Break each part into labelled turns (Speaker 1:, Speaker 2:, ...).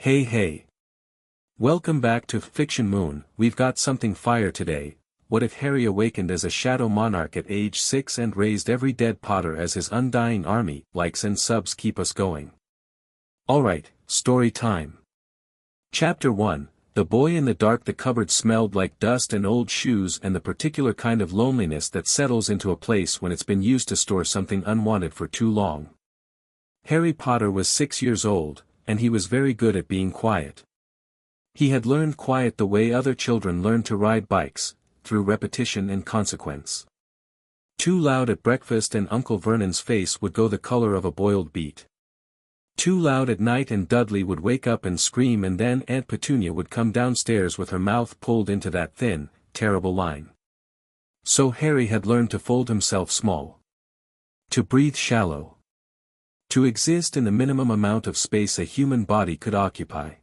Speaker 1: Hey hey. Welcome back to Fiction Moon. We've got something fire today. What if Harry awakened as a shadow monarch at age 6 and raised every dead Potter as his undying army? Likes and subs keep us going. Alright, story time. Chapter 1, The Boy in the Dark. The cupboard smelled like dust and old shoes and the particular kind of loneliness that settles into a place when it's been used to store something unwanted for too long. Harry Potter was 6 years old, and he was very good at being quiet. He had learned quiet the way other children learn to ride bikes, through repetition and consequence. Too loud at breakfast and Uncle Vernon's face would go the color of a boiled beet. Too loud at night and Dudley would wake up and scream, and then Aunt Petunia would come downstairs with her mouth pulled into that thin, terrible line. So Harry had learned to fold himself small. To breathe shallow. To exist in the minimum amount of space a human body could occupy.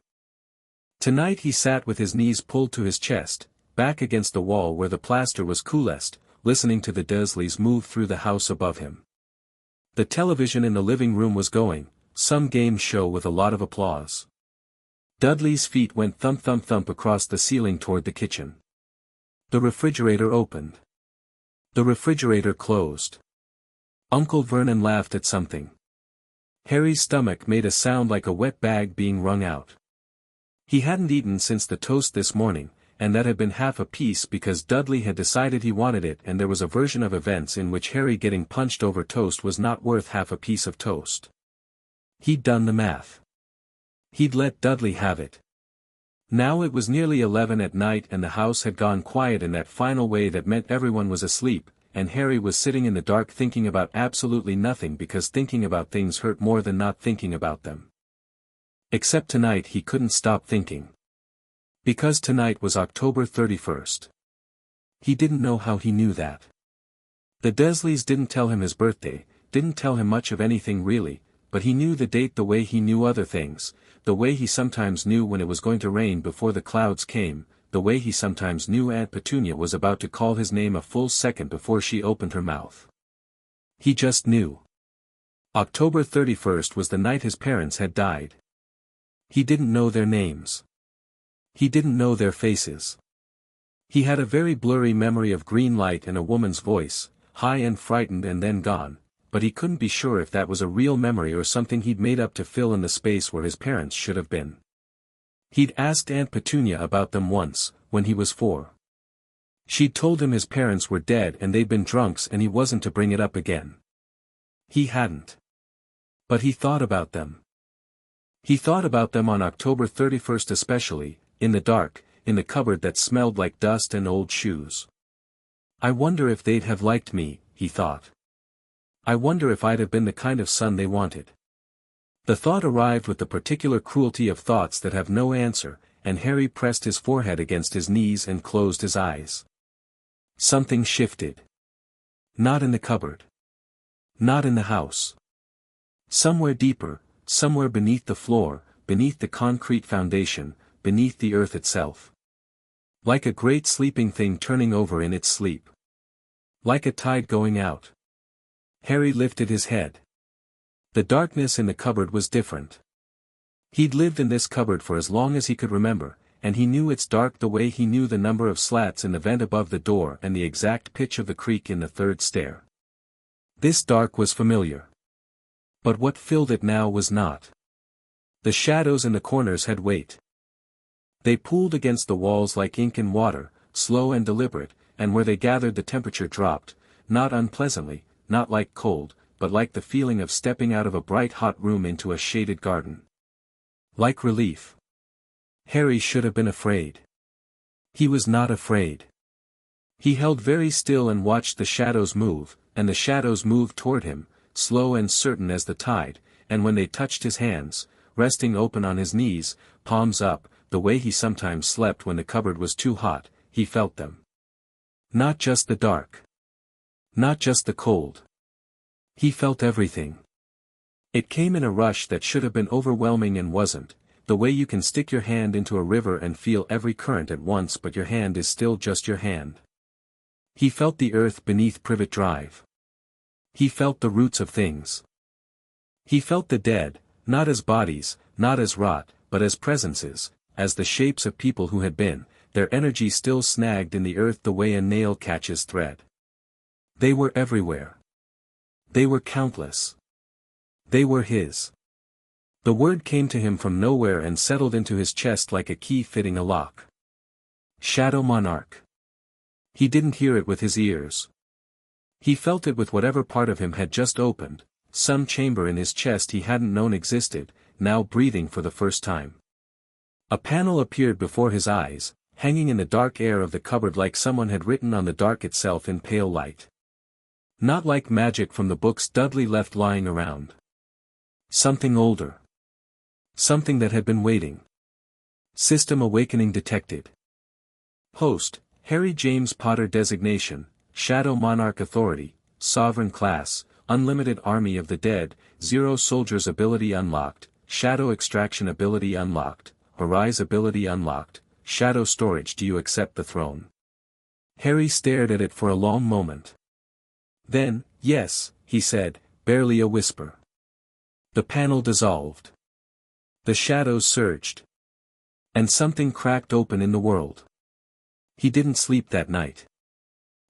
Speaker 1: Tonight he sat with his knees pulled to his chest, back against the wall where the plaster was coolest, listening to the Dursleys move through the house above him. The television in the living room was going, some game show with a lot of applause. Dudley's feet went thump thump thump across the ceiling toward the kitchen. The refrigerator opened. The refrigerator closed. Uncle Vernon laughed at something. Harry's stomach made a sound like a wet bag being wrung out. He hadn't eaten since the toast this morning, and that had been half a piece because Dudley had decided he wanted it, and there was a version of events in which Harry getting punched over toast was not worth half a piece of toast. He'd done the math. He'd let Dudley have it. Now it was nearly 11 at night and the house had gone quiet in that final way that meant everyone was asleep, and Harry was sitting in the dark thinking about absolutely nothing because thinking about things hurt more than not thinking about them. Except tonight he couldn't stop thinking. Because tonight was October 31st. He didn't know how he knew that. The Dursleys didn't tell him his birthday, didn't tell him much of anything really, but he knew the date the way he knew other things, the way he sometimes knew when it was going to rain before the clouds came, the way he sometimes knew Aunt Petunia was about to call his name a full second before she opened her mouth. He just knew. October 31st was the night his parents had died. He didn't know their names. He didn't know their faces. He had a very blurry memory of green light and a woman's voice, high and frightened and then gone, but he couldn't be sure if that was a real memory or something he'd made up to fill in the space where his parents should have been. He'd asked Aunt Petunia about them once, when he was 4. She'd told him his parents were dead and they'd been drunks and he wasn't to bring it up again. He hadn't. But he thought about them. He thought about them on October 31st especially, in the dark, in the cupboard that smelled like dust and old shoes. I wonder if they'd have liked me, he thought. I wonder if I'd have been the kind of son they wanted. The thought arrived with the particular cruelty of thoughts that have no answer, and Harry pressed his forehead against his knees and closed his eyes. Something shifted. Not in the cupboard. Not in the house. Somewhere deeper, somewhere beneath the floor, beneath the concrete foundation, beneath the earth itself. Like a great sleeping thing turning over in its sleep. Like a tide going out. Harry lifted his head. The darkness in the cupboard was different. He'd lived in this cupboard for as long as he could remember, and he knew it's dark the way he knew the number of slats in the vent above the door and the exact pitch of the creak in the third stair. This dark was familiar. But what filled it now was not. The shadows in the corners had weight. They pooled against the walls like ink in water, slow and deliberate, and where they gathered the temperature dropped, not unpleasantly, not like cold, but like the feeling of stepping out of a bright hot room into a shaded garden. Like relief. Harry should have been afraid. He was not afraid. He held very still and watched the shadows move, and the shadows moved toward him, slow and certain as the tide, and when they touched his hands, resting open on his knees, palms up, the way he sometimes slept when the cupboard was too hot, he felt them. Not just the dark. Not just the cold. He felt everything. It came in a rush that should have been overwhelming and wasn't, the way you can stick your hand into a river and feel every current at once but your hand is still just your hand. He felt the earth beneath Privet Drive. He felt the roots of things. He felt the dead, not as bodies, not as rot, but as presences, as the shapes of people who had been, their energy still snagged in the earth the way a nail catches thread. They were everywhere. They were countless. They were his. The word came to him from nowhere and settled into his chest like a key fitting a lock. Shadow Monarch. He didn't hear it with his ears. He felt it with whatever part of him had just opened, some chamber in his chest he hadn't known existed, now breathing for the first time. A panel appeared before his eyes, hanging in the dark air of the cupboard like someone had written on the dark itself in pale light. Not like magic from the books Dudley left lying around. Something older. Something that had been waiting. System awakening detected. Host, Harry James Potter designation, Shadow Monarch authority, sovereign class, unlimited army of the dead, 0 soldiers ability unlocked, shadow extraction ability unlocked, arise ability unlocked, shadow storage. Do you accept the throne? Harry stared at it for a long moment. Then, yes, he said, barely a whisper. The panel dissolved. The shadows surged. And something cracked open in the world. He didn't sleep that night.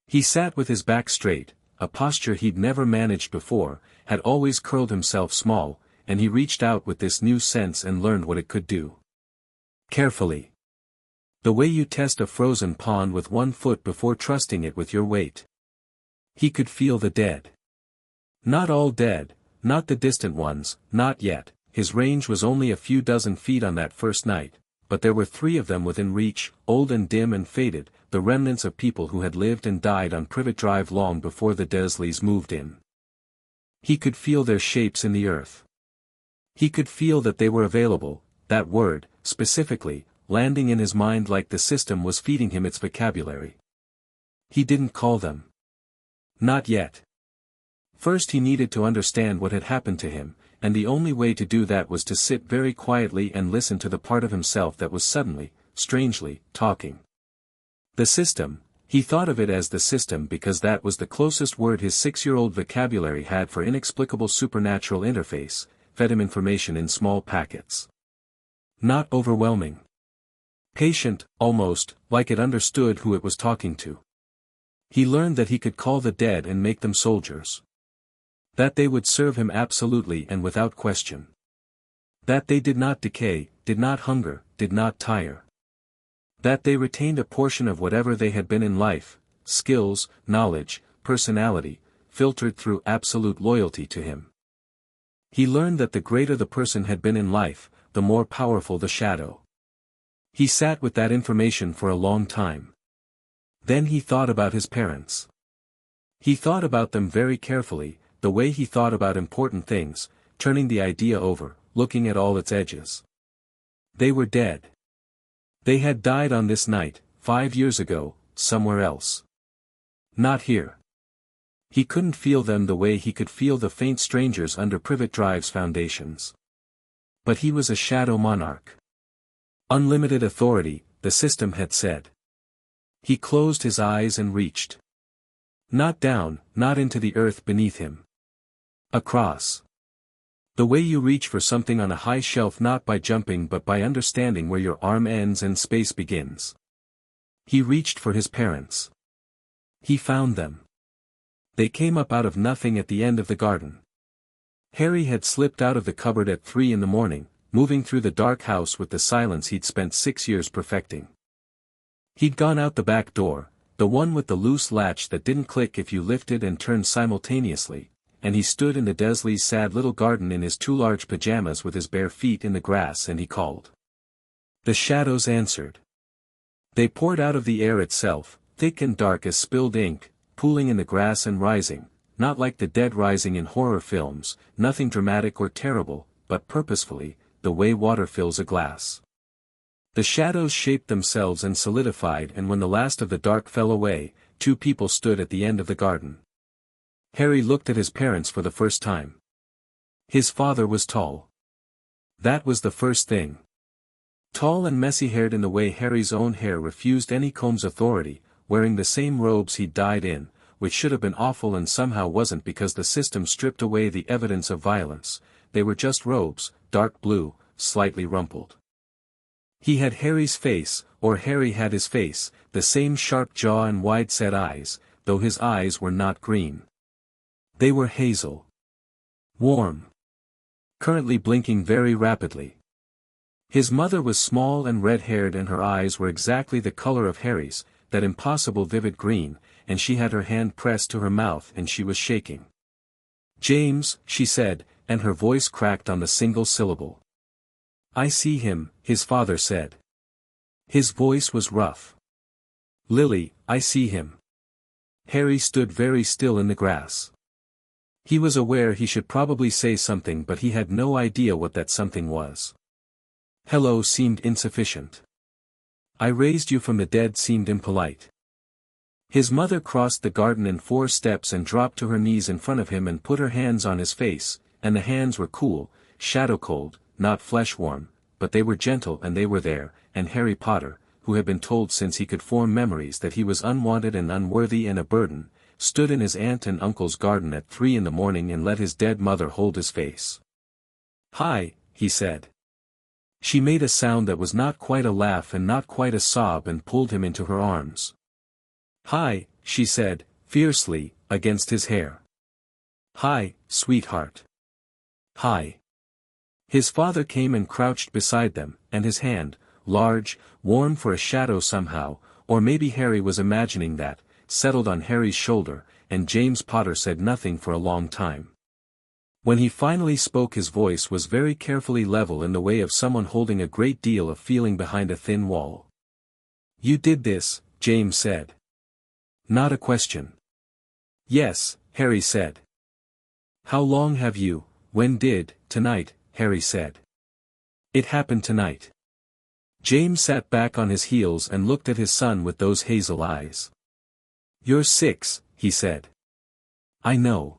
Speaker 1: He sat with his back straight, a posture he'd never managed before, had always curled himself small, and he reached out with this new sense and learned what it could do. Carefully. The way you test a frozen pond with 1 foot before trusting it with your weight. He could feel the dead. Not all dead, not the distant ones, not yet. His range was only a few dozen feet on that first night, but there were 3 of them within reach, old and dim and faded, the remnants of people who had lived and died on Privet Drive long before the Dursleys moved in. He could feel their shapes in the earth. He could feel that they were available, that word, specifically, landing in his mind like the system was feeding him its vocabulary. He didn't call them. Not yet. First he needed to understand what had happened to him, and the only way to do that was to sit very quietly and listen to the part of himself that was suddenly, strangely, talking. The system, he thought of it as the system because that was the closest word his 6-year-old vocabulary had for inexplicable supernatural interface, fed him information in small packets. Not overwhelming. Patient, almost, like it understood who it was talking to. He learned that he could call the dead and make them soldiers. That they would serve him absolutely and without question. That they did not decay, did not hunger, did not tire. That they retained a portion of whatever they had been in life, skills, knowledge, personality, filtered through absolute loyalty to him. He learned that the greater the person had been in life, the more powerful the shadow. He sat with that information for a long time. Then he thought about his parents. He thought about them very carefully, the way he thought about important things, turning the idea over, looking at all its edges. They were dead. They had died on this night, 5 years ago, somewhere else. Not here. He couldn't feel them the way he could feel the faint strangers under Privet Drive's foundations. But he was a shadow monarch. Unlimited authority, the system had said. He closed his eyes and reached. Not down, not into the earth beneath him. Across. The way you reach for something on a high shelf, not by jumping but by understanding where your arm ends and space begins. He reached for his parents. He found them. They came up out of nothing at the end of the garden. Harry had slipped out of the cupboard at 3 in the morning, moving through the dark house with the silence he'd spent 6 years perfecting. He'd gone out the back door, the one with the loose latch that didn't click if you lifted and turned simultaneously, and he stood in the Dursleys' sad little garden in his 2 large pajamas with his bare feet in the grass, and he called. The shadows answered. They poured out of the air itself, thick and dark as spilled ink, pooling in the grass and rising, not like the dead rising in horror films, nothing dramatic or terrible, but purposefully, the way water fills a glass. The shadows shaped themselves and solidified, and when the last of the dark fell away, 2 people stood at the end of the garden. Harry looked at his parents for the first time. His father was tall. That was the first thing. Tall and messy-haired in the way Harry's own hair refused any comb's authority, wearing the same robes he'd died in, which should have been awful and somehow wasn't because the system stripped away the evidence of violence. They were just robes, dark blue, slightly rumpled. He had Harry's face, or Harry had his face, the same sharp jaw and wide-set eyes, though his eyes were not green. They were hazel. Warm. Currently blinking very rapidly. His mother was small and red-haired and her eyes were exactly the color of Harry's, that impossible vivid green, and she had her hand pressed to her mouth and she was shaking. "James," she said, and her voice cracked on the single syllable. "I see him," his father said. His voice was rough. "Lily, I see him." Harry stood very still in the grass. He was aware he should probably say something but he had no idea what that something was. Hello seemed insufficient. I raised you from the dead seemed impolite. His mother crossed the garden in 4 steps and dropped to her knees in front of him and put her hands on his face, and the hands were cool, shadow-cold, not flesh-warm, but they were gentle and they were there, and Harry Potter, who had been told since he could form memories that he was unwanted and unworthy and a burden, stood in his aunt and uncle's garden at 3 in the morning and let his dead mother hold his face. "Hi," he said. She made a sound that was not quite a laugh and not quite a sob and pulled him into her arms. "Hi," she said, fiercely, against his hair. "Hi, sweetheart. Hi." His father came and crouched beside them, and his hand, large, warm for a shadow somehow, or maybe Harry was imagining that, settled on Harry's shoulder, and James Potter said nothing for a long time. When he finally spoke his voice was very carefully level in the way of someone holding a great deal of feeling behind a thin wall. "You did this," James said. Not a question. "Yes," Harry said. "How long have you, when did, tonight," Harry said. "It happened tonight." James sat back on his heels and looked at his son with those hazel eyes. "You're 6, he said. "I know.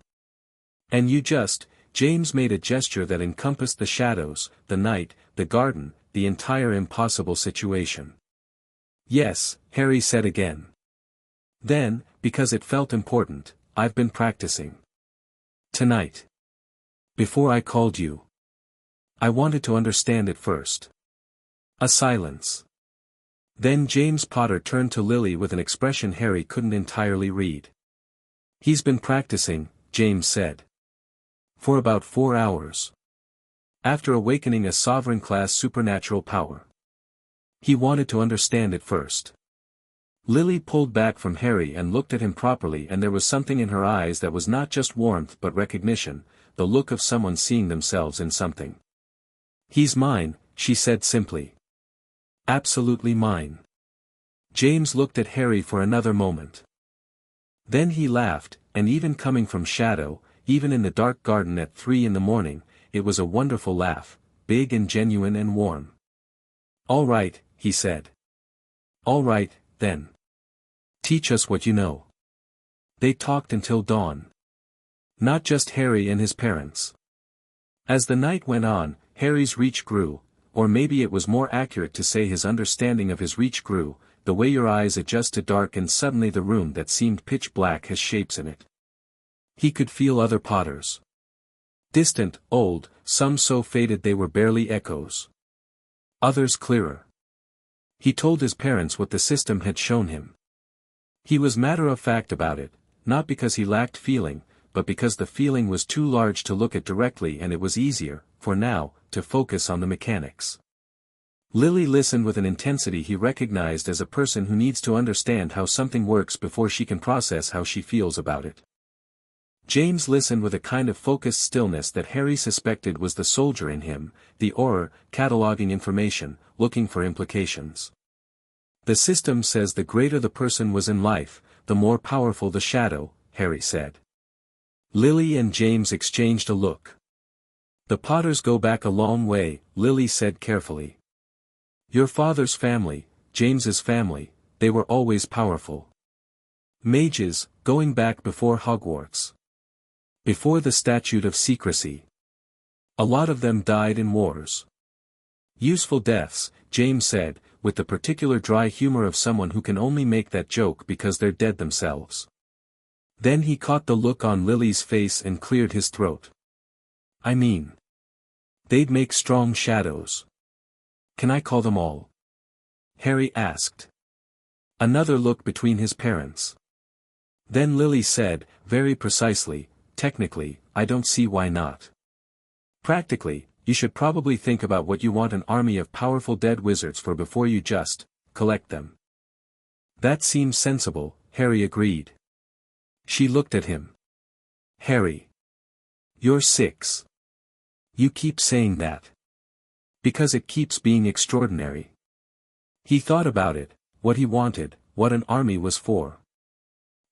Speaker 1: And you just," James made a gesture that encompassed the shadows, the night, the garden, the entire impossible situation. "Yes," Harry said again. "Then, because it felt important, I've been practicing. Tonight. Before I called you. I wanted to understand it first." A silence. Then James Potter turned to Lily with an expression Harry couldn't entirely read. "He's been practicing," James said. "For about 4 hours. After awakening a sovereign-class supernatural power. He wanted to understand it first." Lily pulled back from Harry and looked at him properly and there was something in her eyes that was not just warmth but recognition, the look of someone seeing themselves in something. "He's mine," she said simply. "Absolutely mine." James looked at Harry for another moment. Then he laughed, and even coming from shadow, even in the dark garden at 3 in the morning, it was a wonderful laugh, big and genuine and warm. "All right," he said. "All right, then. Teach us what you know." They talked until dawn. Not just Harry and his parents. As the night went on, Harry's reach grew, or maybe it was more accurate to say his understanding of his reach grew, the way your eyes adjust to dark and suddenly the room that seemed pitch black has shapes in it. He could feel other Potters. Distant, old, some so faded they were barely echoes. Others clearer. He told his parents what the system had shown him. He was matter-of-fact about it, not because he lacked feeling, but because the feeling was too large to look at directly and it was easier, for now, to focus on the mechanics. Lily listened with an intensity he recognized as a person who needs to understand how something works before she can process how she feels about it. James listened with a kind of focused stillness that Harry suspected was the soldier in him, the Auror, cataloging information, looking for implications. "The system says the greater the person was in life, the more powerful the shadow," Harry said. Lily and James exchanged a look. "The Potters go back a long way," Lily said carefully. "Your father's family, James's family, they were always powerful. Mages, going back before Hogwarts. Before the Statute of Secrecy. A lot of them died in wars. Useful deaths," James said, with the particular dry humor of someone who can only make that joke because they're dead themselves. Then he caught the look on Lily's face and cleared his throat. "I mean, they'd make strong shadows. Can I call them all?" Harry asked. Another look between his parents. Then Lily said, very precisely, technically, I don't see why not. Practically, you should probably think about what you want an army of powerful dead wizards for before you just collect them. That seems sensible, Harry agreed. She looked at him. Harry. You're 6. You keep saying that. Because it keeps being extraordinary. He thought about it, what he wanted, what an army was for.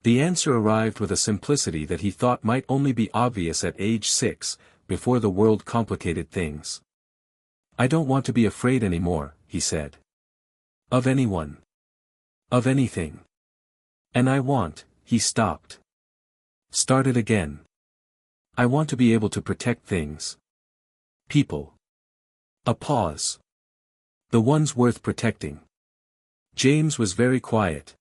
Speaker 1: The answer arrived with a simplicity that he thought might only be obvious at age 6, before the world complicated things. I don't want to be afraid anymore, he said. Of anyone. Of anything. And I want, he stopped. Started again. I want to be able to protect things. People. A pause. The ones worth protecting. James was very quiet.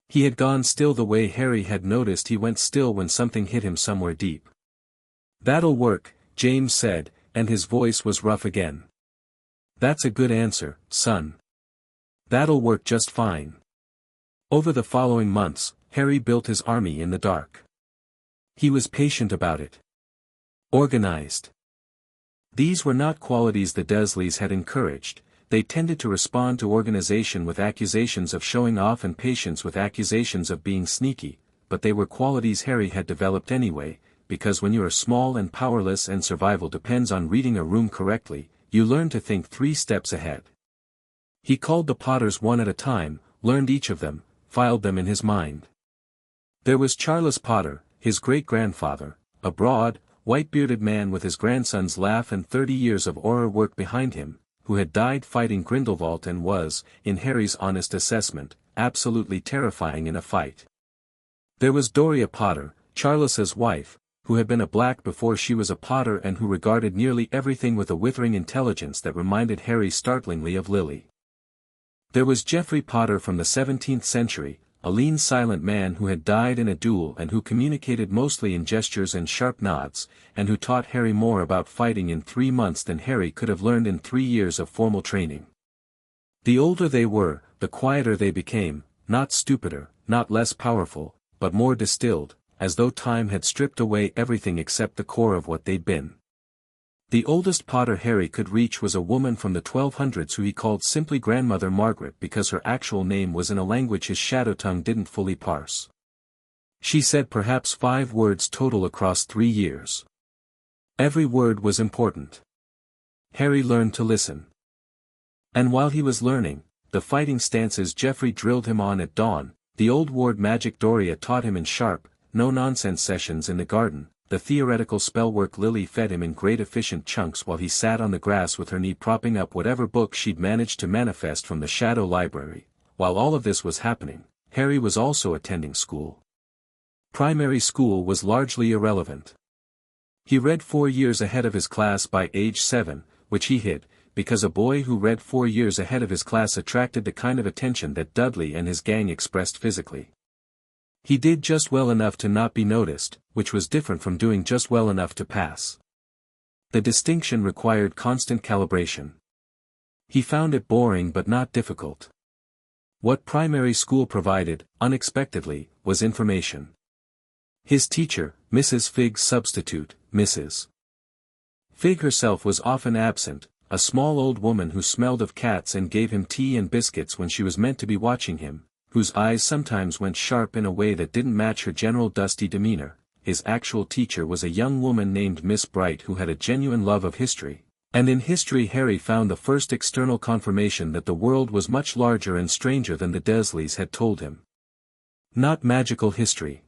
Speaker 1: He had gone still the way Harry had noticed he went still when something hit him somewhere deep. That'll work, James said, and his voice was rough again. That's a good answer, son. That'll work just fine. Over the following months, Harry built his army in the dark. He was patient about it. Organized. These were not qualities the Dursleys had encouraged. They tended to respond to organization with accusations of showing off and patience with accusations of being sneaky, but they were qualities Harry had developed anyway, because when you are small and powerless and survival depends on reading a room correctly, you learn to think 3 steps ahead. He called the Potters one at a time, learned each of them, filed them in his mind. There was Charles Potter, his great-grandfather, a broad, white-bearded man with his grandson's laugh and 30 years of Auror work behind him, who had died fighting Grindelwald and was, in Harry's honest assessment, absolutely terrifying in a fight. There was Doria Potter, Charles's wife, who had been a Black before she was a Potter and who regarded nearly everything with a withering intelligence that reminded Harry startlingly of Lily. There was Geoffrey Potter from the 17th century, a lean silent man who had died in a duel and who communicated mostly in gestures and sharp nods, and who taught Harry more about fighting in 3 months than Harry could have learned in 3 years of formal training. The older they were, the quieter they became, not stupider, not less powerful, but more distilled, as though time had stripped away everything except the core of what they'd been. The oldest Potter Harry could reach was a woman from the 1200s who he called simply Grandmother Margaret because her actual name was in a language his shadow tongue didn't fully parse. She said perhaps 5 words total across 3 years. Every word was important. Harry learned to listen. And while he was learning, the fighting stances Geoffrey drilled him on at dawn, the old ward magic Doria taught him in sharp, no-nonsense sessions in the garden, the theoretical spellwork Lily fed him in great efficient chunks while he sat on the grass with her knee propping up whatever book she'd managed to manifest from the shadow library. While all of this was happening, Harry was also attending school. Primary school was largely irrelevant. He read 4 years ahead of his class by age 7, which he hid, because a boy who read 4 years ahead of his class attracted the kind of attention that Dudley and his gang expressed physically. He did just well enough to not be noticed, which was different from doing just well enough to pass. The distinction required constant calibration. He found it boring but not difficult. What primary school provided, unexpectedly, was information. His teacher, Mrs. Figg's substitute, Mrs. Figg herself was often absent, a small old woman who smelled of cats and gave him tea and biscuits when she was meant to be watching him, whose eyes sometimes went sharp in a way that didn't match her general dusty demeanor. His actual teacher was a young woman named Miss Bright who had a genuine love of history, and in history Harry found the first external confirmation that the world was much larger and stranger than the Dursleys had told him. Not magical history.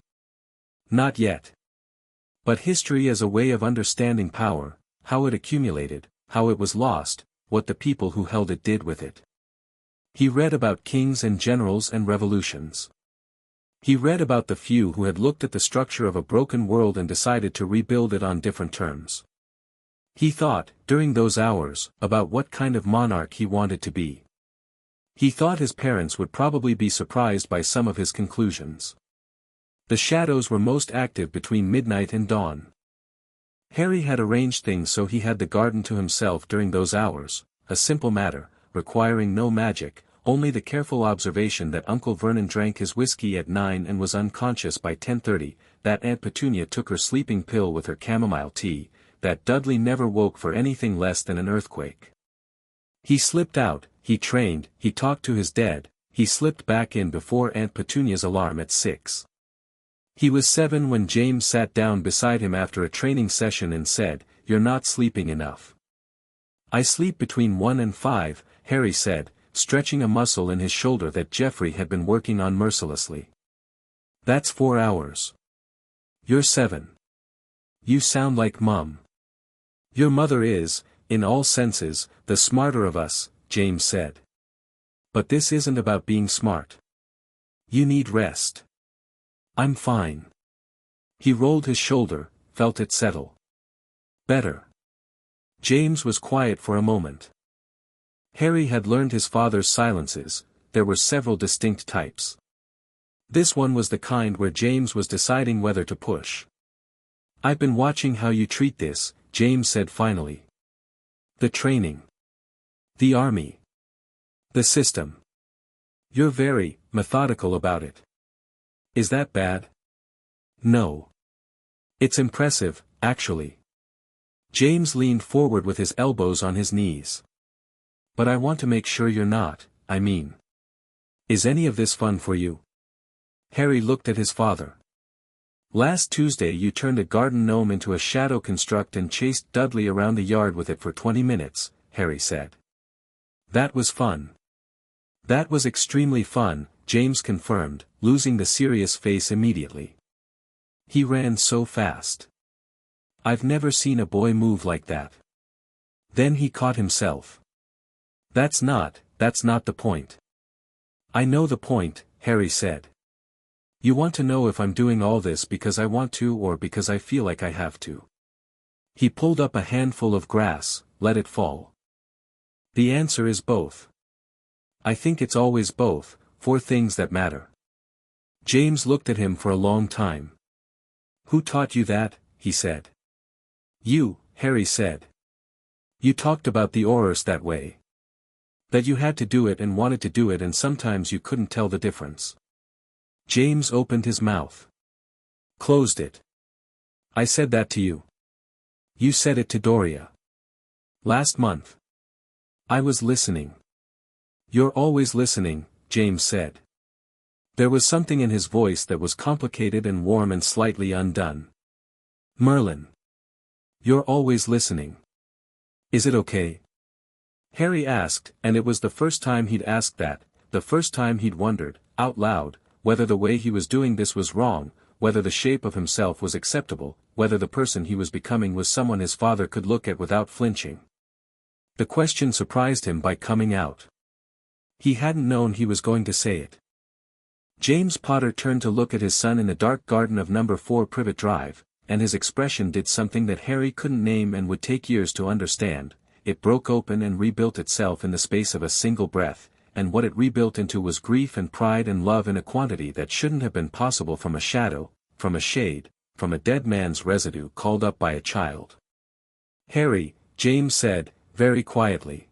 Speaker 1: Not yet. But history as a way of understanding power, how it accumulated, how it was lost, what the people who held it did with it. He read about kings and generals and revolutions. He read about the few who had looked at the structure of a broken world and decided to rebuild it on different terms. He thought, during those hours, about what kind of monarch he wanted to be. He thought his parents would probably be surprised by some of his conclusions. The shadows were most active between midnight and dawn. Harry had arranged things so he had the garden to himself during those hours, a simple matter, requiring no magic, only the careful observation that Uncle Vernon drank his whiskey at 9 and was unconscious by 10:30, that Aunt Petunia took her sleeping pill with her chamomile tea, that Dudley never woke for anything less than an earthquake. He slipped out, he trained, he talked to his dead, he slipped back in before Aunt Petunia's alarm at 6. He was 7 when James sat down beside him after a training session and said, "You're not sleeping enough." "I sleep between 1 and 5, Harry said, stretching a muscle in his shoulder that Geoffrey had been working on mercilessly. "That's 4 hours. You're 7. You sound like Mum." "Your mother is, in all senses, the smarter of us," James said. "But this isn't about being smart. You need rest." "I'm fine." He rolled his shoulder, felt it settle. "Better." James was quiet for a moment. Harry had learned his father's silences. There were several distinct types. This one was the kind where James was deciding whether to push. "I've been watching how you treat this," James said finally. "The training. The army. The system. You're very methodical about it. Is that bad?" "No. It's impressive, actually." James leaned forward with his elbows on his knees. "But I want to make sure you're not, I mean. Is any of this fun for you?" Harry looked at his father. "Last Tuesday you turned a garden gnome into a shadow construct and chased Dudley around the yard with it for 20 minutes, Harry said. "That was fun." "That was extremely fun," James confirmed, losing the serious face immediately. "He ran so fast. I've never seen a boy move like that." Then he caught himself. That's not the point." "I know the point," Harry said. "You want to know if I'm doing all this because I want to or because I feel like I have to." He pulled up a handful of grass, let it fall. "The answer is both. I think it's always both, for things that matter." James looked at him for a long time. "Who taught you that?" he said. "You," Harry said. "You talked about the Aurors that way. That you had to do it and wanted to do it and sometimes you couldn't tell the difference." James opened his mouth. Closed it. "I said that to you." "You said it to Doria. Last month." "I was listening." "You're always listening," James said. There was something in his voice that was complicated and warm and slightly undone. "Merlin. You're always listening. Is it okay?" Harry asked, and it was the first time he'd asked that, the first time he'd wondered, out loud, whether the way he was doing this was wrong, whether the shape of himself was acceptable, whether the person he was becoming was someone his father could look at without flinching. The question surprised him by coming out. He hadn't known he was going to say it. James Potter turned to look at his son in the dark garden of number 4 Privet Drive, and his expression did something that Harry couldn't name and would take years to understand. It broke open and rebuilt itself in the space of a single breath, and what it rebuilt into was grief and pride and love in a quantity that shouldn't have been possible from a shadow, from a shade, from a dead man's residue called up by a child. "Harry," James said, very quietly.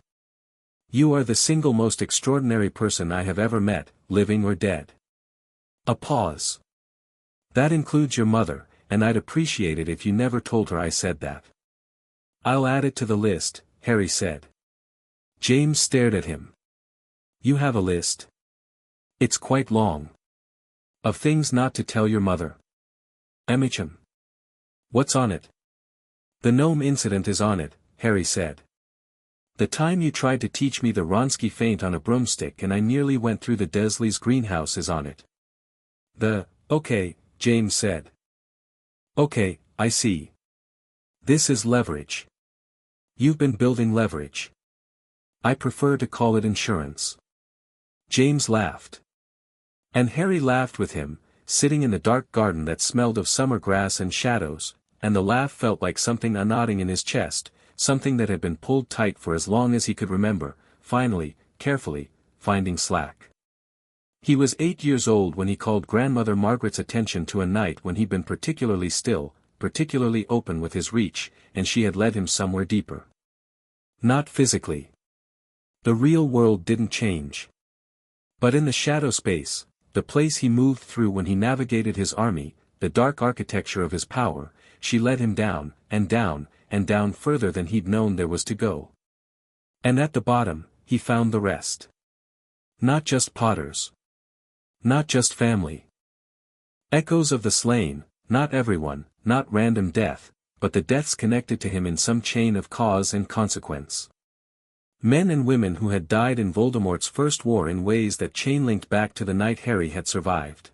Speaker 1: "You are the single most extraordinary person I have ever met, living or dead." A pause. "That includes your mother, and I'd appreciate it if you never told her I said that." "I'll add it to the list," Harry said. James stared at him. "You have a list?" "It's quite long." "Of things not to tell your mother?" "Emicham." "What's on it?" "The gnome incident is on it," Harry said. "The time you tried to teach me the Ronsky feint on a broomstick and I nearly went through the Desleys' greenhouse is on it." Okay, James said. "Okay, I see. This is leverage. You've been building leverage. I prefer to call it insurance." James laughed. And Harry laughed with him, sitting in the dark garden that smelled of summer grass and shadows, and the laugh felt like something unknotting in his chest, something that had been pulled tight for as long as he could remember, finally, carefully, finding slack. He was 8 years old when he called Grandmother Margaret's attention to a night when he'd been particularly still, particularly open with his reach, and she had led him somewhere deeper. Not physically. The real world didn't change. But in the shadow space, the place he moved through when he navigated his army, the dark architecture of his power, she led him down, and down, and down further than he'd known there was to go. And at the bottom, he found the rest. Not just potters. Not just family. Echoes of the slain, not everyone, not random death, but the deaths connected to him in some chain of cause and consequence. Men and women who had died in Voldemort's first war in ways that chain-linked back to the night Harry had survived.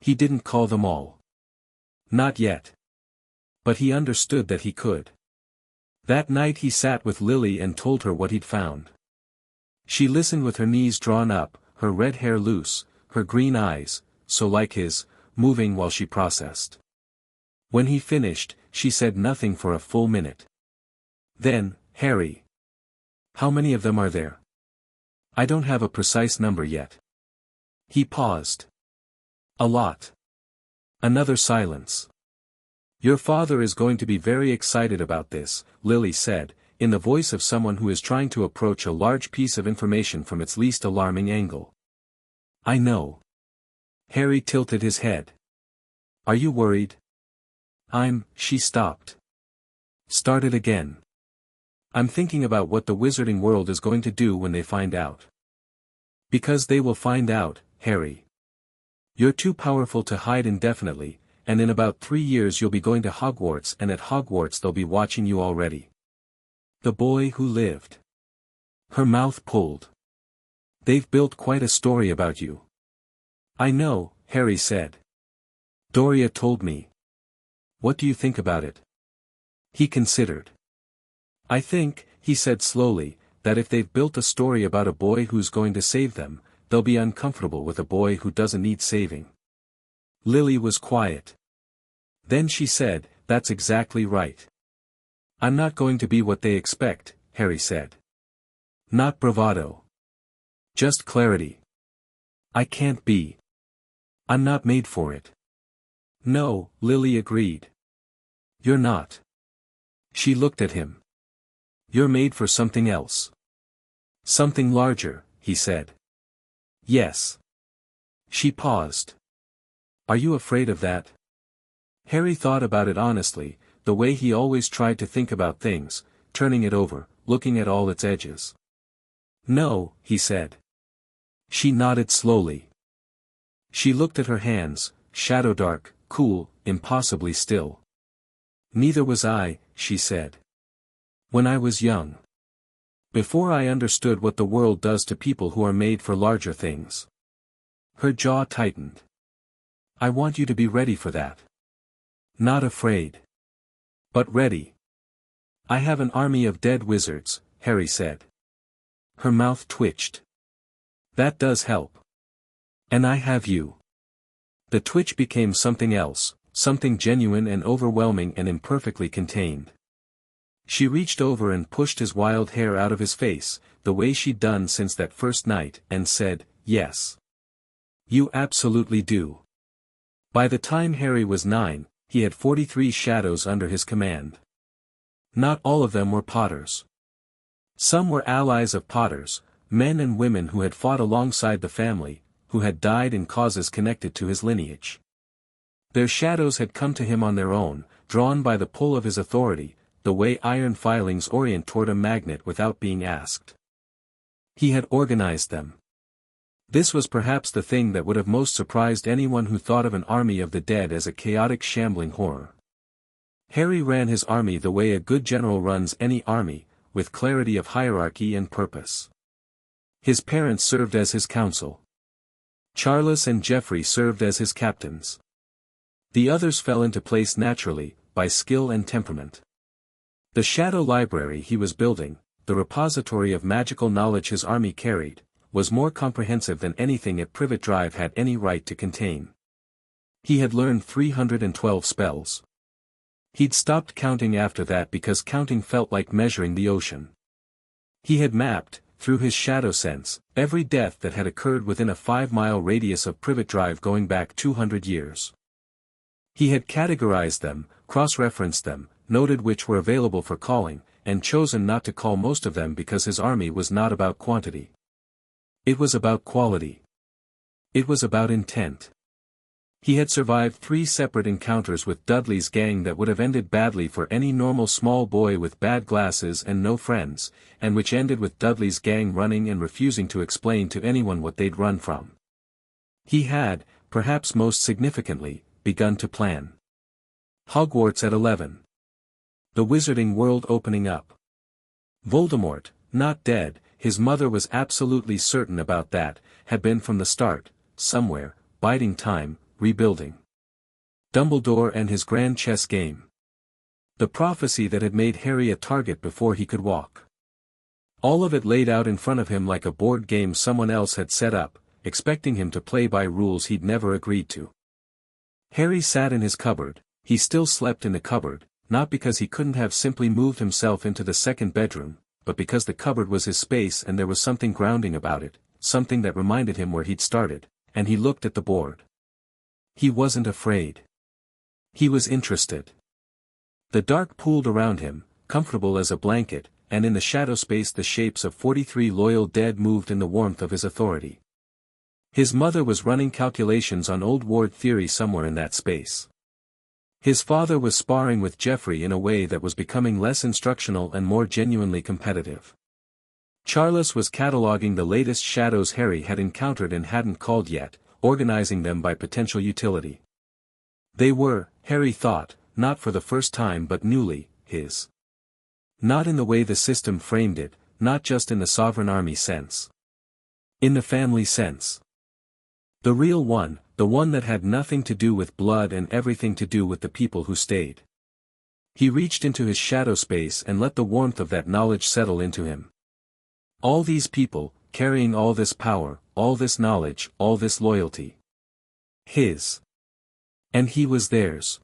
Speaker 1: He didn't call them all. Not yet. But he understood that he could. That night he sat with Lily and told her what he'd found. She listened with her knees drawn up, her red hair loose, her green eyes, so like his, moving while she processed. When he finished, she said nothing for a full minute. Then, Harry. How many of them are there? I don't have a precise number yet. He paused. A lot. Another silence. Your father is going to be very excited about this, Lily said, in the voice of someone who is trying to approach a large piece of information from its least alarming angle. I know. Harry tilted his head. Are you worried? She stopped. Started again. I'm thinking about what the wizarding world is going to do when they find out. Because they will find out, Harry. You're too powerful to hide indefinitely, and in about 3 years you'll be going to Hogwarts, and at Hogwarts they'll be watching you already. The boy who lived. Her mouth pulled. They've built quite a story about you. I know, Harry said. Doria told me. What do you think about it? He considered. I think, he said slowly, that if they've built a story about a boy who's going to save them, they'll be uncomfortable with a boy who doesn't need saving. Lily was quiet. Then she said, that's exactly right. I'm not going to be what they expect, Harry said. Not bravado. Just clarity. I can't be. I'm not made for it. No, Lily agreed. You're not. She looked at him. You're made for something else. Something larger, he said. Yes. She paused. Are you afraid of that? Harry thought about it honestly, the way he always tried to think about things, turning it over, looking at all its edges. No, he said. She nodded slowly. She looked at her hands, shadow dark, cool, impossibly still. Neither was I, she said. When I was young. Before I understood what the world does to people who are made for larger things. Her jaw tightened. I want you to be ready for that. Not afraid. But ready. I have an army of dead wizards, Harry said. Her mouth twitched. That does help. And I have you. The twitch became something else, something genuine and overwhelming and imperfectly contained. She reached over and pushed his wild hair out of his face, the way she'd done since that first night, and said, yes. You absolutely do. By the time Harry was 9, he had 43 shadows under his command. Not all of them were Potters. Some were allies of Potters, men and women who had fought alongside the family, who had died in causes connected to his lineage. Their shadows had come to him on their own, drawn by the pull of his authority, the way iron filings orient toward a magnet without being asked. He had organized them. This was perhaps the thing that would have most surprised anyone who thought of an army of the dead as a chaotic shambling horror. Harry ran his army the way a good general runs any army, with clarity of hierarchy and purpose. His parents served as his council. Charles and Geoffrey served as his captains. The others fell into place naturally, by skill and temperament. The shadow library he was building, the repository of magical knowledge his army carried, was more comprehensive than anything at Privet Drive had any right to contain. He had learned 312 spells. He'd stopped counting after that because counting felt like measuring the ocean. He had mapped, through his shadow sense, every death that had occurred within a 5-mile radius of Privet Drive going back 200 years. He had categorized them, cross-referenced them, noted which were available for calling, and chosen not to call most of them because his army was not about quantity. It was about quality. It was about intent. He had survived 3 separate encounters with Dudley's gang that would have ended badly for any normal small boy with bad glasses and no friends, and which ended with Dudley's gang running and refusing to explain to anyone what they'd run from. He had, perhaps most significantly, begun to plan. Hogwarts at 11. The Wizarding World opening up. Voldemort, not dead, his mother was absolutely certain about that, had been from the start, somewhere, biding time, rebuilding. Dumbledore and his grand chess game. The prophecy that had made Harry a target before he could walk. All of it laid out in front of him like a board game someone else had set up, expecting him to play by rules he'd never agreed to. Harry sat in his cupboard. He still slept in the cupboard, not because he couldn't have simply moved himself into the second bedroom, but because the cupboard was his space and there was something grounding about it, something that reminded him where he'd started, and he looked at the board. He wasn't afraid. He was interested. The dark pooled around him, comfortable as a blanket, and in the shadow space the shapes of 43 loyal dead moved in the warmth of his authority. His mother was running calculations on old ward theory somewhere in that space. His father was sparring with Geoffrey in a way that was becoming less instructional and more genuinely competitive. Charles was cataloging the latest shadows Harry had encountered and hadn't called yet, organizing them by potential utility. They were, Harry thought, not for the first time but newly, his. Not in the way the system framed it, not just in the sovereign army sense. In the family sense. The real one, the one that had nothing to do with blood and everything to do with the people who stayed. He reached into his shadow space and let the warmth of that knowledge settle into him. All these people, carrying all this power, all this knowledge, all this loyalty. His. And he was theirs.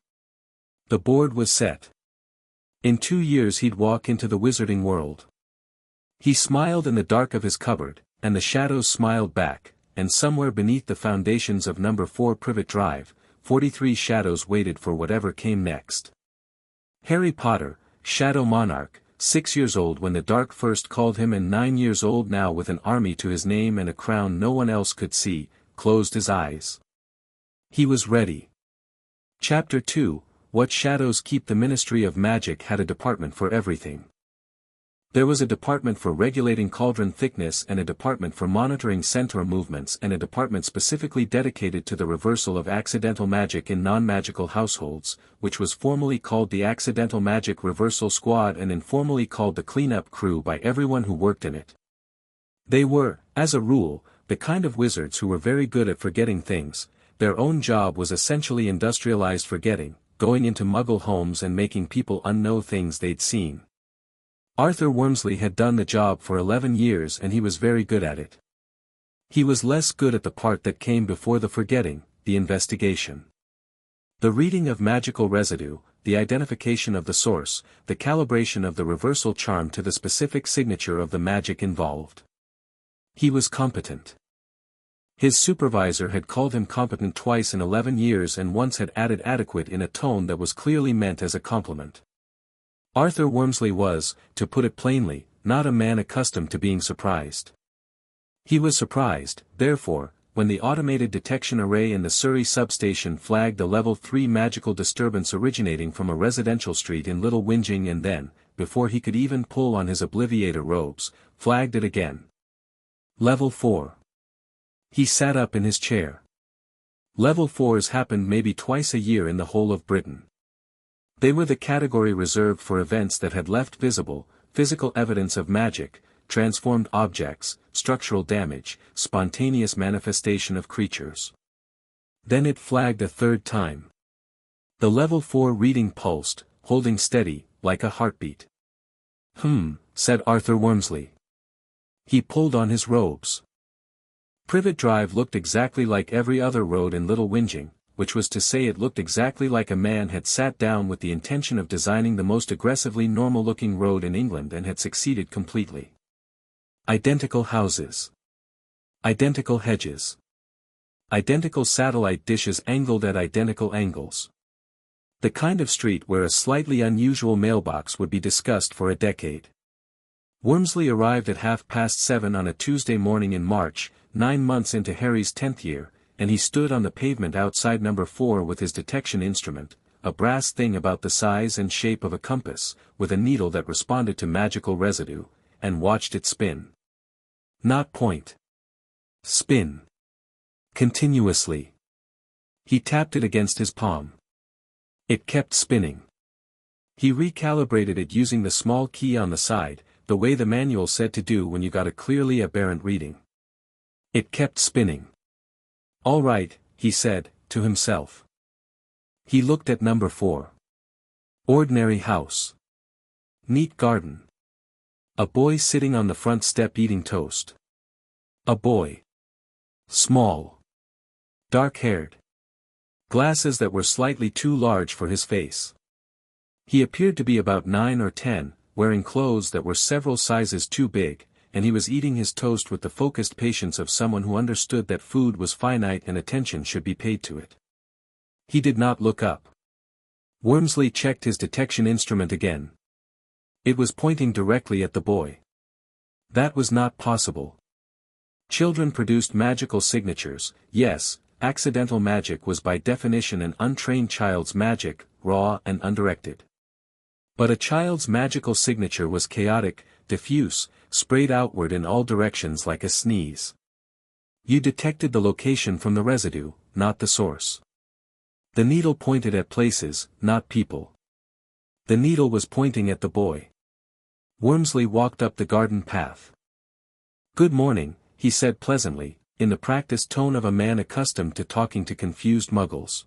Speaker 1: The board was set. In 2 years he'd walk into the wizarding world. He smiled in the dark of his cupboard, and the shadows smiled back, and somewhere beneath the foundations of number 4 Privet Drive, 43 shadows waited for whatever came next. Harry Potter, Shadow Monarch, 6 years old when the dark first called him and 9 years old now with an army to his name and a crown no one else could see, closed his eyes. He was ready. Chapter 2, What Shadows Keep. The Ministry of Magic had a department for everything. There was a department for regulating cauldron thickness and a department for monitoring centaur movements and a department specifically dedicated to the reversal of accidental magic in non-magical households, which was formally called the Accidental Magic Reversal Squad and informally called the Cleanup Crew by everyone who worked in it. They were, as a rule, the kind of wizards who were very good at forgetting things. Their own job was essentially industrialized forgetting, going into muggle homes and making people unknow things they'd seen. Arthur Wormsley had done the job for 11 years and he was very good at it. He was less good at the part that came before the forgetting, the investigation. The reading of magical residue, the identification of the source, the calibration of the reversal charm to the specific signature of the magic involved. He was competent. His supervisor had called him competent twice in 11 years and once had added adequate in a tone that was clearly meant as a compliment. Arthur Wormsley was, to put it plainly, not a man accustomed to being surprised. He was surprised, therefore, when the automated detection array in the Surrey substation flagged a level 3 magical disturbance originating from a residential street in Little Whinging and then, before he could even pull on his obliviator robes, flagged it again. Level 4. He sat up in his chair. Level 4s happened maybe twice a year in the whole of Britain. They were the category reserved for events that had left visible, physical evidence of magic, transformed objects, structural damage, spontaneous manifestation of creatures. Then it flagged a third time. The level 4 reading pulsed, holding steady, like a heartbeat. Said Arthur Wormsley. He pulled on his robes. Privet Drive looked exactly like every other road in Little Whinging, which was to say it looked exactly like a man had sat down with the intention of designing the most aggressively normal-looking road in England and had succeeded completely. Identical houses. Identical hedges. Identical satellite dishes angled at identical angles. The kind of street where a slightly unusual mailbox would be discussed for a decade. Wormsley arrived at 7:30 on a Tuesday morning in March, 9 months into Harry's 10th year, and he stood on the pavement outside number 4 with his detection instrument, a brass thing about the size and shape of a compass, with a needle that responded to magical residue, and watched it spin. Not point. Spin. Continuously. He tapped it against his palm. It kept spinning. He recalibrated it using the small key on the side, the way the manual said to do when you got a clearly aberrant reading. It kept spinning. All right, he said, to himself. He looked at number 4. Ordinary house. Neat garden. A boy sitting on the front step eating toast. A boy. Small. Dark-haired. Glasses that were slightly too large for his face. He appeared to be about 9 or 10, wearing clothes that were several sizes too big, and he was eating his toast with the focused patience of someone who understood that food was finite and attention should be paid to it. He did not look up. Wormsley checked his detection instrument again. It was pointing directly at the boy. That was not possible. Children produced magical signatures, yes, accidental magic was by definition an untrained child's magic, raw and undirected. But a child's magical signature was chaotic, diffuse, sprayed outward in all directions like a sneeze. You detected the location from the residue, not the source. The needle pointed at places, not people. The needle was pointing at the boy. Wormsley walked up the garden path. "Good morning," he said pleasantly, in the practiced tone of a man accustomed to talking to confused muggles.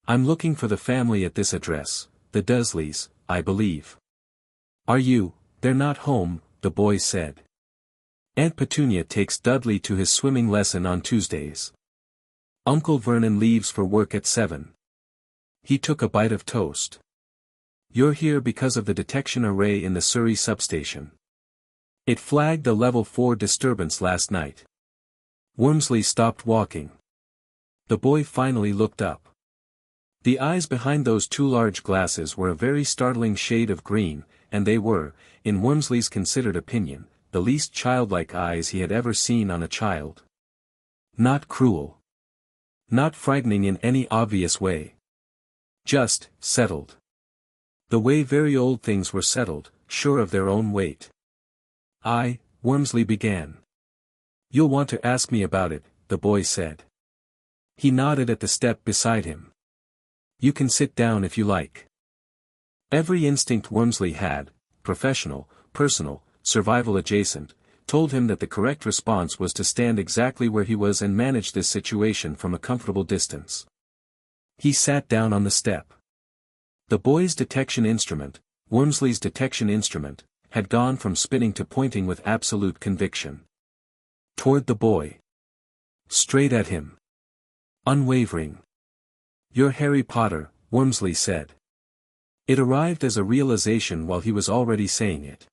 Speaker 1: "I'm looking for the family at this address, the Dursleys, I believe." "Are you? They're not home," the boy said. "Aunt Petunia takes Dudley to his swimming lesson on Tuesdays. Uncle Vernon leaves for work at 7. He took a bite of toast. You're here because of the detection array in the Surrey substation. It flagged a level 4 disturbance last night." Wormsley stopped walking. The boy finally looked up. The eyes behind those two large glasses were a very startling shade of green, and they were, in Wormsley's considered opinion, the least childlike eyes he had ever seen on a child. Not cruel. Not frightening in any obvious way. Just, settled. The way very old things were settled, sure of their own weight. Wormsley began. "You'll want to ask me about it," the boy said. He nodded at the step beside him. "You can sit down if you like." Every instinct Wormsley had, professional, personal, survival adjacent, told him that the correct response was to stand exactly where he was and manage this situation from a comfortable distance. He sat down on the step. The boy's detection instrument, Wormsley's detection instrument, had gone from spinning to pointing with absolute conviction. Toward the boy. Straight at him. Unwavering. "You're Harry Potter," Wormsley said. It arrived as a realization while he was already saying it.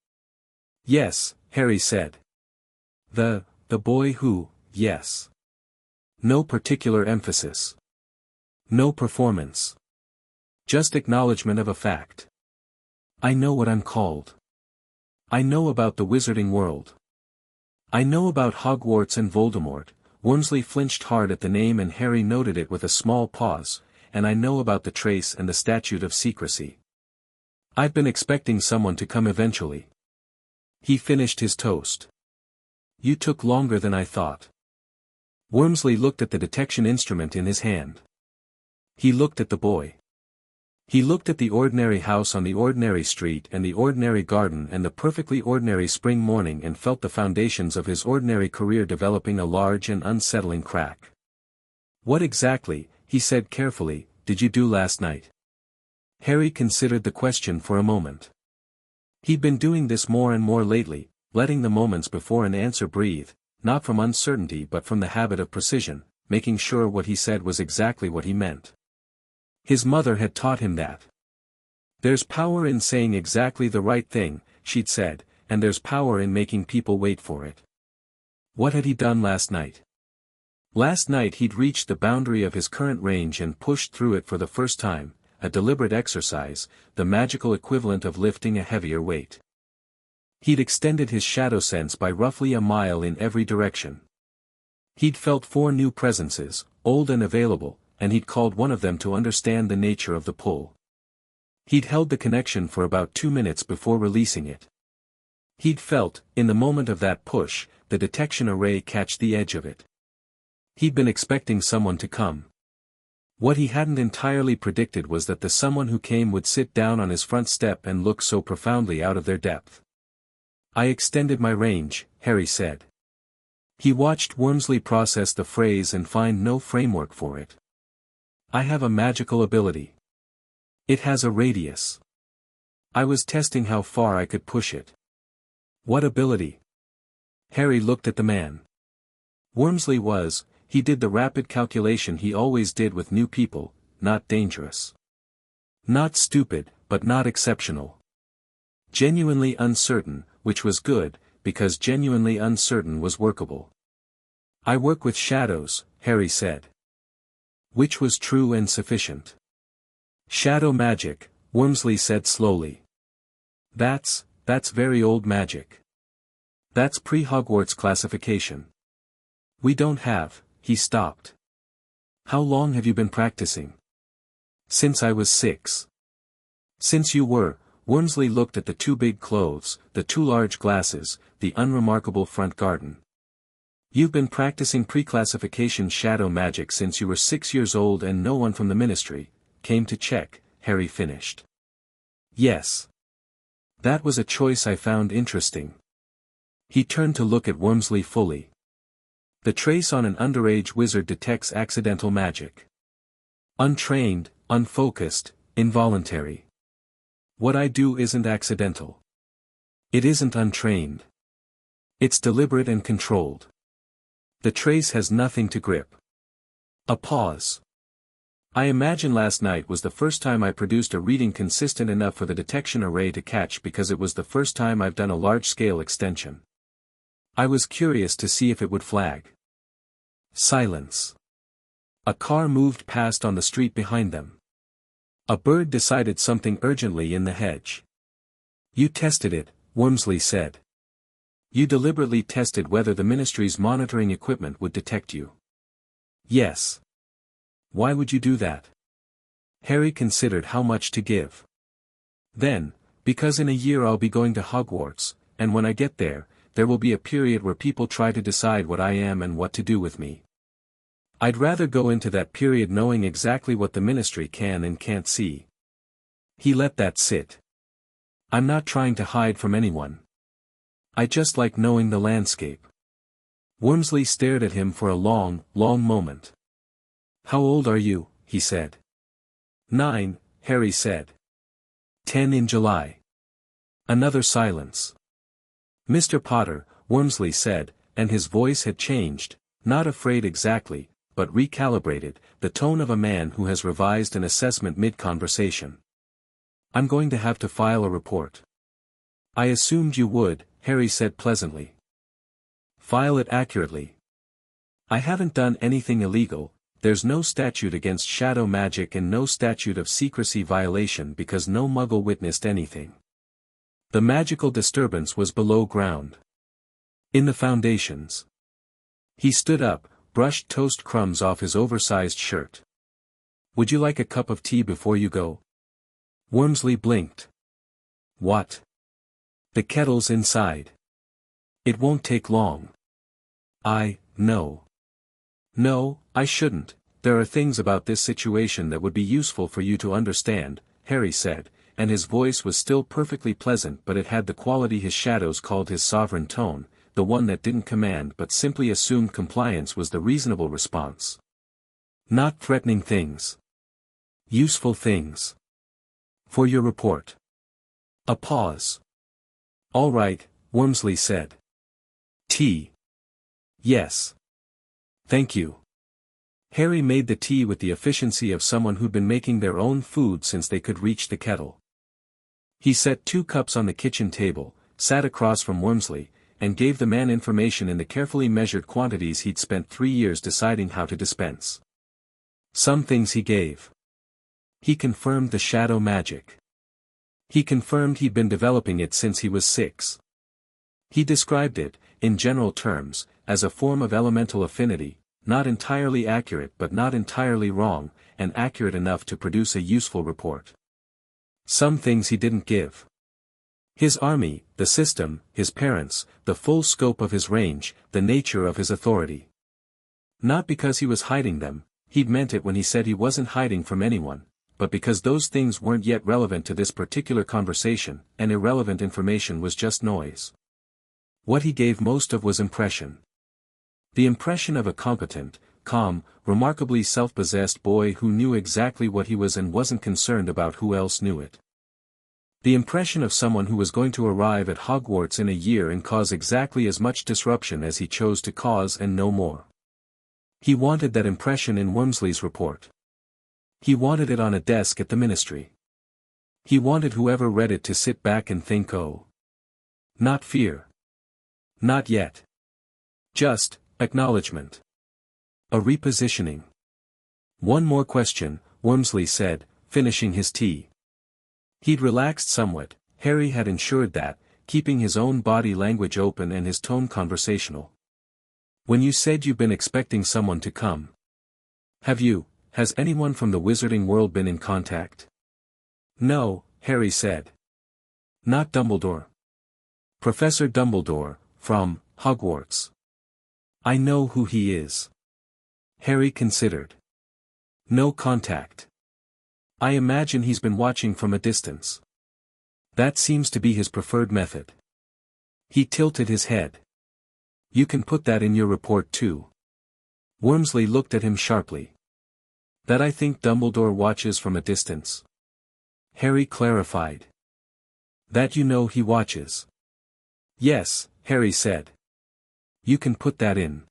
Speaker 1: "Yes," Harry said. The boy who, yes. No particular emphasis. No performance. Just acknowledgement of a fact. "I know what I'm called. I know about the wizarding world. I know about Hogwarts and Voldemort." Wormsley flinched hard at the name and Harry noted it with a small pause, "and I know about the trace and the statute of secrecy. I've been expecting someone to come eventually." He finished his toast. "You took longer than I thought." Wormsley looked at the detection instrument in his hand. He looked at the boy. He looked at the ordinary house on the ordinary street and the ordinary garden and the perfectly ordinary spring morning and felt the foundations of his ordinary career developing a large and unsettling crack. "What exactly," he said carefully, "did you do last night?" Harry considered the question for a moment. He'd been doing this more and more lately, letting the moments before an answer breathe, not from uncertainty but from the habit of precision, making sure what he said was exactly what he meant. His mother had taught him that. "There's power in saying exactly the right thing," she'd said, "and there's power in making people wait for it." What had he done last night? Last night he'd reached the boundary of his current range and pushed through it for the first time, a deliberate exercise, the magical equivalent of lifting a heavier weight. He'd extended his shadow sense by roughly a mile in every direction. He'd felt 4 new presences, old and available, and he'd called one of them to understand the nature of the pull. He'd held the connection for about 2 minutes before releasing it. He'd felt, in the moment of that push, the detection array catch the edge of it. He'd been expecting someone to come. What he hadn't entirely predicted was that the someone who came would sit down on his front step and look so profoundly out of their depth. "I extended my range," Harry said. He watched Wormsley process the phrase and find no framework for it. "I have a magical ability. It has a radius. I was testing how far I could push it." "What ability?" Harry looked at the man. Wormsley was, he did the rapid calculation he always did with new people, not dangerous. Not stupid, but not exceptional. Genuinely uncertain, which was good, because genuinely uncertain was workable. "I work with shadows," Harry said. Which was true and sufficient. "Shadow magic," Wormsley said slowly. That's very old magic. That's pre-Hogwarts classification. We don't have," he stopped. "How long have you been practicing?" "Since I was 6. "Since you were," Wormsley looked at the 2 big clothes, the 2 large glasses, the unremarkable front garden. "You've been practicing pre-classification shadow magic since you were 6 years old and no one from the ministry came to check," Harry finished. "Yes. That was a choice I found interesting." He turned to look at Wormsley fully. "The trace on an underage wizard detects accidental magic. Untrained, unfocused, involuntary. What I do isn't accidental. It isn't untrained. It's deliberate and controlled. The trace has nothing to grip." A pause. "I imagine last night was the first time I produced a reading consistent enough for the detection array to catch because it was the first time I've done a large-scale extension. I was curious to see if it would flag." Silence. A car moved past on the street behind them. A bird decided something urgently in the hedge. "You tested it," Wormsley said. "You deliberately tested whether the ministry's monitoring equipment would detect you." "Yes." "Why would you do that?" Harry considered how much to give. "Then, because in a year I'll be going to Hogwarts, and when I get there will be a period where people try to decide what I am and what to do with me. I'd rather go into that period knowing exactly what the ministry can and can't see." He let that sit. "I'm not trying to hide from anyone. I just like knowing the landscape." Wormsley stared at him for a long, long moment. "How old are you?" he said. 9, Harry said. 10 in July. Another silence. "Mr. Potter," Wormsley said, and his voice had changed, not afraid exactly, but recalibrated, the tone of a man who has revised an assessment mid-conversation. "I'm going to have to file a report." "I assumed you would," Harry said pleasantly. "File it accurately. I haven't done anything illegal. There's no statute against shadow magic and no statute of secrecy violation because no muggle witnessed anything. The magical disturbance was below ground. In the foundations." He stood up, brushed toast crumbs off his oversized shirt. "Would you like a cup of tea before you go?" Wormsley blinked. "What?" "The kettle's inside. It won't take long." No, I shouldn't. There are things about this situation that would be useful for you to understand," Harry said, and his voice was still perfectly pleasant but it had the quality his shadows called his sovereign tone, the one that didn't command but simply assumed compliance was the reasonable response. "Not threatening things. Useful things. For your report." A pause. "All right," Wormsley said. "Tea?" "Yes. Thank you." Harry made the tea with the efficiency of someone who'd been making their own food since they could reach the kettle. He set 2 cups on the kitchen table, sat across from Wormsley, and gave the man information in the carefully measured quantities he'd spent 3 years deciding how to dispense. Some things he gave. He confirmed the shadow magic. He confirmed he'd been developing it since he was 6. He described it, in general terms, as a form of elemental affinity, not entirely accurate but not entirely wrong, and accurate enough to produce a useful report. Some things he didn't give. His army, the system, his parents, the full scope of his range, the nature of his authority. Not because he was hiding them, he'd meant it when he said he wasn't hiding from anyone, but because those things weren't yet relevant to this particular conversation, and irrelevant information was just noise. What he gave most of was impression. The impression of a competent, calm, remarkably self-possessed boy who knew exactly what he was and wasn't concerned about who else knew it. The impression of someone who was going to arrive at Hogwarts in a year and cause exactly as much disruption as he chose to cause and no more. He wanted that impression in Wormsley's report. He wanted it on a desk at the ministry. He wanted whoever read it to sit back and think, oh. Not fear. Not yet. Just, acknowledgement. A repositioning. One more question, Wormsley said, finishing his tea. He'd relaxed somewhat. Harry had ensured that, keeping his own body language open and his tone conversational. When you said you've been expecting someone to come. Has anyone from the wizarding world been in contact? No, Harry said. Not Dumbledore. Professor Dumbledore, from Hogwarts. I know who he is. Harry considered. No contact. I imagine he's been watching from a distance. That seems to be his preferred method. He tilted his head. You can put that in your report too. Wormsley looked at him sharply. That I think Dumbledore watches from a distance. Harry clarified. That you know he watches. Yes, Harry said. You can put that in.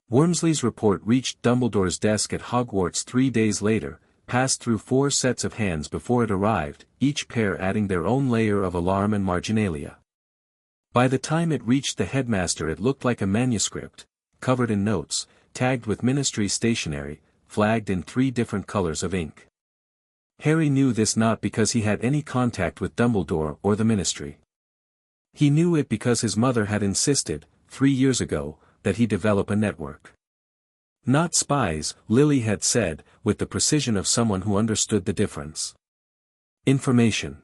Speaker 1: Wormsley's report reached Dumbledore's desk at Hogwarts 3 days later, passed through 4 sets of hands before it arrived, each pair adding their own layer of alarm and marginalia. By the time it reached the headmaster it looked like a manuscript, covered in notes, tagged with ministry stationery, flagged in 3 different colors of ink. Harry knew this not because he had any contact with Dumbledore or the ministry. He knew it because his mother had insisted, 3 years ago, that he develop a network. Not spies, Lily had said, with the precision of someone who understood the difference. Information.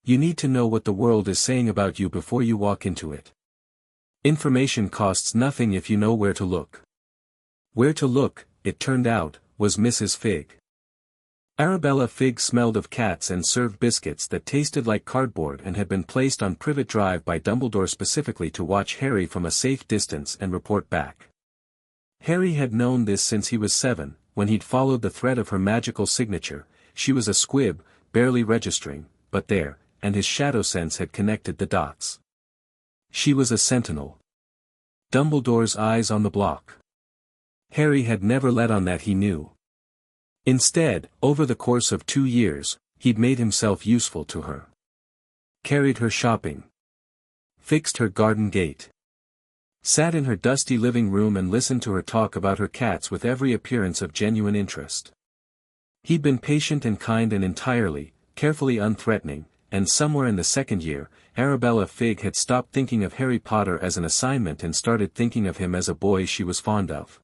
Speaker 1: You need to know what the world is saying about you before you walk into it. Information costs nothing if you know where to look. Where to look, it turned out, was Mrs. Fig. Arabella Fig smelled of cats and served biscuits that tasted like cardboard and had been placed on Privet Drive by Dumbledore specifically to watch Harry from a safe distance and report back. Harry had known this since he was 7, when he'd followed the thread of her magical signature. She was a squib, barely registering, but there, and his shadow sense had connected the dots. She was a sentinel. Dumbledore's eyes on the block. Harry had never let on that he knew. Instead, over the course of 2 years, he'd made himself useful to her. Carried her shopping. Fixed her garden gate. Sat in her dusty living room and listened to her talk about her cats with every appearance of genuine interest. He'd been patient and kind and entirely, carefully unthreatening, and somewhere in the 2nd year, Arabella Fig had stopped thinking of Harry Potter as an assignment and started thinking of him as a boy she was fond of.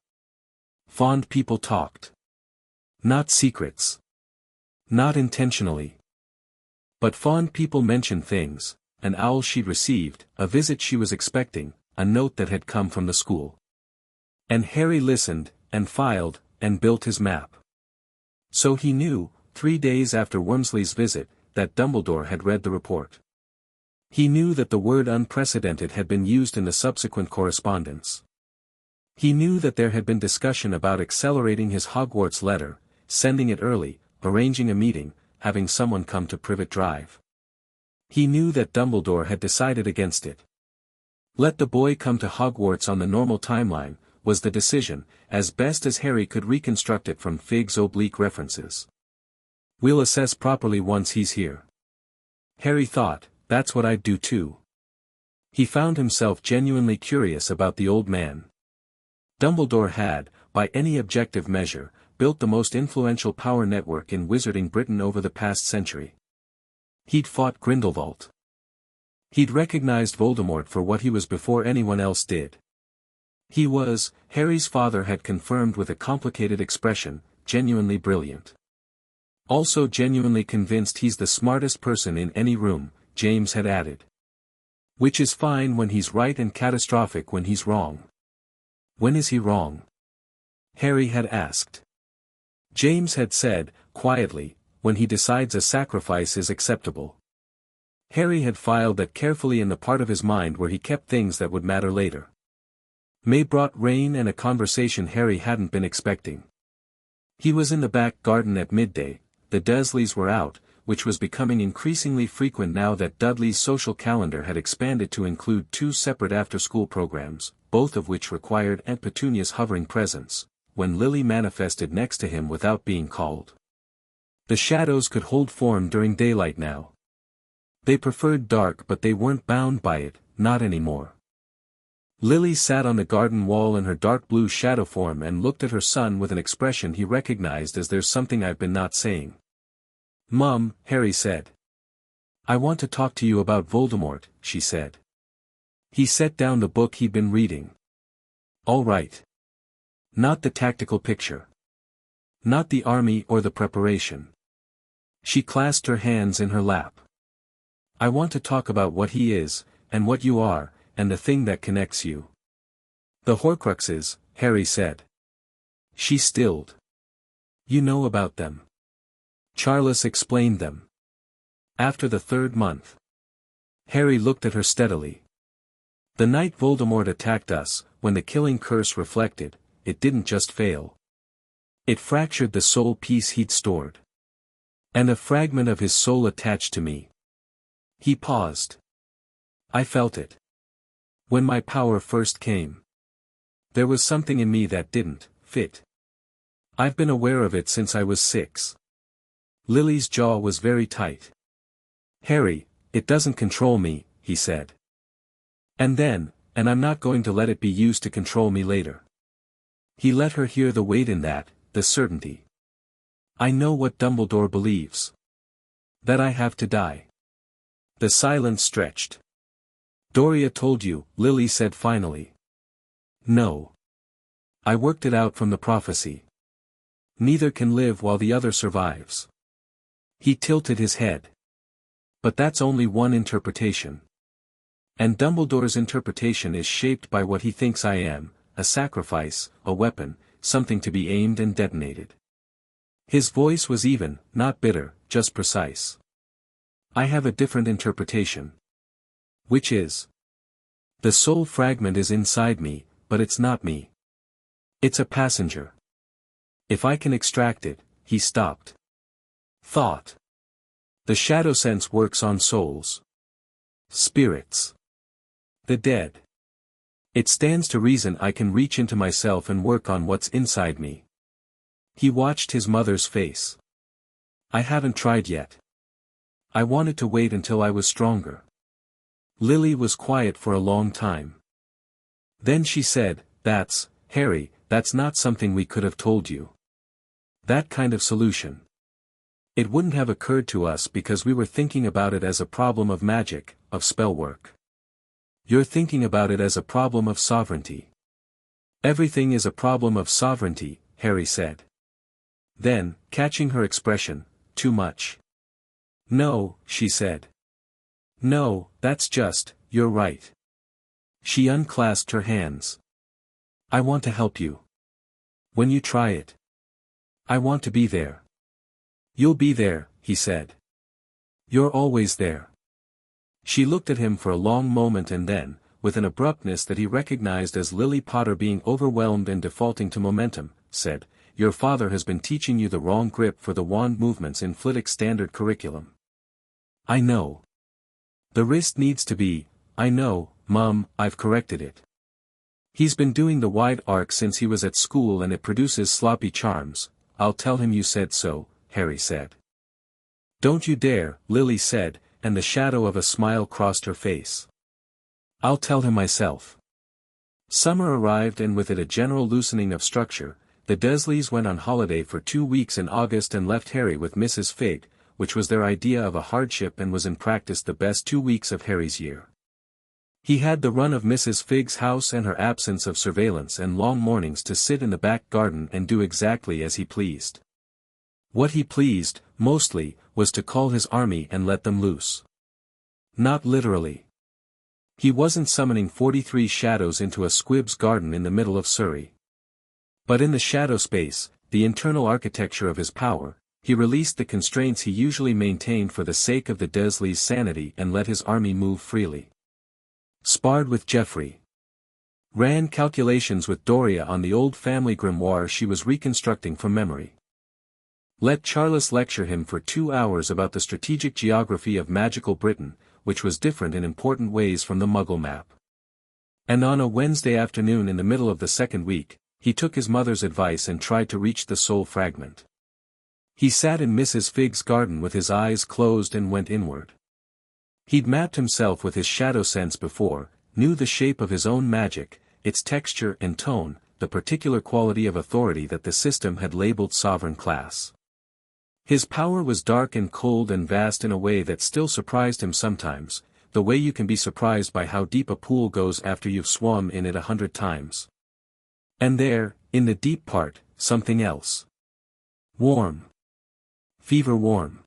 Speaker 1: Fond people talked. Not secrets. Not intentionally. But fond people mentioned things, an owl she'd received, a visit she was expecting, a note that had come from the school. And Harry listened, and filed, and built his map. So he knew, 3 days after Wormsley's visit, that Dumbledore had read the report. He knew that the word unprecedented had been used in the subsequent correspondence. He knew that there had been discussion about accelerating his Hogwarts letter, sending it early, arranging a meeting, having someone come to Privet Drive. He knew that Dumbledore had decided against it. Let the boy come to Hogwarts on the normal timeline, was the decision, as best as Harry could reconstruct it from Fig's oblique references. We'll assess properly once he's here. Harry thought, that's what I'd do too. He found himself genuinely curious about the old man. Dumbledore had, by any objective measure, built the most influential power network in Wizarding Britain over the past century. He'd fought Grindelwald. He'd recognized Voldemort for what he was before anyone else did. He was, Harry's father had confirmed with a complicated expression, genuinely brilliant. Also genuinely convinced he's the smartest person in any room, James had added. Which is fine when he's right and catastrophic when he's wrong. When is he wrong? Harry had asked. James had said, quietly, when he decides a sacrifice is acceptable. Harry had filed that carefully in the part of his mind where he kept things that would matter later. May brought rain and a conversation Harry hadn't been expecting. He was in the back garden at midday, the Dursleys were out, which was becoming increasingly frequent now that Dudley's social calendar had expanded to include 2 separate after-school programs, both of which required Aunt Petunia's hovering presence, when Lily manifested next to him without being called. The shadows could hold form during daylight now. They preferred dark but they weren't bound by it, not anymore. Lily sat on the garden wall in her dark blue shadow form and looked at her son with an expression he recognized as "There's something I've been not saying." "Mum," Harry said. "I want to talk to you about Voldemort," she said. He set down the book he'd been reading. "All right. Not the tactical picture. Not the army or the preparation." She clasped her hands in her lap. "I want to talk about what he is, and what you are, and the thing that connects you." "The Horcruxes," Harry said. She stilled. "You know about them." Charles explained them. "After the 3rd month." Harry looked at her steadily. "The night Voldemort attacked us, when the killing curse reflected, it didn't just fail. It fractured the soul piece he'd stored. And a fragment of his soul attached to me." He paused. "I felt it. When my power first came. There was something in me that didn't fit. I've been aware of it since I was 6. Lily's jaw was very tight. "Harry, it doesn't control me," he said. And I'm not going to let it be used to control me later." He let her hear the weight in that, the certainty. "I know what Dumbledore believes. That I have to die." The silence stretched. "Doria told you," Lily said finally. "No. I worked it out from the prophecy. Neither can live while the other survives." He tilted his head. "But that's only one interpretation. And Dumbledore's interpretation is shaped by what he thinks I am, a sacrifice, a weapon, something to be aimed and detonated." His voice was even, not bitter, just precise. "I have a different interpretation." "Which is?" "The soul fragment is inside me, but it's not me. It's a passenger. If I can extract it," he stopped. "Thought. The shadow sense works on souls. Spirits. The dead. It stands to reason I can reach into myself and work on what's inside me." He watched his mother's face. "I haven't tried yet. I wanted to wait until I was stronger." Lily was quiet for a long time. Then she said, Harry, that's not something we could have told you. That kind of solution. It wouldn't have occurred to us because we were thinking about it as a problem of magic, of spellwork. You're thinking about it as a problem of sovereignty." "Everything is a problem of sovereignty," Harry said. Then, catching her expression, "Too much." "No," she said. "No, that's just, you're right." She unclasped her hands. "I want to help you. When you try it. I want to be there." "You'll be there," he said. "You're always there." She looked at him for a long moment and then, with an abruptness that he recognized as Lily Potter being overwhelmed and defaulting to momentum, said, "Your father has been teaching you the wrong grip for the wand movements in Flitwick's standard curriculum." "I know. The wrist needs to be, I know, Mum, I've corrected it. He's been doing the wide arc since he was at school and it produces sloppy charms. I'll tell him you said so," Harry said. "Don't you dare," Lily said, and the shadow of a smile crossed her face. "I'll tell him myself." Summer arrived and with it a general loosening of structure. The Dursleys went on holiday for 2 weeks in August and left Harry with Mrs. Figg, which was their idea of a hardship and was in practice the best 2 weeks of Harry's year. He had the run of Mrs. Figg's house and her absence of surveillance and long mornings to sit in the back garden and do exactly as he pleased. What he pleased, mostly, was to call his army and let them loose. Not literally. He wasn't summoning 43 shadows into a squib's garden in the middle of Surrey. But in the shadow space, the internal architecture of his power, he released the constraints he usually maintained for the sake of the Dursleys' sanity and let his army move freely. Sparred with Geoffrey. Ran calculations with Doria on the old family grimoire she was reconstructing from memory. Let Charles lecture him for 2 hours about the strategic geography of magical Britain, which was different in important ways from the Muggle map. And on a Wednesday afternoon in the middle of the second week, he took his mother's advice and tried to reach the soul fragment. He sat in Mrs. Figg's garden with his eyes closed and went inward. He'd mapped himself with his shadow sense before, knew the shape of his own magic, its texture and tone, the particular quality of authority that the system had labeled sovereign class. His power was dark and cold and vast in a way that still surprised him sometimes, the way you can be surprised by how deep a pool goes after you've swum in it 100 times. And there, in the deep part, something else. Warm. Fever warm.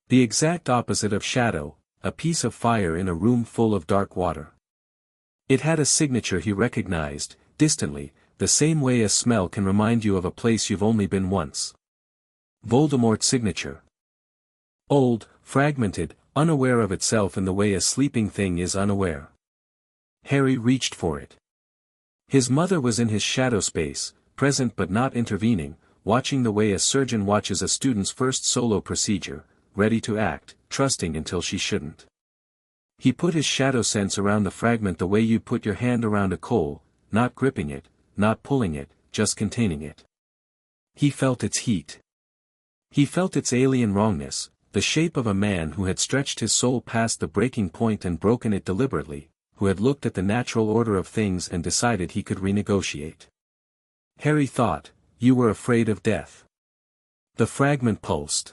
Speaker 1: The exact opposite of shadow, a piece of fire in a room full of dark water. It had a signature he recognized, distantly, the same way a smell can remind you of a place you've only been once. Voldemort's signature. Old, fragmented, unaware of itself in the way a sleeping thing is unaware. Harry reached for it. His mother was in his shadow space, present but not intervening, watching the way a surgeon watches a student's first solo procedure, ready to act, trusting until she shouldn't. He put his shadow sense around the fragment the way you'd put your hand around a coal, not gripping it, not pulling it, just containing it. He felt its heat. He felt its alien wrongness, the shape of a man who had stretched his soul past the breaking point and broken it deliberately, who had looked at the natural order of things and decided he could renegotiate. Harry thought, "You were afraid of death." The fragment pulsed.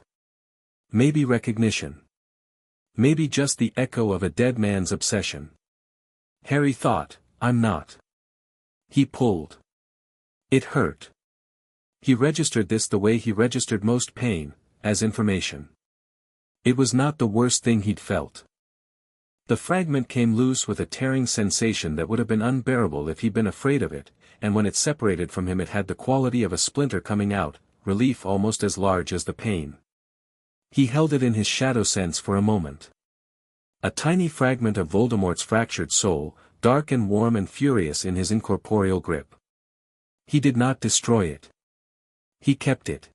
Speaker 1: Maybe recognition. Maybe just the echo of a dead man's obsession. Harry thought, "I'm not." He pulled. It hurt. He registered this the way he registered most pain, as information. It was not the worst thing he'd felt. The fragment came loose with a tearing sensation that would have been unbearable if he'd been afraid of it, and when it separated from him it had the quality of a splinter coming out, relief almost as large as the pain. He held it in his shadow sense for a moment. A tiny fragment of Voldemort's fractured soul, dark and warm and furious in his incorporeal grip. He did not destroy it. He kept it.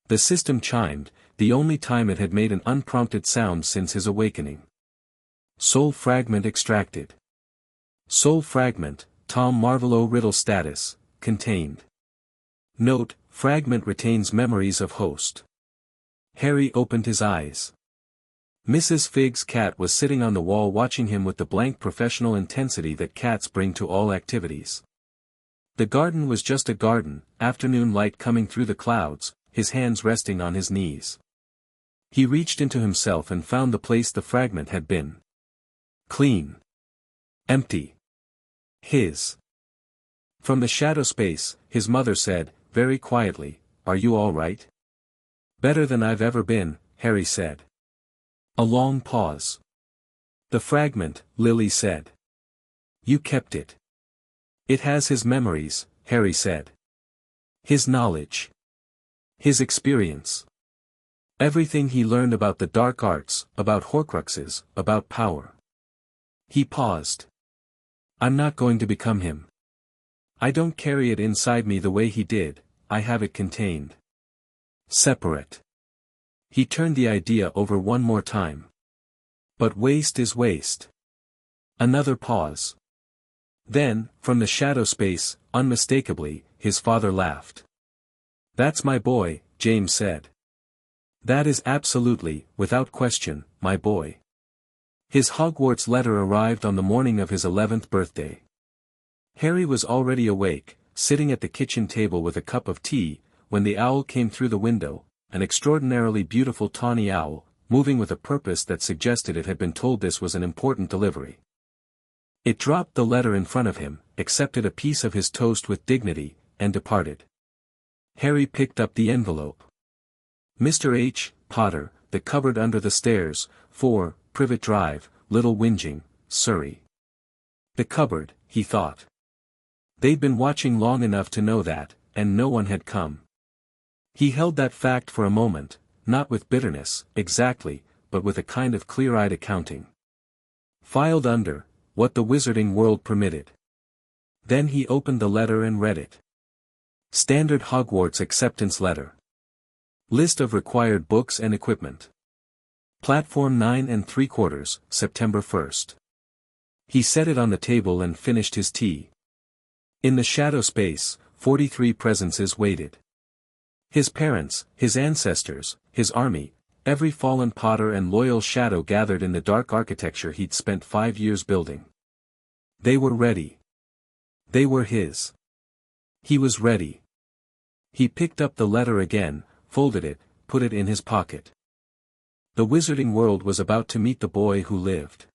Speaker 1: The system chimed, the only time it had made an unprompted sound since his awakening. Soul fragment extracted. Soul fragment, Tom Marvolo Riddle status, contained. Note, fragment retains memories of host. Harry opened his eyes. Mrs. Figg's cat was sitting on the wall watching him with the blank professional intensity that cats bring to all activities. The garden was just a garden, afternoon light coming through the clouds, his hands resting on his knees. He reached into himself and found the place the fragment had been. Clean. Empty. His. From the shadow space, his mother said, very quietly, "Are you all right?" "Better than I've ever been," Harry said. A long pause. "The fragment," Lily said. "You kept it." "It has his memories," Harry said. "His knowledge. His experience. Everything he learned about the dark arts, about Horcruxes, about power." He paused. "I'm not going to become him. I don't carry it inside me the way he did, I have it contained. Separate." He turned the idea over one more time. "But waste is waste." Another pause. Then, from the shadow space, unmistakably, his father laughed. "That's my boy," James said. "That is absolutely, without question, my boy." His Hogwarts letter arrived on the morning of his 11th birthday. Harry was already awake, sitting at the kitchen table with a cup of tea, when the owl came through the window, an extraordinarily beautiful tawny owl, moving with a purpose that suggested it had been told this was an important delivery. It dropped the letter in front of him, accepted a piece of his toast with dignity, and departed. Harry picked up the envelope. Mr. H. Potter, The Cupboard Under the Stairs, 4, Privet Drive, Little Whinging, Surrey. The cupboard, he thought. They'd been watching long enough to know that, and no one had come. He held that fact for a moment, not with bitterness, exactly, but with a kind of clear-eyed accounting. Filed under, what the wizarding world permitted. Then he opened the letter and read it. Standard Hogwarts Acceptance Letter. List of required books and equipment. Platform 9 3/4, September 1st. He set it on the table and finished his tea. In the shadow space, 43 presences waited. His parents, his ancestors, his army, every fallen Potter and loyal shadow gathered in the dark architecture he'd spent 5 years building. They were ready. They were his. He was ready. He picked up the letter again, folded it, put it in his pocket. The wizarding world was about to meet the boy who lived.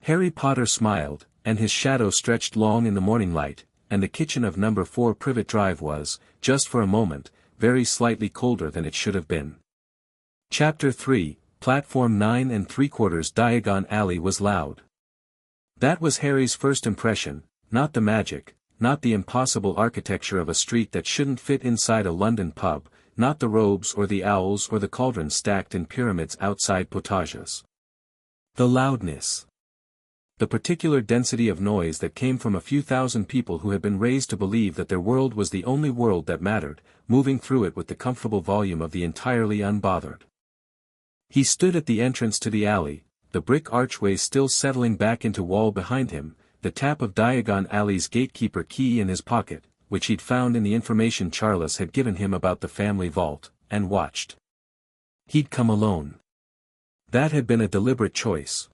Speaker 1: Harry Potter smiled, and his shadow stretched long in the morning light, and the kitchen of number 4 Privet Drive was, just for a moment, very slightly colder than it should have been. Chapter 3, Platform 9 3/4 Diagon Alley was loud. That was Harry's first impression, not the magic, not the impossible architecture of a street that shouldn't fit inside a London pub, not the robes or the owls or the cauldrons stacked in pyramids outside potages. The loudness. The particular density of noise that came from a few thousand people who had been raised to believe that their world was the only world that mattered, moving through it with the comfortable volume of the entirely unbothered. He stood at the entrance to the alley, the brick archway still settling back into wall behind him, the tap of Diagon Alley's gatekeeper key in his pocket, which he'd found in the information Charles had given him about the family vault, and watched. He'd come alone. That had been a deliberate choice.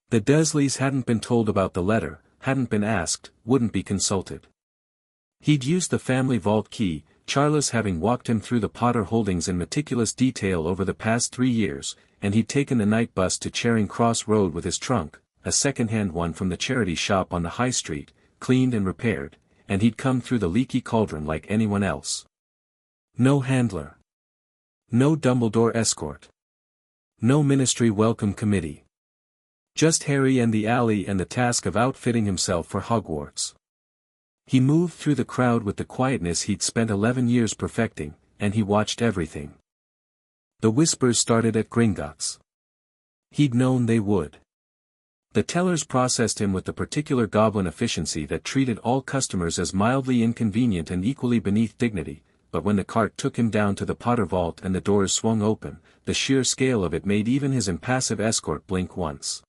Speaker 1: The Dursleys hadn't been told about the letter, hadn't been asked, wouldn't be consulted. He'd used the family vault key, Charles having walked him through the Potter holdings in meticulous detail over the past 3 years, and he'd taken the night bus to Charing Cross Road with his trunk, a second-hand one from the charity shop on the high street, cleaned and repaired, and he'd come through the leaky cauldron like anyone else. No handler. No Dumbledore escort. No Ministry welcome committee. Just Harry and the alley and the task of outfitting himself for Hogwarts. He moved through the crowd with the quietness he'd spent 11 years perfecting, and he watched everything. The whispers started at Gringotts. He'd known they would. The tellers processed him with the particular goblin efficiency that treated all customers as mildly inconvenient and equally beneath dignity, but when the cart took him down to the Potter vault and the doors swung open, the sheer scale of it made even his impassive escort blink once.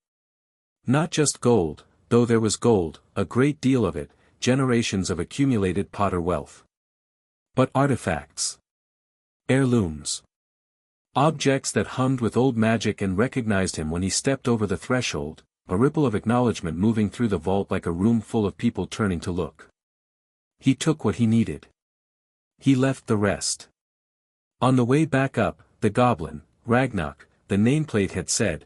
Speaker 1: Not just gold, though there was gold, a great deal of it, generations of accumulated Potter wealth. But artifacts. Heirlooms. Objects that hummed with old magic and recognized him when he stepped over the threshold, a ripple of acknowledgement moving through the vault like a room full of people turning to look. He took what he needed. He left the rest. On the way back up, the goblin, Ragnarok, the nameplate had said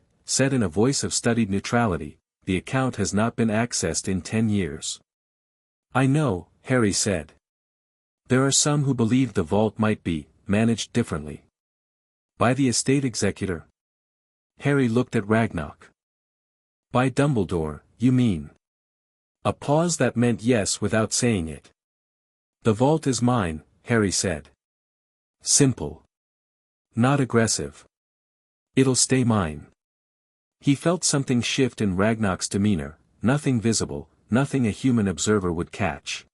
Speaker 1: in a voice of studied neutrality, "The account has not been accessed in 10 years. "I know," Harry said. "There are some who believe the vault might be managed differently. By the estate executor?" Harry looked at Ragnarok. "By Dumbledore, you mean?" A pause that meant yes without saying it. "The vault is mine," Harry said. Simple. Not aggressive. "It'll stay mine." He felt something shift in Ragnarok's demeanor, nothing visible, nothing a human observer would catch.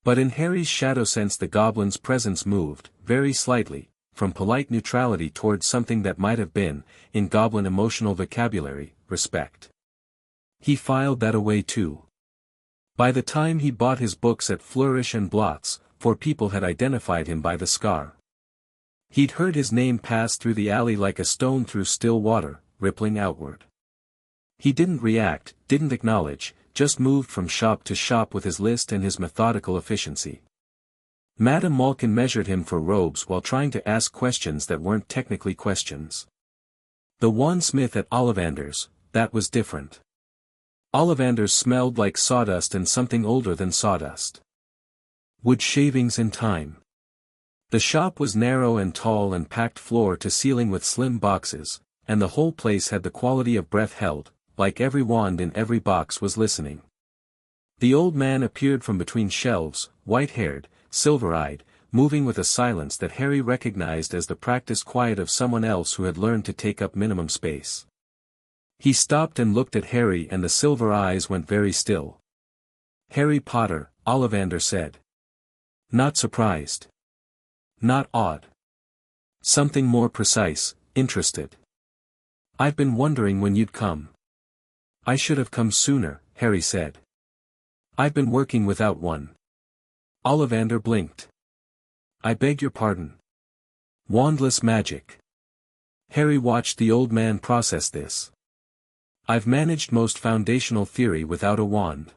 Speaker 1: But in Harry's shadow sense the goblin's presence moved, very slightly, from polite neutrality towards something that might have been, in goblin emotional vocabulary, respect. He filed that away too. By the time he bought his books at Flourish and Blots, 4 people had identified him by the scar. He'd heard his name pass through the alley like a stone through still water, rippling outward. He didn't react, didn't acknowledge, just moved from shop to shop with his list and his methodical efficiency. Madame Malkin measured him for robes while trying to ask questions that weren't technically questions. The one smith at Ollivander's, that was different. Ollivander's smelled like sawdust and something older than sawdust. Wood shavings and time. The shop was narrow and tall and packed floor to ceiling with slim boxes, and the whole place had the quality of breath held, like every wand in every box was listening. The old man appeared from between shelves, white-haired, silver-eyed, moving with a silence that Harry recognized as the practiced quiet of someone else who had learned to take up minimum space. He stopped and looked at Harry and the silver eyes went very still. "Harry Potter," Ollivander said. Not surprised. Not awed. Something more precise, interested. "I've been wondering when you'd come." "I should have come sooner," Harry said. "I've been working without one." Ollivander blinked. "I beg your pardon." "Wandless magic." Harry watched the old man process this. "I've managed most foundational theory without a wand.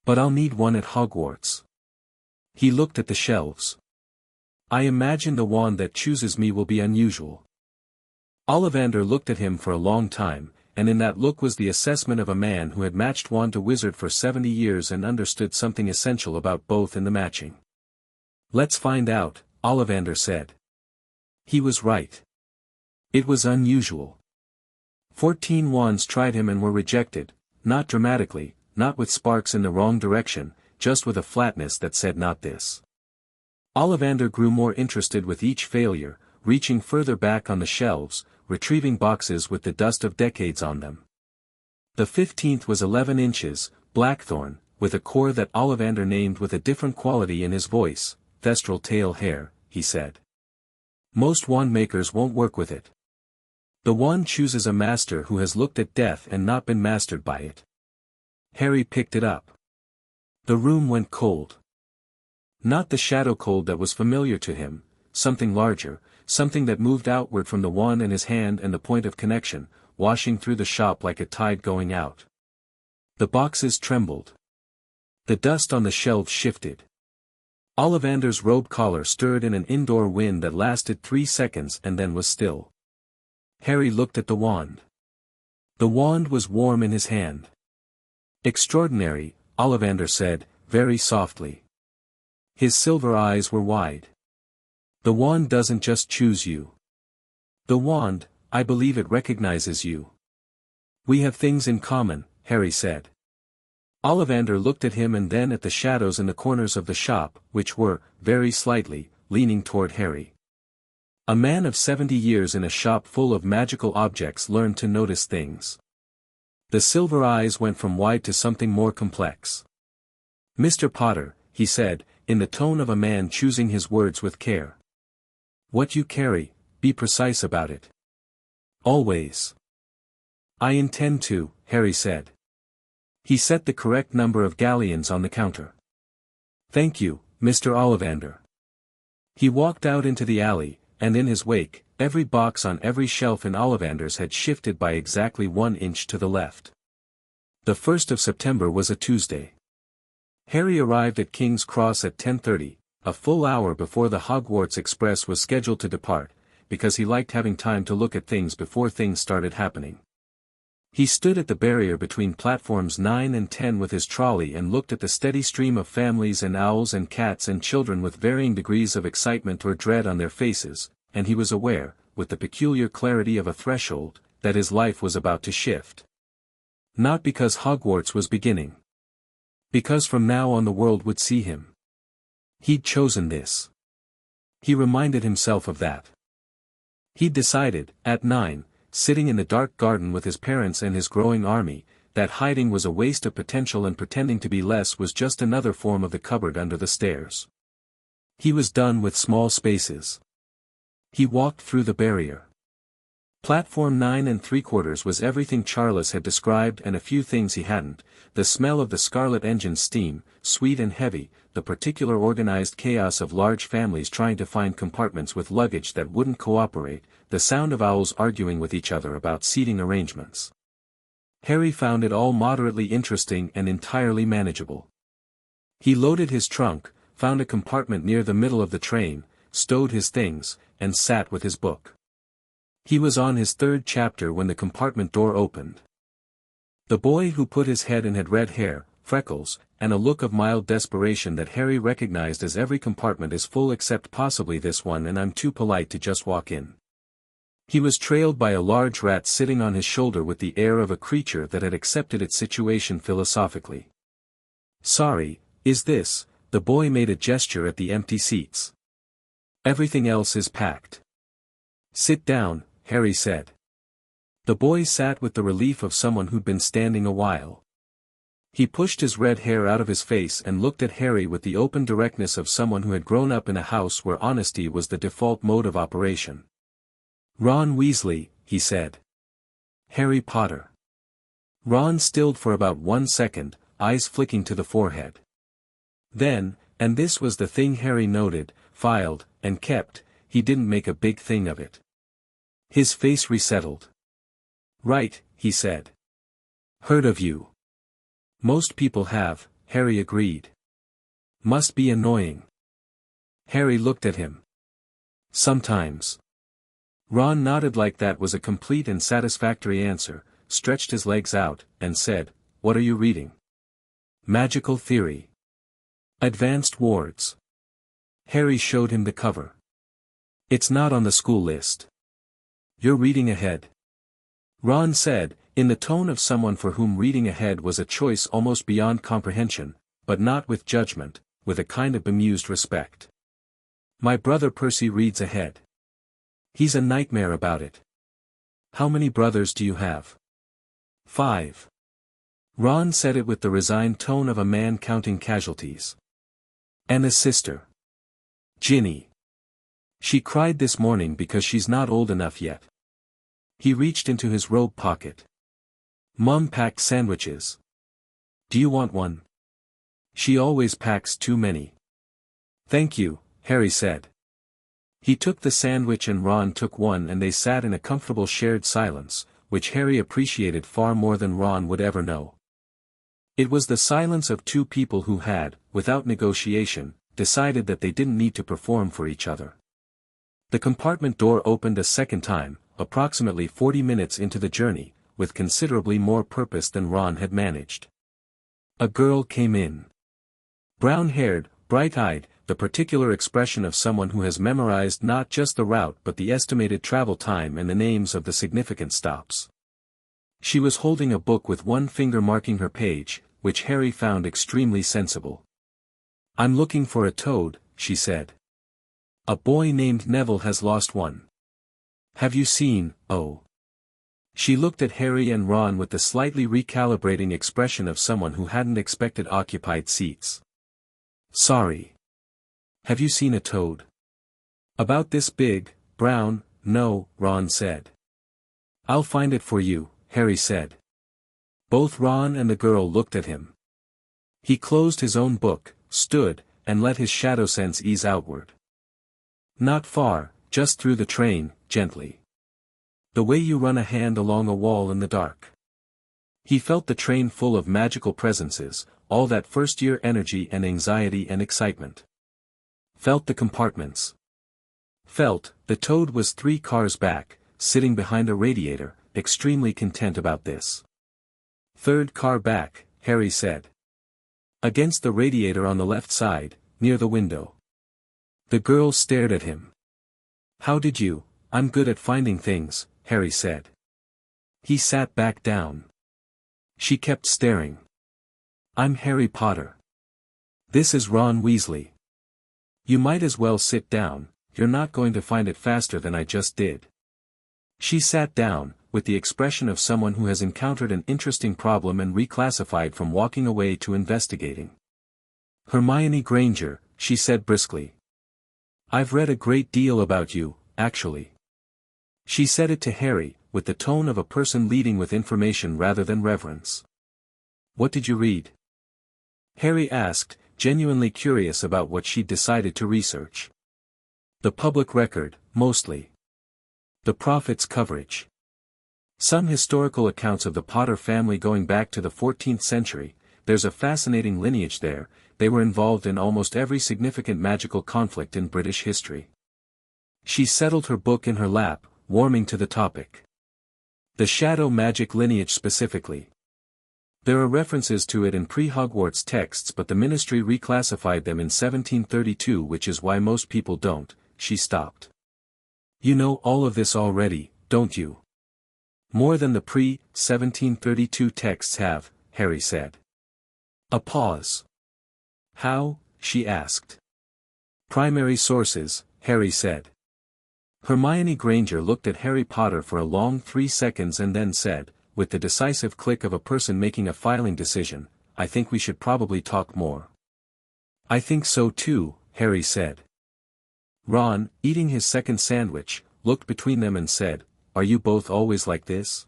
Speaker 1: But I'll need one at Hogwarts." He looked at the shelves. "I imagine the wand that chooses me will be unusual." Ollivander looked at him for a long time, and in that look was the assessment of a man who had matched wand to wizard for 70 years and understood something essential about both in the matching. "Let's find out," Ollivander said. He was right. It was unusual. 14 wands tried him and were rejected, not dramatically, not with sparks in the wrong direction, just with a flatness that said not this. Ollivander grew more interested with each failure, reaching further back on the shelves, retrieving boxes with the dust of decades on them. The 15th was 11 inches, blackthorn, with a core that Ollivander named with a different quality in his voice, thestral tail hair, he said. "Most wand makers won't work with it. The wand chooses a master who has looked at death and not been mastered by it." Harry picked it up. The room went cold. Not the shadow cold that was familiar to him, something larger, something that moved outward from the wand in his hand and the point of connection, washing through the shop like a tide going out. The boxes trembled. The dust on the shelves shifted. Ollivander's robe collar stirred in an indoor wind that lasted 3 seconds and then was still. Harry looked at the wand. The wand was warm in his hand. "Extraordinary," Ollivander said, very softly. His silver eyes were wide. "The wand doesn't just choose you. The wand, I believe it recognizes you." "We have things in common," Harry said. Ollivander looked at him and then at the shadows in the corners of the shop, which were, very slightly, leaning toward Harry. A man of 70 years in a shop full of magical objects learned to notice things. The silver eyes went from wide to something more complex. "Mr. Potter," he said, in the tone of a man choosing his words with care. "What you carry, be precise about it. Always." "I intend to," Harry said. He set the correct number of galleons on the counter. "Thank you, Mr. Ollivander." He walked out into the alley, and in his wake, every box on every shelf in Ollivander's had shifted by exactly 1 inch to the left. The 1st of September was a Tuesday. Harry arrived at King's Cross at 10:30, a full hour before the Hogwarts Express was scheduled to depart, because he liked having time to look at things before things started happening. He stood at the barrier between platforms 9 and 10 with his trolley and looked at the steady stream of families and owls and cats and children with varying degrees of excitement or dread on their faces, and he was aware, with the peculiar clarity of a threshold, that his life was about to shift. Not because Hogwarts was beginning. Because from now on the world would see him. He'd chosen this. He reminded himself of that. He'd decided, at 9, sitting in the dark garden with his parents and his growing army, that hiding was a waste of potential and pretending to be less was just another form of the cupboard under the stairs. He was done with small spaces. He walked through the barrier. Platform 9 3/4 was everything Charles had described and a few things he hadn't, the smell of the Scarlet Engine's steam, sweet and heavy, the particular organized chaos of large families trying to find compartments with luggage that wouldn't cooperate, the sound of owls arguing with each other about seating arrangements. Harry found it all moderately interesting and entirely manageable. He loaded his trunk, found a compartment near the middle of the train, stowed his things, and sat with his book. He was on his third chapter when the compartment door opened. The boy who put his head in had red hair, freckles, and a look of mild desperation that Harry recognized as every compartment is full except possibly this one and I'm too polite to just walk in. He was trailed by a large rat sitting on his shoulder with the air of a creature that had accepted its situation philosophically. Sorry, is this? The boy made a gesture at the empty seats. Everything else is packed. Sit down, Harry said. The boy sat with the relief of someone who'd been standing a while. He pushed his red hair out of his face and looked at Harry with the open directness of someone who had grown up in a house where honesty was the default mode of operation. Ron Weasley, he said. Harry Potter. Ron stilled for about 1 second, eyes flicking to the forehead. Then, and this was the thing Harry noted, filed, and kept, he didn't make a big thing of it. His face resettled. Right, he said. Heard of you. Most people have, Harry agreed. Must be annoying. Harry looked at him. Sometimes. Ron nodded like that was a complete and satisfactory answer, stretched his legs out, and said, What are you reading? Magical Theory. Advanced Wards. Harry showed him the cover. It's not on the school list. You're reading ahead. Ron said, in the tone of someone for whom reading ahead was a choice almost beyond comprehension, but not with judgment, with a kind of bemused respect. My brother Percy reads ahead. He's a nightmare about it. How many brothers do you have? 5. Ron said it with the resigned tone of a man counting casualties. And a sister. Ginny. She cried this morning because she's not old enough yet. He reached into his robe pocket. Mum packed sandwiches. Do you want one? She always packs too many. Thank you, Harry said. He took the sandwich and Ron took one and they sat in a comfortable shared silence, which Harry appreciated far more than Ron would ever know. It was the silence of two people who had, without negotiation, decided that they didn't need to perform for each other. The compartment door opened a second time, approximately 40 minutes into the journey, with considerably more purpose than Ron had managed. A girl came in. Brown-haired, bright-eyed, the particular expression of someone who has memorized not just the route but the estimated travel time and the names of the significant stops. She was holding a book with one finger marking her page, which Harry found extremely sensible. I'm looking for a toad, she said. A boy named Neville has lost one. Have you seen, oh? She looked at Harry and Ron with the slightly recalibrating expression of someone who hadn't expected occupied seats. Sorry. Have you seen a toad? About this big, brown, no, Ron said. I'll find it for you, Harry said. Both Ron and the girl looked at him. He closed his own book, stood, and let his shadow sense ease outward. Not far, just through the train, gently. The way you run a hand along a wall in the dark. He felt the train full of magical presences, all that first-year energy and anxiety and excitement. Felt the compartments. Felt, the toad was 3 cars back, sitting behind a radiator, extremely content about this. 3rd car back, Harry said. Against the radiator on the left side, near the window. The girl stared at him. How did you? I'm good at finding things, Harry said. He sat back down. She kept staring. I'm Harry Potter. This is Ron Weasley. You might as well sit down, you're not going to find it faster than I just did. She sat down, with the expression of someone who has encountered an interesting problem and reclassified from walking away to investigating. Hermione Granger, she said briskly. I've read a great deal about you, actually. She said it to Harry, with the tone of a person leading with information rather than reverence. What did you read? Harry asked, genuinely curious about what she'd decided to research. The public record, mostly. The Prophet's coverage. Some historical accounts of the Potter family going back to the 14th century, there's a fascinating lineage there, they were involved in almost every significant magical conflict in British history. She settled her book in her lap, warming to the topic. The shadow magic lineage specifically. There are references to it in pre-Hogwarts texts, but the Ministry reclassified them in 1732, which is why most people don't. She stopped. You know all of this already, don't you? More than the pre-1732 texts have, Harry said. A pause. How? She asked. Primary sources, Harry said. Hermione Granger looked at Harry Potter for a long 3 seconds and then said, with the decisive click of a person making a filing decision, I think we should probably talk more. I think so too, Harry said. Ron, eating his second sandwich, looked between them and said, Are you both always like this?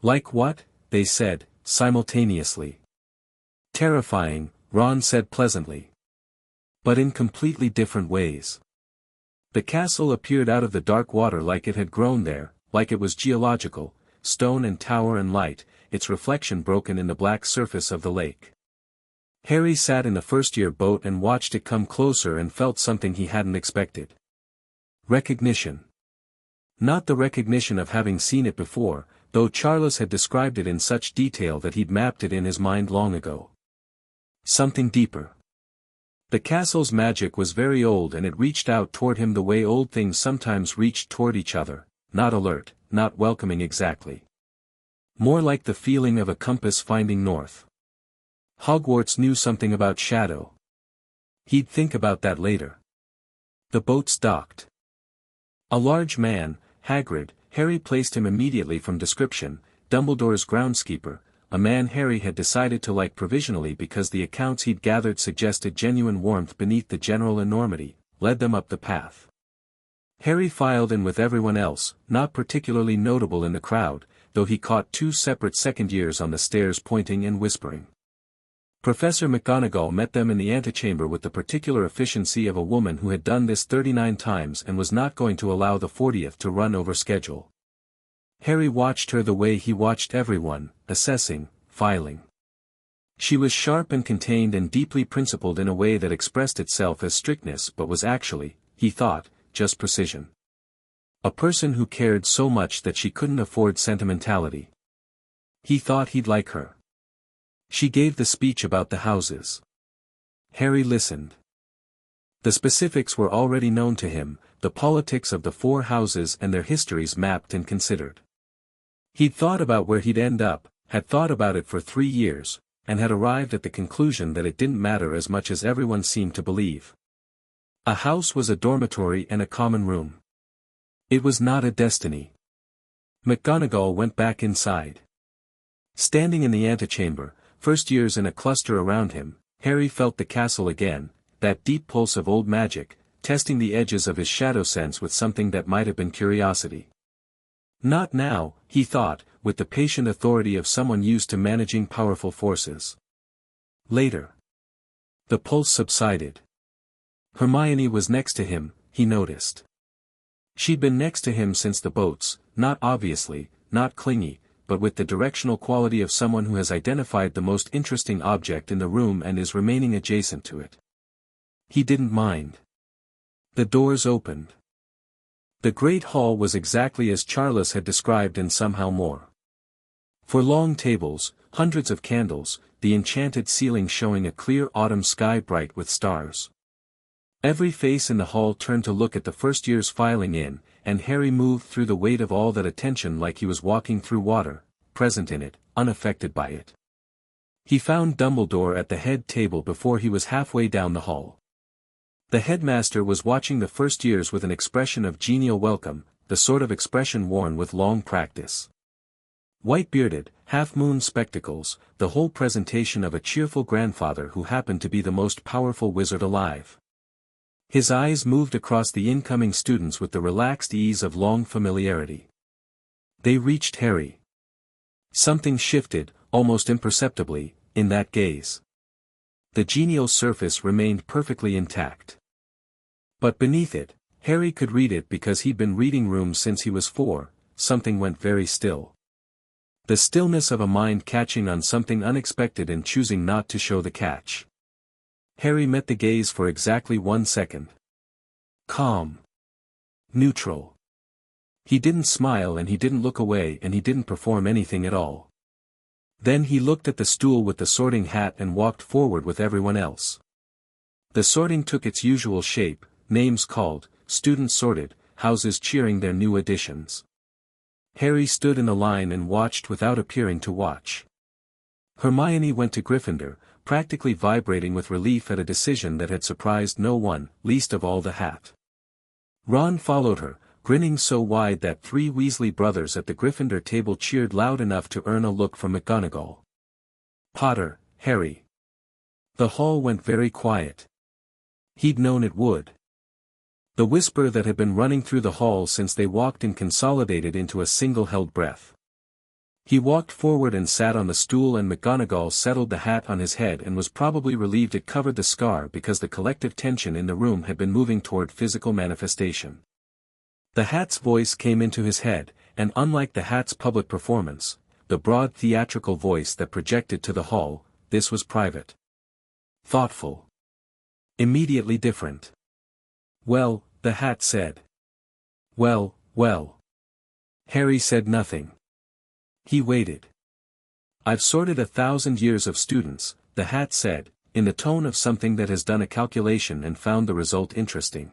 Speaker 1: Like what? They said, simultaneously. Terrifying, Ron said pleasantly. But in completely different ways. The castle appeared out of the dark water like it had grown there, like it was geological, stone and tower and light, its reflection broken in the black surface of the lake. Harry sat in the first-year boat and watched it come closer and felt something he hadn't expected. Recognition. Not the recognition of having seen it before, though Charles had described it in such detail that he'd mapped it in his mind long ago. Something deeper. The castle's magic was very old and it reached out toward him the way old things sometimes reached toward each other, not alert, not welcoming exactly. More like the feeling of a compass finding north. Hogwarts knew something about shadow. He'd think about that later. The boats docked. A large man, Hagrid, Harry placed him immediately from description, Dumbledore's groundskeeper, a man Harry had decided to like provisionally because the accounts he'd gathered suggested genuine warmth beneath the general enormity, led them up the path. Harry filed in with everyone else, not particularly notable in the crowd, though he caught 2 separate second-years on the stairs pointing and whispering. Professor McGonagall met them in the antechamber with the particular efficiency of a woman who had done this 39 times and was not going to allow the 40th to run over schedule. Harry watched her the way he watched everyone, assessing, filing. She was sharp and contained and deeply principled in a way that expressed itself as strictness but was actually, he thought, just precision. A person who cared so much that she couldn't afford sentimentality. He thought he'd like her. She gave the speech about the houses. Harry listened. The specifics were already known to him, the politics of the 4 houses and their histories mapped and considered. He'd thought about where he'd end up, had thought about it for 3 years, and had arrived at the conclusion that it didn't matter as much as everyone seemed to believe. A house was a dormitory and a common room. It was not a destiny. McGonagall went back inside. Standing in the antechamber, first years in a cluster around him, Harry felt the castle again, that deep pulse of old magic, testing the edges of his shadow sense with something that might have been curiosity. Not now, he thought, with the patient authority of someone used to managing powerful forces. Later. The pulse subsided. Hermione was next to him, he noticed. She'd been next to him since the boats, not obviously, not clingy, but with the directional quality of someone who has identified the most interesting object in the room and is remaining adjacent to it. He didn't mind. The doors opened. The great hall was exactly as Charles had described and somehow more. For long tables, hundreds of candles, the enchanted ceiling showing a clear autumn sky bright with stars. Every face in the hall turned to look at the first years filing in, and Harry moved through the weight of all that attention like he was walking through water, present in it, unaffected by it. He found Dumbledore at the head table before he was halfway down the hall. The headmaster was watching the first years with an expression of genial welcome, the sort of expression worn with long practice. White-bearded, half-moon spectacles, the whole presentation of a cheerful grandfather who happened to be the most powerful wizard alive. His eyes moved across the incoming students with the relaxed ease of long familiarity. They reached Harry. Something shifted, almost imperceptibly, in that gaze. The genial surface remained perfectly intact. But beneath it, Harry could read it because he'd been reading rooms since he was 4, something went very still. The stillness of a mind catching on something unexpected and choosing not to show the catch. Harry met the gaze for exactly 1 second. Calm. Neutral. He didn't smile and he didn't look away and he didn't perform anything at all. Then he looked at the stool with the sorting hat and walked forward with everyone else. The sorting took its usual shape, names called, students sorted, houses cheering their new additions. Harry stood in a line and watched without appearing to watch. Hermione went to Gryffindor, practically vibrating with relief at a decision that had surprised no one, least of all the hat. Ron followed her, grinning so wide that 3 Weasley brothers at the Gryffindor table cheered loud enough to earn a look from McGonagall. Potter, Harry. The hall went very quiet. He'd known it would. The whisper that had been running through the hall since they walked in consolidated into a single held breath. He walked forward and sat on the stool and McGonagall settled the hat on his head and was probably relieved it covered the scar because the collective tension in the room had been moving toward physical manifestation. The hat's voice came into his head, and unlike the hat's public performance, the broad theatrical voice that projected to the hall, this was private. Thoughtful. Immediately different. Well, the hat said. Well, well. Harry said nothing. He waited. I've sorted 1,000 years of students, the hat said, in the tone of something that has done a calculation and found the result interesting.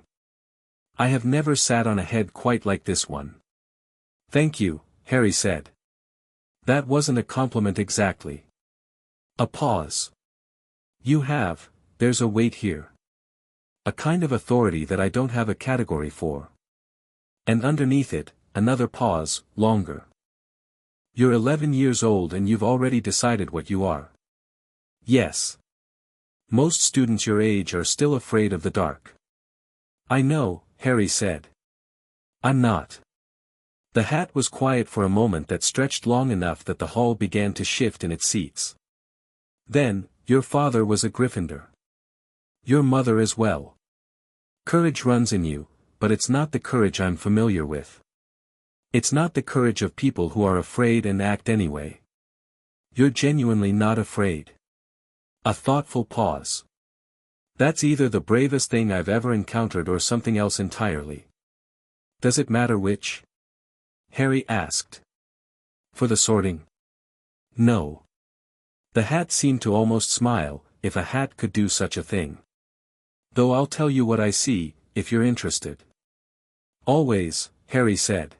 Speaker 1: I have never sat on a head quite like this one. Thank you, Harry said. That wasn't a compliment exactly. A pause. You have, there's a weight here. A kind of authority that I don't have a category for. And underneath it, another pause, longer. You're 11 years old and you've already decided what you are. Yes. Most students your age are still afraid of the dark. I know, Harry said. I'm not. The hat was quiet for a moment that stretched long enough that the hall began to shift in its seats. Then, your father was a Gryffindor. Your mother as well. Courage runs in you, but it's not the courage I'm familiar with. It's not the courage of people who are afraid and act anyway. You're genuinely not afraid. A thoughtful pause. That's either the bravest thing I've ever encountered or something else entirely. Does it matter which? Harry asked. For the sorting? No. The hat seemed to almost smile, if a hat could do such a thing. Though I'll tell you what I see, if you're interested. Always, Harry said.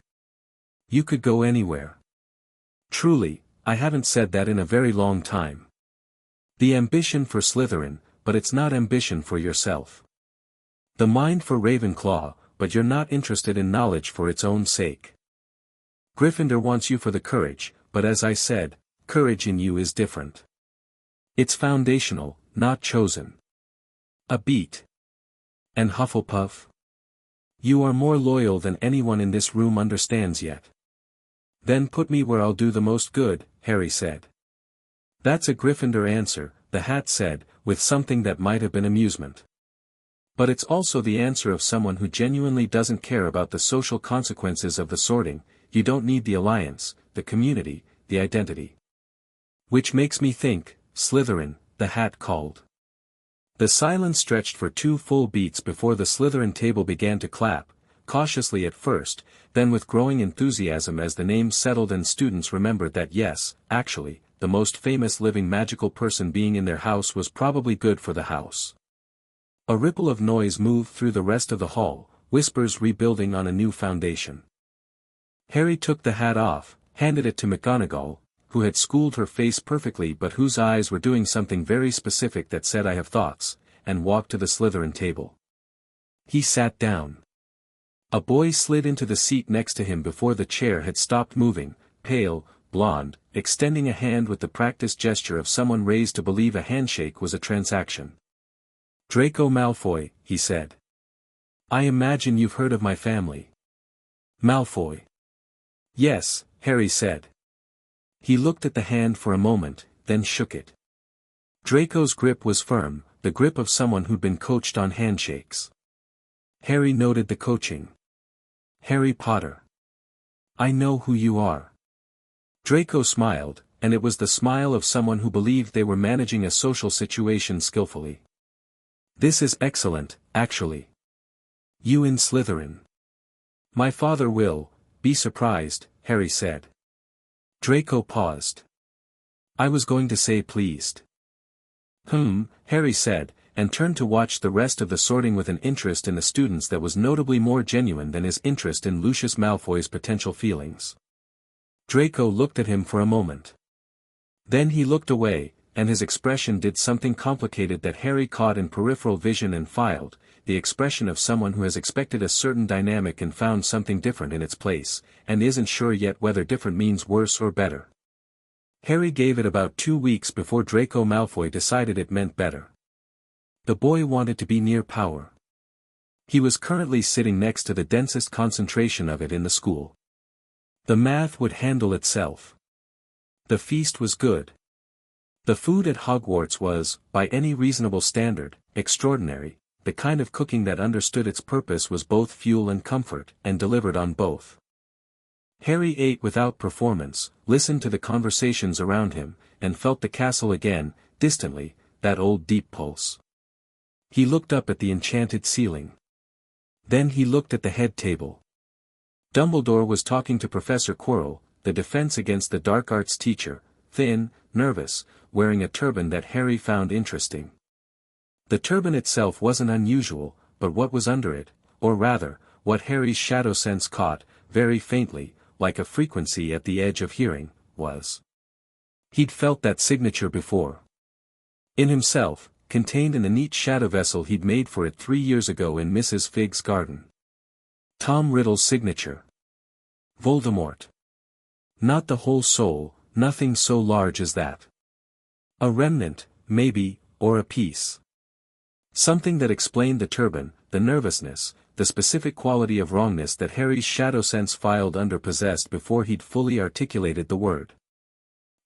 Speaker 1: You could go anywhere. Truly, I haven't said that in a very long time. The ambition for Slytherin, but it's not ambition for yourself. The mind for Ravenclaw, but you're not interested in knowledge for its own sake. Gryffindor wants you for the courage, but as I said, courage in you is different. It's foundational, not chosen. A beat. And Hufflepuff? You are more loyal than anyone in this room understands yet. Then put me where I'll do the most good, Harry said. That's a Gryffindor answer, the hat said, with something that might have been amusement. But it's also the answer of someone who genuinely doesn't care about the social consequences of the sorting. You don't need the alliance, the community, the identity. Which makes me think, Slytherin, the hat called. The silence stretched for 2 full beats before the Slytherin table began to clap, cautiously at first, then with growing enthusiasm as the names settled and students remembered that yes, actually, the most famous living magical person being in their house was probably good for the house. A ripple of noise moved through the rest of the hall, whispers rebuilding on a new foundation. Harry took the hat off, handed it to McGonagall, who had schooled her face perfectly but whose eyes were doing something very specific that said I have thoughts, and walked to the Slytherin table. He sat down. A boy slid into the seat next to him before the chair had stopped moving, pale, blonde, extending a hand with the practiced gesture of someone raised to believe a handshake was a transaction. Draco Malfoy, he said. I imagine you've heard of my family. Malfoy. Yes, Harry said. He looked at the hand for a moment, then shook it. Draco's grip was firm, the grip of someone who'd been coached on handshakes. Harry noted the coaching. Harry Potter. I know who you are. Draco smiled, and it was the smile of someone who believed they were managing a social situation skillfully. This is excellent, actually. You in Slytherin. My father will be surprised, Harry said. Draco paused. I was going to say pleased. Harry said, and turned to watch the rest of the sorting with an interest in the students that was notably more genuine than his interest in Lucius Malfoy's potential feelings. Draco looked at him for a moment. Then he looked away, and his expression did something complicated that Harry caught in peripheral vision and filed, the expression of someone who has expected a certain dynamic and found something different in its place, and isn't sure yet whether different means worse or better. Harry gave it about 2 weeks before Draco Malfoy decided it meant better. The boy wanted to be near power. He was currently sitting next to the densest concentration of it in the school. The math would handle itself. The feast was good. The food at Hogwarts was, by any reasonable standard, extraordinary. The kind of cooking that understood its purpose was both fuel and comfort, and delivered on both. Harry ate without performance, listened to the conversations around him, and felt the castle again, distantly, that old deep pulse. He looked up at the enchanted ceiling. Then he looked at the head table. Dumbledore was talking to Professor Quirrell, the Defense Against the Dark Arts teacher, thin, nervous, wearing a turban that Harry found interesting. The turban itself wasn't unusual, but what was under it, or rather, what Harry's shadow sense caught, very faintly, like a frequency at the edge of hearing, was. He'd felt that signature before. In himself, contained in the neat shadow vessel he'd made for it 3 years ago in Mrs. Figg's garden. Tom Riddle's signature. Voldemort. Not the whole soul, nothing so large as that. A remnant, maybe, or a piece. Something that explained the turban, the nervousness, the specific quality of wrongness that Harry's shadow sense filed under possessed before he'd fully articulated the word.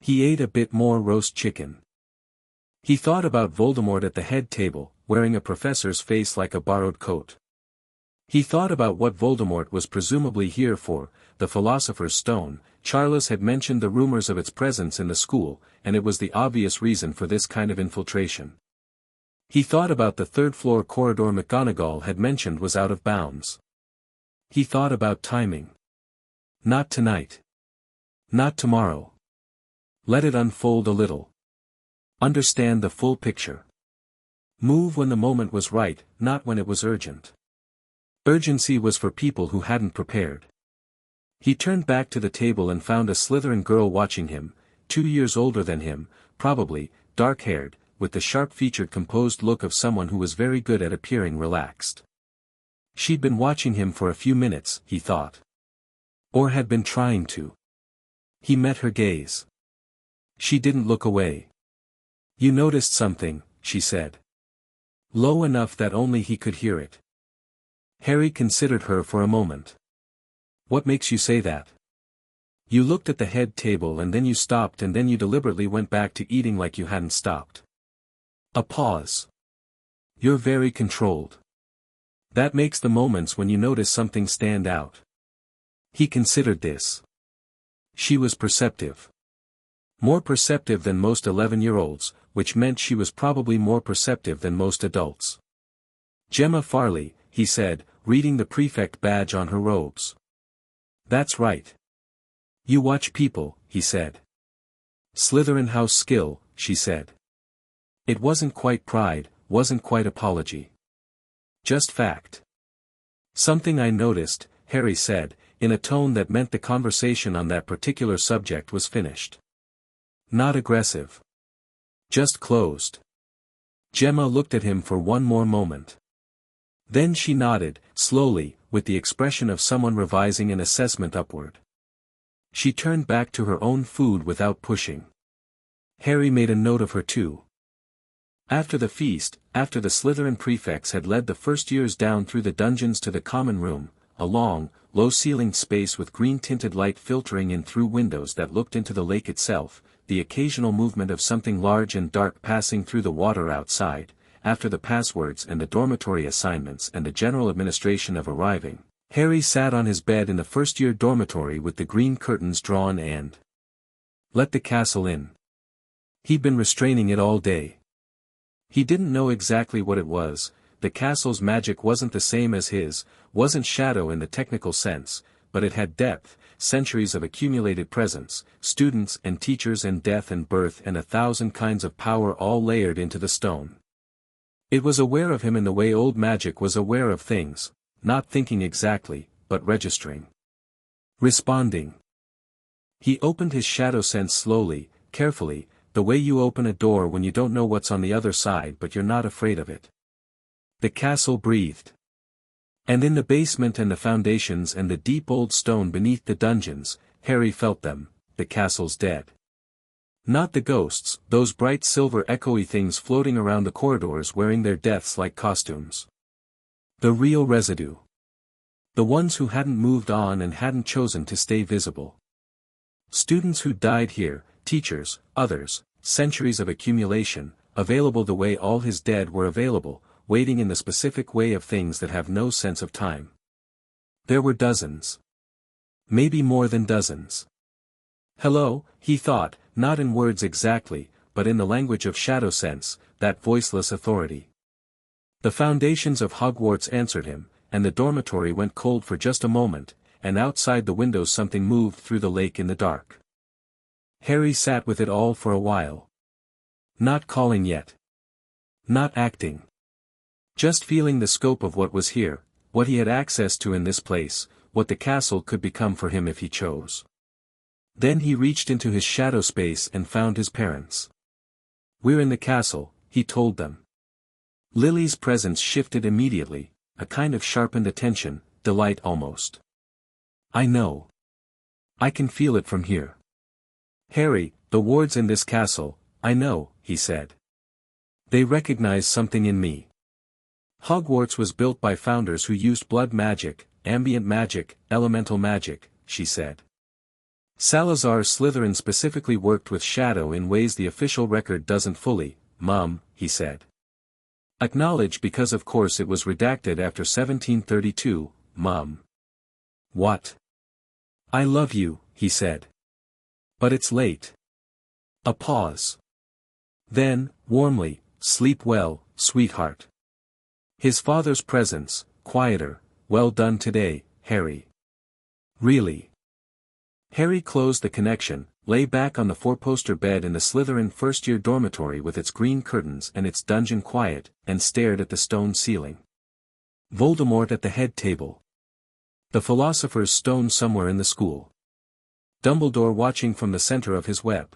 Speaker 1: He ate a bit more roast chicken. He thought about Voldemort at the head table, wearing a professor's face like a borrowed coat. He thought about what Voldemort was presumably here for, the Philosopher's Stone. Charles had mentioned the rumors of its presence in the school, and it was the obvious reason for this kind of infiltration. He thought about the third-floor corridor McGonagall had mentioned was out of bounds. He thought about timing. Not tonight. Not tomorrow. Let it unfold a little. Understand the full picture. Move when the moment was right, not when it was urgent. Urgency was for people who hadn't prepared. He turned back to the table and found a Slytherin girl watching him, 2 years older than him, probably, dark-haired, with the sharp-featured composed look of someone who was very good at appearing relaxed. She'd been watching him for a few minutes, he thought. Or had been trying to. He met her gaze. She didn't look away. You noticed something, she said. Low enough that only he could hear it. Harry considered her for a moment. What makes you say that? You looked at the head table and then you stopped and then you deliberately went back to eating like you hadn't stopped. A pause. You're very controlled. That makes the moments when you notice something stand out. He considered this. She was perceptive. More perceptive than most 11-year-olds, which meant she was probably more perceptive than most adults. Gemma Farley, he said, reading the prefect badge on her robes. That's right. You watch people, he said. Slytherin house skill, she said. It wasn't quite pride, wasn't quite apology. Just fact. Something I noticed, Harry said, in a tone that meant the conversation on that particular subject was finished. Not aggressive. Just closed. Gemma looked at him for one more moment. Then she nodded, slowly, with the expression of someone revising an assessment upward. She turned back to her own food without pushing. Harry made a note of her too. After the feast, after the Slytherin prefects had led the first years down through the dungeons to the common room, a long, low-ceilinged space with green-tinted light filtering in through windows that looked into the lake itself, the occasional movement of something large and dark passing through the water outside, after the passwords and the dormitory assignments and the general administration of arriving, Harry sat on his bed in the first-year dormitory with the green curtains drawn and let the castle in. He'd been restraining it all day. He didn't know exactly what it was. The castle's magic wasn't the same as his, wasn't shadow in the technical sense, but it had depth, centuries of accumulated presence, students and teachers and death and birth and 1,000 kinds of power all layered into the stone. It was aware of him in the way old magic was aware of things, not thinking exactly, but registering. Responding. He opened his shadow sense slowly, carefully, the way you open a door when you don't know what's on the other side but you're not afraid of it. The castle breathed. And in the basement and the foundations and the deep old stone beneath the dungeons, Harry felt them, the castle's dead. Not the ghosts, those bright silver echoey things floating around the corridors wearing their deaths like costumes. The real residue. The ones who hadn't moved on and hadn't chosen to stay visible. Students who died here, teachers, others, centuries of accumulation, available the way all his dead were available, waiting in the specific way of things that have no sense of time. There were dozens. Maybe more than dozens. Hello, he thought, not in words exactly, but in the language of shadow sense, that voiceless authority. The foundations of Hogwarts answered him, and the dormitory went cold for just a moment, and outside the windows something moved through the lake in the dark. Harry sat with it all for a while. Not calling yet. Not acting. Just feeling the scope of what was here, what he had access to in this place, what the castle could become for him if he chose. Then he reached into his shadow space and found his parents. "We're in the castle," he told them. Lily's presence shifted immediately, a kind of sharpened attention, delight almost. "I know. I can feel it from here. Harry, the wards in this castle, I know," he said. "They recognize something in me. Hogwarts was built by founders who used blood magic, ambient magic, elemental magic," she said. "Salazar Slytherin specifically worked with shadow in ways the official record doesn't fully, Mum," he said. "Acknowledge because of course it was redacted after 1732, Mum." "What?" "I love you," he said. "But it's late." A pause. Then, warmly, "Sleep well, sweetheart." His father's presence, quieter, "Well done today, Harry." "Really?" Harry closed the connection, lay back on the four-poster bed in the Slytherin first-year dormitory with its green curtains and its dungeon quiet, and stared at the stone ceiling. Voldemort at the head table. The Philosopher's Stone somewhere in the school. Dumbledore watching from the center of his web.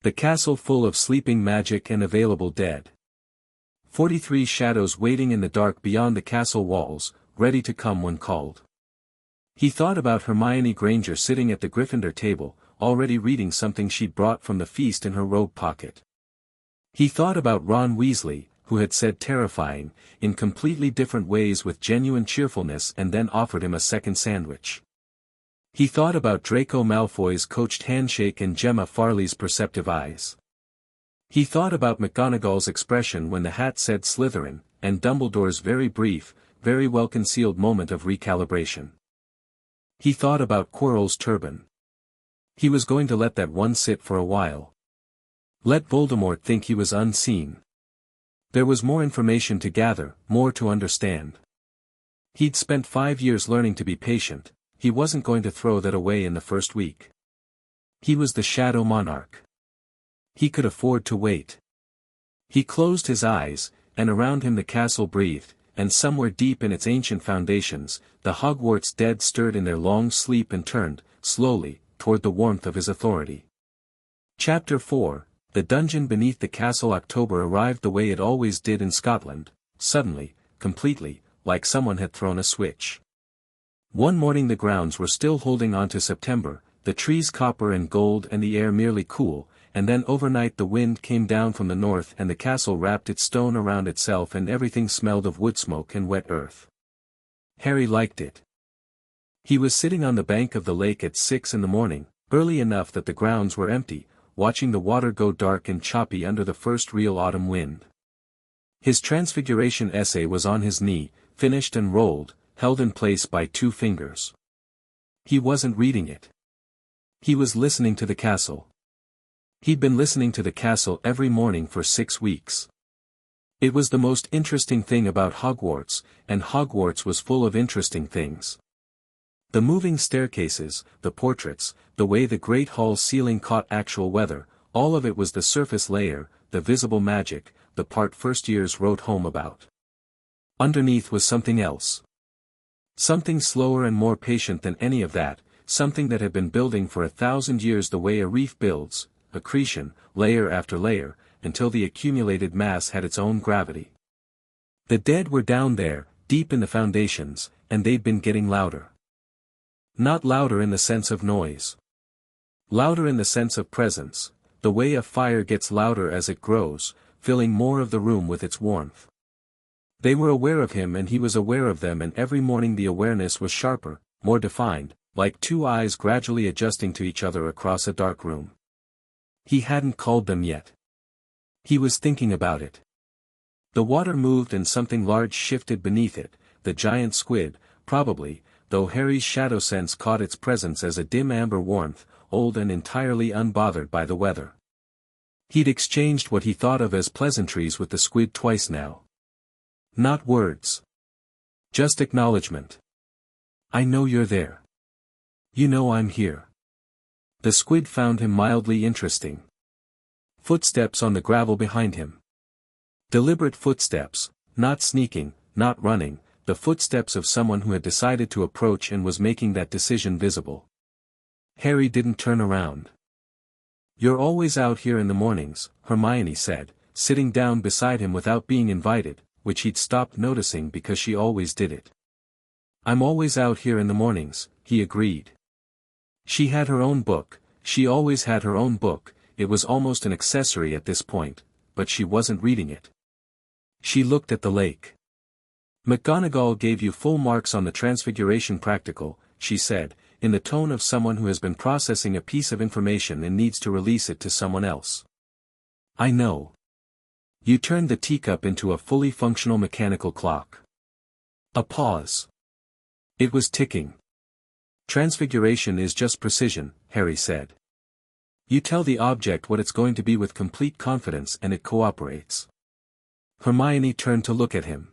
Speaker 1: The castle full of sleeping magic and available dead. 43 shadows waiting in the dark beyond the castle walls, ready to come when called. He thought about Hermione Granger sitting at the Gryffindor table, already reading something she'd brought from the feast in her robe pocket. He thought about Ron Weasley, who had said terrifying, in completely different ways with genuine cheerfulness and then offered him a second sandwich. He thought about Draco Malfoy's coached handshake and Gemma Farley's perceptive eyes. He thought about McGonagall's expression when the hat said Slytherin, and Dumbledore's very brief, very well-concealed moment of recalibration. He thought about Quirrell's turban. He was going to let that one sit for a while. Let Voldemort think he was unseen. There was more information to gather, more to understand. He'd spent 5 years learning to be patient, he wasn't going to throw that away in the first week. He was the Shadow Monarch. He could afford to wait. He closed his eyes, and around him the castle breathed, and somewhere deep in its ancient foundations, the Hogwarts dead stirred in their long sleep and turned, slowly, toward the warmth of his authority. Chapter 4, The Dungeon Beneath the Castle. October arrived the way it always did in Scotland, suddenly, completely, like someone had thrown a switch. One morning the grounds were still holding on to September, the trees copper and gold and the air merely cool, and then overnight the wind came down from the north and the castle wrapped its stone around itself and everything smelled of wood smoke and wet earth. Harry liked it. He was sitting on the bank of the lake at 6 in the morning, early enough that the grounds were empty, watching the water go dark and choppy under the first real autumn wind. His Transfiguration essay was on his knee, finished and rolled, held in place by 2 fingers. He wasn't reading it. He was listening to the castle. He'd been listening to the castle every morning for 6 weeks. It was the most interesting thing about Hogwarts, and Hogwarts was full of interesting things. The moving staircases, the portraits, the way the great hall ceiling caught actual weather, all of it was the surface layer, the visible magic, the part first years wrote home about. Underneath was something else. Something slower and more patient than any of that, something that had been building for 1,000 years the way a reef builds, accretion, layer after layer, until the accumulated mass had its own gravity. The dead were down there, deep in the foundations, and they'd been getting louder. Not louder in the sense of noise. Louder in the sense of presence, the way a fire gets louder as it grows, filling more of the room with its warmth. They were aware of him and he was aware of them, and every morning the awareness was sharper, more defined, like two eyes gradually adjusting to each other across a dark room. He hadn't called them yet. He was thinking about it. The water moved and something large shifted beneath it, the giant squid, probably, though Harry's shadow sense caught its presence as a dim amber warmth, old and entirely unbothered by the weather. He'd exchanged what he thought of as pleasantries with the squid twice now. Not words. Just acknowledgement. I know you're there. You know I'm here. The squid found him mildly interesting. Footsteps on the gravel behind him. Deliberate footsteps, not sneaking, not running, the footsteps of someone who had decided to approach and was making that decision visible. Harry didn't turn around. You're always out here in the mornings, Hermione said, sitting down beside him without being invited, which he'd stopped noticing because she always did it. I'm always out here in the mornings, he agreed. She had her own book, she always had her own book, it was almost an accessory at this point, but she wasn't reading it. She looked at the lake. McGonagall gave you full marks on the Transfiguration practical, she said, in the tone of someone who has been processing a piece of information and needs to release it to someone else. I know. You turned the teacup into a fully functional mechanical clock. A pause. It was ticking. Transfiguration is just precision, Harry said. You tell the object what it's going to be with complete confidence and it cooperates. Hermione turned to look at him.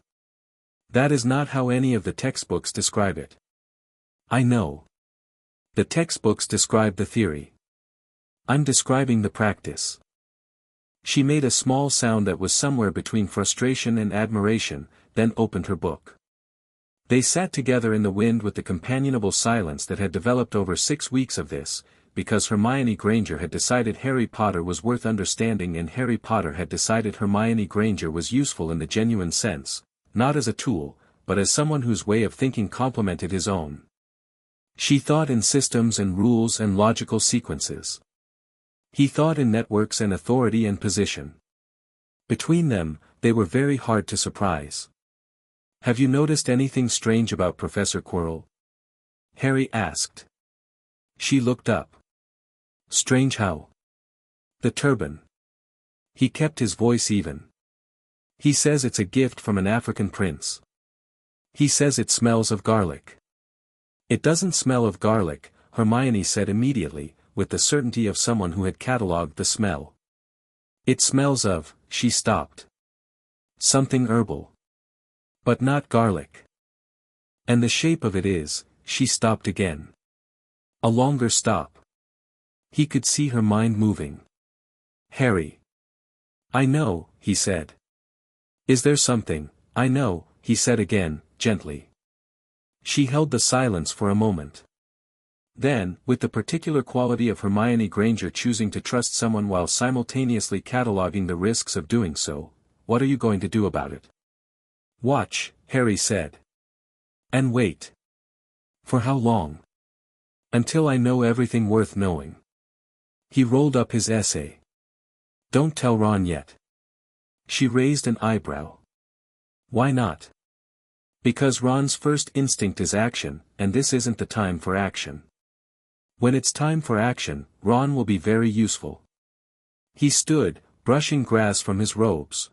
Speaker 1: That is not how any of the textbooks describe it. I know. The textbooks describe the theory. I'm describing the practice. She made a small sound that was somewhere between frustration and admiration, then opened her book. They sat together in the wind with the companionable silence that had developed over 6 weeks of this, because Hermione Granger had decided Harry Potter was worth understanding and Harry Potter had decided Hermione Granger was useful in the genuine sense, not as a tool, but as someone whose way of thinking complemented his own. She thought in systems and rules and logical sequences. He thought in networks and authority and position. Between them, they were very hard to surprise. Have you noticed anything strange about Professor Quirrell? Harry asked. She looked up. Strange how? The turban. He kept his voice even. He says it's a gift from an African prince. He says it smells of garlic. It doesn't smell of garlic, Hermione said immediately, with the certainty of someone who had catalogued the smell. It smells of, she stopped. Something herbal. But not garlic. And the shape of it is, she stopped again. A longer stop. He could see her mind moving. Harry. I know, he said. Is there something, I know, he said again, gently. She held the silence for a moment. Then, with the particular quality of Hermione Granger choosing to trust someone while simultaneously cataloguing the risks of doing so, what are you going to do about it? Watch, Harry said. And wait. For how long? Until I know everything worth knowing. He rolled up his essay. Don't tell Ron yet. She raised an eyebrow. Why not? Because Ron's first instinct is action, and this isn't the time for action. When it's time for action, Ron will be very useful. He stood, brushing grass from his robes.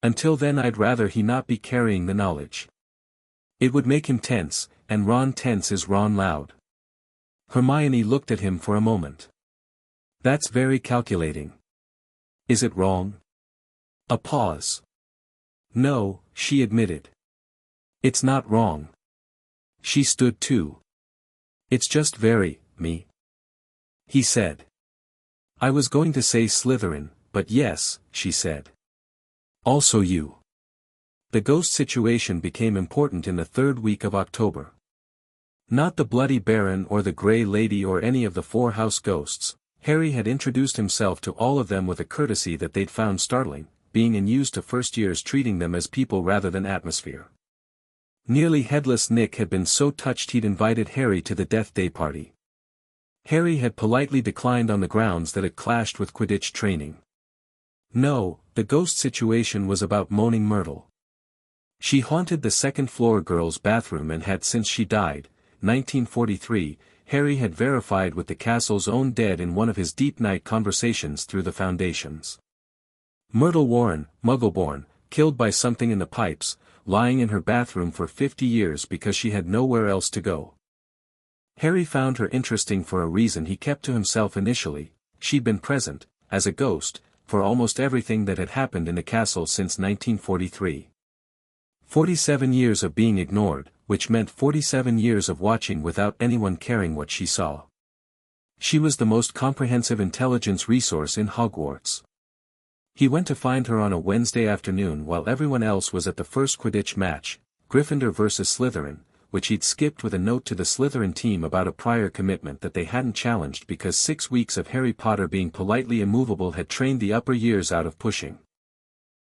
Speaker 1: Until then I'd rather he not be carrying the knowledge. It would make him tense, and Ron tense is Ron loud. Hermione looked at him for a moment. That's very calculating. Is it wrong? A pause. No, she admitted. It's not wrong. She stood too. It's just very, me. He said. I was going to say Slytherin, but yes, she said. Also you. The ghost situation became important in the third week of October. Not the Bloody Baron or the Grey Lady or any of the four house ghosts. Harry had introduced himself to all of them with a courtesy that they'd found startling, being unused to first years treating them as people rather than atmosphere. Nearly Headless Nick had been so touched he'd invited Harry to the Death Day party. Harry had politely declined on the grounds that it clashed with Quidditch training. No, the ghost situation was about Moaning Myrtle. She haunted the second-floor girls' bathroom and had since she died, 1943, Harry had verified with the castle's own dead in one of his deep night conversations through the foundations. Myrtle Warren, Muggleborn, killed by something in the pipes, lying in her bathroom for 50 years because she had nowhere else to go. Harry found her interesting for a reason he kept to himself initially. She'd been present, as a ghost, for almost everything that had happened in the castle since 1943. 47 years of being ignored, which meant 47 years of watching without anyone caring what she saw. She was the most comprehensive intelligence resource in Hogwarts. He went to find her on a Wednesday afternoon while everyone else was at the first Quidditch match, Gryffindor versus Slytherin, which he'd skipped with a note to the Slytherin team about a prior commitment that they hadn't challenged because 6 weeks of Harry Potter being politely immovable had trained the upper years out of pushing.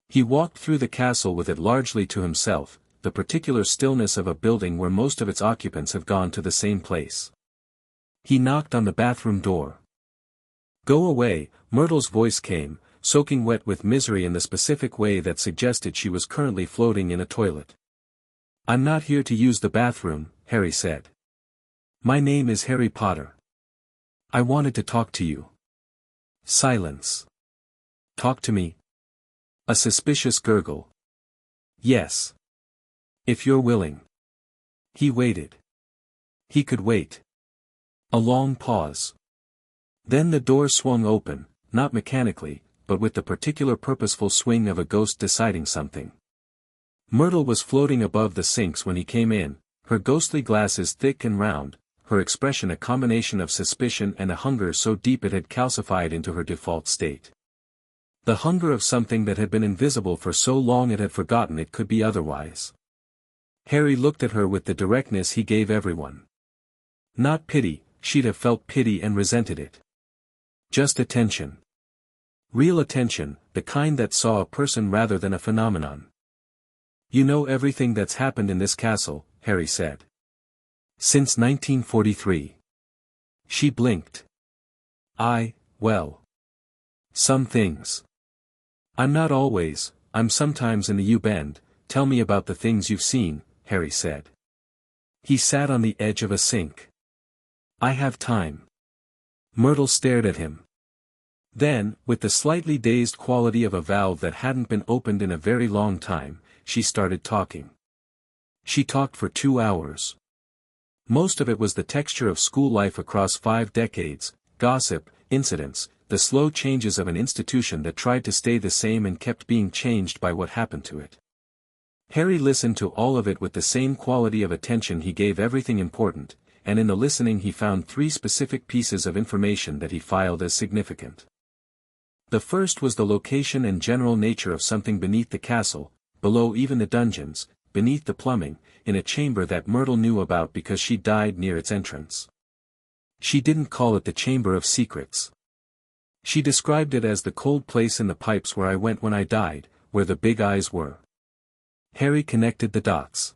Speaker 1: He walked through the castle with it largely to himself, the particular stillness of a building where most of its occupants have gone to the same place. He knocked on the bathroom door. Go away, Myrtle's voice came, soaking wet with misery in the specific way that suggested she was currently floating in a toilet. I'm not here to use the bathroom, Harry said. My name is Harry Potter. I wanted to talk to you. Silence. Talk to me? A suspicious gurgle. Yes. If you're willing. He waited. He could wait. A long pause. Then the door swung open, not mechanically, but with the particular purposeful swing of a ghost deciding something. Myrtle was floating above the sinks when he came in, her ghostly glasses thick and round, her expression a combination of suspicion and a hunger so deep it had calcified into her default state. The hunger of something that had been invisible for so long it had forgotten it could be otherwise. Harry looked at her with the directness he gave everyone. Not pity, she'd have felt pity and resented it. Just attention. Real attention, the kind that saw a person rather than a phenomenon. You know everything that's happened in this castle, Harry said. Since 1943. She blinked. Well. Some things. I'm not always, I'm sometimes in the U-bend, tell me about the things you've seen, Harry said. He sat on the edge of a sink. I have time. Myrtle stared at him. Then, with the slightly dazed quality of a valve that hadn't been opened in a very long time, she started talking. She talked for 2 hours. Most of it was the texture of school life across 5 decades, gossip, incidents, the slow changes of an institution that tried to stay the same and kept being changed by what happened to it. Harry listened to all of it with the same quality of attention he gave everything important, and in the listening he found 3 specific pieces of information that he filed as significant. The first was the location and general nature of something beneath the castle, below even the dungeons, beneath the plumbing, in a chamber that Myrtle knew about because she died near its entrance. She didn't call it the Chamber of Secrets. She described it as the cold place in the pipes where I went when I died, where the big eyes were. Harry connected the dots.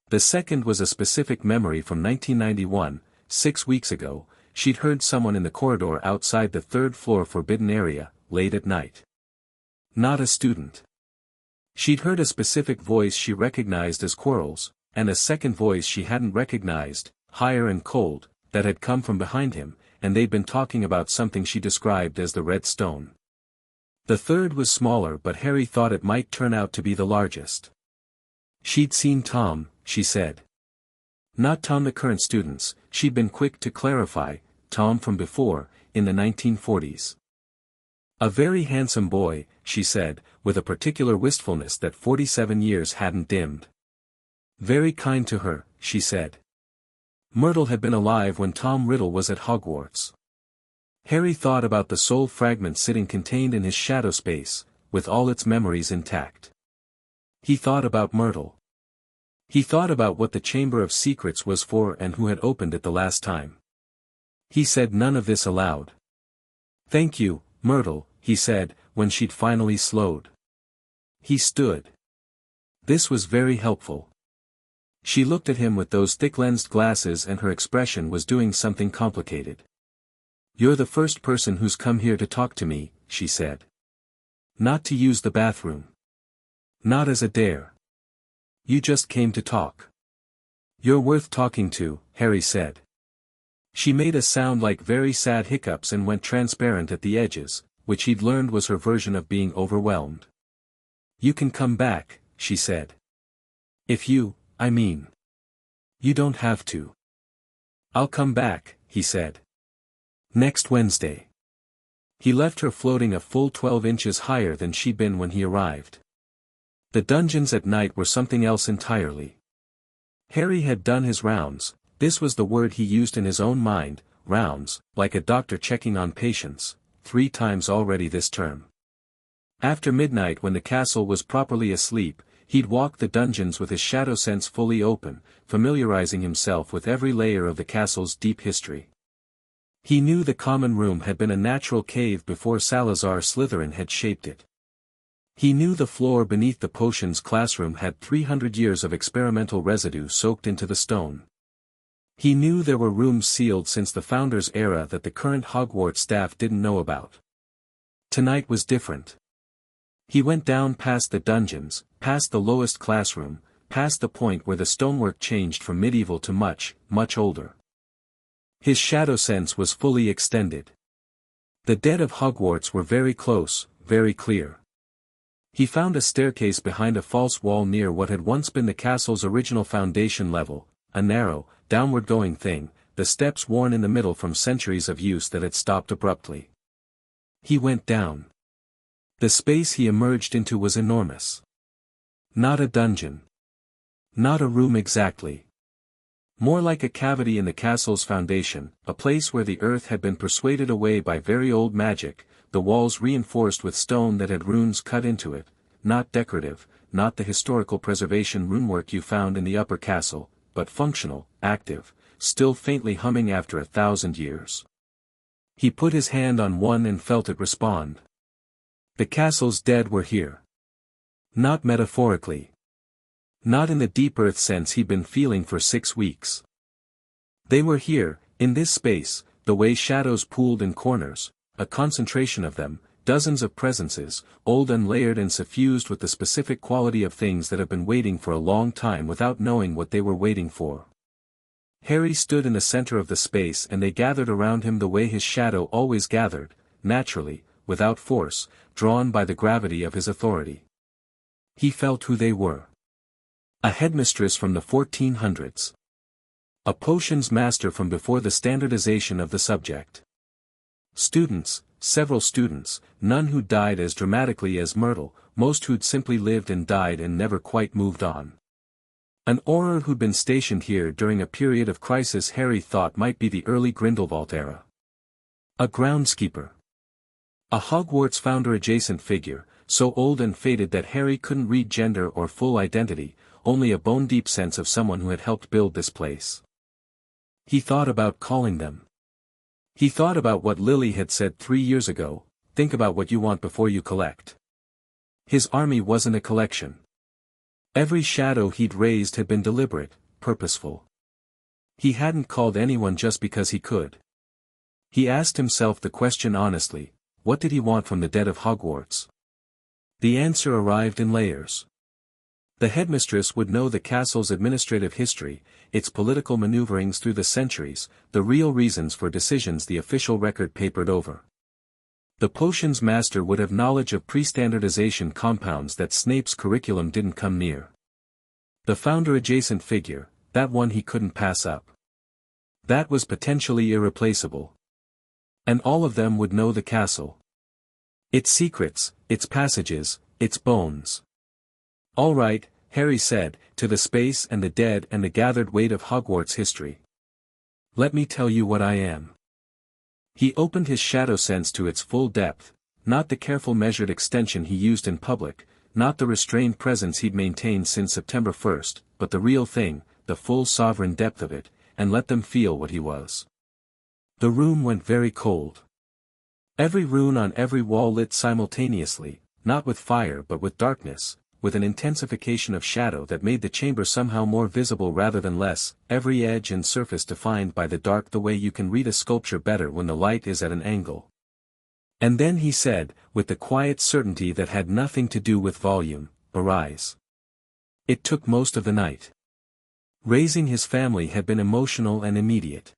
Speaker 1: The second was a specific memory from 1991, 6 weeks ago. She'd heard someone in the corridor outside the 3rd floor forbidden area, late at night. Not a student. She'd heard a specific voice she recognized as Quirrell's, and a second voice she hadn't recognized, higher and cold, that had come from behind him, and they'd been talking about something she described as the Red Stone. The third was smaller but Harry thought it might turn out to be the largest. She'd seen Tom, she said. Not Tom the current students, she'd been quick to clarify, Tom from before, in the 1940s. A very handsome boy, she said, with a particular wistfulness that 47 years hadn't dimmed. Very kind to her, she said. Myrtle had been alive when Tom Riddle was at Hogwarts. Harry thought about the soul fragment sitting contained in his shadow space, with all its memories intact. He thought about Myrtle. He thought about what the Chamber of Secrets was for and who had opened it the last time. He said none of this aloud. "Thank you, Myrtle," he said, when she'd finally slowed. He stood. This was very helpful. She looked at him with those thick-lensed glasses and her expression was doing something complicated. "You're the first person who's come here to talk to me," she said. "Not to use the bathroom. Not as a dare. You just came to talk." "You're worth talking to," Harry said. She made a sound like very sad hiccups and went transparent at the edges, which he'd learned was her version of being overwhelmed. "You can come back," she said. I mean. You don't have to." "I'll come back," he said. "Next Wednesday." He left her floating a full 12 inches higher than she'd been when he arrived. The dungeons at night were something else entirely. Harry had done his rounds, this was the word he used in his own mind, rounds, like a doctor checking on patients, 3 times already this term. After midnight when the castle was properly asleep, he'd walk the dungeons with his shadow sense fully open, familiarizing himself with every layer of the castle's deep history. He knew the common room had been a natural cave before Salazar Slytherin had shaped it. He knew the floor beneath the potions classroom had 300 years of experimental residue soaked into the stone. He knew there were rooms sealed since the Founder's era that the current Hogwarts staff didn't know about. Tonight was different. He went down past the dungeons, past the lowest classroom, past the point where the stonework changed from medieval to much, much older. His shadow sense was fully extended. The dead of Hogwarts were very close, very clear. He found a staircase behind a false wall near what had once been the castle's original foundation level, a narrow, downward-going thing, the steps worn in the middle from centuries of use that had stopped abruptly. He went down. The space he emerged into was enormous. Not a dungeon. Not a room exactly. More like a cavity in the castle's foundation, a place where the earth had been persuaded away by very old magic, the walls reinforced with stone that had runes cut into it, not decorative, not the historical preservation runework you found in the upper castle, but functional, active, still faintly humming after 1,000 years. He put his hand on one and felt it respond. The castle's dead were here. Not metaphorically. Not in the deep earth sense he'd been feeling for 6 weeks. They were here, in this space, the way shadows pooled in corners, a concentration of them, dozens of presences, old and layered and suffused with the specific quality of things that have been waiting for a long time without knowing what they were waiting for. Harry stood in the center of the space and they gathered around him the way his shadow always gathered, naturally, without force, drawn by the gravity of his authority. He felt who they were. A headmistress from the 1400s. A potions master from before the standardization of the subject. Students, several students, none who'd died as dramatically as Myrtle, most who'd simply lived and died and never quite moved on. An Auror who'd been stationed here during a period of crisis Harry thought might be the early Grindelwald era. A groundskeeper. A Hogwarts founder-adjacent figure, so old and faded that Harry couldn't read gender or full identity, only a bone-deep sense of someone who had helped build this place. He thought about calling them. He thought about what Lily had said 3 years ago, think about what you want before you collect. His army wasn't a collection. Every shadow he'd raised had been deliberate, purposeful. He hadn't called anyone just because he could. He asked himself the question honestly, what did he want from the dead of Hogwarts? The answer arrived in layers. The headmistress would know the castle's administrative history, its political maneuverings through the centuries, the real reasons for decisions the official record papered over. The potions master would have knowledge of pre-standardization compounds that Snape's curriculum didn't come near. The founder-adjacent figure, that one he couldn't pass up. That was potentially irreplaceable. And all of them would know the castle. Its secrets, its passages, its bones. All right, Harry said, to the space and the dead and the gathered weight of Hogwarts history. Let me tell you what I am. He opened his shadow sense to its full depth, not the careful measured extension he used in public, not the restrained presence he'd maintained since September 1st, but the real thing, the full sovereign depth of it, and let them feel what he was. The room went very cold. Every rune on every wall lit simultaneously, not with fire but with darkness, with an intensification of shadow that made the chamber somehow more visible rather than less, every edge and surface defined by the dark the way you can read a sculpture better when the light is at an angle. And then he said, with the quiet certainty that had nothing to do with volume, arise. It took most of the night. Raising his family had been emotional and immediate.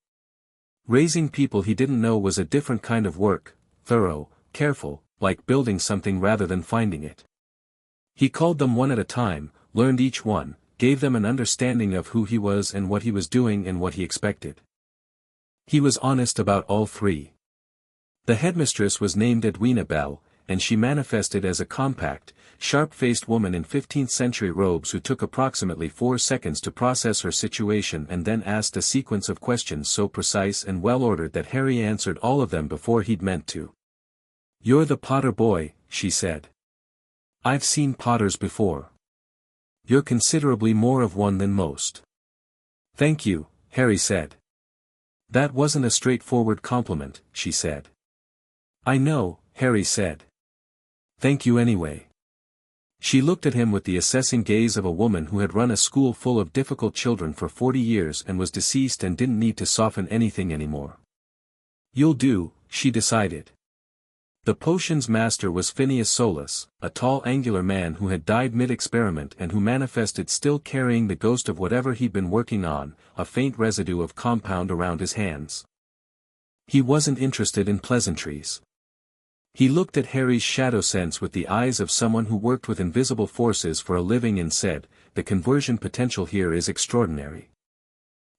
Speaker 1: Raising people he didn't know was a different kind of work, thorough, careful, like building something rather than finding it. He called them one at a time, learned each one, gave them an understanding of who he was and what he was doing and what he expected. He was honest about all three. The headmistress was named Edwina Bell, and she manifested as a compact, sharp-faced woman in 15th-century robes who took approximately 4 seconds to process her situation and then asked a sequence of questions so precise and well-ordered that Harry answered all of them before he'd meant to. "You're the Potter boy," she said. "I've seen Potters before. You're considerably more of one than most." "Thank you," Harry said. "That wasn't a straightforward compliment," she said. "I know," Harry said. "Thank you anyway." She looked at him with the assessing gaze of a woman who had run a school full of difficult children for 40 years and was deceased and didn't need to soften anything anymore. "You'll do," she decided. The potion's master was Phineas Solus, a tall angular man who had died mid-experiment and who manifested still carrying the ghost of whatever he'd been working on, a faint residue of compound around his hands. He wasn't interested in pleasantries. He looked at Harry's shadow sense with the eyes of someone who worked with invisible forces for a living and said, "The conversion potential here is extraordinary.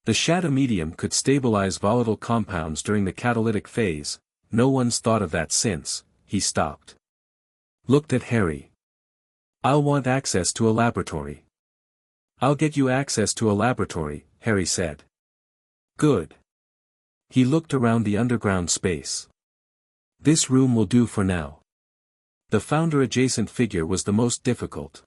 Speaker 1: The shadow medium could stabilize volatile compounds during the catalytic phase. No one's thought of that since." He stopped. Looked at Harry. "I'll want access to a laboratory." "I'll get you access to a laboratory," Harry said. "Good." He looked around the underground space. "This room will do for now." The founder-adjacent figure was the most difficult.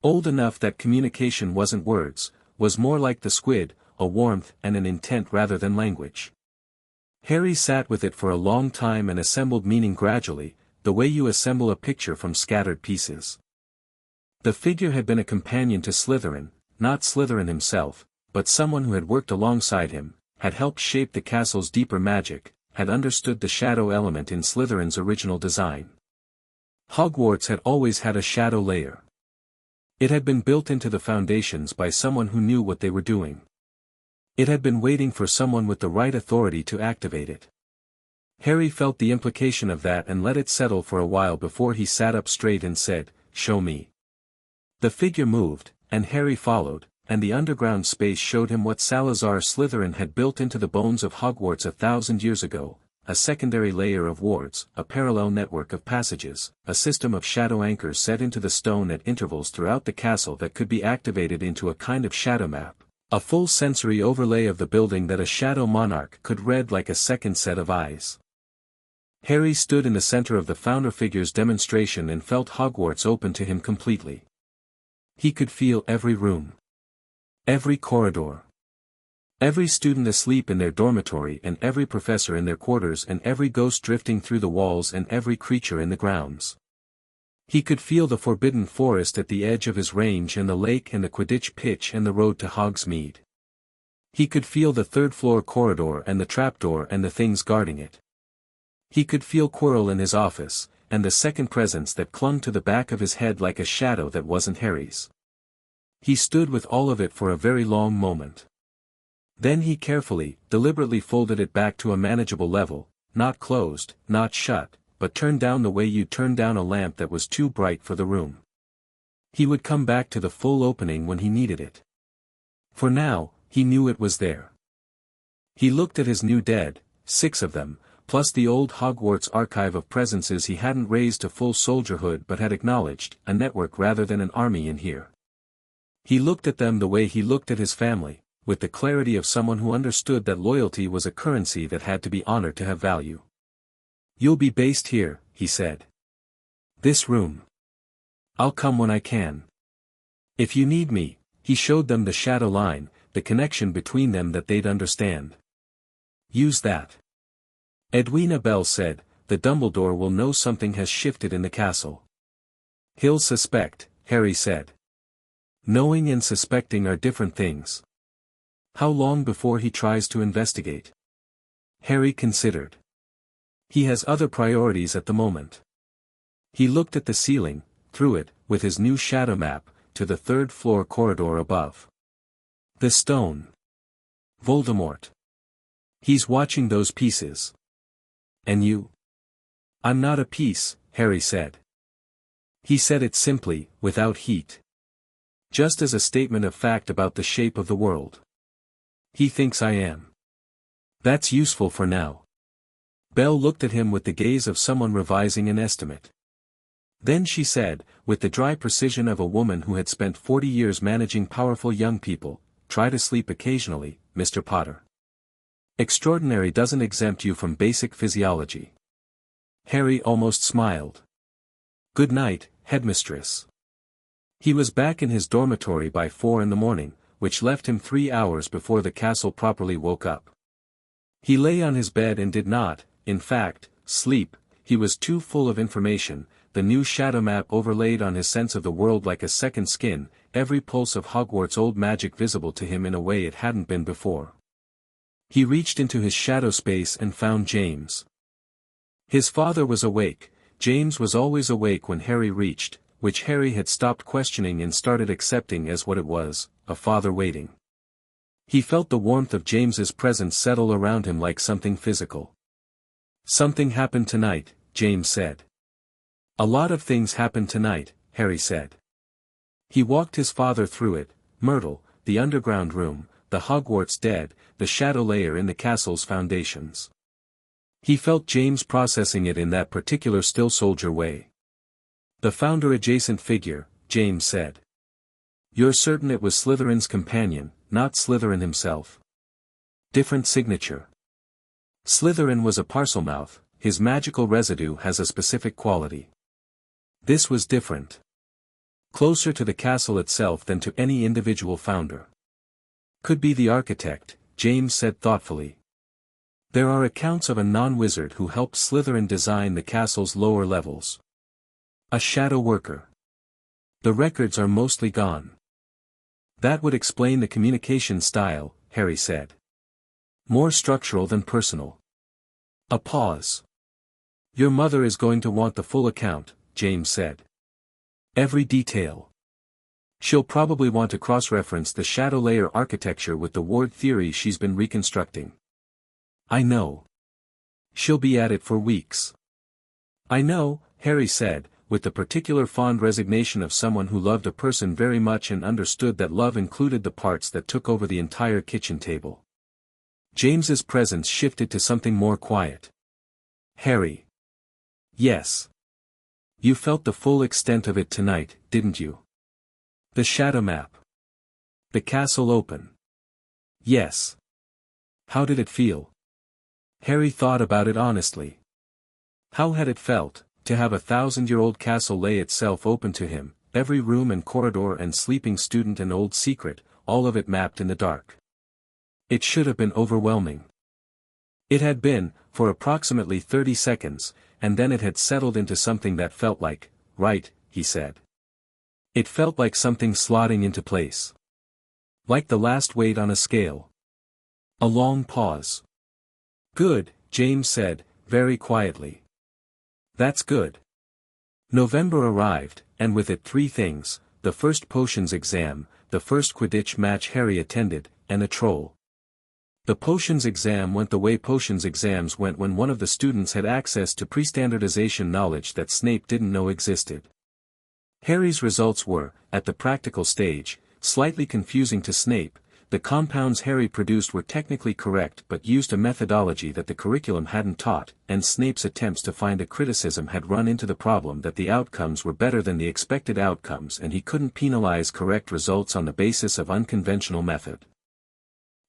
Speaker 1: Old enough that communication wasn't words, was more like the squid, a warmth and an intent rather than language. Harry sat with it for a long time and assembled meaning gradually, the way you assemble a picture from scattered pieces. The figure had been a companion to Slytherin, not Slytherin himself, but someone who had worked alongside him, had helped shape the castle's deeper magic, had understood the shadow element in Slytherin's original design. Hogwarts had always had a shadow layer. It had been built into the foundations by someone who knew what they were doing. It had been waiting for someone with the right authority to activate it. Harry felt the implication of that and let it settle for a while before he sat up straight and said, "Show me." The figure moved, and Harry followed, and the underground space showed him what Salazar Slytherin had built into the bones of Hogwarts 1,000 years ago, a secondary layer of wards, a parallel network of passages, a system of shadow anchors set into the stone at intervals throughout the castle that could be activated into a kind of shadow map. A full sensory overlay of the building that a shadow monarch could read like a second set of eyes. Harry stood in the center of the founder figure's demonstration and felt Hogwarts open to him completely. He could feel every room. Every corridor. Every student asleep in their dormitory and every professor in their quarters and every ghost drifting through the walls and every creature in the grounds. He could feel the forbidden forest at the edge of his range and the lake and the Quidditch pitch and the road to Hogsmeade. He could feel the third-floor corridor and the trapdoor and the things guarding it. He could feel Quirrell in his office, and the second presence that clung to the back of his head like a shadow that wasn't Harry's. He stood with all of it for a very long moment. Then he carefully, deliberately folded it back to a manageable level, not closed, not shut, but turned down the way you turn down a lamp that was too bright for the room. He would come back to the full opening when he needed it. For now, he knew it was there. He looked at his new dead, 6 of them, plus the old Hogwarts archive of presences he hadn't raised to full soldierhood but had acknowledged, a network rather than an army in here. He looked at them the way he looked at his family, with the clarity of someone who understood that loyalty was a currency that had to be honored to have value. "You'll be based here," he said. "This room. I'll come when I can. If you need me," he showed them the shadow line, the connection between them that they'd understand. "Use that." Edwina Bell said, "The Dumbledore will know something has shifted in the castle." "He'll suspect," Harry said. "Knowing and suspecting are different things. How long before he tries to investigate?" Harry considered. "He has other priorities at the moment." He looked at the ceiling, through it, with his new shadow map, to the third-floor corridor above. The stone. Voldemort. He's watching those pieces. "And you?" "I'm not a piece," Harry said. He said it simply, without heat. Just as a statement of fact about the shape of the world. "He thinks I am. That's useful for now." Belle looked at him with the gaze of someone revising an estimate. Then she said, with the dry precision of a woman who had spent 40 years managing powerful young people, "Try to sleep occasionally, Mr. Potter. Extraordinary doesn't exempt you from basic physiology." Harry almost smiled. "Good night, headmistress." He was back in his dormitory by 4 in the morning, which left him 3 hours before the castle properly woke up. He lay on his bed and did not, in fact, sleep. He was too full of information, the new shadow map overlaid on his sense of the world like a second skin, every pulse of Hogwarts' old magic visible to him in a way it hadn't been before. He reached into his shadow space and found James. His father was awake. James was always awake when Harry reached, which Harry had stopped questioning and started accepting as what it was, a father waiting. He felt the warmth of James's presence settle around him like something physical. "Something happened tonight," James said. "A lot of things happened tonight," Harry said. He walked his father through it: Myrtle, the underground room, the Hogwarts dead, the shadow layer in the castle's foundations. He felt James processing it in that particular still soldier way. "The founder-adjacent figure," James said. "You're certain it was Slytherin's companion, not Slytherin himself?" "Different signature. Slytherin was a Parselmouth, his magical residue has a specific quality. This was different. Closer to the castle itself than to any individual founder." "Could be the architect," James said thoughtfully. "There are accounts of a non-wizard who helped Slytherin design the castle's lower levels. A shadow worker. The records are mostly gone." "That would explain the communication style," Harry said. "More structural than personal." A pause. "Your mother is going to want the full account," James said. "Every detail. She'll probably want to cross-reference the shadow layer architecture with the ward theory she's been reconstructing." "I know. She'll be at it for weeks." "I know," Harry said, with the particular fond resignation of someone who loved a person very much and understood that love included the parts that took over the entire kitchen table. James's presence shifted to something more quiet. "Harry." "Yes. You felt the full extent of it tonight, didn't you? The shadow map. The castle open." "Yes." "How did it feel?" Harry thought about it honestly. How had it felt, to have a 1,000-year-old castle lay itself open to him, every room and corridor and sleeping student and old secret, all of it mapped in the dark? It should have been overwhelming. It had been, for approximately 30 seconds, and then it had settled into something that felt like, right, he said. It felt like something slotting into place. Like the last weight on a scale. A long pause. "Good," James said, very quietly. "That's good." November arrived, and with it 3 things: the first potions exam, the first Quidditch match Harry attended, and a troll. The potions exam went the way potions exams went when one of the students had access to pre-standardization knowledge that Snape didn't know existed. Harry's results were, at the practical stage, slightly confusing to Snape, the compounds Harry produced were technically correct but used a methodology that the curriculum hadn't taught, and Snape's attempts to find a criticism had run into the problem that the outcomes were better than the expected outcomes and he couldn't penalize correct results on the basis of unconventional method.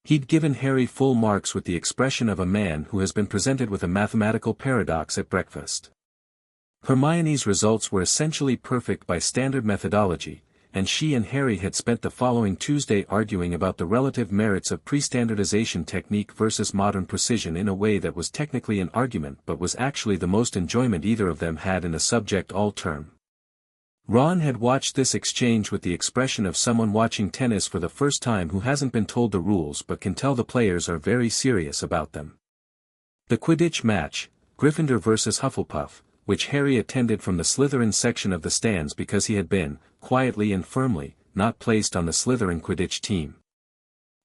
Speaker 1: He'd given Harry full marks with the expression of a man who has been presented with a mathematical paradox at breakfast. Hermione's results were essentially perfect by standard methodology, and she and Harry had spent the following Tuesday arguing about the relative merits of pre-standardization technique versus modern precision in a way that was technically an argument but was actually the most enjoyment either of them had in the subject all term. Ron had watched this exchange with the expression of someone watching tennis for the first time who hasn't been told the rules but can tell the players are very serious about them. The Quidditch match, Gryffindor versus Hufflepuff, which Harry attended from the Slytherin section of the stands because he had been, quietly and firmly, not placed on the Slytherin Quidditch team.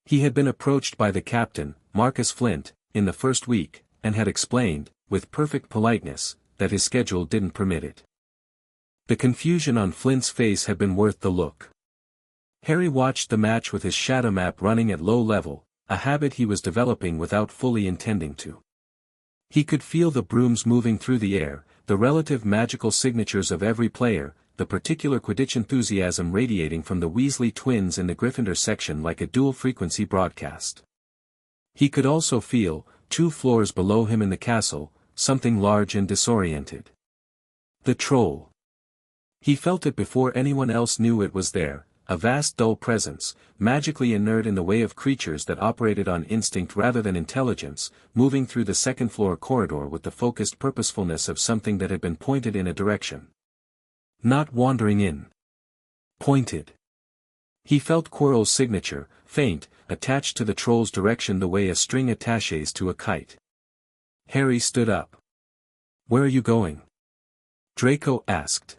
Speaker 1: He had been approached by the captain, Marcus Flint, in the first week, and had explained, with perfect politeness, that his schedule didn't permit it. The confusion on Flint's face had been worth the look. Harry watched the match with his shadow map running at low level, a habit he was developing without fully intending to. He could feel the brooms moving through the air, the relative magical signatures of every player, the particular Quidditch enthusiasm radiating from the Weasley twins in the Gryffindor section like a dual-frequency broadcast. He could also feel, 2 floors below him in the castle, something large and disoriented. The troll. He felt it before anyone else knew it was there, a vast dull presence, magically inert in the way of creatures that operated on instinct rather than intelligence, moving through the second-floor corridor with the focused purposefulness of something that had been pointed in a direction. Not wandering in. Pointed. He felt Quirrell's signature, faint, attached to the troll's direction the way a string attaches to a kite. Harry stood up. "Where are you going?" Draco asked.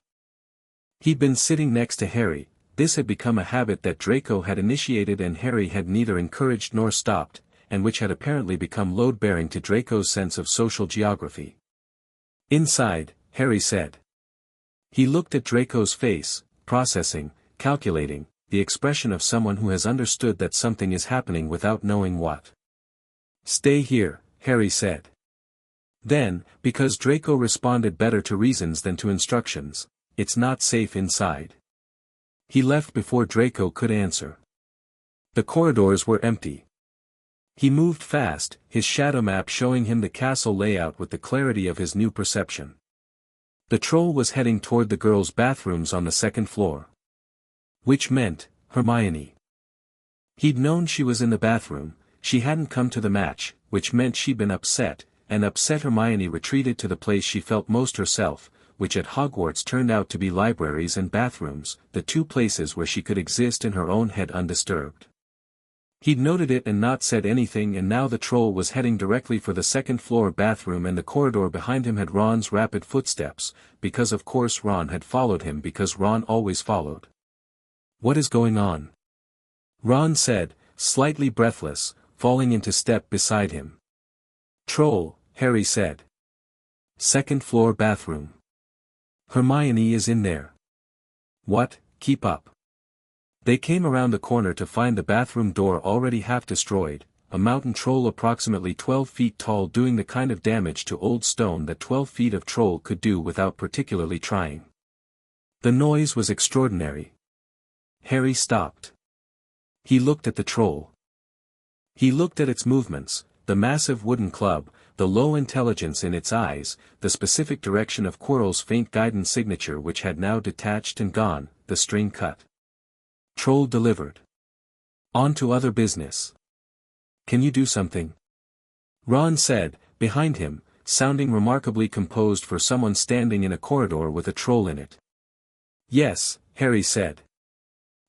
Speaker 1: He'd been sitting next to Harry. This had become a habit that Draco had initiated and Harry had neither encouraged nor stopped, and which had apparently become load-bearing to Draco's sense of social geography. "Inside," Harry said. He looked at Draco's face, processing, calculating, the expression of someone who has understood that something is happening without knowing what. "Stay here," Harry said. Then, because Draco responded better to reasons than to instructions, "It's not safe inside." He left before Draco could answer. The corridors were empty. He moved fast, his shadow map showing him the castle layout with the clarity of his new perception. The troll was heading toward the girls' bathrooms on the second floor. Which meant, Hermione. He'd known she was in the bathroom, she hadn't come to the match, which meant she'd been upset, and upset Hermione retreated to the place she felt most herself, which at Hogwarts turned out to be libraries and bathrooms, the 2 places where she could exist in her own head undisturbed. He'd noted it and not said anything and now the troll was heading directly for the second-floor bathroom and the corridor behind him had Ron's rapid footsteps, because of course Ron had followed him because Ron always followed. "What is going on?" Ron said, slightly breathless, falling into step beside him. "Troll," Harry said. "Second-floor bathroom. Hermione is in there." "What, keep up." They came around the corner to find the bathroom door already half destroyed, a mountain troll approximately 12 feet tall doing the kind of damage to old stone that 12 feet of troll could do without particularly trying. The noise was extraordinary. Harry stopped. He looked at the troll. He looked at its movements, the massive wooden club, the low intelligence in its eyes, the specific direction of Quirrell's faint guidance signature which had now detached and gone, the string cut. Troll delivered. "On to other business. Can you do something?" Ron said, behind him, sounding remarkably composed for someone standing in a corridor with a troll in it. "Yes," Harry said.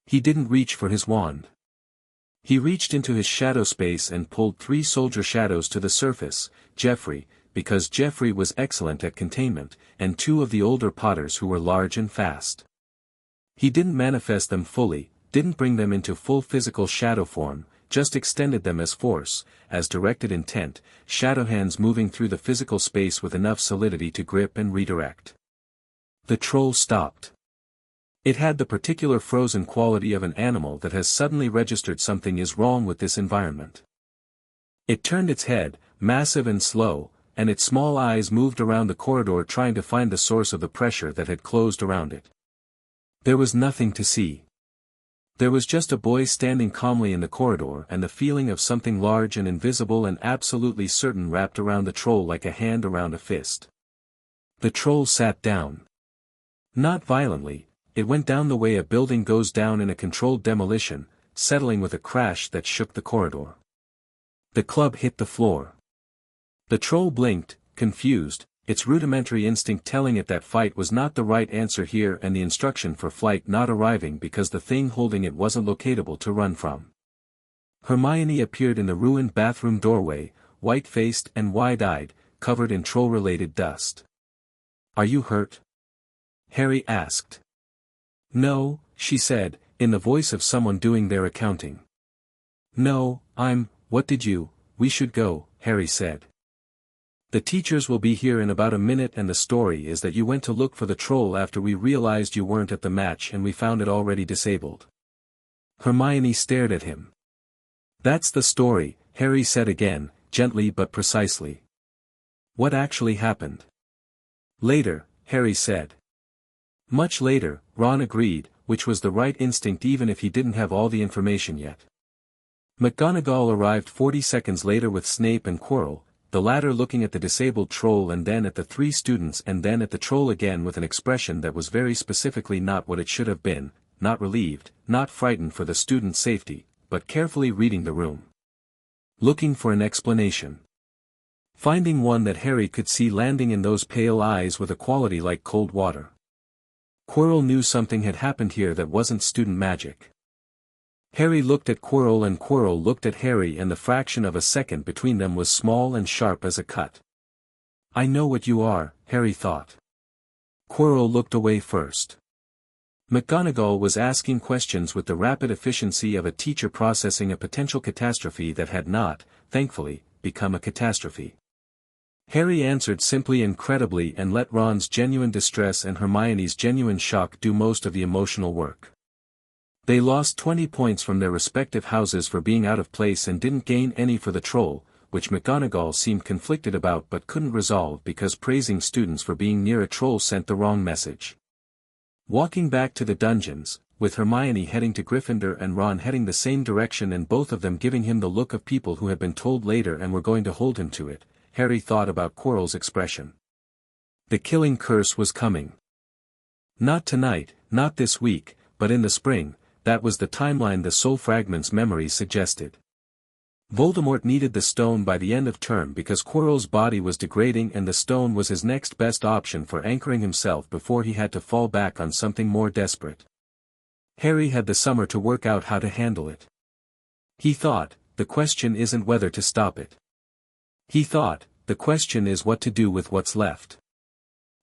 Speaker 1: He didn't reach for his wand. He reached into his shadow space and pulled 3 soldier shadows to the surface, Geoffrey, because Geoffrey was excellent at containment, and 2 of the older Potters who were large and fast. He didn't manifest them fully, didn't bring them into full physical shadow form, just extended them as force, as directed intent, shadow hands moving through the physical space with enough solidity to grip and redirect. The troll stopped. It had the particular frozen quality of an animal that has suddenly registered something is wrong with this environment. It turned its head, massive and slow, and its small eyes moved around the corridor trying to find the source of the pressure that had closed around it. There was nothing to see. There was just a boy standing calmly in the corridor and the feeling of something large and invisible and absolutely certain wrapped around the troll like a hand around a fist. The troll sat down. Not violently, it went down the way a building goes down in a controlled demolition, settling with a crash that shook the corridor. The club hit the floor. The troll blinked, confused, its rudimentary instinct telling it that fight was not the right answer here and the instruction for flight not arriving because the thing holding it wasn't locatable to run from. Hermione appeared in the ruined bathroom doorway, white-faced and wide-eyed, covered in troll-related dust. "Are you hurt?" Harry asked. "No," she said, in the voice of someone doing their accounting. "No, we should go," Harry said. "The teachers will be here in about a minute and the story is that you went to look for the troll after we realized you weren't at the match and we found it already disabled." Hermione stared at him. "That's the story," Harry said again, gently but precisely. "What actually happened?" "Later," Harry said. "Much later," Ron agreed, which was the right instinct even if he didn't have all the information yet. McGonagall arrived 40 seconds later with Snape and Quirrell, the latter looking at the disabled troll and then at the three students and then at the troll again with an expression that was very specifically not what it should have been, not relieved, not frightened for the student's safety, but carefully reading the room. Looking for an explanation. Finding one that Harry could see landing in those pale eyes with a quality like cold water. Quirrell knew something had happened here that wasn't student magic. Harry looked at Quirrell and Quirrell looked at Harry and the fraction of a second between them was small and sharp as a cut. "I know what you are," Harry thought. Quirrell looked away first. McGonagall was asking questions with the rapid efficiency of a teacher processing a potential catastrophe that had not, thankfully, become a catastrophe. Harry answered simply and credibly and let Ron's genuine distress and Hermione's genuine shock do most of the emotional work. They lost 20 points from their respective houses for being out of place and didn't gain any for the troll, which McGonagall seemed conflicted about but couldn't resolve because praising students for being near a troll sent the wrong message. Walking back to the dungeons, with Hermione heading to Gryffindor and Ron heading the same direction and both of them giving him the look of people who had been told later and were going to hold him to it, Harry thought about Quirrell's expression. The killing curse was coming. Not tonight, not this week, but in the spring. That was the timeline the Soul Fragment's memory suggested. Voldemort needed the stone by the end of term because Quirrell's body was degrading and the stone was his next best option for anchoring himself before he had to fall back on something more desperate. Harry had the summer to work out how to handle it. He thought, the question isn't whether to stop it. He thought, the question is what to do with what's left.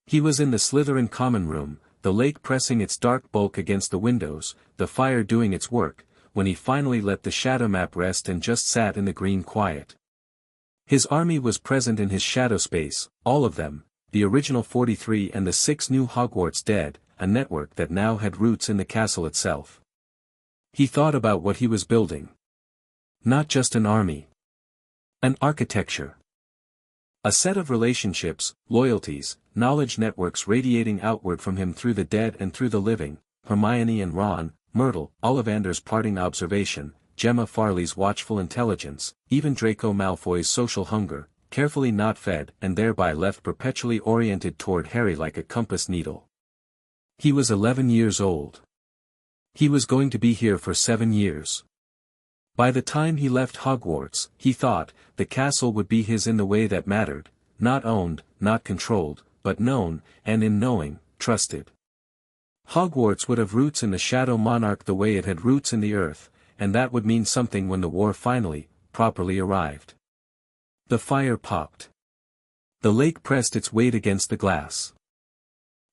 Speaker 1: He was in the Slytherin common room, the lake pressing its dark bulk against the windows, the fire doing its work, when he finally let the shadow map rest and just sat in the green quiet. His army was present in his shadow space, all of them, the original 43 and the 6 new Hogwarts dead, a network that now had roots in the castle itself. He thought about what he was building. Not just an army. An architecture. A set of relationships, loyalties, knowledge networks radiating outward from him through the dead and through the living, Hermione and Ron, Myrtle, Ollivander's parting observation, Gemma Farley's watchful intelligence, even Draco Malfoy's social hunger, carefully not fed and thereby left perpetually oriented toward Harry like a compass needle. He was 11 years old. He was going to be here for 7 years. By the time he left Hogwarts, he thought, the castle would be his in the way that mattered, not owned, not controlled, but known, and in knowing, trusted. Hogwarts would have roots in the Shadow Monarch the way it had roots in the earth, and that would mean something when the war finally, properly arrived. The fire popped. The lake pressed its weight against the glass.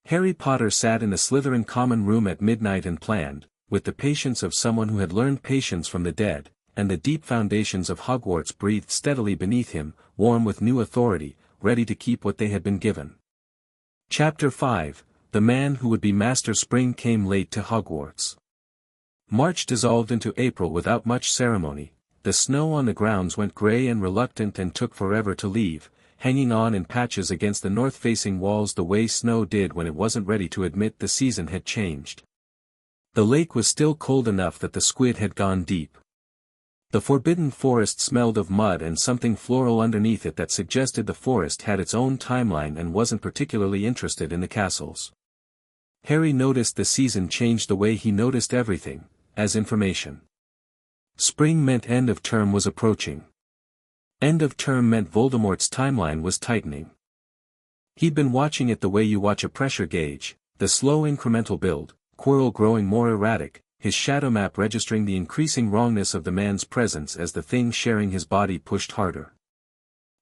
Speaker 1: Harry Potter sat in the Slytherin common room at midnight and planned, with the patience of someone who had learned patience from the dead, and the deep foundations of Hogwarts breathed steadily beneath him, warm with new authority, ready to keep what they had been given. Chapter 5, the man who would be Master Spring came late to Hogwarts. March dissolved into April without much ceremony, the snow on the grounds went grey and reluctant and took forever to leave, hanging on in patches against the north-facing walls the way snow did when it wasn't ready to admit the season had changed. The lake was still cold enough that the squid had gone deep. The forbidden forest smelled of mud and something floral underneath it that suggested the forest had its own timeline and wasn't particularly interested in the castles. Harry noticed the season changed the way he noticed everything, as information. Spring meant end of term was approaching. End of term meant Voldemort's timeline was tightening. He'd been watching it the way you watch a pressure gauge, the slow incremental build, Quirrell growing more erratic, his shadow map registering the increasing wrongness of the man's presence as the thing sharing his body pushed harder.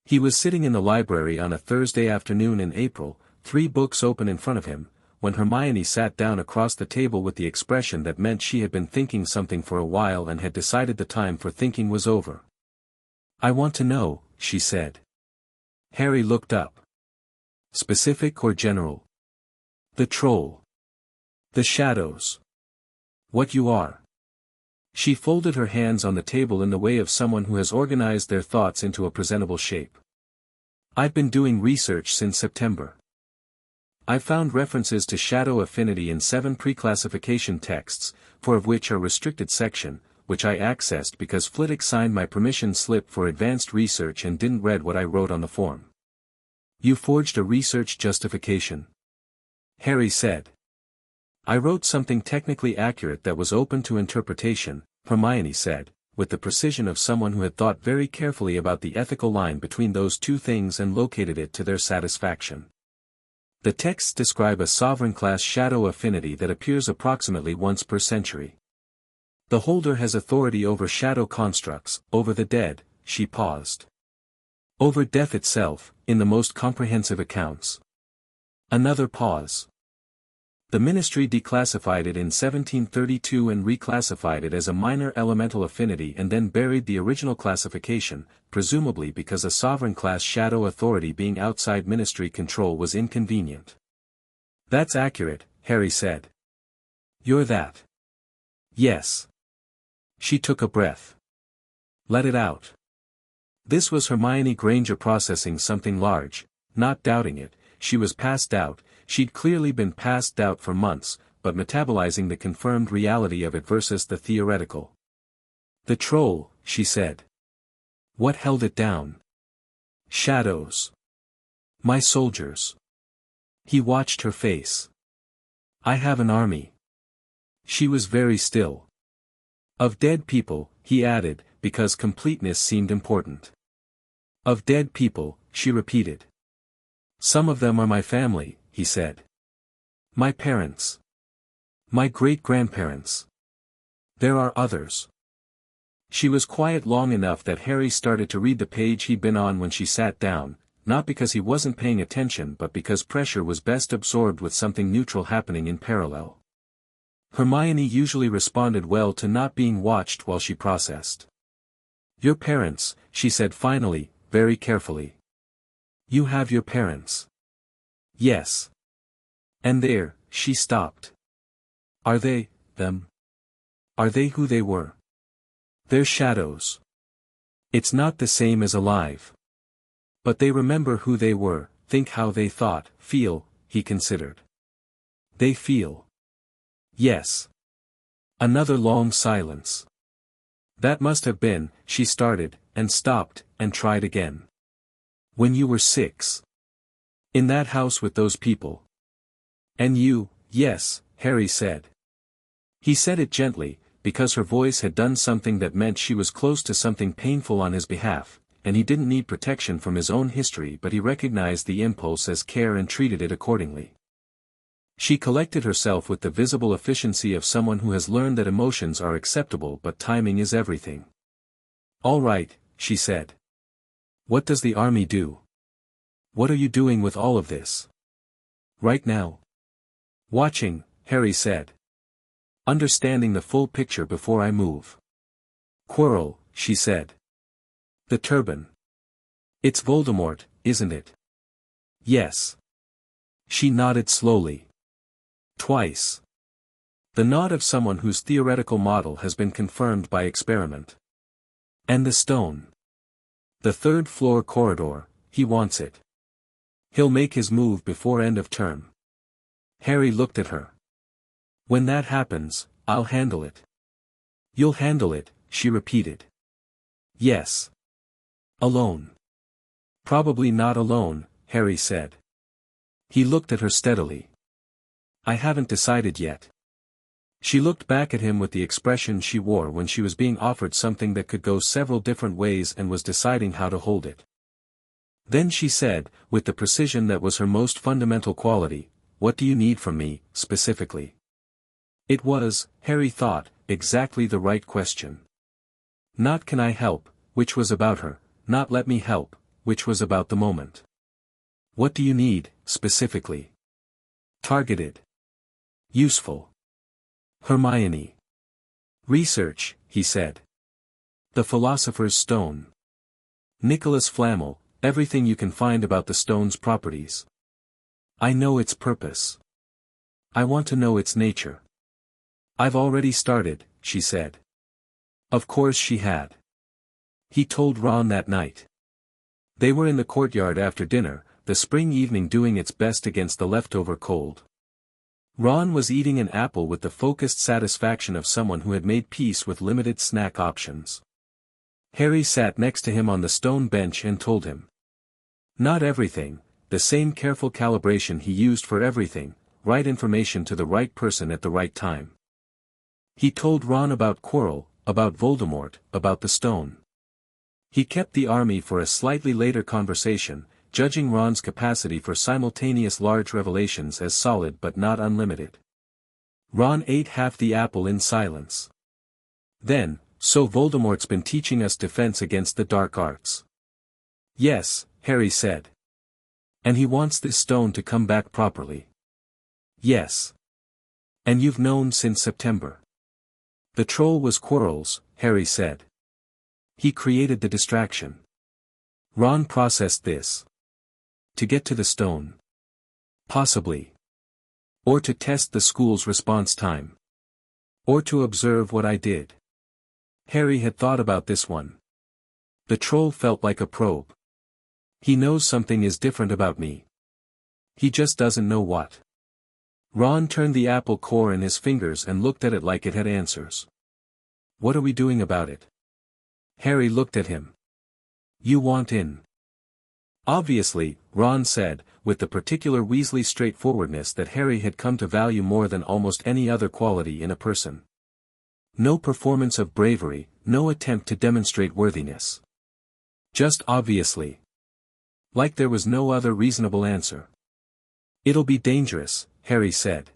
Speaker 1: He was sitting in the library on a Thursday afternoon in April, 3 books open in front of him, when Hermione sat down across the table with the expression that meant she had been thinking something for a while and had decided the time for thinking was over. "I want to know," she said. Harry looked up. "Specific or general?" "The troll. The shadows. What you are." She folded her hands on the table in the way of someone who has organized their thoughts into a presentable shape. "I've been doing research since September. I've found references to shadow affinity in 7 pre-classification texts, 4 of which are restricted section, which I accessed because Flitwick signed my permission slip for advanced research and didn't read what I wrote on the form." "You forged a research justification?" Harry said. "I wrote something technically accurate that was open to interpretation," Hermione said, with the precision of someone who had thought very carefully about the ethical line between those two things and located it to their satisfaction. "The texts describe a sovereign-class shadow affinity that appears approximately once per century. The holder has authority over shadow constructs, over the dead." She paused. "Over death itself, in the most comprehensive accounts." Another pause. "The Ministry declassified it in 1732 and reclassified it as a minor elemental affinity and then buried the original classification, presumably because a sovereign-class shadow authority being outside Ministry control was inconvenient." "That's accurate," Harry said. "You're that." "Yes." She took a breath. "Let it out." This was Hermione Granger processing something large, not doubting it. She was passed out, she'd clearly been passed out for months, but metabolizing the confirmed reality of it versus the theoretical. "The troll," she said. "What held it down?" "Shadows. My soldiers." He watched her face. "I have an army." She was very still. "Of dead people," he added, because completeness seemed important. "Of dead people," she repeated. "Some of them are my family," he said. "My parents. My great-grandparents. There are others." She was quiet long enough that Harry started to read the page he'd been on when she sat down, not because he wasn't paying attention but because pressure was best absorbed with something neutral happening in parallel. Hermione usually responded well to not being watched while she processed. "Your parents," she said finally, very carefully. "You have your parents." "Yes." "And there," she stopped. "Are they, them? Are they who they were?" "They're shadows. It's not the same as alive. But they remember who they were, think how they thought, feel," he considered. "They feel." "Yes." Another long silence. "That must have been," she started, and stopped, and tried again. "When you were 6. In that house with those people." "And you?" "Yes," Harry said. He said it gently, because her voice had done something that meant she was close to something painful on his behalf, and he didn't need protection from his own history but he recognized the impulse as care and treated it accordingly. She collected herself with the visible efficiency of someone who has learned that emotions are acceptable but timing is everything. "All right," she said. "What does the army do? What are you doing with all of this? Right now?" "Watching," Harry said. "Understanding the full picture before I move." "Quirrell," she said. "The turban. It's Voldemort, isn't it?" "Yes." She nodded slowly. Twice. The nod of someone whose theoretical model has been confirmed by experiment. And the stone. The third-floor corridor, he wants it. He'll make his move before end of term. Harry looked at her. When that happens, I'll handle it. You'll handle it, she repeated. Yes. Alone. Probably not alone, Harry said. He looked at her steadily. I haven't decided yet. She looked back at him with the expression she wore when she was being offered something that could go several different ways and was deciding how to hold it. Then she said, with the precision that was her most fundamental quality, "What do you need from me, specifically?" It was, Harry thought, exactly the right question. Not can I help, which was about her, not let me help, which was about the moment. What do you need, specifically? Targeted. Useful. Hermione. Research, he said. The Philosopher's Stone. Nicholas Flamel, everything you can find about the stone's properties. I know its purpose. I want to know its nature. I've already started, she said. Of course she had. He told Ron that night. They were in the courtyard after dinner, the spring evening doing its best against the leftover cold. Ron was eating an apple with the focused satisfaction of someone who had made peace with limited snack options. Harry sat next to him on the stone bench and told him. Not everything, the same careful calibration he used for everything, right information to the right person at the right time. He told Ron about Quirrell, about Voldemort, about the stone. He kept the army for a slightly later conversation, judging Ron's capacity for simultaneous large revelations as solid but not unlimited. Ron ate half the apple in silence. Then, so Voldemort's been teaching us defense against the dark arts. Yes, Harry said. And he wants this stone to come back properly. Yes. And you've known since September. The troll was Quirrell's, Harry said. He created the distraction. Ron processed this. To get to the stone. Possibly. Or to test the school's response time. Or to observe what I did. Harry had thought about this one. The troll felt like a probe. He knows something is different about me. He just doesn't know what. Ron turned the apple core in his fingers and looked at it like it had answers. What are we doing about it? Harry looked at him. You want in. Obviously, Ron said, with the particular Weasley straightforwardness that Harry had come to value more than almost any other quality in a person. No performance of bravery, no attempt to demonstrate worthiness. Just obviously. Like there was no other reasonable answer. It'll be dangerous, Harry said.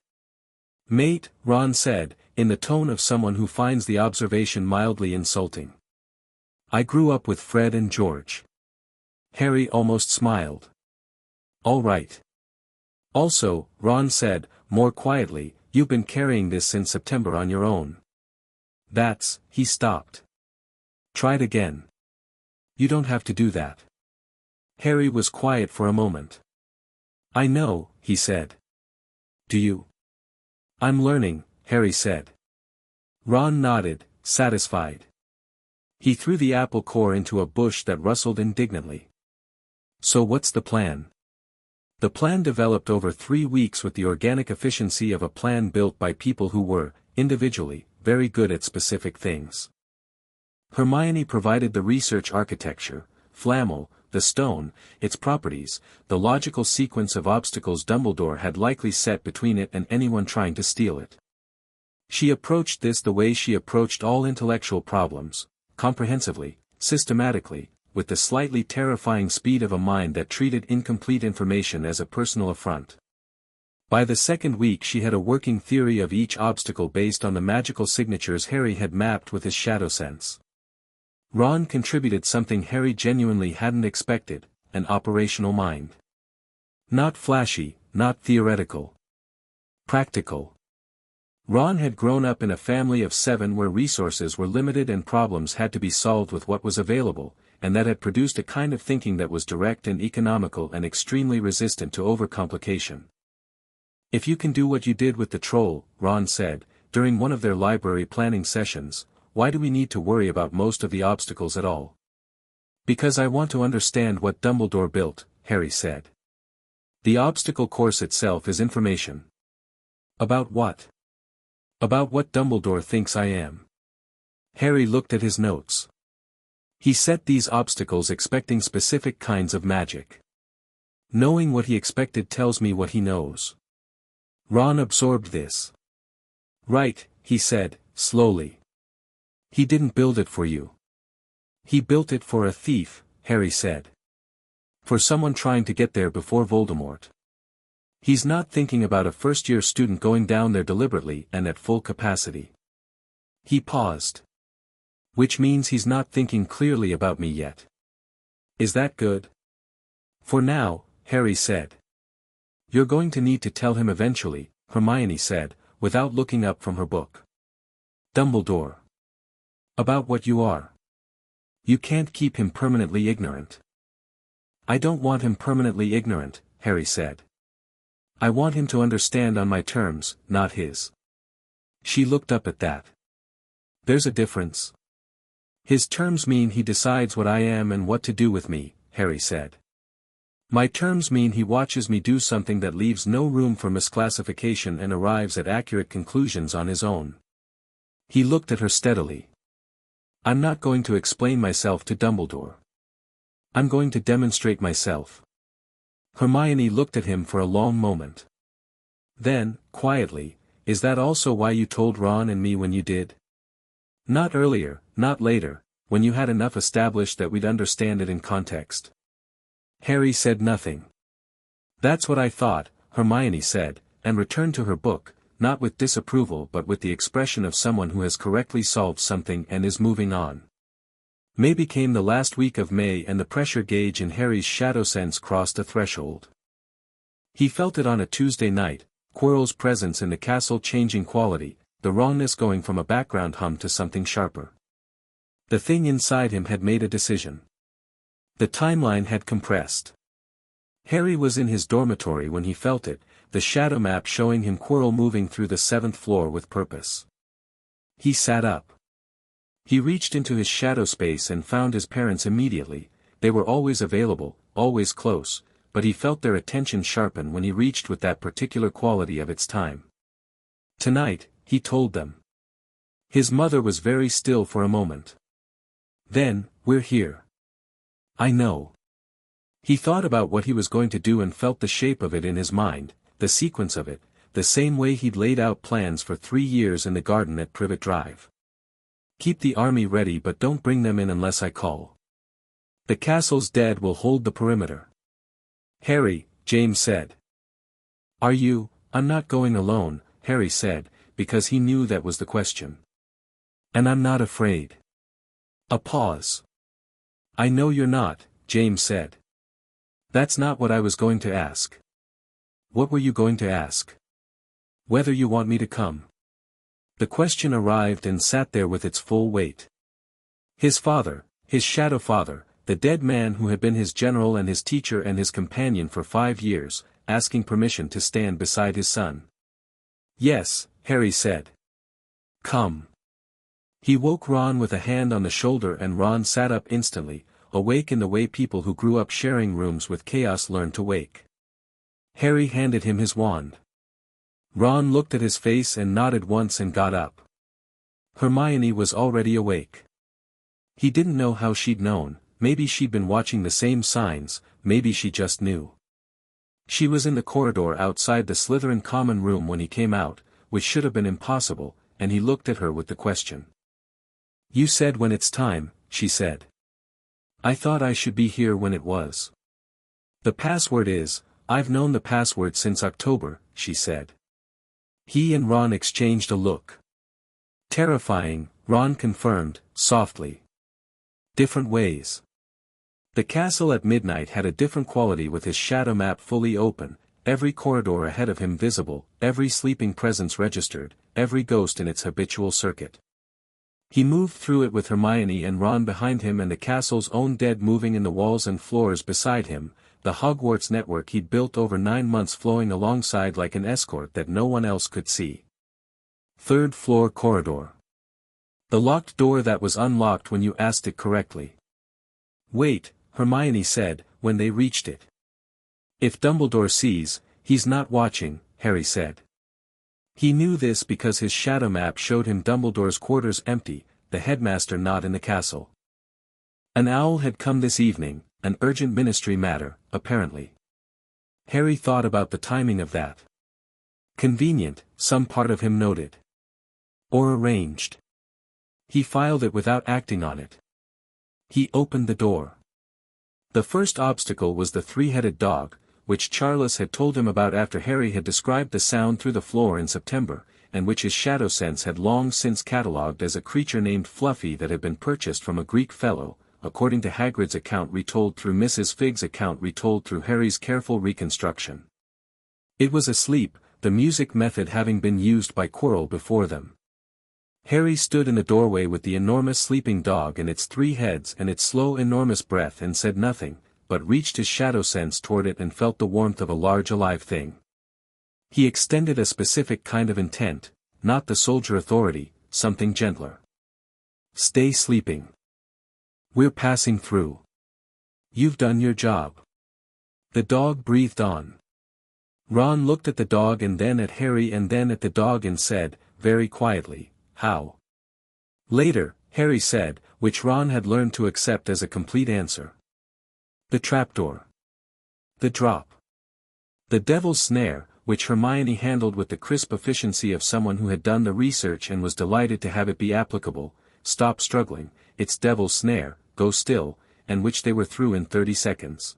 Speaker 1: Mate, Ron said, in the tone of someone who finds the observation mildly insulting. I grew up with Fred and George. Harry almost smiled. All right. Also, Ron said, more quietly, you've been carrying this since September on your own. He stopped. Tried again. You don't have to do that. Harry was quiet for a moment. I know, he said. Do you? I'm learning, Harry said. Ron nodded, satisfied. He threw the apple core into a bush that rustled indignantly. So what's the plan? The plan developed over 3 weeks with the organic efficiency of a plan built by people who were, individually, very good at specific things. Hermione provided the research architecture, Flamel, the stone, its properties, the logical sequence of obstacles Dumbledore had likely set between it and anyone trying to steal it. She approached this the way she approached all intellectual problems, comprehensively, systematically, with the slightly terrifying speed of a mind that treated incomplete information as a personal affront. By the second week she had a working theory of each obstacle based on the magical signatures Harry had mapped with his shadow sense. Ron contributed something Harry genuinely hadn't expected, an operational mind. Not flashy, not theoretical. Practical. Ron had grown up in a family of 7 where resources were limited and problems had to be solved with what was available, and that had produced a kind of thinking that was direct and economical and extremely resistant to overcomplication. If you can do what you did with the troll, Ron said, during one of their library planning sessions, why do we need to worry about most of the obstacles at all? Because I want to understand what Dumbledore built, Harry said. The obstacle course itself is information. About what? About what Dumbledore thinks I am. Harry looked at his notes. He set these obstacles expecting specific kinds of magic. Knowing what he expected tells me what he knows. Ron absorbed this. Right, he said, slowly. He didn't build it for you. He built it for a thief, Harry said. For someone trying to get there before Voldemort. He's not thinking about a first-year student going down there deliberately and at full capacity. He paused. Which means he's not thinking clearly about me yet. Is that good? For now, Harry said. You're going to need to tell him eventually, Hermione said, without looking up from her book. Dumbledore. About what you are. You can't keep him permanently ignorant. I don't want him permanently ignorant, Harry said. I want him to understand on my terms, not his. She looked up at that. There's a difference. His terms mean he decides what I am and what to do with me, Harry said. My terms mean he watches me do something that leaves no room for misclassification and arrives at accurate conclusions on his own. He looked at her steadily. I'm not going to explain myself to Dumbledore. I'm going to demonstrate myself. Hermione looked at him for a long moment. Then, quietly, is that also why you told Ron and me when you did? Not earlier, not later, when you had enough established that we'd understand it in context. Harry said nothing. That's what I thought, Hermione said, and returned to her book, not with disapproval but with the expression of someone who has correctly solved something and is moving on. May came the last week of May and the pressure gauge in Harry's shadow sense crossed a threshold. He felt it on a Tuesday night, Quirrell's presence in the castle changing quality, the wrongness going from a background hum to something sharper. The thing inside him had made a decision. The timeline had compressed. Harry was in his dormitory when he felt it, the shadow map showing him Quirrell moving through the 7th floor with purpose. He sat up. He reached into his shadow space and found his parents immediately. They were always available, always close, but he felt their attention sharpen when he reached with that particular quality of its time. Tonight, he told them. His mother was very still for a moment. Then, we're here. I know. He thought about what he was going to do and felt the shape of it in his mind, the sequence of it, the same way he'd laid out plans for 3 years in the garden at Privet Drive. Keep the army ready but don't bring them in unless I call. The castle's dead will hold the perimeter. Harry, James said. Are you? I'm not going alone, Harry said, because he knew that was the question. And I'm not afraid. A pause. I know you're not, James said. That's not what I was going to ask. What were you going to ask? Whether you want me to come. The question arrived and sat there with its full weight. His father, his shadow father, the dead man who had been his general and his teacher and his companion for 5 years, asking permission to stand beside his son. Yes, Harry said. Come. He woke Ron with a hand on the shoulder and Ron sat up instantly, awake in the way people who grew up sharing rooms with chaos learn to wake. Harry handed him his wand. Ron looked at his face and nodded once and got up. Hermione was already awake. He didn't know how she'd known, maybe she'd been watching the same signs, maybe she just knew. She was in the corridor outside the Slytherin common room when he came out, which should have been impossible, and he looked at her with the question. You said when it's time, she said. I thought I should be here when it was. The password is, I've known the password since October, she said. He and Ron exchanged a look. Terrifying, Ron confirmed, softly. Different ways. The castle at midnight had a different quality with his shadow map fully open, every corridor ahead of him visible, every sleeping presence registered, every ghost in its habitual circuit. He moved through it with Hermione and Ron behind him and the castle's own dead moving in the walls and floors beside him, the Hogwarts network he'd built over 9 months flowing alongside like an escort that no one else could see. Third floor corridor. The locked door that was unlocked when you asked it correctly. Wait, Hermione said, when they reached it. If Dumbledore sees, he's not watching, Harry said. He knew this because his shadow map showed him Dumbledore's quarters empty, the headmaster not in the castle. An owl had come this evening, an urgent ministry matter, apparently. Harry thought about the timing of that. Convenient, some part of him noted. Or arranged. He filed it without acting on it. He opened the door. The first obstacle was the three-headed dog, which Charles had told him about after Harry had described the sound through the floor in September, and which his shadow sense had long since catalogued as a creature named Fluffy that had been purchased from a Greek fellow, according to Hagrid's account retold through Mrs. Figg's account retold through Harry's careful reconstruction. It was asleep, the music method having been used by Quirrell before them. Harry stood in the doorway with the enormous sleeping dog and its 3 heads and its slow enormous breath and said nothing, but reached his shadow sense toward it and felt the warmth of a large alive thing. He extended a specific kind of intent, not the soldier authority, something gentler. Stay sleeping. We're passing through. You've done your job. The dog breathed on. Ron looked at the dog and then at Harry and then at the dog and said, very quietly, how? Later, Harry said, which Ron had learned to accept as a complete answer. The trapdoor. The drop. The devil's snare, which Hermione handled with the crisp efficiency of someone who had done the research and was delighted to have it be applicable. Stop struggling, it's devil's snare, go still, and which they were through in 30 seconds.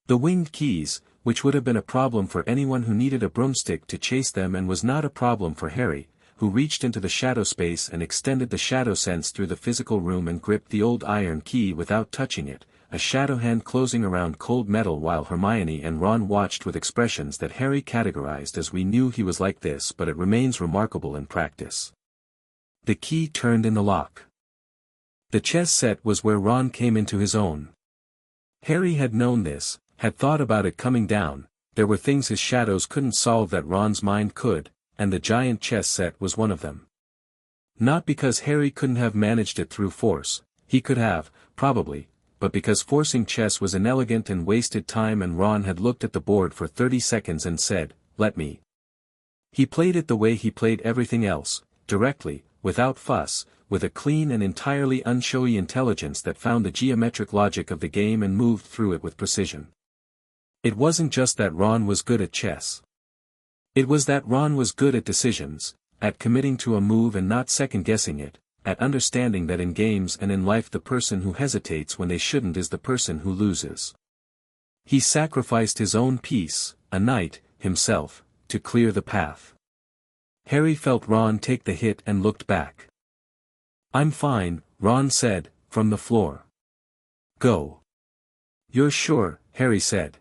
Speaker 1: The winged keys, which would have been a problem for anyone who needed a broomstick to chase them and was not a problem for Harry, who reached into the shadow space and extended the shadow sense through the physical room and gripped the old iron key without touching it, a shadow hand closing around cold metal while Hermione and Ron watched with expressions that Harry categorized as we knew he was like this but it remains remarkable in practice. The key turned in the lock. The chess set was where Ron came into his own. Harry had known this, had thought about it coming down, there were things his shadows couldn't solve that Ron's mind could, and the giant chess set was one of them. Not because Harry couldn't have managed it through force, he could have, probably, but because forcing chess was inelegant and wasted time and Ron had looked at the board for 30 seconds and said, let me. He played it the way he played everything else, directly, without fuss, with a clean and entirely unshowy intelligence that found the geometric logic of the game and moved through it with precision. It wasn't just that Ron was good at chess. It was that Ron was good at decisions, at committing to a move and not second-guessing it, at understanding that in games and in life the person who hesitates when they shouldn't is the person who loses. He sacrificed his own peace, a knight, himself, to clear the path. Harry felt Ron take the hit and looked back. I'm fine, Ron said, from the floor. Go. You're sure, Harry said.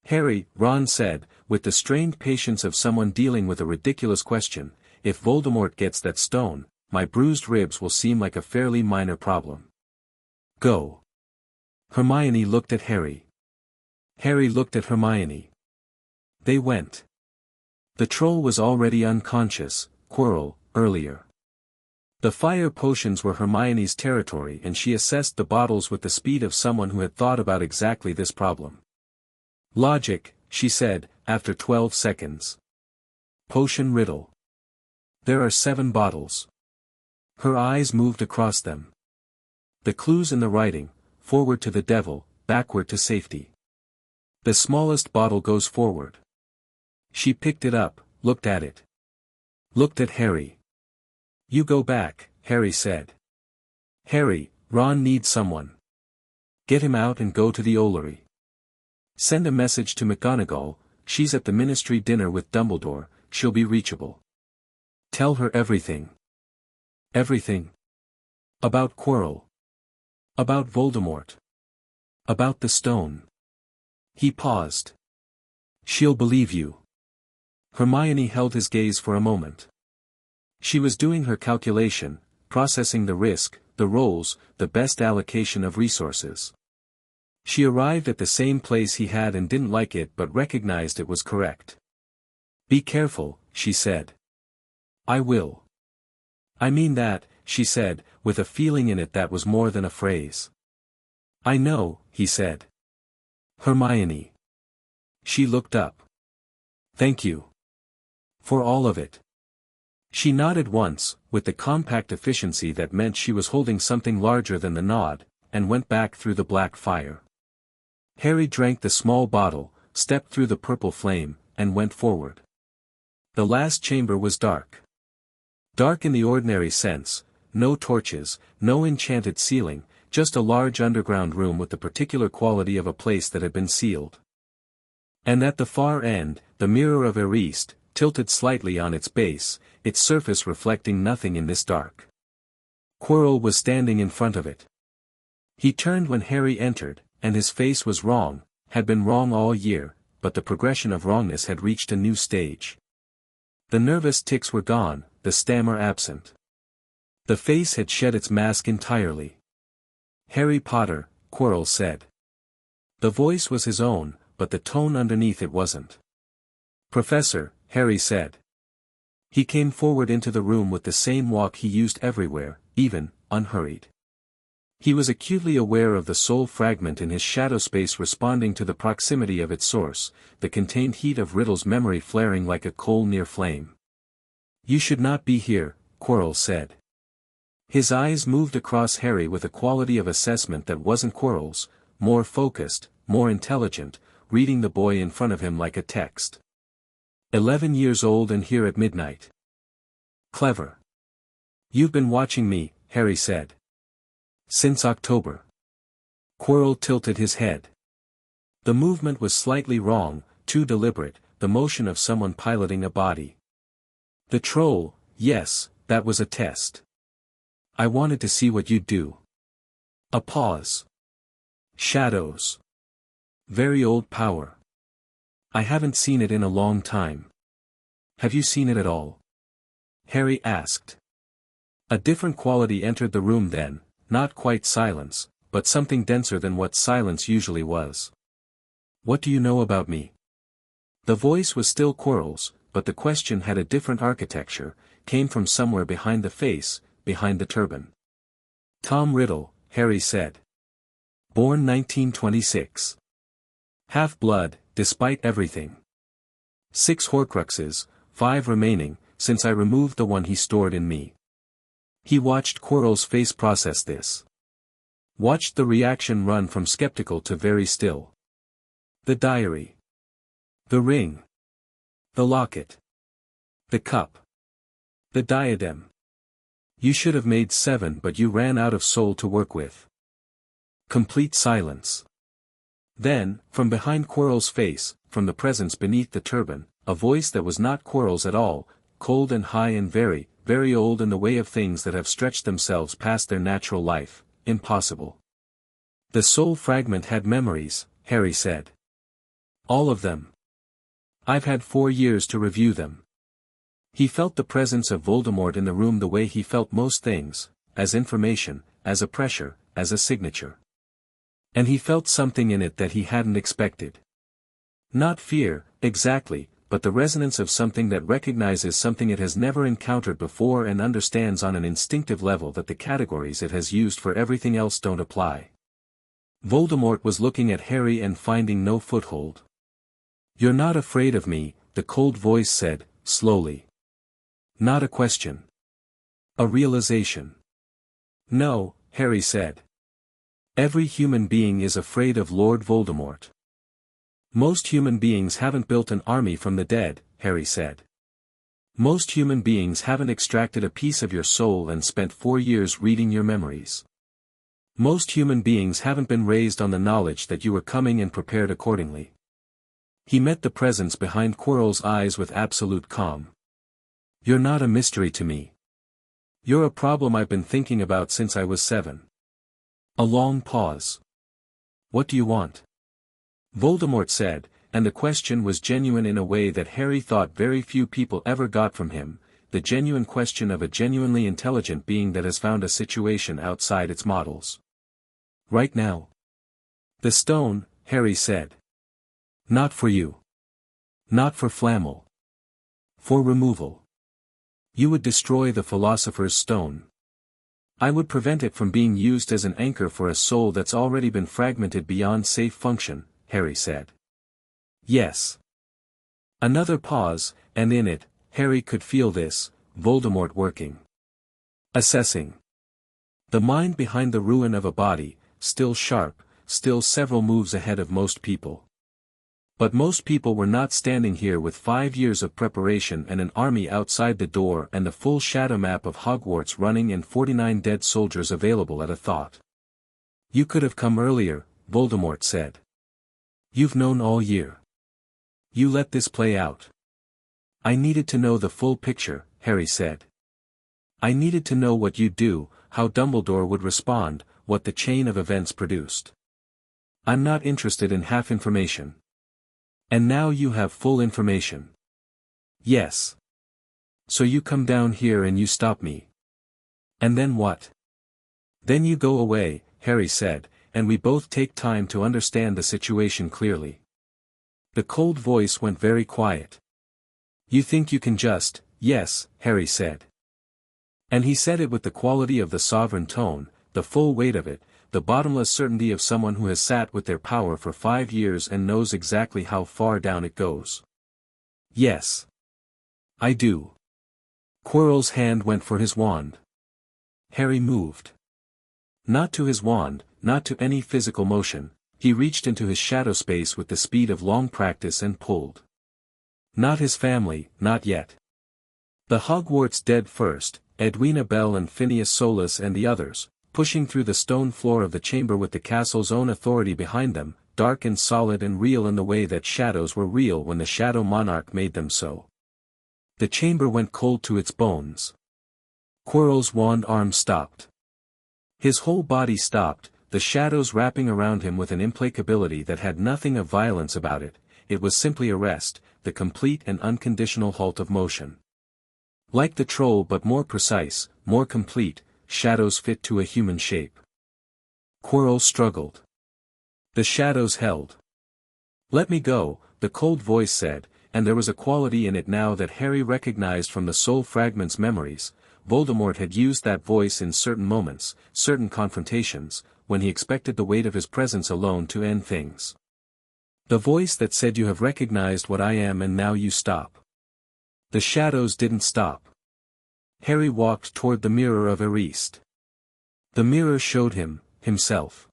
Speaker 1: Harry, Ron said, with the strained patience of someone dealing with a ridiculous question, if Voldemort gets that stone, my bruised ribs will seem like a fairly minor problem. Go. Hermione looked at Harry. Harry looked at Hermione. They went. The troll was already unconscious, Quirrell, earlier. The fire potions were Hermione's territory and she assessed the bottles with the speed of someone who had thought about exactly this problem. Logic, she said, after 12 seconds. Potion riddle. There are 7 bottles. Her eyes moved across them. The clues in the writing, forward to the devil, backward to safety. The smallest bottle goes forward. She picked it up, looked at it. Looked at Harry. You go back, Harry said. Harry, Ron needs someone. Get him out and go to the Ollery. Send a message to McGonagall, she's at the ministry dinner with Dumbledore, she'll be reachable. Tell her everything. Everything. About Quirrell. About Voldemort. About the stone. He paused. She'll believe you. Hermione held his gaze for a moment. She was doing her calculation, processing the risk, the rolls, the best allocation of resources. She arrived at the same place he had and didn't like it but recognized it was correct. "Be careful," she said. "I will." "I mean that," she said, with a feeling in it that was more than a phrase. "I know," he said. "Hermione." She looked up. "Thank you. For all of it." She nodded once, with the compact efficiency that meant she was holding something larger than the nod, and went back through the black fire. Harry drank the small bottle, stepped through the purple flame, and went forward. The last chamber was dark. Dark in the ordinary sense, no torches, no enchanted ceiling, just a large underground room with the particular quality of a place that had been sealed. And at the far end, the mirror of Eriste, tilted slightly on its base, its surface reflecting nothing in this dark. Quirrell was standing in front of it. He turned when Harry entered, and his face was wrong, had been wrong all year, but the progression of wrongness had reached a new stage. The nervous tics were gone, the stammer absent. The face had shed its mask entirely. "Harry Potter," Quirrell said. The voice was his own, but the tone underneath it wasn't. "Professor," Harry said. He came forward into the room with the same walk he used everywhere, even, unhurried. He was acutely aware of the soul fragment in his shadow space responding to the proximity of its source, the contained heat of Riddle's memory flaring like a coal near flame. "You should not be here," Quirrell said. His eyes moved across Harry with a quality of assessment that wasn't Quirrell's, more focused, more intelligent, reading the boy in front of him like a text. 11 years old and here at midnight. Clever. "You've been watching me," Harry said. "Since October." Quirrell tilted his head. The movement was slightly wrong, too deliberate, the motion of someone piloting a body. "The troll, yes, that was a test. I wanted to see what you'd do." A pause. "Shadows. Very old power. I haven't seen it in a long time." "Have you seen it at all?" Harry asked. A different quality entered the room then, not quite silence, but something denser than what silence usually was. "What do you know about me?" The voice was still Quirrell's, but the question had a different architecture, came from somewhere behind the face, behind the turban. "Tom Riddle," Harry said. "Born 1926. Half-blood, despite everything. 6 Horcruxes, 5 remaining, since I removed the one he stored in me." He watched Quirrell's face process this. Watched the reaction run from skeptical to very still. The diary. The ring. The locket. The cup. The diadem. "You should have made 7 but you ran out of soul to work with." Complete silence. Then, from behind Quirrell's face, from the presence beneath the turban, a voice that was not Quirrell's at all, cold and high and very, very old in the way of things that have stretched themselves past their natural life, impossible. "The soul fragment had memories," Harry said. "All of them. I've had 4 years to review them." He felt the presence of Voldemort in the room the way he felt most things, as information, as a pressure, as a signature. And he felt something in it that he hadn't expected. Not fear, exactly, but the resonance of something that recognizes something it has never encountered before and understands on an instinctive level that the categories it has used for everything else don't apply. Voldemort was looking at Harry and finding no foothold. "You're not afraid of me," the cold voice said, slowly. Not a question. A realization. "No," Harry said. "Every human being is afraid of Lord Voldemort." "Most human beings haven't built an army from the dead," Harry said. "Most human beings haven't extracted a piece of your soul and spent 4 years reading your memories. Most human beings haven't been raised on the knowledge that you were coming and prepared accordingly." He met the presence behind Quirrell's eyes with absolute calm. "You're not a mystery to me. You're a problem I've been thinking about since I was 7. A long pause. "What do you want?" Voldemort said, and the question was genuine in a way that Harry thought very few people ever got from him, the genuine question of a genuinely intelligent being that has found a situation outside its models. "Right now." The stone, Harry said. Not for you. Not for Flamel. For removal. You would destroy the philosopher's stone. I would prevent it from being used as an anchor for a soul that's already been fragmented beyond safe function, Harry said. Yes. Another pause, and in it, Harry could feel this, Voldemort working. Assessing. The mind behind the ruin of a body, still sharp, still several moves ahead of most people. But most people were not standing here with 5 years of preparation and an army outside the door and the full shadow map of Hogwarts running and 49 dead soldiers available at a thought. You could have come earlier, Voldemort said. You've known all year. You let this play out. I needed to know the full picture, Harry said. I needed to know what you'd do, how Dumbledore would respond, what the chain of events produced. I'm not interested in half information. And now you have full information. Yes. So you come down here and you stop me. And then what? Then you go away, Harry said, and we both take time to understand the situation clearly. The cold voice went very quiet. You think you can just, yes, Harry said. And he said it with the quality of the sovereign tone, the full weight of it, the bottomless certainty of someone who has sat with their power for 5 years and knows exactly how far down it goes. Yes. I do. Quirrell's hand went for his wand. Harry moved. Not to his wand, not to any physical motion, he reached into his shadow space with the speed of long practice and pulled. Not his family, not yet. The Hogwarts dead first, Edwina Bell and Phineas Solus and the others, pushing through the stone floor of the chamber with the castle's own authority behind them, dark and solid and real in the way that shadows were real when the Shadow Monarch made them so. The chamber went cold to its bones. Quirrell's wand arm stopped. His whole body stopped, the shadows wrapping around him with an implacability that had nothing of violence about it. It was simply a rest, the complete and unconditional halt of motion. Like the troll but more precise, more complete, shadows fit to a human shape. Quirrell struggled. The shadows held. Let me go, the cold voice said, and there was a quality in it now that Harry recognized from the soul fragment's memories. Voldemort had used that voice in certain moments, certain confrontations, when he expected the weight of his presence alone to end things. The voice that said you have recognized what I am and now you stop. The shadows didn't stop. Harry walked toward the mirror of Eriste. The mirror showed him, himself.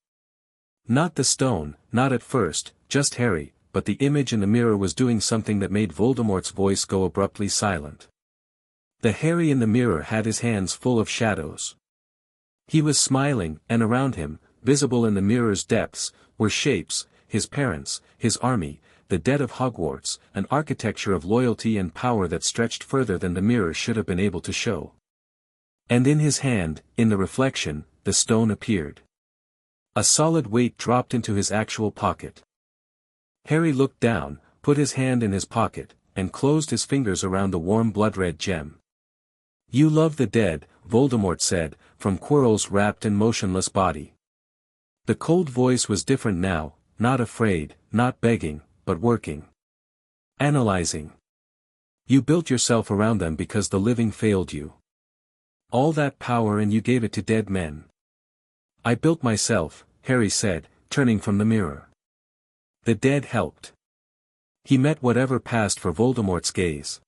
Speaker 1: Not the stone, not at first, just Harry, but the image in the mirror was doing something that made Voldemort's voice go abruptly silent. The Harry in the mirror had his hands full of shadows. He was smiling, and around him, visible in the mirror's depths, were shapes, his parents, his army, the dead of Hogwarts, an architecture of loyalty and power that stretched further than the mirror should have been able to show. And in his hand, in the reflection, the stone appeared. A solid weight dropped into his actual pocket. Harry looked down, put his hand in his pocket, and closed his fingers around the warm blood-red gem. You love the dead, Voldemort said, from Quirrell's wrapped and motionless body. The cold voice was different now, not afraid, not begging, but working. Analyzing. You built yourself around them because the living failed you. All that power and you gave it to dead men. I built myself, Harry said, turning from the mirror. The dead helped. He met whatever passed for Voldemort's gaze.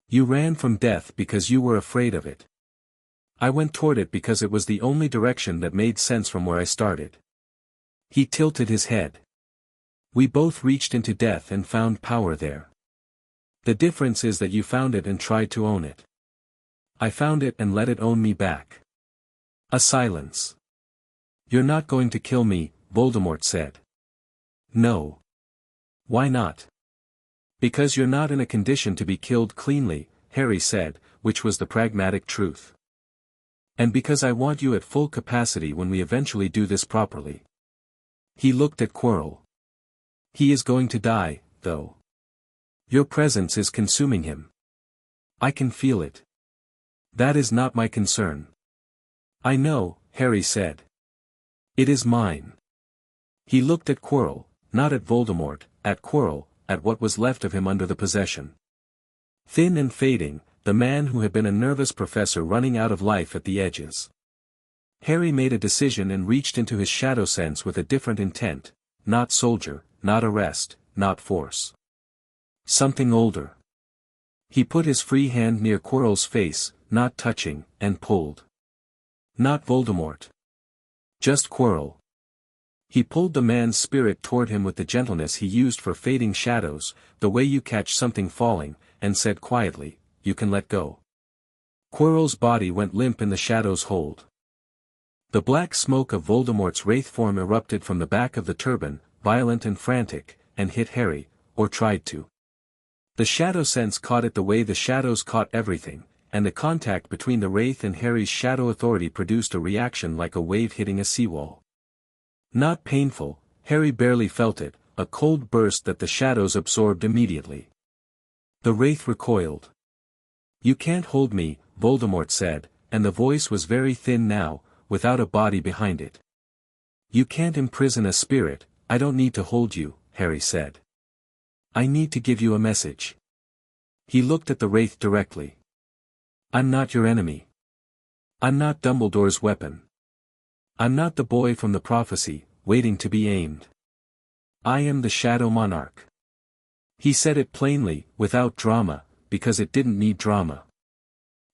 Speaker 1: You ran from death because you were afraid of it. I went toward it because it was the only direction that made sense from where I started. He tilted his head. We both reached into death and found power there. The difference is that you found it and tried to own it. I found it and let it own me back. A silence. You're not going to kill me, Voldemort said. No. Why not? Because you're not in a condition to be killed cleanly, Harry said, which was the pragmatic truth. And because I want you at full capacity when we eventually do this properly. He looked at Quirrell. He is going to die, though. Your presence is consuming him. I can feel it. That is not my concern. I know, Harry said. It is mine. He looked at Quirrell, not at Voldemort, at Quirrell, at what was left of him under the possession. Thin and fading, the man who had been a nervous professor running out of life at the edges. Harry made a decision and reached into his shadow sense with a different intent, not soldier, not arrest, not force. Something older. He put his free hand near Quirrell's face, not touching, and pulled. Not Voldemort. Just Quirrell. He pulled the man's spirit toward him with the gentleness he used for fading shadows, the way you catch something falling, and said quietly, "You can let go." Quirrell's body went limp in the shadow's hold. The black smoke of Voldemort's wraith form erupted from the back of the turban, violent and frantic, and hit Harry, or tried to. The shadow sense caught it the way the shadows caught everything, and the contact between the wraith and Harry's shadow authority produced a reaction like a wave hitting a seawall. Not painful, Harry barely felt it, a cold burst that the shadows absorbed immediately. The wraith recoiled. "You can't hold me," Voldemort said, and the voice was very thin now, without a body behind it. "You can't imprison a spirit, I don't need to hold you," Harry said. "I need to give you a message." He looked at the wraith directly. "I'm not your enemy. I'm not Dumbledore's weapon. I'm not the boy from the prophecy, waiting to be aimed. I am the Shadow Monarch." He said it plainly, without drama, because it didn't need drama.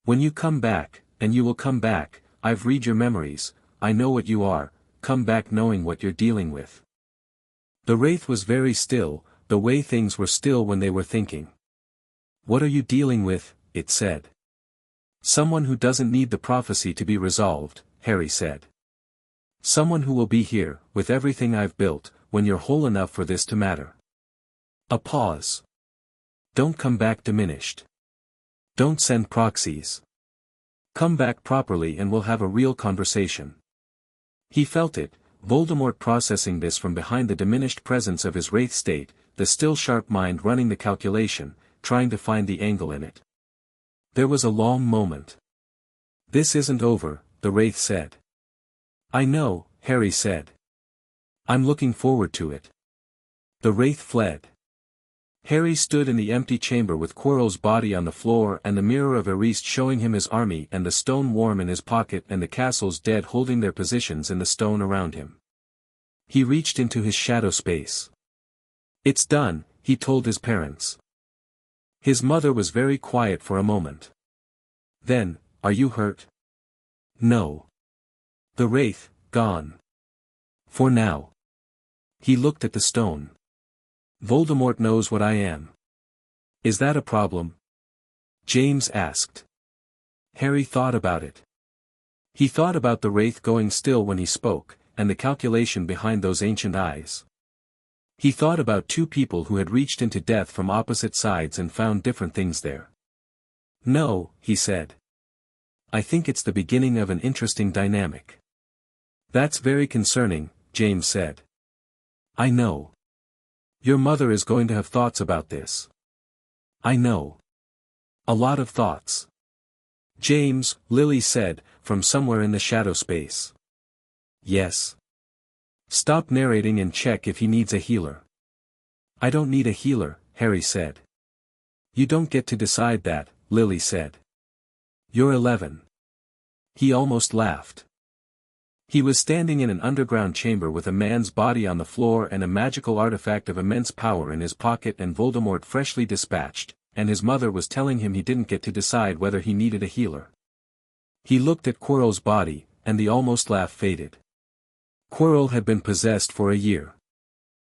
Speaker 1: "When you come back, and you will come back, I've read your memories, I know what you are, come back knowing what you're dealing with." The wraith was very still, the way things were still when they were thinking. "What are you dealing with?" it said. "Someone who doesn't need the prophecy to be resolved," Harry said. "Someone who will be here, with everything I've built, when you're whole enough for this to matter." A pause. "Don't come back diminished. Don't send proxies. Come back properly and we'll have a real conversation." He felt it, Voldemort processing this from behind the diminished presence of his wraith state, the still sharp mind running the calculation, trying to find the angle in it. There was a long moment. "This isn't over," the wraith said. "I know," Harry said. "I'm looking forward to it." The wraith fled. Harry stood in the empty chamber with Quirrell's body on the floor and the mirror of Eriste showing him his army and the stone worm in his pocket and the castle's dead holding their positions in the stone around him. He reached into his shadow space. "It's done," he told his parents. His mother was very quiet for a moment. Then, "Are you hurt?" "No." "The wraith, gone. For now." He looked at the stone. "Voldemort knows what I am. Is that a problem?" James asked. Harry thought about it. He thought about the wraith going still when he spoke, and the calculation behind those ancient eyes. He thought about two people who had reached into death from opposite sides and found different things there. "No," he said. "I think it's the beginning of an interesting dynamic." "That's very concerning," James said. "I know. Your mother is going to have thoughts about this." "I know. A lot of thoughts." "James," Lily said, from somewhere in the shadow space. "Yes." "Stop narrating and check if he needs a healer." "I don't need a healer," Harry said. "You don't get to decide that," Lily said. "You're 11. He almost laughed. He was standing in an underground chamber with a man's body on the floor and a magical artifact of immense power in his pocket and Voldemort freshly dispatched, and his mother was telling him he didn't get to decide whether he needed a healer. He looked at Quirrell's body, and the almost laugh faded. Quirrell had been possessed for a year.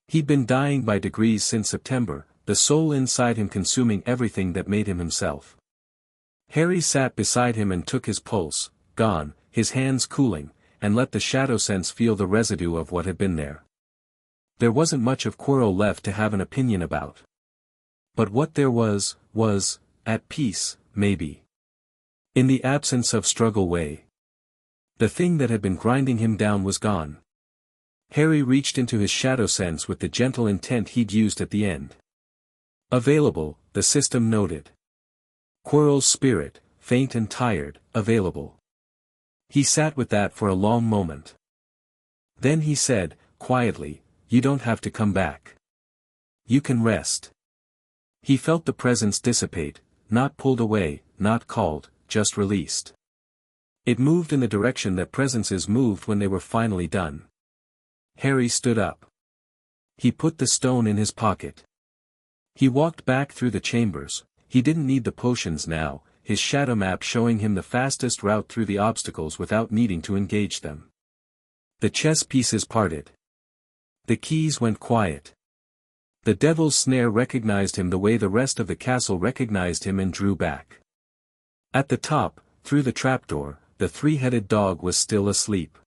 Speaker 1: He'd been dying by degrees since September, the soul inside him consuming everything that made him himself. Harry sat beside him and took his pulse, gone, his hands cooling, and let the shadow sense feel the residue of what had been there. There wasn't much of Quirrell left to have an opinion about. But what there was, at peace, maybe. In the absence of struggle way. The thing that had been grinding him down was gone. Harry reached into his shadow sense with the gentle intent he'd used at the end. Available, the system noted. Quirrell's spirit, faint and tired, available. He sat with that for a long moment. Then he said, quietly, "You don't have to come back. You can rest." He felt the presence dissipate, not pulled away, not called, just released. It moved in the direction that presences moved when they were finally done. Harry stood up. He put the stone in his pocket. He walked back through the chambers. He didn't need the potions now, his shadow map showing him the fastest route through the obstacles without needing to engage them. The chess pieces parted. The keys went quiet. The devil's snare recognized him the way the rest of the castle recognized him and drew back. At the top, through the trapdoor, the three-headed dog was still asleep.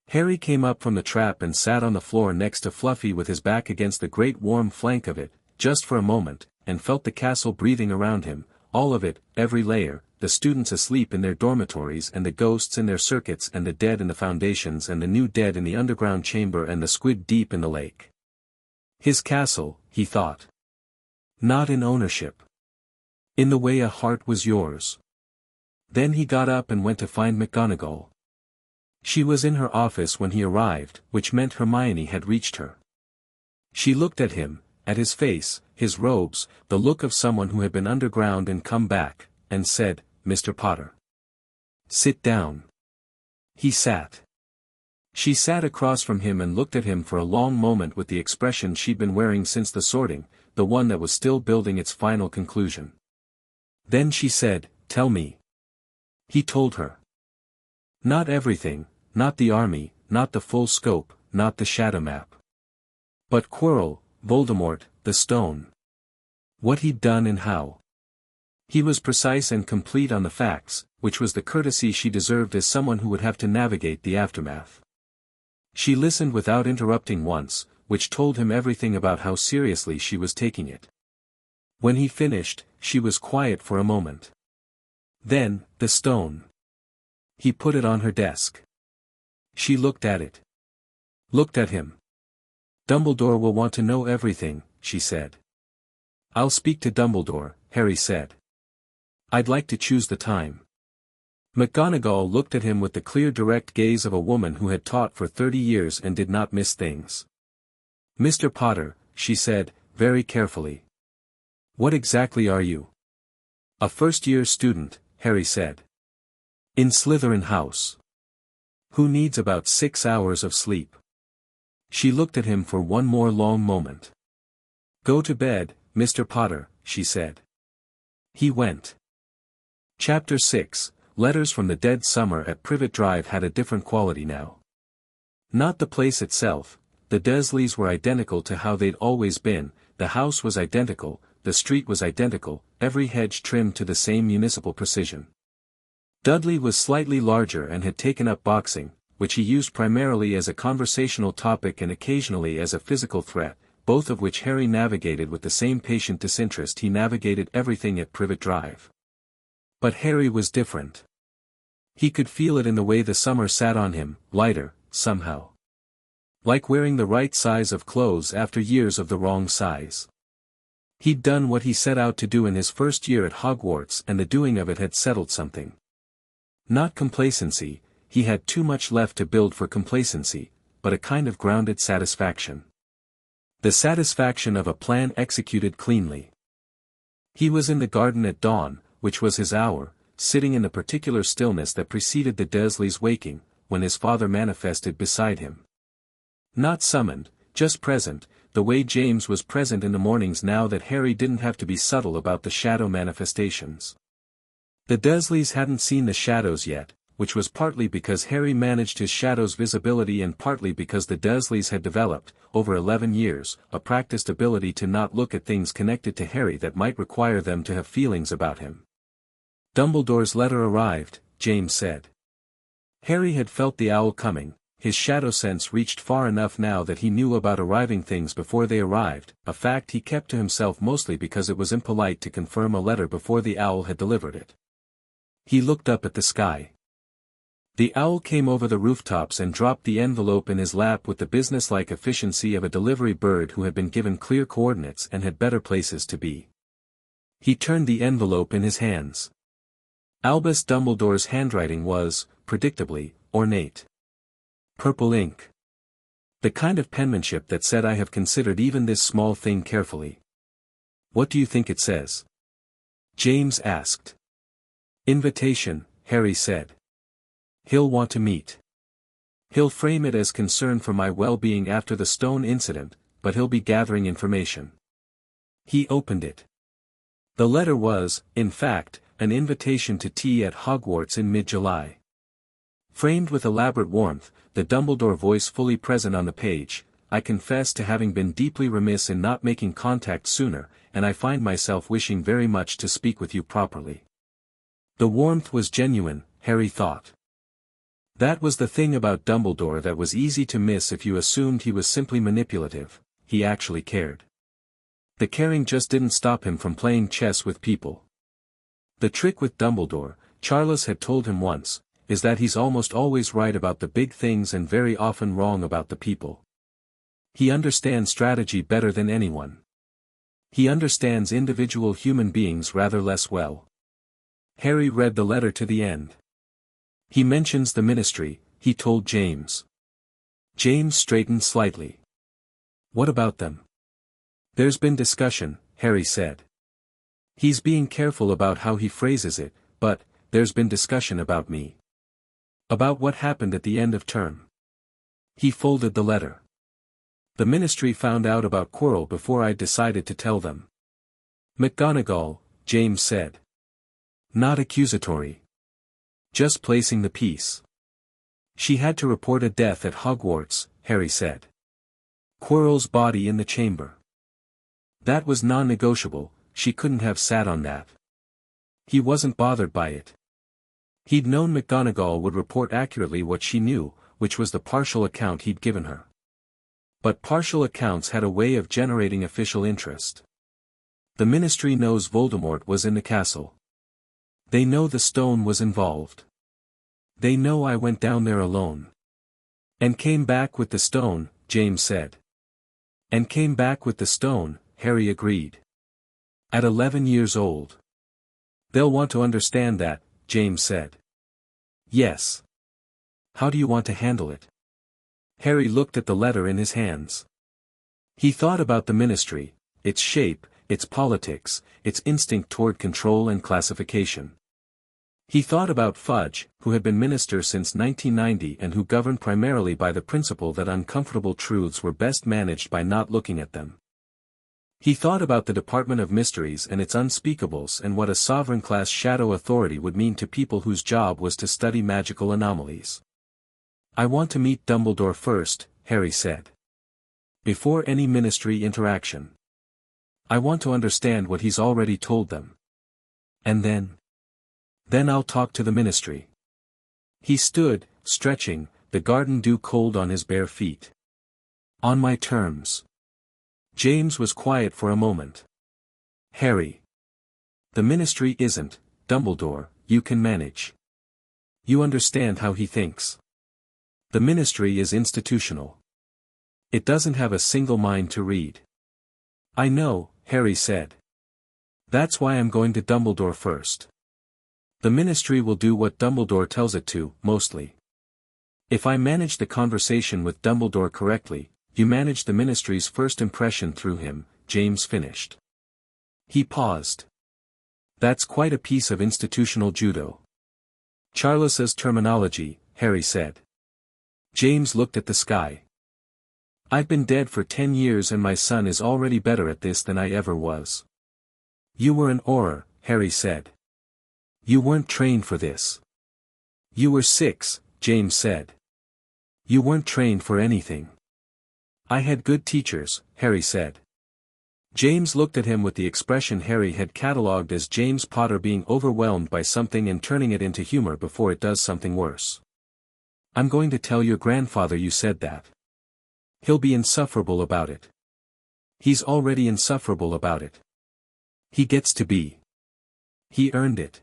Speaker 1: Harry came up from the trap and sat on the floor next to Fluffy with his back against the great warm flank of it, just for a moment, and felt the castle breathing around him, all of it, every layer, the students asleep in their dormitories and the ghosts in their circuits and the dead in the foundations and the new dead in the underground chamber and the squid deep in the lake. His castle, he thought. Not in ownership. In the way a heart was yours. Then he got up and went to find McGonagall. She was in her office when he arrived, which meant Hermione had reached her. She looked at him, at his face, his robes, the look of someone who had been underground and come back, and said, "Mr. Potter. Sit down." He sat. She sat across from him and looked at him for a long moment with the expression she'd been wearing since the sorting, the one that was still building its final conclusion. Then she said, "Tell me." He told her. Not everything, not the army, not the full scope, not the shadow map. But Quirrell, Voldemort, the stone. What he'd done and how. He was precise and complete on the facts, which was the courtesy she deserved as someone who would have to navigate the aftermath. She listened without interrupting once, which told him everything about how seriously she was taking it. When he finished, she was quiet for a moment. Then, the stone. He put it on her desk. She looked at it. Looked at him. "Dumbledore will want to know everything," she said. "I'll speak to Dumbledore," Harry said. "I'd like to choose the time." McGonagall looked at him with the clear direct gaze of a woman who had taught for 30 years and did not miss things. "Mr. Potter," she said, very carefully. "What exactly are you?" "A first-year student," Harry said. "In Slytherin House. Who needs about 6 hours of sleep." She looked at him for one more long moment. "Go to bed, Mr. Potter," she said. He went. Chapter 6, Letters from the Dead. Summer at Privet Drive had a different quality now. Not the place itself, the Dursleys were identical to how they'd always been, the house was identical, the street was identical, every hedge trimmed to the same municipal precision. Dudley was slightly larger and had taken up boxing, which he used primarily as a conversational topic and occasionally as a physical threat, both of which Harry navigated with the same patient disinterest he navigated everything at Privet Drive. But Harry was different. He could feel it in the way the summer sat on him, lighter, somehow. Like wearing the right size of clothes after years of the wrong size. He'd done what he set out to do in his first year at Hogwarts and the doing of it had settled something. Not complacency, he had too much left to build for complacency, but a kind of grounded satisfaction. The satisfaction of a plan executed cleanly. He was in the garden at dawn, which was his hour, sitting in the particular stillness that preceded the Dursleys' waking, when his father manifested beside him. Not summoned, just present, the way James was present in the mornings now that Harry didn't have to be subtle about the shadow manifestations. The Dursleys hadn't seen the shadows yet, which was partly because Harry managed his shadow's visibility and partly because the Dursleys had developed, over 11 years, a practiced ability to not look at things connected to Harry that might require them to have feelings about him. "Dumbledore's letter arrived," James said. Harry had felt the owl coming, his shadow sense reached far enough now that he knew about arriving things before they arrived, a fact he kept to himself mostly because it was impolite to confirm a letter before the owl had delivered it. He looked up at the sky. The owl came over the rooftops and dropped the envelope in his lap with the businesslike efficiency of a delivery bird who had been given clear coordinates and had better places to be. He turned the envelope in his hands. Albus Dumbledore's handwriting was, predictably, ornate. Purple ink. The kind of penmanship that said I have considered even this small thing carefully. What do you think it says? James asked. Invitation, Harry said. He'll want to meet. He'll frame it as concern for my well-being after the stone incident, but he'll be gathering information. He opened it. The letter was, in fact, an invitation to tea at Hogwarts in mid-July. Framed with elaborate warmth, the Dumbledore voice fully present on the page, I confess to having been deeply remiss in not making contact sooner, and I find myself wishing very much to speak with you properly. The warmth was genuine, Harry thought. That was the thing about Dumbledore that was easy to miss if you assumed he was simply manipulative. He actually cared. The caring just didn't stop him from playing chess with people. The trick with Dumbledore, Charles had told him once, is that he's almost always right about the big things and very often wrong about the people. He understands strategy better than anyone. He understands individual human beings rather less well. Harry read the letter to the end. He mentions the Ministry, he told James. James straightened slightly. What about them? There's been discussion, Harry said. He's being careful about how he phrases it, but, there's been discussion about me. About what happened at the end of term. He folded the letter. The Ministry found out about Quirrell before I decided to tell them. McGonagall, James said. Not accusatory. Just placing the piece. She had to report a death at Hogwarts, Harry said. Quirrell's body in the chamber. That was non-negotiable, she couldn't have sat on that. He wasn't bothered by it. He'd known McGonagall would report accurately what she knew, which was the partial account he'd given her. But partial accounts had a way of generating official interest. The Ministry knows Voldemort was in the castle. They know the stone was involved. They know I went down there alone. And came back with the stone, James said. And came back with the stone, Harry agreed. At 11 years old. They'll want to understand that, James said. Yes. How do you want to handle it? Harry looked at the letter in his hands. He thought about the Ministry, its shape, its politics, its instinct toward control and classification. He thought about Fudge, who had been minister since 1990 and who governed primarily by the principle that uncomfortable truths were best managed by not looking at them. He thought about the Department of Mysteries and its unspeakables and what a sovereign-class shadow authority would mean to people whose job was to study magical anomalies. I want to meet Dumbledore first, Harry said. Before any Ministry interaction. I want to understand what he's already told them. And then I'll talk to the Ministry. He stood, stretching, the garden dew cold on his bare feet. On my terms. James was quiet for a moment. Harry. The Ministry isn't, Dumbledore, you can manage. You understand how he thinks. The Ministry is institutional. It doesn't have a single mind to read. I know, Harry said. That's why I'm going to Dumbledore first. The Ministry will do what Dumbledore tells it to, mostly. If I manage the conversation with Dumbledore correctly, you manage the Ministry's first impression through him, James finished. He paused. That's quite a piece of institutional judo. Charles's terminology, Harry said. James looked at the sky. I've been dead for 10 years and my son is already better at this than I ever was. You were an Auror, Harry said. You weren't trained for this. You were 6, James said. You weren't trained for anything. I had good teachers, Harry said. James looked at him with the expression Harry had catalogued as James Potter being overwhelmed by something and turning it into humor before it does something worse. I'm going to tell your grandfather you said that. He'll be insufferable about it. He's already insufferable about it. He gets to be. He earned it.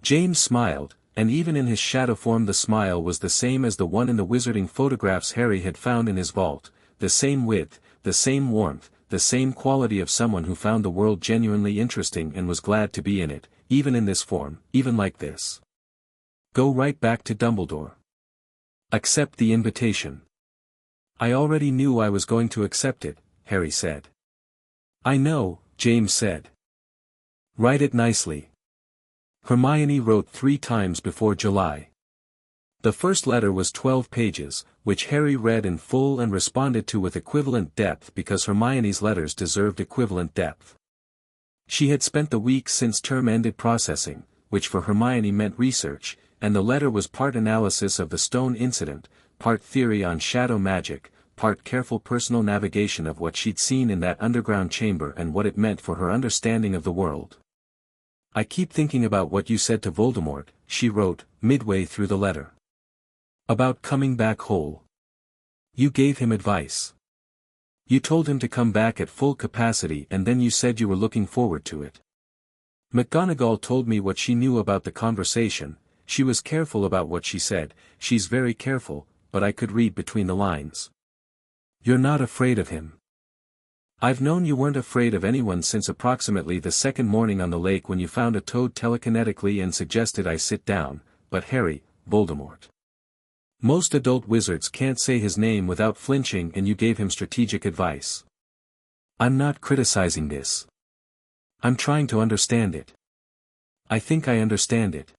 Speaker 1: James smiled, and even in his shadow form the smile was the same as the one in the wizarding photographs Harry had found in his vault, the same width, the same warmth, the same quality of someone who found the world genuinely interesting and was glad to be in it, even in this form, even like this. Go right back to Dumbledore. Accept the invitation. I already knew I was going to accept it, Harry said. I know, James said. Write it nicely. Hermione wrote 3 times before July. The first letter was 12 pages, which Harry read in full and responded to with equivalent depth because Hermione's letters deserved equivalent depth. She had spent the week since term ended processing, which for Hermione meant research, and the letter was part analysis of the stone incident, part theory on shadow magic, part careful personal navigation of what she'd seen in that underground chamber and what it meant for her understanding of the world. I keep thinking about what you said to Voldemort, she wrote, midway through the letter. About coming back whole. You gave him advice. You told him to come back at full capacity and then you said you were looking forward to it. McGonagall told me what she knew about the conversation. She was careful about what she said, she's very careful, but I could read between the lines. You're not afraid of him. I've known you weren't afraid of anyone since approximately the second morning on the lake when you found a toad telekinetically and suggested I sit down, but Harry, Voldemort. Most adult wizards can't say his name without flinching and you gave him strategic advice. I'm not criticizing this. I'm trying to understand it. I think I understand it.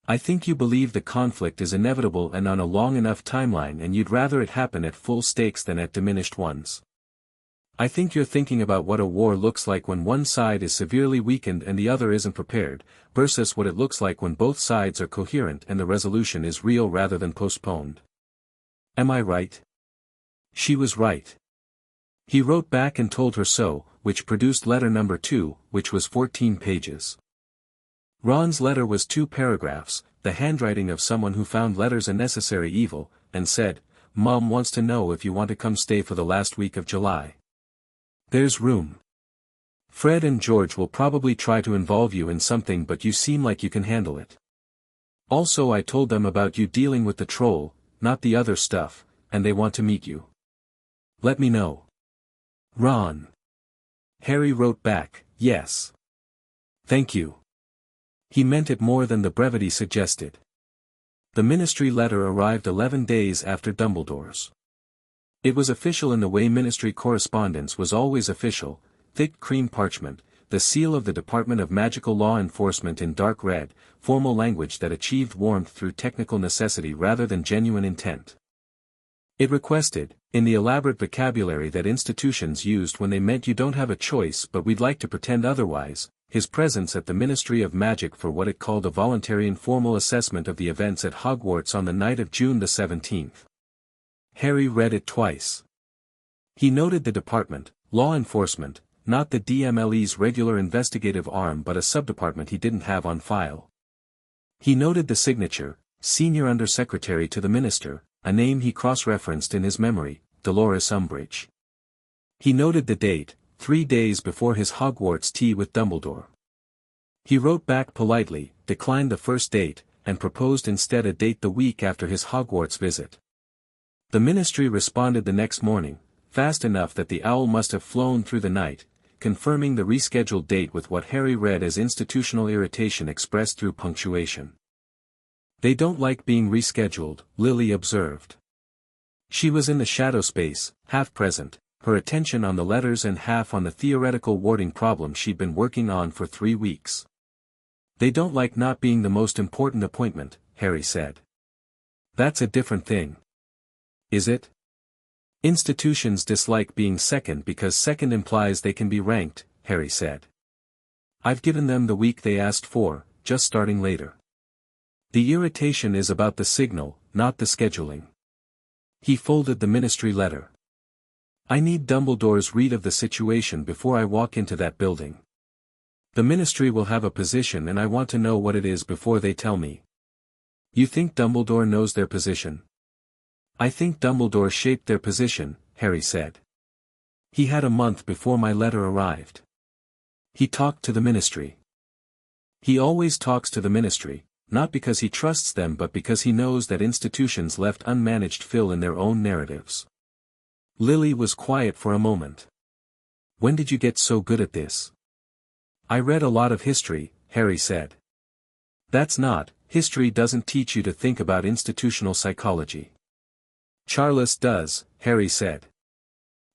Speaker 1: I think you believe the conflict is inevitable and on a long enough timeline and you'd rather it happen at full stakes than at diminished ones. I think you're thinking about what a war looks like when one side is severely weakened and the other isn't prepared, versus what it looks like when both sides are coherent and the resolution is real rather than postponed. Am I right? She was right. He wrote back and told her so, which produced letter number 2, which was 14 pages. Ron's letter was 2 paragraphs, the handwriting of someone who found letters a necessary evil, and said, Mom wants to know if you want to come stay for the last week of July. There's room. Fred and George will probably try to involve you in something but you seem like you can handle it. Also I told them about you dealing with the troll, not the other stuff, and they want to meet you. Let me know. Ron. Harry wrote back, yes. Thank you. He meant it more than the brevity suggested. The ministry letter arrived 11 days after Dumbledore's. It was official in the way ministry correspondence was always official, thick cream parchment, the seal of the Department of Magical Law Enforcement in dark red, formal language that achieved warmth through technical necessity rather than genuine intent. It requested, in the elaborate vocabulary that institutions used when they meant you don't have a choice but we'd like to pretend otherwise, his presence at the Ministry of Magic for what it called a voluntary informal assessment of the events at Hogwarts on the night of June the 17th. Harry read it twice. He noted the department, law enforcement, not the DMLE's regular investigative arm but a subdepartment he didn't have on file. He noted the signature, Senior Undersecretary to the Minister, a name he cross-referenced in his memory, Dolores Umbridge. He noted the date, 3 days before his Hogwarts tea with Dumbledore. He wrote back politely, declined the first date, and proposed instead a date the week after his Hogwarts visit. The ministry responded the next morning, fast enough that the owl must have flown through the night, confirming the rescheduled date with what Harry read as institutional irritation expressed through punctuation. They don't like being rescheduled, Lily observed. She was in the shadow space, half present, her attention on the letters and half on the theoretical warding problem she'd been working on for 3 weeks. They don't like not being the most important appointment, Harry said. That's a different thing. Is it? Institutions dislike being second because second implies they can be ranked, Harry said. I've given them the week they asked for, just starting later. The irritation is about the signal, not the scheduling. He folded the ministry letter. I need Dumbledore's read of the situation before I walk into that building. The ministry will have a position and I want to know what it is before they tell me. You think Dumbledore knows their position? I think Dumbledore shaped their position, Harry said. He had a month before my letter arrived. He talked to the ministry. He always talks to the ministry, not because he trusts them but because he knows that institutions left unmanaged fill in their own narratives. Lily was quiet for a moment. When did you get so good at this? I read a lot of history, Harry said. That's not, history doesn't teach you to think about institutional psychology. Charles does, Harry said.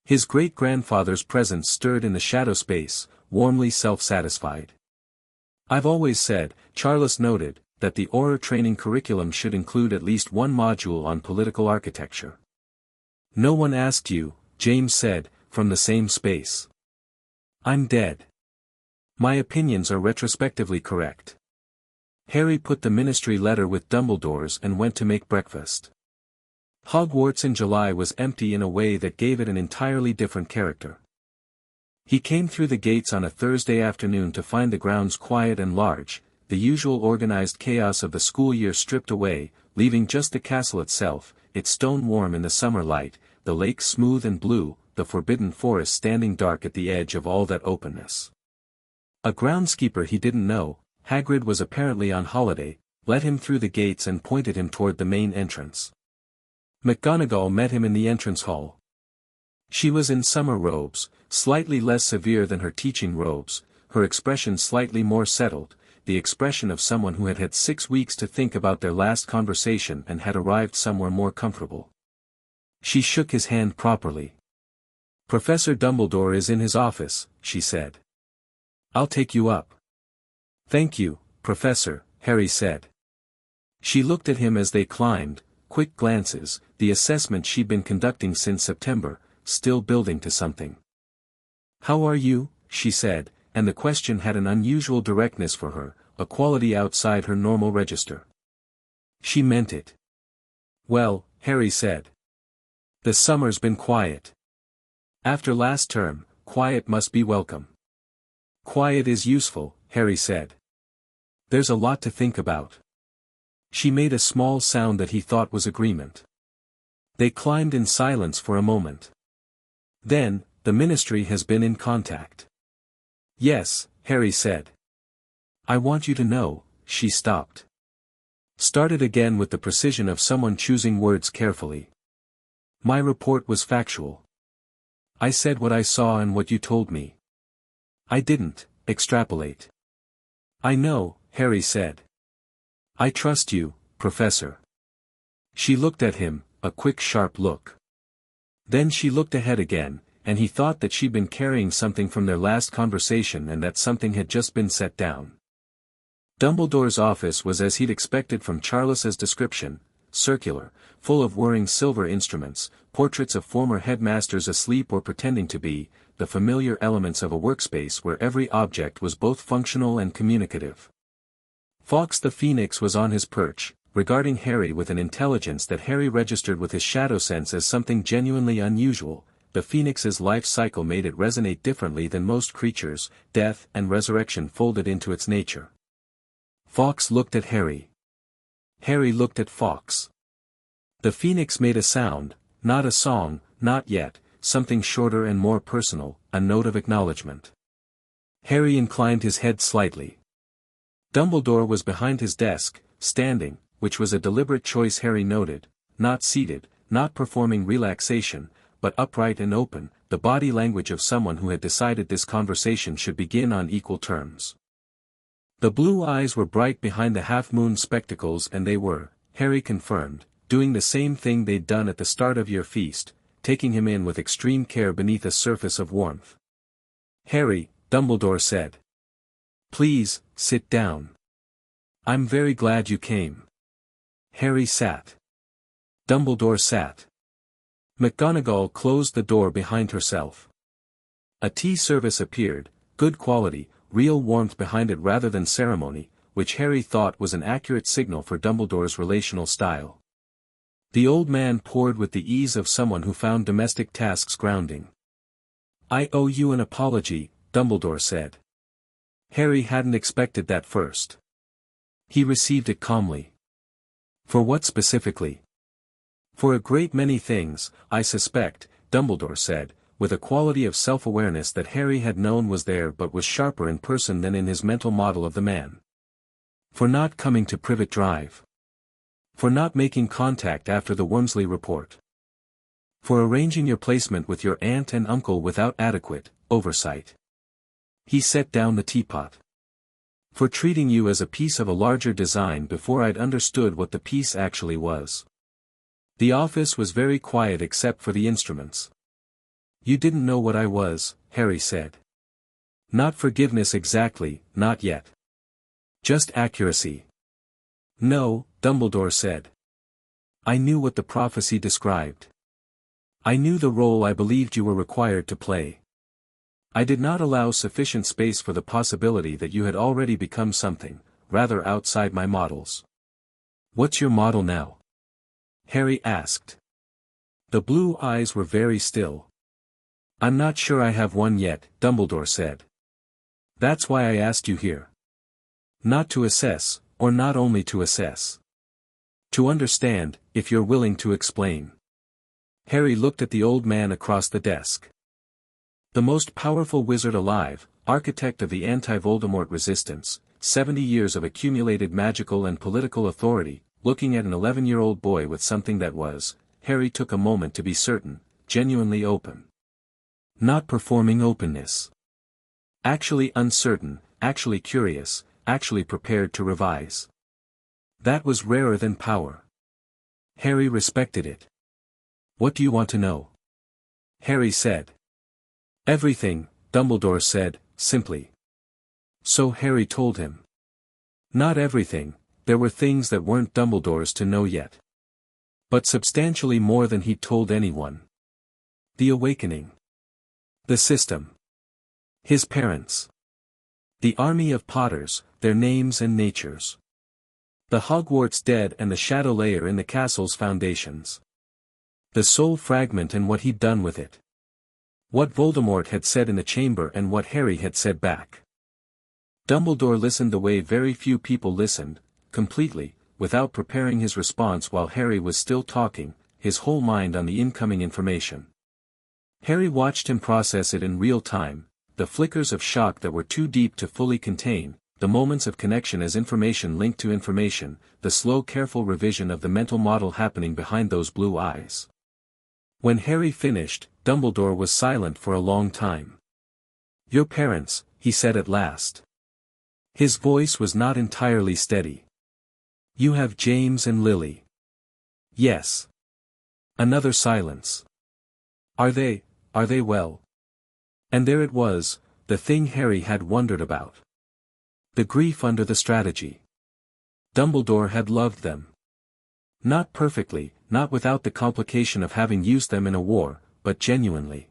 Speaker 1: His great-grandfather's presence stirred in the shadow space, warmly self-satisfied. I've always said, Charles noted, that the Auror training curriculum should include at least one module on political architecture. No one asked you, James said, from the same space. I'm dead. My opinions are retrospectively correct. Harry put the ministry letter with Dumbledore's and went to make breakfast. Hogwarts in July was empty in a way that gave it an entirely different character. He came through the gates on a Thursday afternoon to find the grounds quiet and large, the usual organized chaos of the school year stripped away, leaving just the castle itself, its stone warm in the summer light, the lake smooth and blue, the forbidden forest standing dark at the edge of all that openness. A groundskeeper he didn't know, Hagrid was apparently on holiday, led him through the gates and pointed him toward the main entrance. McGonagall met him in the entrance hall. She was in summer robes, slightly less severe than her teaching robes, her expression slightly more settled, the expression of someone who had had 6 weeks to think about their last conversation and had arrived somewhere more comfortable. She shook his hand properly. Professor Dumbledore is in his office, she said. I'll take you up. Thank you, Professor, Harry said. She looked at him as they climbed, quick glances, the assessment she'd been conducting since September, still building to something. How are you? She said, and the question had an unusual directness for her, a quality outside her normal register. She meant it. Well, Harry said. The summer's been quiet. After last term, quiet must be welcome. Quiet is useful, Harry said. There's a lot to think about. She made a small sound that he thought was agreement. They climbed in silence for a moment. Then, the ministry has been in contact. Yes, Harry said. I want you to know, she stopped. Started again with the precision of someone choosing words carefully. My report was factual. I said what I saw and what you told me. I didn't extrapolate. I know, Harry said. I trust you, Professor. She looked at him, a quick sharp look. Then she looked ahead again, and he thought that she'd been carrying something from their last conversation and that something had just been set down. Dumbledore's office was as he'd expected from Charles's description, circular, full of whirring silver instruments, portraits of former headmasters asleep or pretending to be, the familiar elements of a workspace where every object was both functional and communicative. Fawkes the Phoenix was on his perch, regarding Harry with an intelligence that Harry registered with his shadow sense as something genuinely unusual. The Phoenix's life cycle made it resonate differently than most creatures, death and resurrection folded into its nature. Fawkes looked at Harry. Harry looked at Fawkes. The Phoenix made a sound, not a song, not yet, something shorter and more personal, a note of acknowledgement. Harry inclined his head slightly. Dumbledore was behind his desk, standing, which was a deliberate choice Harry noted, not seated, not performing relaxation, but upright and open, the body language of someone who had decided this conversation should begin on equal terms. The blue eyes were bright behind the half-moon spectacles and they were, Harry confirmed, doing the same thing they'd done at the start of your feast, taking him in with extreme care beneath a surface of warmth. Harry, Dumbledore said. Please, sit down. I'm very glad you came. Harry sat. Dumbledore sat. McGonagall closed the door behind herself. A tea service appeared, good quality, real warmth behind it rather than ceremony, which Harry thought was an accurate signal for Dumbledore's relational style. The old man poured with the ease of someone who found domestic tasks grounding. I owe you an apology, Dumbledore said. Harry hadn't expected that first. He received it calmly. For what specifically? For a great many things, I suspect, Dumbledore said, with a quality of self-awareness that Harry had known was there but was sharper in person than in his mental model of the man. For not coming to Privet Drive. For not making contact after the Wormsley report. For arranging your placement with your aunt and uncle without adequate oversight. He set down the teapot. For treating you as a piece of a larger design before I'd understood what the piece actually was. The office was very quiet except for the instruments. You didn't know what I was, Harry said. Not forgiveness exactly, not yet. Just accuracy. No, Dumbledore said. I knew what the prophecy described. I knew the role I believed you were required to play. I did not allow sufficient space for the possibility that you had already become something, rather outside my models. What's your model now? Harry asked. The blue eyes were very still. I'm not sure I have one yet, Dumbledore said. That's why I asked you here. Not to assess, or not only to assess. To understand, if you're willing to explain. Harry looked at the old man across the desk. The most powerful wizard alive, architect of the anti-Voldemort resistance, 70 years of accumulated magical and political authority, looking at an 11-year-old boy with something that was, Harry took a moment to be certain, genuinely open. Not performing openness. Actually uncertain, actually curious, actually prepared to revise. That was rarer than power. Harry respected it. What do you want to know? Harry said. Everything, Dumbledore said, simply. So Harry told him. Not everything, there were things that weren't Dumbledore's to know yet. But substantially more than he'd told anyone. The awakening. The system. His parents. The army of Potters, their names and natures. The Hogwarts dead and the shadow layer in the castle's foundations. The soul fragment and what he'd done with it. What Voldemort had said in the chamber and what Harry had said back. Dumbledore listened the way very few people listened, completely, without preparing his response while Harry was still talking, his whole mind on the incoming information. Harry watched him process it in real time, the flickers of shock that were too deep to fully contain, the moments of connection as information linked to information, the slow careful revision of the mental model happening behind those blue eyes. When Harry finished, Dumbledore was silent for a long time. Your parents, he said at last. His voice was not entirely steady. You have James and Lily. Yes. Another silence. Are they well? And there it was, the thing Harry had wondered about. The grief under the strategy. Dumbledore had loved them. Not perfectly, not without the complication of having used them in a war, but genuinely.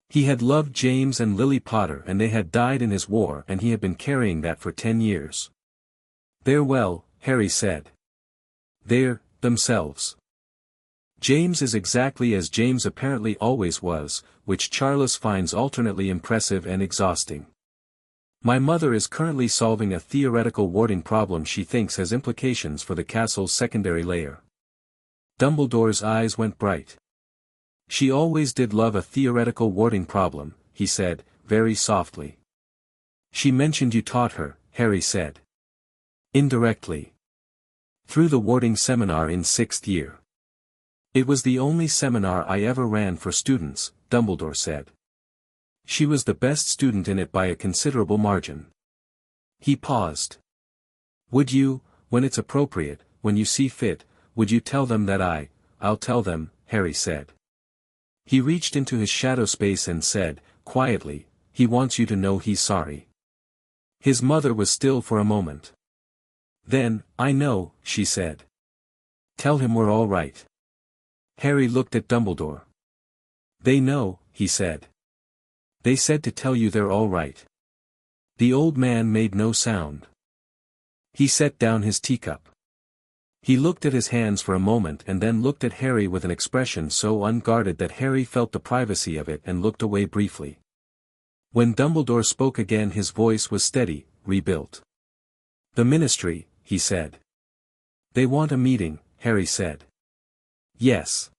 Speaker 1: He had loved James and Lily Potter and they had died in his war and he had been carrying that for 10 years. They're well, Harry said. They're, themselves. James is exactly as James apparently always was, which Charles finds alternately impressive and exhausting. My mother is currently solving a theoretical warding problem she thinks has implications for the castle's secondary layer. Dumbledore's eyes went bright. She always did love a theoretical warding problem, he said, very softly. She mentioned you taught her, Harry said. Indirectly. Through the warding seminar in 6th year. It was the only seminar I ever ran for students, Dumbledore said. She was the best student in it by a considerable margin. He paused. Would you, when it's appropriate, when you see fit, would you tell them that I'll tell them, Harry said. He reached into his shadow space and said, quietly, he wants you to know he's sorry. His mother was still for a moment. Then, I know, she said. Tell him we're all right. Harry looked at Dumbledore. They know, he said. They said to tell you they're all right. The old man made no sound. He set down his teacup. He looked at his hands for a moment and then looked at Harry with an expression so unguarded that Harry felt the privacy of it and looked away briefly. When Dumbledore spoke again his voice was steady, rebuilt. The Ministry, he said. They want a meeting, Harry said. Yes.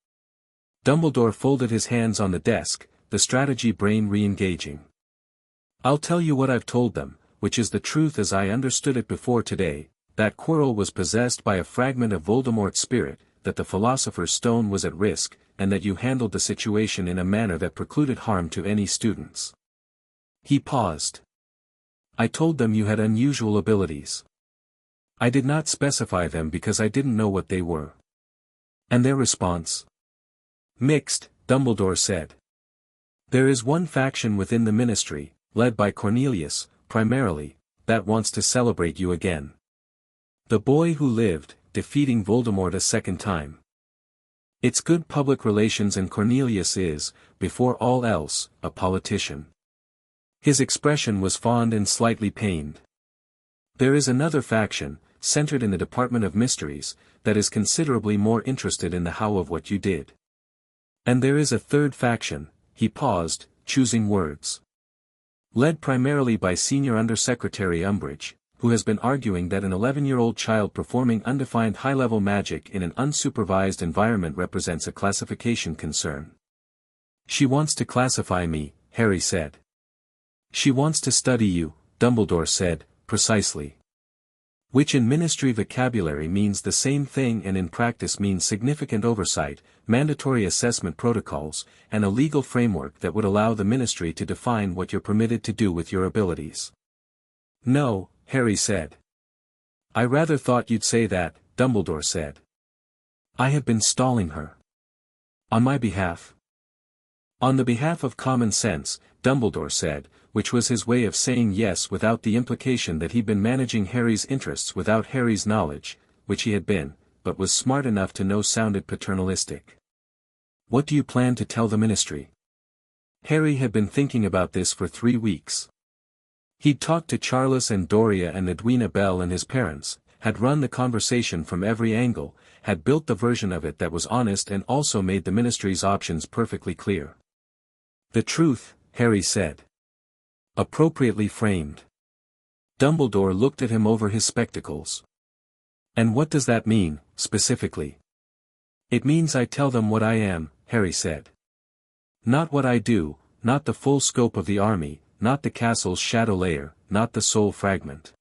Speaker 1: Dumbledore folded his hands on the desk, the strategy brain re-engaging. I'll tell you what I've told them, which is the truth as I understood it before today, that Quirrell was possessed by a fragment of Voldemort's spirit, that the Philosopher's Stone was at risk, and that you handled the situation in a manner that precluded harm to any students. He paused. I told them you had unusual abilities. I did not specify them because I didn't know what they were. And their response? Mixed, Dumbledore said. There is one faction within the ministry, led by Cornelius, primarily, that wants to celebrate you again. The boy who lived, defeating Voldemort a second time. It's good public relations, and Cornelius is, before all else, a politician. His expression was fond and slightly pained. There is another faction, centered in the Department of Mysteries, that is considerably more interested in the how of what you did. And there is a third faction, he paused, choosing words. Led primarily by Senior Undersecretary Umbridge, who has been arguing that an 11-year-old child performing undefined high-level magic in an unsupervised environment represents a classification concern. She wants to classify me, Harry said. She wants to study you, Dumbledore said, precisely. Which in ministry vocabulary means the same thing and in practice means significant oversight, mandatory assessment protocols, and a legal framework that would allow the ministry to define what you're permitted to do with your abilities. No, Harry said. I rather thought you'd say that, Dumbledore said. I have been stalling her. On my behalf? On the behalf of common sense, Dumbledore said, which was his way of saying yes without the implication that he'd been managing Harry's interests without Harry's knowledge, which he had been, but was smart enough to know sounded paternalistic. What do you plan to tell the ministry? Harry had been thinking about this for 3 weeks. He'd talked to Charles and Doria and Edwina Bell and his parents, had run the conversation from every angle, had built the version of it that was honest and also made the ministry's options perfectly clear. The truth, Harry said. Appropriately framed. Dumbledore looked at him over his spectacles. And what does that mean, specifically? It means I tell them what I am, Harry said. Not what I do, not the full scope of the army, not the castle's shadow layer, not the soul fragment.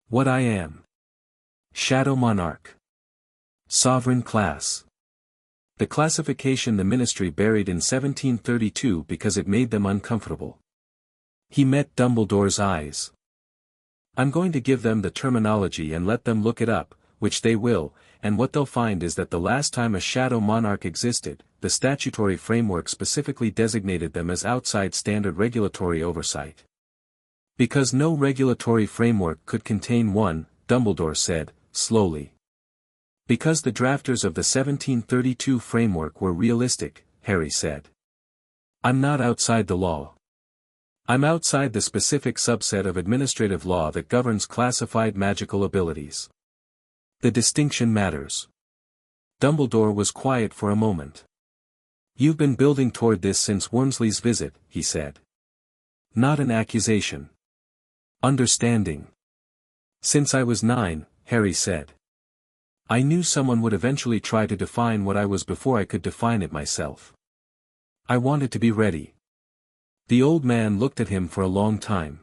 Speaker 1: What I am. Shadow Monarch. Sovereign class. The classification the ministry buried in 1732 because it made them uncomfortable. He met Dumbledore's eyes. I'm going to give them the terminology and let them look it up, which they will, and what they'll find is that the last time a shadow monarch existed, the statutory framework specifically designated them as outside standard regulatory oversight. Because no regulatory framework could contain one, Dumbledore said, slowly. Because the drafters of the 1732 framework were realistic, Harry said. I'm not outside the law. I'm outside the specific subset of administrative law that governs classified magical abilities. The distinction matters. Dumbledore was quiet for a moment. You've been building toward this since Wormsley's visit, he said. Not an accusation. Understanding. Since I was 9, Harry said. I knew someone would eventually try to define what I was before I could define it myself. I wanted to be ready. The old man looked at him for a long time.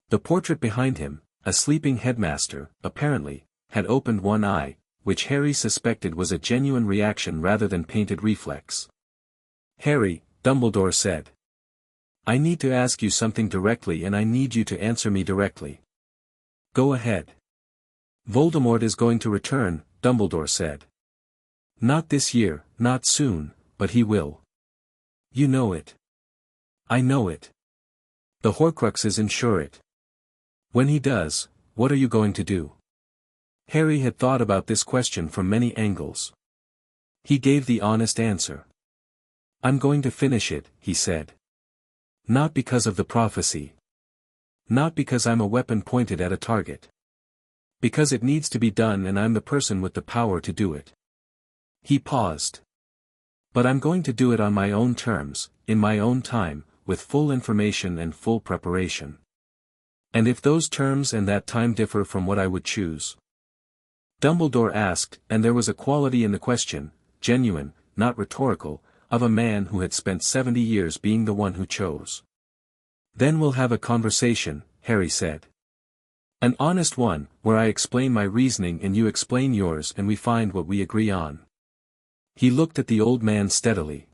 Speaker 1: The portrait behind him, a sleeping headmaster, apparently, had opened one eye, which Harry suspected was a genuine reaction rather than painted reflex. Harry, Dumbledore said. I need to ask you something directly and I need you to answer me directly. Go ahead. Voldemort is going to return, Dumbledore said. Not this year, not soon, but he will. You know it. I know it. The Horcruxes ensure it. When he does, what are you going to do? Harry had thought about this question from many angles. He gave the honest answer. I'm going to finish it, he said. Not because of the prophecy. Not because I'm a weapon pointed at a target. Because it needs to be done and I'm the person with the power to do it. He paused. But I'm going to do it on my own terms, in my own time, with full information and full preparation. And if those terms and that time differ from what I would choose? Dumbledore asked, and there was a quality in the question, genuine, not rhetorical, of a man who had spent 70 years being the one who chose. Then we'll have a conversation, Harry said. An honest one, where I explain my reasoning and you explain yours and we find what we agree on. He looked at the old man steadily.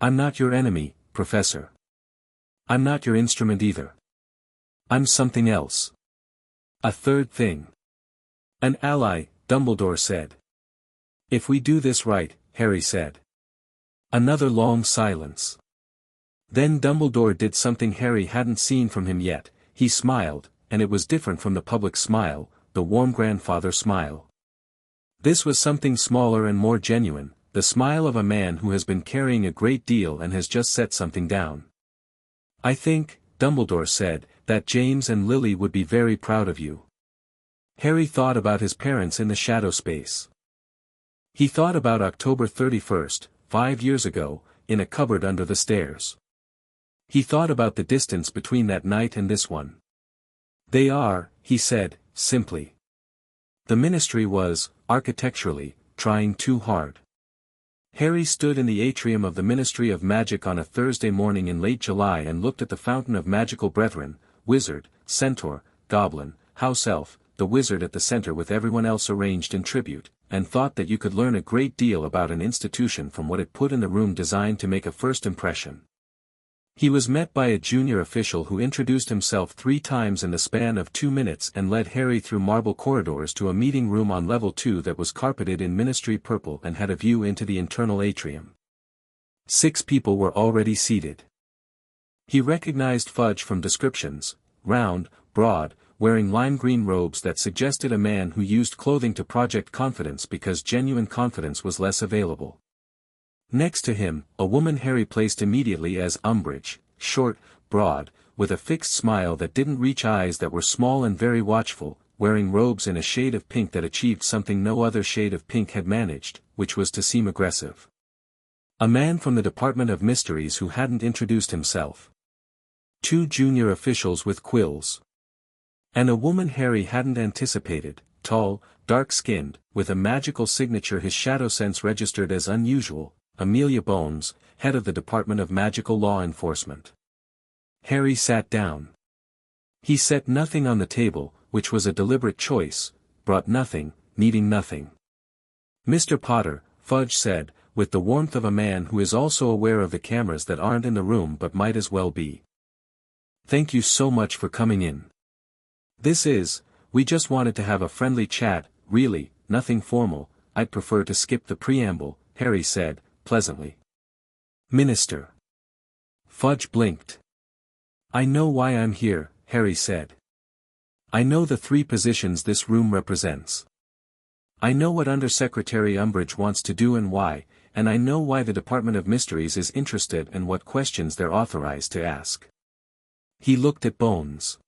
Speaker 1: I'm not your enemy, Professor. I'm not your instrument either. I'm something else. A third thing. An ally, Dumbledore said. If we do this right, Harry said. Another long silence. Then Dumbledore did something Harry hadn't seen from him yet. He smiled, and it was different from the public smile, the warm grandfather smile. This was something smaller and more genuine, the smile of a man who has been carrying a great deal and has just set something down. I think, Dumbledore said, that James and Lily would be very proud of you. Harry thought about his parents in the shadow space. He thought about October 31st, 5 years ago, in a cupboard under the stairs. He thought about the distance between that night and this one. They are, he said, simply. The Ministry was, architecturally, trying too hard. Harry stood in the atrium of the Ministry of Magic on a Thursday morning in late July and looked at the fountain of magical brethren, wizard, centaur, goblin, house elf, the wizard at the center with everyone else arranged in tribute, and thought that you could learn a great deal about an institution from what it put in the room designed to make a first impression. He was met by a junior official who introduced himself 3 times in the span of 2 minutes and led Harry through marble corridors to a meeting room on level 2 that was carpeted in ministry purple and had a view into the internal atrium. 6 people were already seated. He recognized Fudge from descriptions, round, broad, wearing lime green robes that suggested a man who used clothing to project confidence because genuine confidence was less available. Next to him, a woman Harry placed immediately as Umbridge, short, broad, with a fixed smile that didn't reach eyes that were small and very watchful, wearing robes in a shade of pink that achieved something no other shade of pink had managed, which was to seem aggressive. A man from the Department of Mysteries who hadn't introduced himself. 2 junior officials with quills. And a woman Harry hadn't anticipated, tall, dark-skinned, with a magical signature his shadow sense registered as unusual, Amelia Bones, head of the Department of Magical Law Enforcement. Harry sat down. He set nothing on the table, which was a deliberate choice, brought nothing, needing nothing. Mr. Potter, Fudge said, with the warmth of a man who is also aware of the cameras that aren't in the room but might as well be. Thank you so much for coming in. We just wanted to have a friendly chat, really, nothing formal. I'd prefer to skip the preamble, Harry said, pleasantly. Minister. Fudge blinked. I know why I'm here, Harry said. I know the 3 positions this room represents. I know what Undersecretary Umbridge wants to do and why, and I know why the Department of Mysteries is interested and what questions they're authorized to ask. He looked at Bones.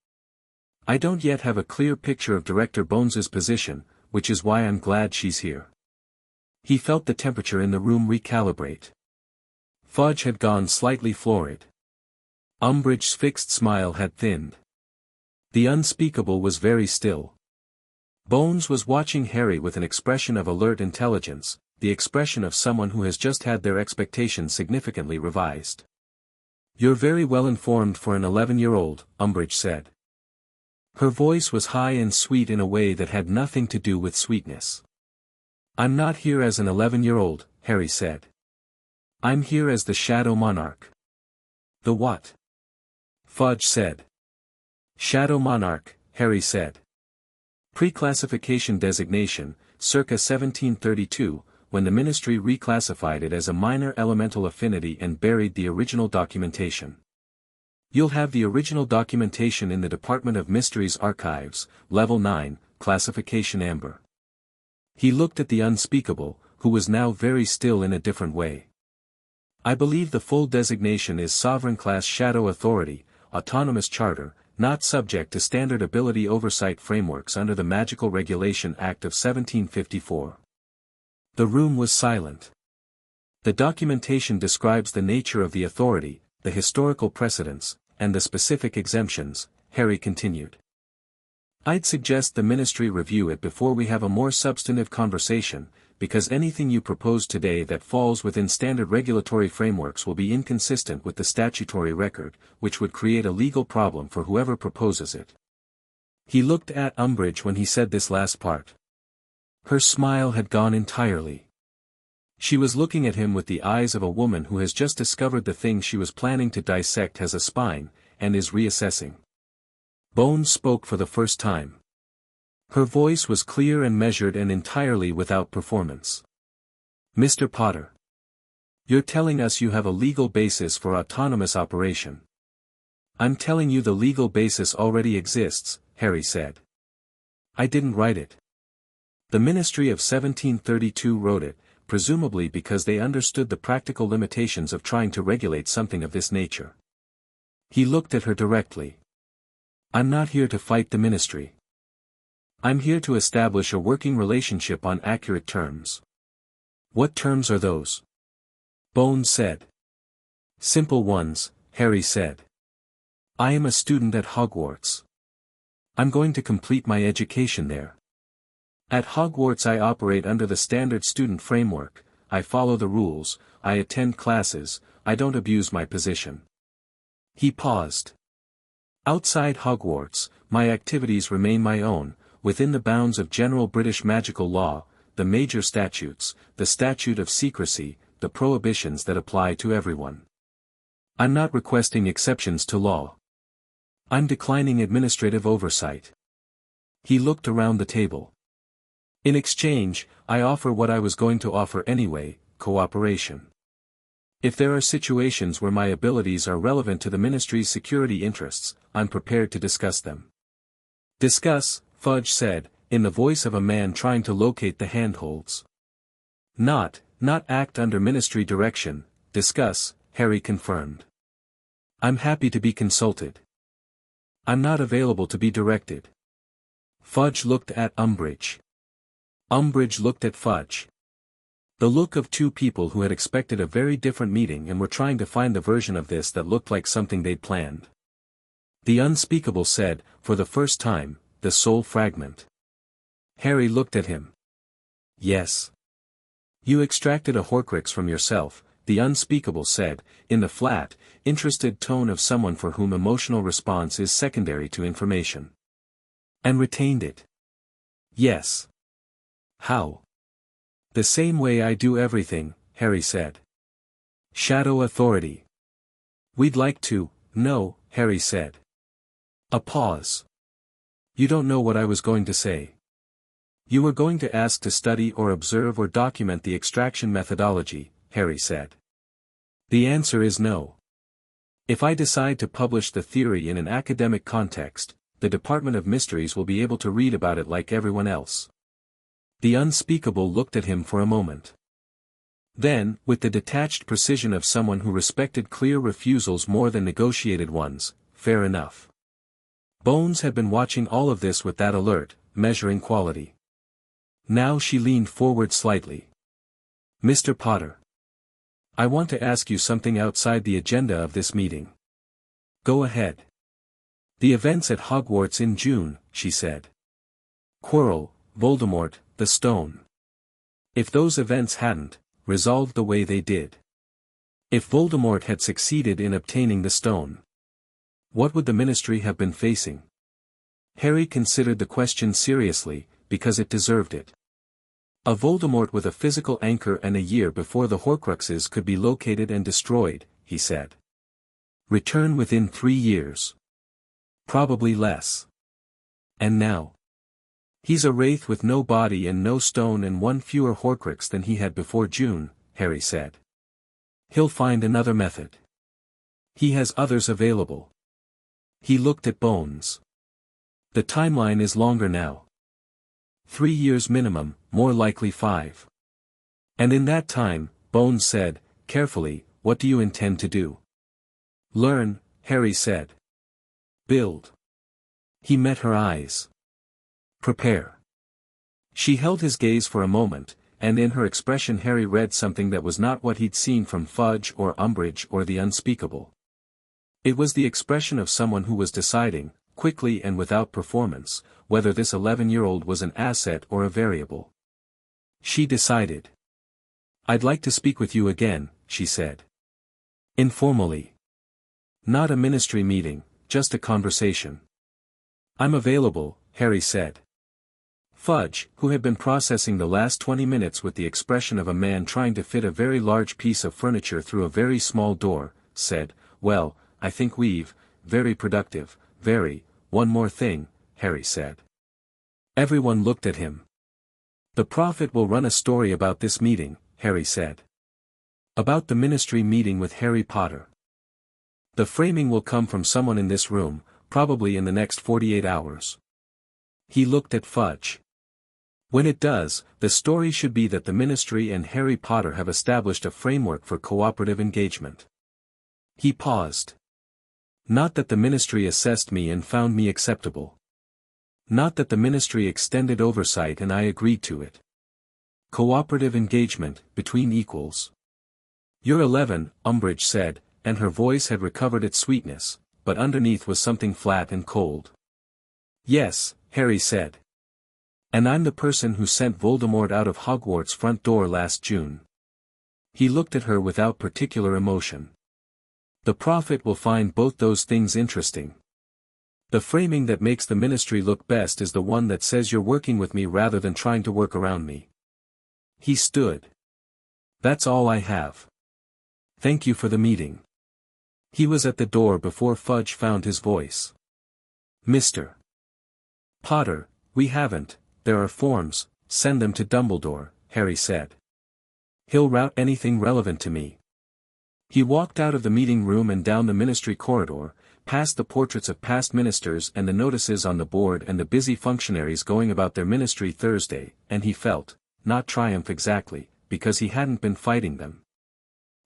Speaker 1: I don't yet have a clear picture of Director Bones's position, which is why I'm glad she's here. He felt the temperature in the room recalibrate. Fudge had gone slightly florid. Umbridge's fixed smile had thinned. The unspeakable was very still. Bones was watching Harry with an expression of alert intelligence, the expression of someone who has just had their expectations significantly revised. You're very well informed for an 11-year-old, Umbridge said. Her voice was high and sweet in a way that had nothing to do with sweetness. I'm not here as an 11-year-old, Harry said. I'm here as the Shadow Monarch. The what? Fudge said. Shadow Monarch, Harry said. Pre-classification designation, circa 1732, when the Ministry reclassified it as a minor elemental affinity and buried the original documentation. You'll have the original documentation in the Department of Mysteries archives, Level 9, Classification Amber. He looked at the unspeakable, who was now very still in a different way. I believe the full designation is Sovereign-class Shadow Authority, Autonomous Charter, not subject to standard ability oversight frameworks under the Magical Regulation Act of 1754. The room was silent. The documentation describes the nature of the authority, the historical precedents, and the specific exemptions, Harry continued. I'd suggest the Ministry review it before we have a more substantive conversation, because anything you propose today that falls within standard regulatory frameworks will be inconsistent with the statutory record, which would create a legal problem for whoever proposes it. He looked at Umbridge when he said this last part. Her smile had gone entirely. She was looking at him with the eyes of a woman who has just discovered the thing she was planning to dissect has a spine, and is reassessing. Bones spoke for the first time. Her voice was clear and measured and entirely without performance. Mr. Potter. You're telling us you have a legal basis for autonomous operation. I'm telling you the legal basis already exists, Harry said. I didn't write it. The Ministry of 1732 wrote it, presumably because they understood the practical limitations of trying to regulate something of this nature. He looked at her directly. I'm not here to fight the ministry. I'm here to establish a working relationship on accurate terms. What terms are those? Bones said. Simple ones, Harry said. I am a student at Hogwarts. I'm going to complete my education there. At Hogwarts I operate under the standard student framework, I follow the rules, I attend classes, I don't abuse my position. He paused. Outside Hogwarts, my activities remain my own, within the bounds of general British magical law, the major statutes, the statute of secrecy, the prohibitions that apply to everyone. I'm not requesting exceptions to law. I'm declining administrative oversight. He looked around the table. In exchange, I offer what I was going to offer anyway, cooperation. If there are situations where my abilities are relevant to the ministry's security interests, I'm prepared to discuss them. Discuss, Fudge said, in the voice of a man trying to locate the handholds. Not act under ministry direction, discuss, Harry confirmed. I'm happy to be consulted. I'm not available to be directed. Fudge looked at Umbridge. Umbridge looked at Fudge. The look of two people who had expected a very different meeting and were trying to find the version of this that looked like something they'd planned. The unspeakable said, for the first time, the soul fragment. Harry looked at him. Yes. You extracted a Horcrux from yourself, the unspeakable said, in the flat, interested tone of someone for whom emotional response is secondary to information. And retained it. Yes. How? The same way I do everything, Harry said. Shadow authority. We'd like to know, Harry said. A pause. You don't know what I was going to say. You were going to ask to study or observe or document the extraction methodology, Harry said. The answer is no. If I decide to publish the theory in an academic context, the Department of Mysteries will be able to read about it like everyone else. The unspeakable looked at him for a moment. Then, with the detached precision of someone who respected clear refusals more than negotiated ones, fair enough. Bones had been watching all of this with that alert, measuring quality. Now she leaned forward slightly. Mr. Potter. I want to ask you something outside the agenda of this meeting. Go ahead. The events at Hogwarts in June, she said. Quirrell, Voldemort, the stone. If those events hadn't resolved the way they did. If Voldemort had succeeded in obtaining the stone. What would the ministry have been facing? Harry considered the question seriously, because it deserved it. A Voldemort with a physical anchor and a year before the Horcruxes could be located and destroyed, he said. Return within 3 years. Probably less. And now? He's a wraith with no body and no stone and 1 fewer Horcrux than he had before June, Harry said. He'll find another method. He has others available. He looked at Bones. The timeline is longer now. 3 years minimum, more likely 5. And in that time, Bones said, carefully, what do you intend to do? Learn, Harry said. Build. He met her eyes. Prepare. She held his gaze for a moment, and in her expression Harry read something that was not what he'd seen from Fudge or Umbridge or the unspeakable. It was the expression of someone who was deciding, quickly and without performance, whether this 11-year-old was an asset or a variable. She decided. I'd like to speak with you again, she said. Informally. Not a ministry meeting, just a conversation. I'm available, Harry said. Fudge, who had been processing the last 20 minutes with the expression of a man trying to fit a very large piece of furniture through a very small door, said, well, I think we've, very productive, very, one more thing, Harry said. Everyone looked at him. The prophet will run a story about this meeting, Harry said. About the ministry meeting with Harry Potter. The framing will come from someone in this room, probably in the next 48 hours. He looked at Fudge. When it does, the story should be that the ministry and Harry Potter have established a framework for cooperative engagement. He paused. Not that the ministry assessed me and found me acceptable. Not that the ministry extended oversight and I agreed to it. Cooperative engagement, between equals. You're 11, Umbridge said, and her voice had recovered its sweetness, but underneath was something flat and cold. Yes, Harry said. And I'm the person who sent Voldemort out of Hogwarts' front door last June. He looked at her without particular emotion. The prophet will find both those things interesting. The framing that makes the ministry look best is the one that says you're working with me rather than trying to work around me. He stood. That's all I have. Thank you for the meeting. He was at the door before Fudge found his voice. Mr. Potter, we haven't, there are forms, send them to Dumbledore, Harry said. He'll route anything relevant to me. He walked out of the meeting room and down the ministry corridor, past the portraits of past ministers and the notices on the board and the busy functionaries going about their ministry Thursday, and he felt, not triumph exactly, because he hadn't been fighting them.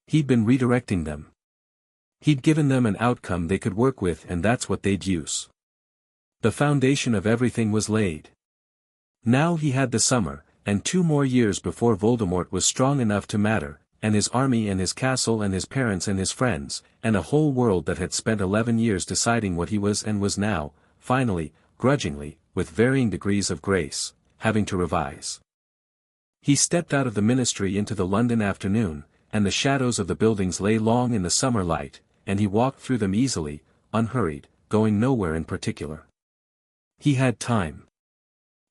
Speaker 1: He'd been redirecting them. He'd given them an outcome they could work with and that's what they'd use. The foundation of everything was laid. Now he had the summer, and 2 more years before Voldemort was strong enough to matter, and his army and his castle and his parents and his friends, and a whole world that had spent 11 years deciding what he was and was now, finally, grudgingly, with varying degrees of grace, having to revise. He stepped out of the ministry into the London afternoon, and the shadows of the buildings lay long in the summer light, and he walked through them easily, unhurried, going nowhere in particular. He had time.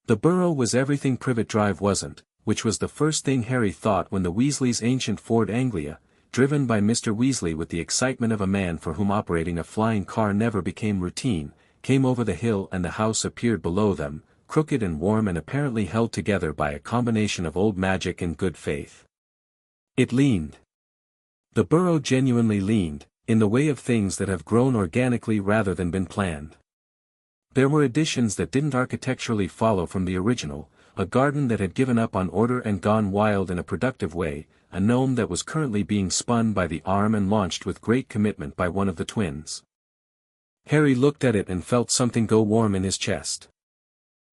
Speaker 1: The Borough was everything Privet Drive wasn't, which was the first thing Harry thought when the Weasleys' ancient Ford Anglia, driven by Mr. Weasley with the excitement of a man for whom operating a flying car never became routine, came over the hill and the house appeared below them, crooked and warm and apparently held together by a combination of old magic and good faith. It leaned. The Borough genuinely leaned, in the way of things that have grown organically rather than been planned. There were additions that didn't architecturally follow from the original, a garden that had given up on order and gone wild in a productive way, a gnome that was currently being spun by the arm and launched with great commitment by one of the twins. Harry looked at it and felt something go warm in his chest.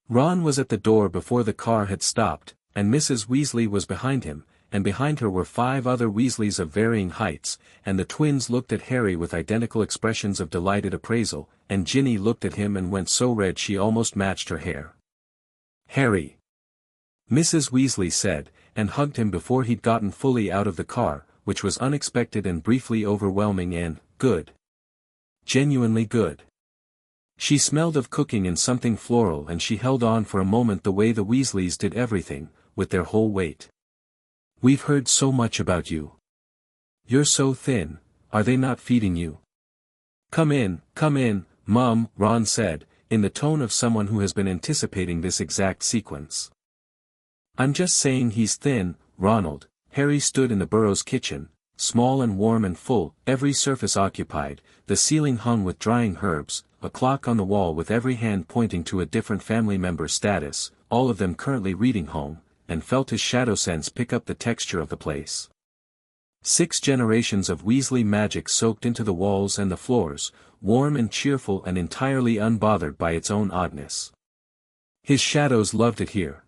Speaker 1: Ron was at the door before the car had stopped, and Mrs. Weasley was behind him, and behind her were 5 other Weasleys of varying heights, and the twins looked at Harry with identical expressions of delighted appraisal, and Ginny looked at him and went so red she almost matched her hair. Harry! Mrs. Weasley said, and hugged him before he'd gotten fully out of the car, which was unexpected and briefly overwhelming and good. Genuinely good. She smelled of cooking and something floral and she held on for a moment the way the Weasleys did everything, with their whole weight. We've heard so much about you. You're so thin, are they not feeding you? Come in, Mum, Ron said, in the tone of someone who has been anticipating this exact sequence. I'm just saying he's thin, Ronald. Harry stood in the Burrow's kitchen, small and warm and full, every surface occupied, the ceiling hung with drying herbs, a clock on the wall with every hand pointing to a different family member's status, all of them currently reading home, and felt his shadow sense pick up the texture of the place. 6 generations of Weasley magic soaked into the walls and the floors, warm and cheerful and entirely unbothered by its own oddness. His shadows loved it here.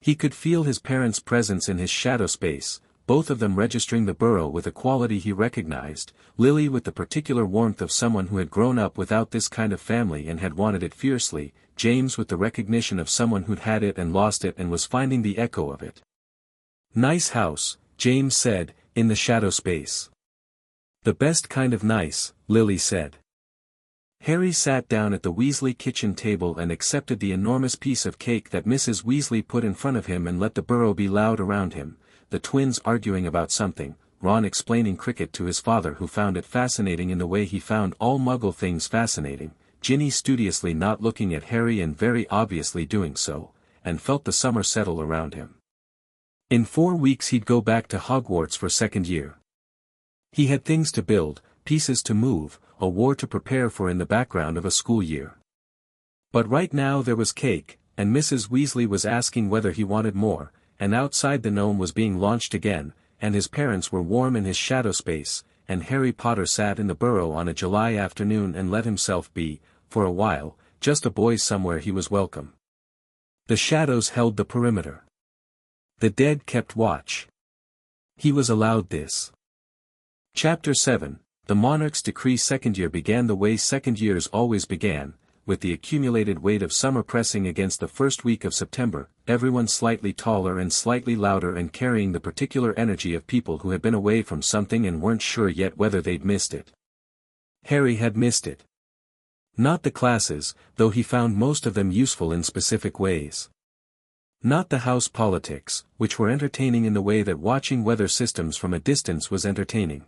Speaker 1: He could feel his parents' presence in his shadow space, both of them registering the Burrow with a quality he recognized, Lily with the particular warmth of someone who had grown up without this kind of family and had wanted it fiercely, James with the recognition of someone who'd had it and lost it and was finding the echo of it. Nice house, James said, in the shadow space. The best kind of nice, Lily said. Harry sat down at the Weasley kitchen table and accepted the enormous piece of cake that Mrs. Weasley put in front of him and let the Burrow be loud around him, the twins arguing about something, Ron explaining cricket to his father who found it fascinating in the way he found all Muggle things fascinating, Ginny studiously not looking at Harry and very obviously doing so, and felt the summer settle around him. In 4 weeks he'd go back to Hogwarts for second year. He had things to build, pieces to move, a war to prepare for in the background of a school year. But right now there was cake, and Mrs. Weasley was asking whether he wanted more, and outside the gnome was being launched again, and his parents were warm in his shadow space, and Harry Potter sat in the burrow on a July afternoon and let himself be, for a while, just a boy somewhere he was welcome. The shadows held the perimeter. The dead kept watch. He was allowed this. Chapter 7, The Monarch's Decree. Second year began the way second years always began, with the accumulated weight of summer pressing against the first week of September, everyone slightly taller and slightly louder and carrying the particular energy of people who had been away from something and weren't sure yet whether they'd missed it. Harry had missed it. Not the classes, though he found most of them useful in specific ways. Not the house politics, which were entertaining in the way that watching weather systems from a distance was entertaining.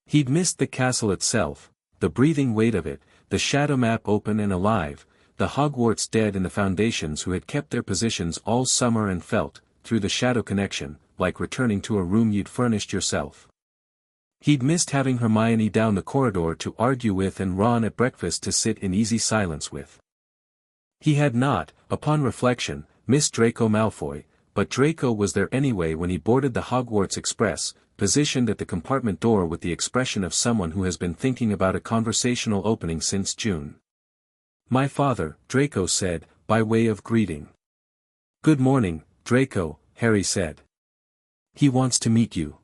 Speaker 1: He'd missed the castle itself, the breathing weight of it, the shadow map open and alive, the Hogwarts dead in the foundations who had kept their positions all summer and felt, through the shadow connection, like returning to a room you'd furnished yourself. He'd missed having Hermione down the corridor to argue with and Ron at breakfast to sit in easy silence with. He had not, upon reflection, missed Draco Malfoy, but Draco was there anyway when he boarded the Hogwarts Express, positioned at the compartment door with the expression of someone who has been thinking about a conversational opening since June. "My father," Draco said, by way of greeting. "Good morning, Draco," Harry said. "He wants to meet you."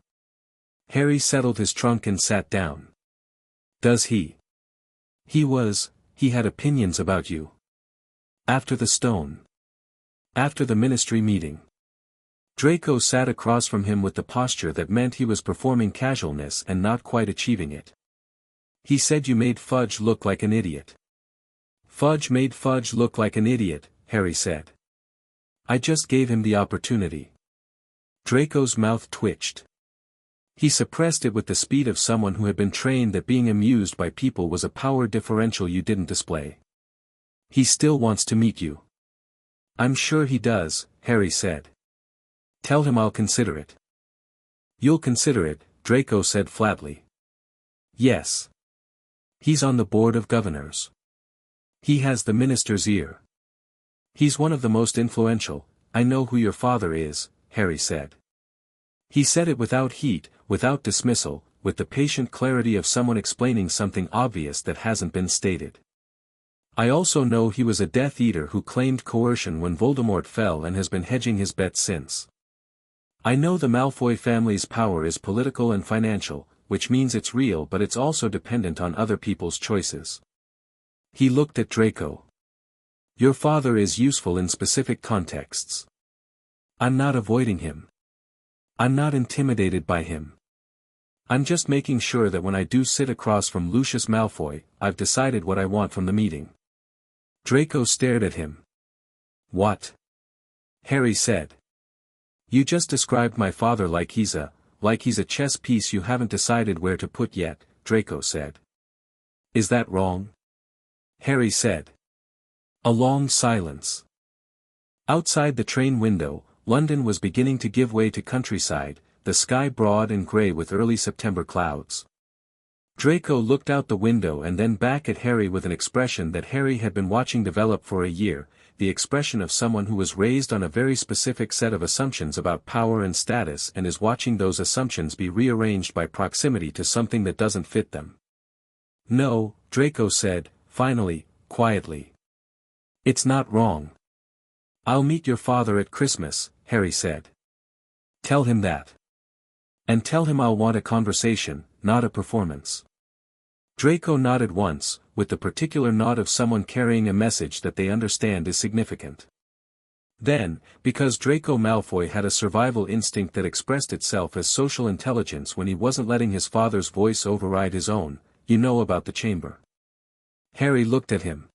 Speaker 1: Harry settled his trunk and sat down. "Does he?" He had opinions about you. After the stone. After the ministry meeting. Draco sat across from him with the posture that meant he was performing casualness and not quite achieving it. "He said you made Fudge look like an idiot." "Fudge made Fudge look like an idiot," Harry said. "I just gave him the opportunity." Draco's mouth twitched. He suppressed it with the speed of someone who had been trained that being amused by people was a power differential you didn't display. "He still wants to meet you." "I'm sure he does," Harry said. "Tell him I'll consider it." "You'll consider it," Draco said flatly. "Yes. He's on the board of governors. He has the minister's ear. He's one of the most influential." "I know who your father is," Harry said. He said it without heat, without dismissal, with the patient clarity of someone explaining something obvious that hasn't been stated. "I also know he was a Death Eater who claimed coercion when Voldemort fell and has been hedging his bets since. I know the Malfoy family's power is political and financial, which means it's real but it's also dependent on other people's choices." He looked at Draco. "Your father is useful in specific contexts. I'm not avoiding him. I'm not intimidated by him. I'm just making sure that when I do sit across from Lucius Malfoy, I've decided what I want from the meeting." Draco stared at him. "What?" Harry said. "You just described my father like he's a chess piece you haven't decided where to put yet," Draco said. "Is that wrong?" Harry said. A long silence. Outside the train window, London was beginning to give way to countryside, the sky broad and grey with early September clouds. Draco looked out the window and then back at Harry with an expression that Harry had been watching develop for a year, the expression of someone who was raised on a very specific set of assumptions about power and status and is watching those assumptions be rearranged by proximity to something that doesn't fit them. "No," Draco said, finally, quietly. "It's not wrong. I'll meet your father at Christmas," Harry said. "Tell him that. And tell him I'll want a conversation, not a performance." Draco nodded once, with the particular nod of someone carrying a message that they understand is significant. Then, because Draco Malfoy had a survival instinct that expressed itself as social intelligence when he wasn't letting his father's voice override his own, "You know about the chamber." Harry looked at him.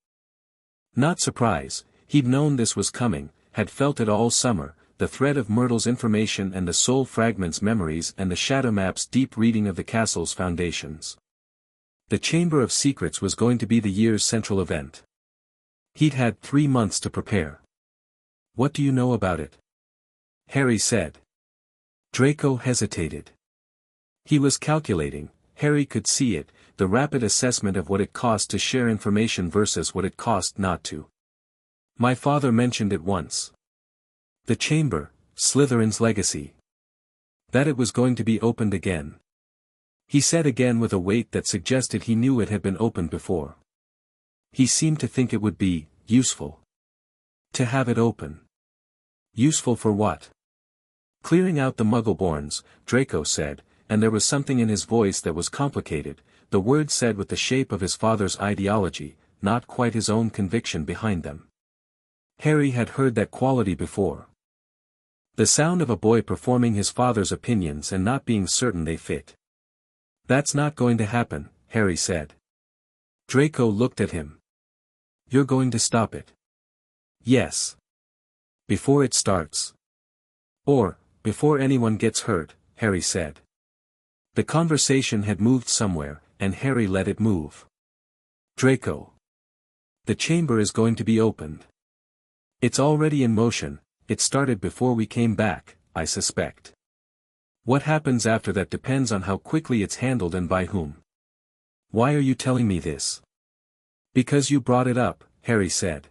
Speaker 1: Not surprise, he'd known this was coming, had felt it all summer, the thread of Myrtle's information and the soul fragment's memories and the shadow map's deep reading of the castle's foundations. The Chamber of Secrets was going to be the year's central event. He'd had 3 months to prepare. "What do you know about it?" Harry said. Draco hesitated. He was calculating, Harry could see it, the rapid assessment of what it cost to share information versus what it cost not to. My father mentioned it once. The chamber, Slytherin's legacy. That it was going to be opened again. He said again with a weight that suggested he knew it had been opened before. He seemed to think it would be useful to have it open. Useful for what? Clearing out the Muggleborns, Draco said, and there was something in his voice that was complicated, the words said with the shape of his father's ideology, not quite his own conviction behind them. Harry had heard that quality before. The sound of a boy performing his father's opinions and not being certain they fit. That's not going to happen, Harry said. Draco looked at him. You're going to stop it? Yes. Before it starts. Or, before anyone gets hurt, Harry said. The conversation had moved somewhere, and Harry let it move. Draco. The chamber is going to be opened. It's already in motion, it started before we came back, I suspect. What happens after that depends on how quickly it's handled and by whom. Why are you telling me this? Because you brought it up, Harry said.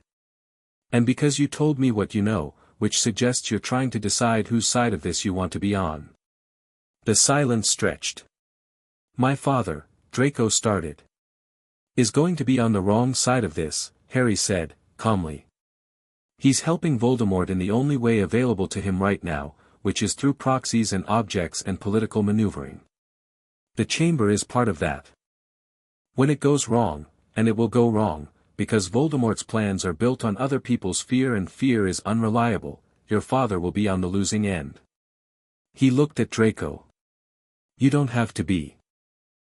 Speaker 1: And because you told me what you know, which suggests you're trying to decide whose side of this you want to be on. The silence stretched. My father, Draco started. Is going to be on the wrong side of this, Harry said, calmly. He's helping Voldemort in the only way available to him right now, which is through proxies and objects and political maneuvering. The chamber is part of that. When it goes wrong, and it will go wrong, because Voldemort's plans are built on other people's fear and fear is unreliable, your father will be on the losing end. He looked at Draco. You don't have to be.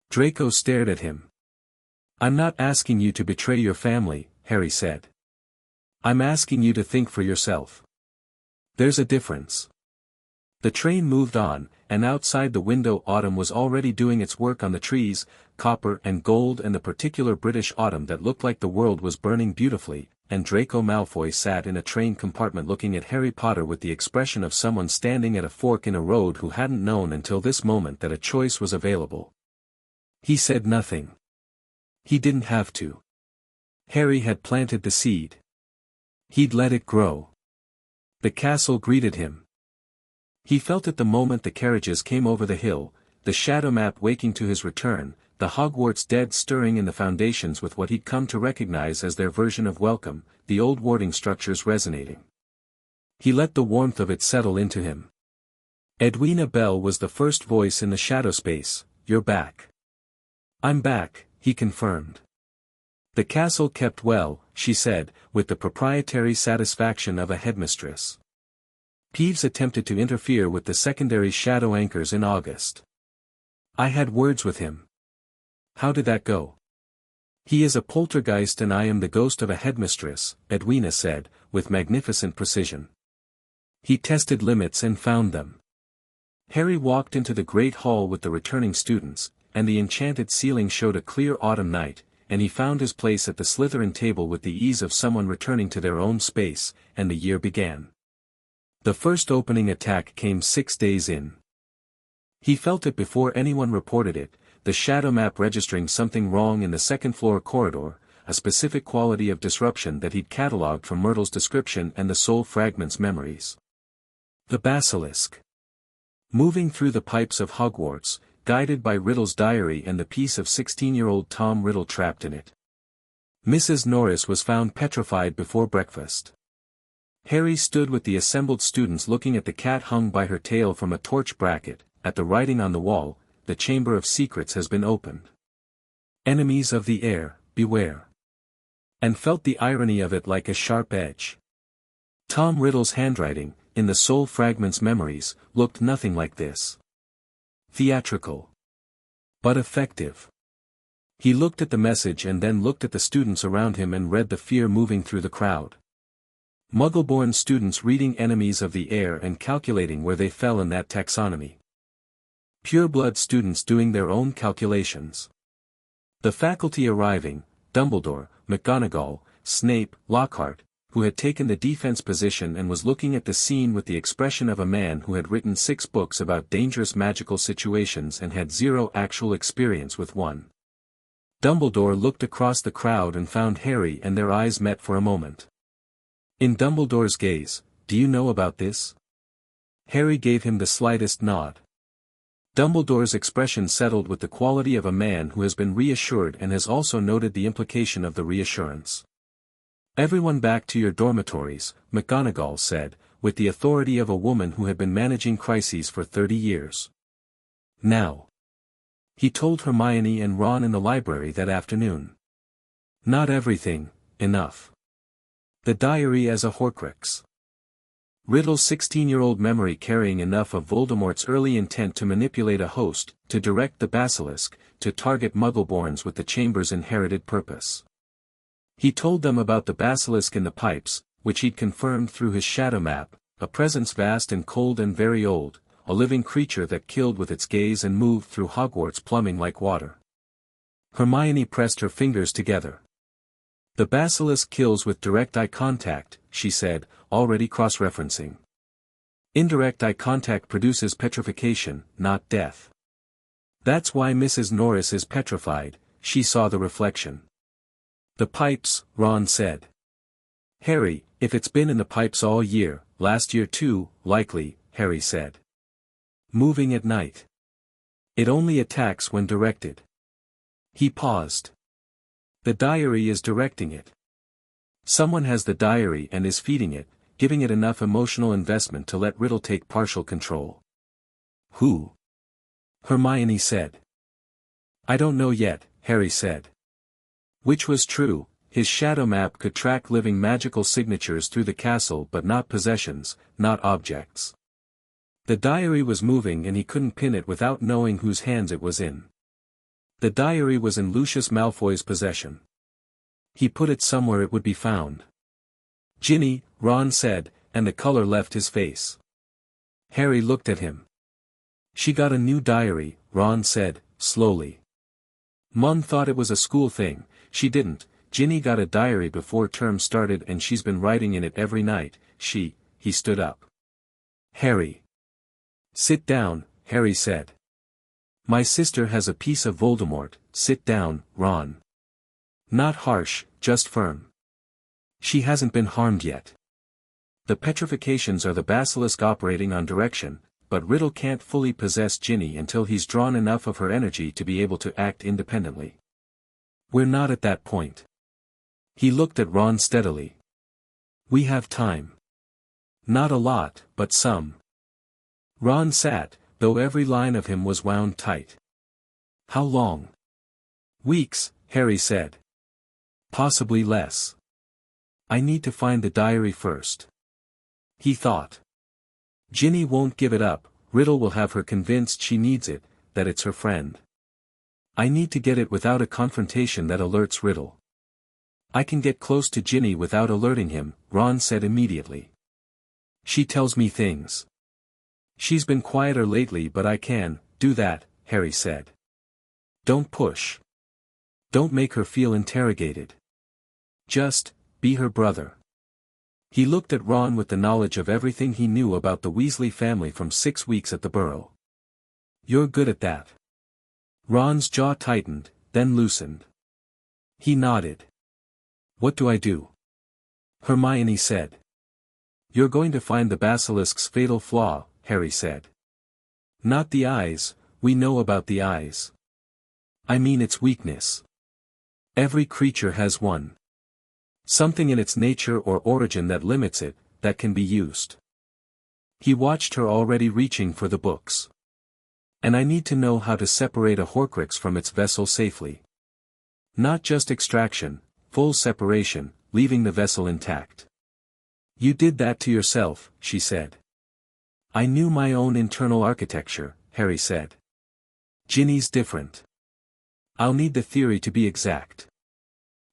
Speaker 1: Draco stared at him. I'm not asking you to betray your family, Harry said. I'm asking you to think for yourself. There's a difference. The train moved on, and outside the window autumn was already doing its work on the trees, copper and gold and the particular British autumn that looked like the world was burning beautifully, and Draco Malfoy sat in a train compartment looking at Harry Potter with the expression of someone standing at a fork in a road who hadn't known until this moment that a choice was available. He said nothing. He didn't have to. Harry had planted the seed. He'd let it grow. The castle greeted him. He felt it the moment the carriages came over the hill, the shadow map waking to his return, the Hogwarts dead stirring in the foundations with what he'd come to recognize as their version of welcome, the old warding structures resonating. He let the warmth of it settle into him. Edwina Bell was the first voice in the shadow space. You're back. I'm back, he confirmed. The castle kept well, she said, with the proprietary satisfaction of a headmistress. Peeves attempted to interfere with the secondary shadow anchors in August. I had words with him. How did that go? He is a poltergeist and I am the ghost of a headmistress, Edwina said, with magnificent precision. He tested limits and found them. Harry walked into the great hall with the returning students, and the enchanted ceiling showed a clear autumn night, and he found his place at the Slytherin table with the ease of someone returning to their own space, and the year began. The first opening attack came 6 days in. He felt it before anyone reported it, the shadow map registering something wrong in the second-floor corridor, a specific quality of disruption that he'd catalogued from Myrtle's description and the soul fragment's memories. The basilisk. Moving through the pipes of Hogwarts, guided by Riddle's diary and the piece of 16-year-old Tom Riddle trapped in it. Mrs. Norris was found petrified before breakfast. Harry stood with the assembled students looking at the cat hung by her tail from a torch bracket, at the writing on the wall, the Chamber of Secrets has been opened. Enemies of the air, beware. And felt the irony of it like a sharp edge. Tom Riddle's handwriting, in the soul fragment's memories, looked nothing like this. Theatrical. But effective. He looked at the message and then looked at the students around him and read the fear moving through the crowd. Muggle-born students reading Enemies of the Air and calculating where they fell in that taxonomy. Pureblood students doing their own calculations. The faculty arriving, Dumbledore, McGonagall, Snape, Lockhart, who had taken the defense position and was looking at the scene with the expression of a man who had written 6 books about dangerous magical situations and had 0 actual experience with one. Dumbledore looked across the crowd and found Harry, and their eyes met for a moment. In Dumbledore's gaze, "Do you know about this?" Harry gave him the slightest nod. Dumbledore's expression settled with the quality of a man who has been reassured and has also noted the implication of the reassurance. "Everyone back to your dormitories," McGonagall said, with the authority of a woman who had been managing crises for 30 years. "Now." He told Hermione and Ron in the library that afternoon. "Not everything, enough. The diary as a Horcrux." Riddle's 16-year-old memory carrying enough of Voldemort's early intent to manipulate a host, to direct the basilisk, to target Muggleborns with the chamber's inherited purpose. He told them about the basilisk in the pipes, which he'd confirmed through his shadow map, a presence vast and cold and very old, a living creature that killed with its gaze and moved through Hogwarts plumbing like water. Hermione pressed her fingers together. "The basilisk kills with direct eye contact," she said, already cross-referencing. "Indirect eye contact produces petrification, not death. That's why Mrs. Norris is petrified," she saw the reflection. "The pipes," Ron said. "Harry, if it's been in the pipes all year, last year too, likely," Harry said. "Moving at night. It only attacks when directed." He paused. "The diary is directing it. Someone has the diary and is feeding it, giving it enough emotional investment to let Riddle take partial control." "Who?" Hermione said. "I don't know yet," Harry said. Which was true, his shadow map could track living magical signatures through the castle but not possessions, not objects. The diary was moving and he couldn't pin it without knowing whose hands it was in. The diary was in Lucius Malfoy's possession. He put it somewhere it would be found. "Ginny," Ron said, and the color left his face. Harry looked at him. "She got a new diary," Ron said, slowly. "Mum thought it was a school thing. She didn't. Ginny got a diary before term started and she's been writing in it every night." He stood up. "Harry." "Sit down," Harry said. "My sister has a piece of Voldemort." "Sit down, Ron." Not harsh, just firm. "She hasn't been harmed yet. The petrifications are the basilisk operating on direction, but Riddle can't fully possess Ginny until he's drawn enough of her energy to be able to act independently. We're not at that point." He looked at Ron steadily. "We have time. Not a lot, but some." Ron sat, though every line of him was wound tight. "How long?" "Weeks," Harry said. "Possibly less. I need to find the diary first." He thought. "Ginny won't give it up, Riddle will have her convinced she needs it, that it's her friend. I need to get it without a confrontation that alerts Riddle." "I can get close to Ginny without alerting him," Ron said immediately. "She tells me things. She's been quieter lately but I can do that," Harry said. "Don't push. Don't make her feel interrogated. Just be her brother." He looked at Ron with the knowledge of everything he knew about the Weasley family from 6 weeks at the Burrow. "You're good at that." Ron's jaw tightened, then loosened. He nodded. "What do I do?" Hermione said. "You're going to find the basilisk's fatal flaw," Harry said. "Not the eyes, we know about the eyes. I mean its weakness. Every creature has one. Something in its nature or origin that limits it, that can be used." He watched her already reaching for the books. "And I need to know how to separate a Horcrux from its vessel safely. Not just extraction, full separation, leaving the vessel intact." "You did that to yourself," she said. "I knew my own internal architecture," Harry said. "Ginny's different. I'll need the theory to be exact."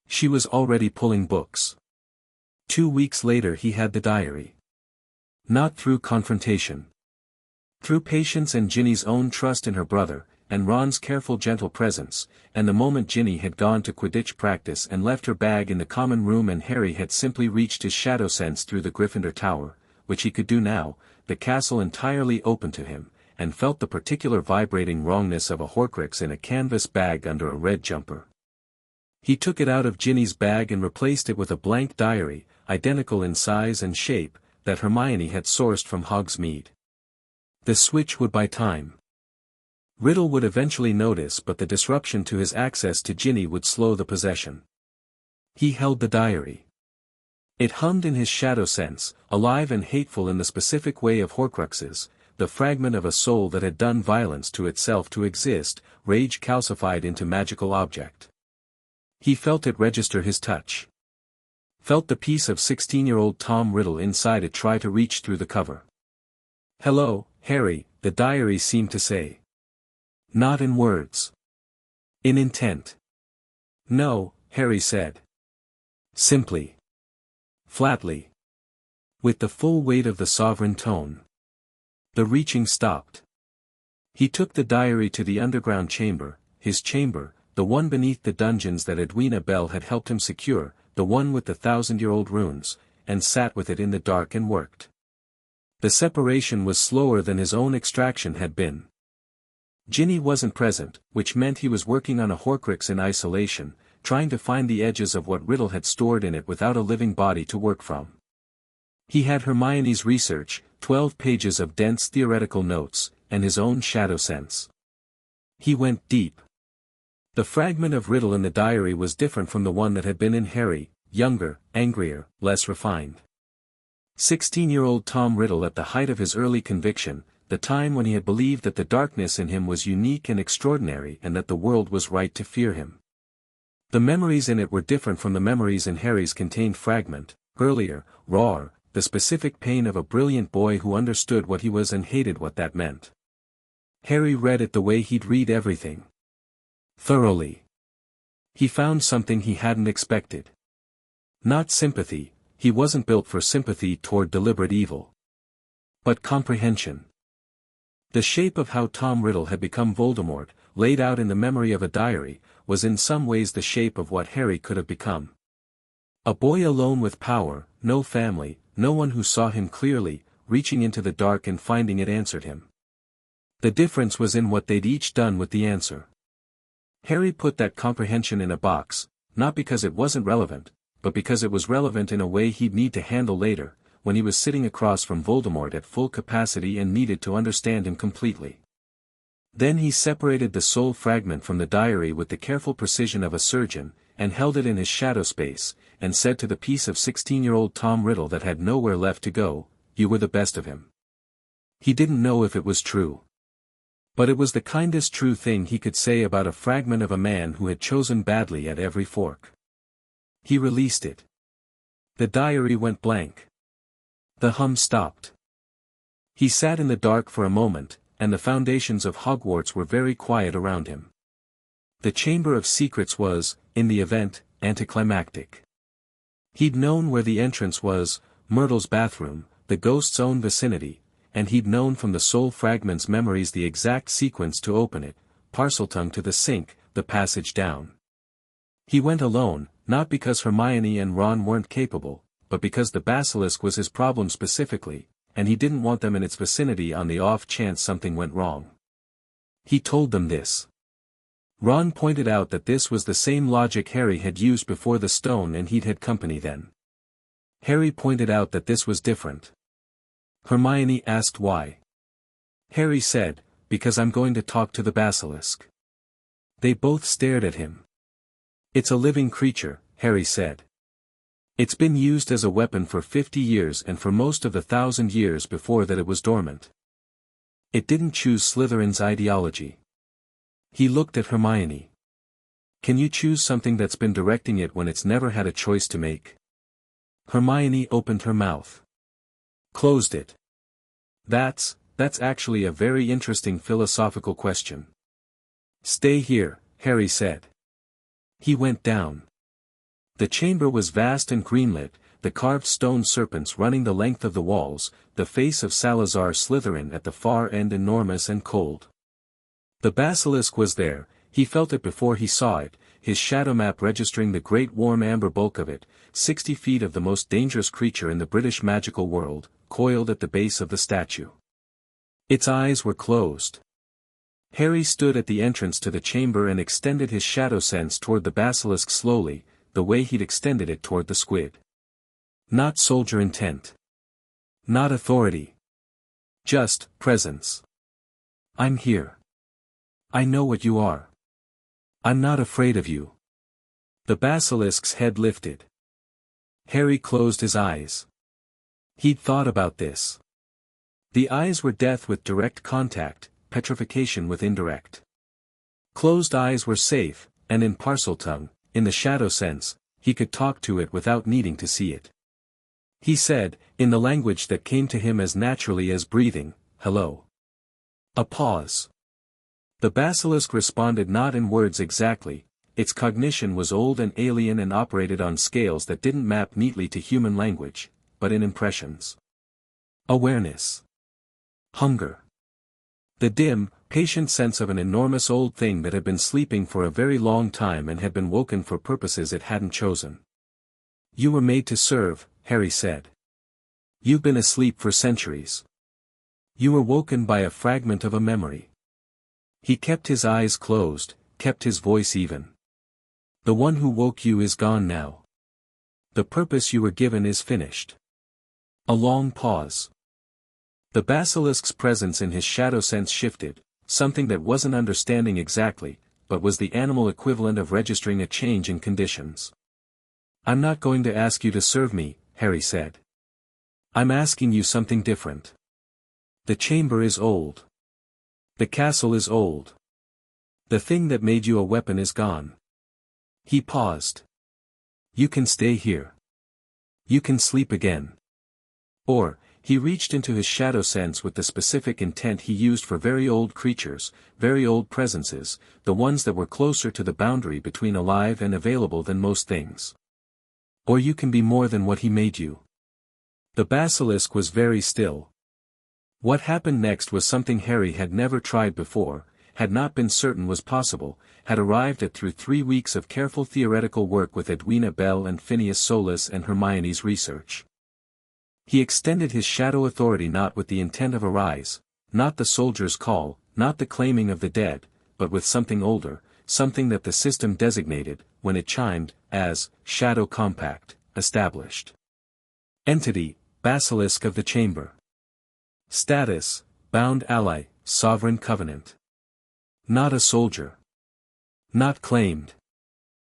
Speaker 1: She was already pulling books. 2 weeks later he had the diary. Not through confrontation. Through patience and Ginny's own trust in her brother, and Ron's careful gentle presence, and the moment Ginny had gone to Quidditch practice and left her bag in the common room and Harry had simply reached his shadow sense through the Gryffindor Tower, which he could do now, the castle entirely open to him, and felt the particular vibrating wrongness of a Horcrux in a canvas bag under a red jumper. He took it out of Ginny's bag and replaced it with a blank diary, identical in size and shape, that Hermione had sourced from Hogsmeade. The switch would buy time. Riddle would eventually notice, but the disruption to his access to Ginny would slow the possession. He held the diary. It hummed in his shadow sense, alive and hateful in the specific way of Horcruxes, the fragment of a soul that had done violence to itself to exist, rage calcified into magical object. He felt it register his touch. Felt the piece of 16-year-old Tom Riddle inside it try to reach through the cover. "Hello, Harry," the diary seemed to say. Not in words. In intent. "No," Harry said. Simply. Flatly. With the full weight of the sovereign tone. The reaching stopped. He took the diary to the underground chamber, his chamber, the one beneath the dungeons that Edwina Bell had helped him secure, the one with the 1,000-year-old runes, and sat with it in the dark and worked. The separation was slower than his own extraction had been. Ginny wasn't present, which meant he was working on a Horcrux in isolation, trying to find the edges of what Riddle had stored in it without a living body to work from. He had Hermione's research, 12 pages of dense theoretical notes, and his own shadow sense. He went deep. The fragment of Riddle in the diary was different from the one that had been in Harry, younger, angrier, less refined. 16-year-old Tom Riddle at the height of his early conviction, the time when he had believed that the darkness in him was unique and extraordinary and that the world was right to fear him. The memories in it were different from the memories in Harry's contained fragment, earlier, rawer, the specific pain of a brilliant boy who understood what he was and hated what that meant. Harry read it the way he'd read everything. Thoroughly. He found something he hadn't expected. Not sympathy, he wasn't built for sympathy toward deliberate evil. But comprehension. The shape of how Tom Riddle had become Voldemort, laid out in the memory of a diary, was in some ways the shape of what Harry could have become. A boy alone with power, no family, no one who saw him clearly, reaching into the dark and finding it answered him. The difference was in what they'd each done with the answer. Harry put that comprehension in a box, not because it wasn't relevant, but because it was relevant in a way he'd need to handle later, when he was sitting across from Voldemort at full capacity and needed to understand him completely. Then he separated the soul fragment from the diary with the careful precision of a surgeon, and held it in his shadow space, and said to the piece of 16-year-old Tom Riddle that had nowhere left to go, "You were the best of him." He didn't know if it was true. But it was the kindest true thing he could say about a fragment of a man who had chosen badly at every fork. He released it. The diary went blank. The hum stopped. He sat in the dark for a moment, and the foundations of Hogwarts were very quiet around him. The Chamber of Secrets was, in the event, anticlimactic. He'd known where the entrance was, Myrtle's bathroom, the ghost's own vicinity, and he'd known from the soul fragment's memories the exact sequence to open it, Parseltongue to the sink, the passage down. He went alone, not because Hermione and Ron weren't capable, but because the basilisk was his problem specifically, and he didn't want them in its vicinity on the off chance something went wrong. He told them this. Ron pointed out that this was the same logic Harry had used before the stone and he'd had company then. Harry pointed out that this was different. Hermione asked why. Harry said, "Because I'm going to talk to the basilisk." They both stared at him. "It's a living creature," Harry said. "It's been used as a weapon for 50 years and for most of the 1,000 years before that it was dormant. It didn't choose Slytherin's ideology." He looked at Hermione. "Can you choose something that's been directing it when it's never had a choice to make?" Hermione opened her mouth. Closed it. That's actually a very interesting philosophical question." "Stay here," Harry said. He went down. The chamber was vast and greenlit, the carved stone serpents running the length of the walls, the face of Salazar Slytherin at the far end enormous and cold. The basilisk was there, he felt it before he saw it, his shadow map registering the great warm amber bulk of it, 60 feet of the most dangerous creature in the British magical world, coiled at the base of the statue. Its eyes were closed. Harry stood at the entrance to the chamber and extended his shadow sense toward the basilisk slowly, the way he'd extended it toward the squid. Not soldier intent. Not authority. Just presence. I'm here. I know what you are. I'm not afraid of you. The basilisk's head lifted. Harry closed his eyes. He'd thought about this. The eyes were death with direct contact, petrification with indirect. Closed eyes were safe, and in Parseltongue, in the shadow sense, he could talk to it without needing to see it. He said, in the language that came to him as naturally as breathing, "Hello." A pause. The basilisk responded not in words exactly, its cognition was old and alien and operated on scales that didn't map neatly to human language, but in impressions. Awareness. Hunger. The dim, patient sense of an enormous old thing that had been sleeping for a very long time and had been woken for purposes it hadn't chosen. You were made to serve, Harry said. You've been asleep for centuries. You were woken by a fragment of a memory. He kept his eyes closed, kept his voice even. The one who woke you is gone now. The purpose you were given is finished. A long pause. The basilisk's presence in his shadow sense shifted, something that wasn't understanding exactly, but was the animal equivalent of registering a change in conditions. I'm not going to ask you to serve me, Harry said. I'm asking you something different. The chamber is old. The castle is old. The thing that made you a weapon is gone. He paused. You can stay here. You can sleep again. Or, he reached into his shadow sense with the specific intent he used for very old creatures, very old presences, the ones that were closer to the boundary between alive and available than most things. Or you can be more than what he made you. The basilisk was very still. What happened next was something Harry had never tried before, had not been certain was possible, had arrived at through 3 weeks of careful theoretical work with Edwina Bell and Phineas Solis and Hermione's research. He extended his shadow authority not with the intent of arise, not the soldier's call, not the claiming of the dead, but with something older, something that the system designated, when it chimed, as, shadow compact, established. Entity, basilisk of the chamber. Status, bound ally, sovereign covenant. Not a soldier. Not claimed.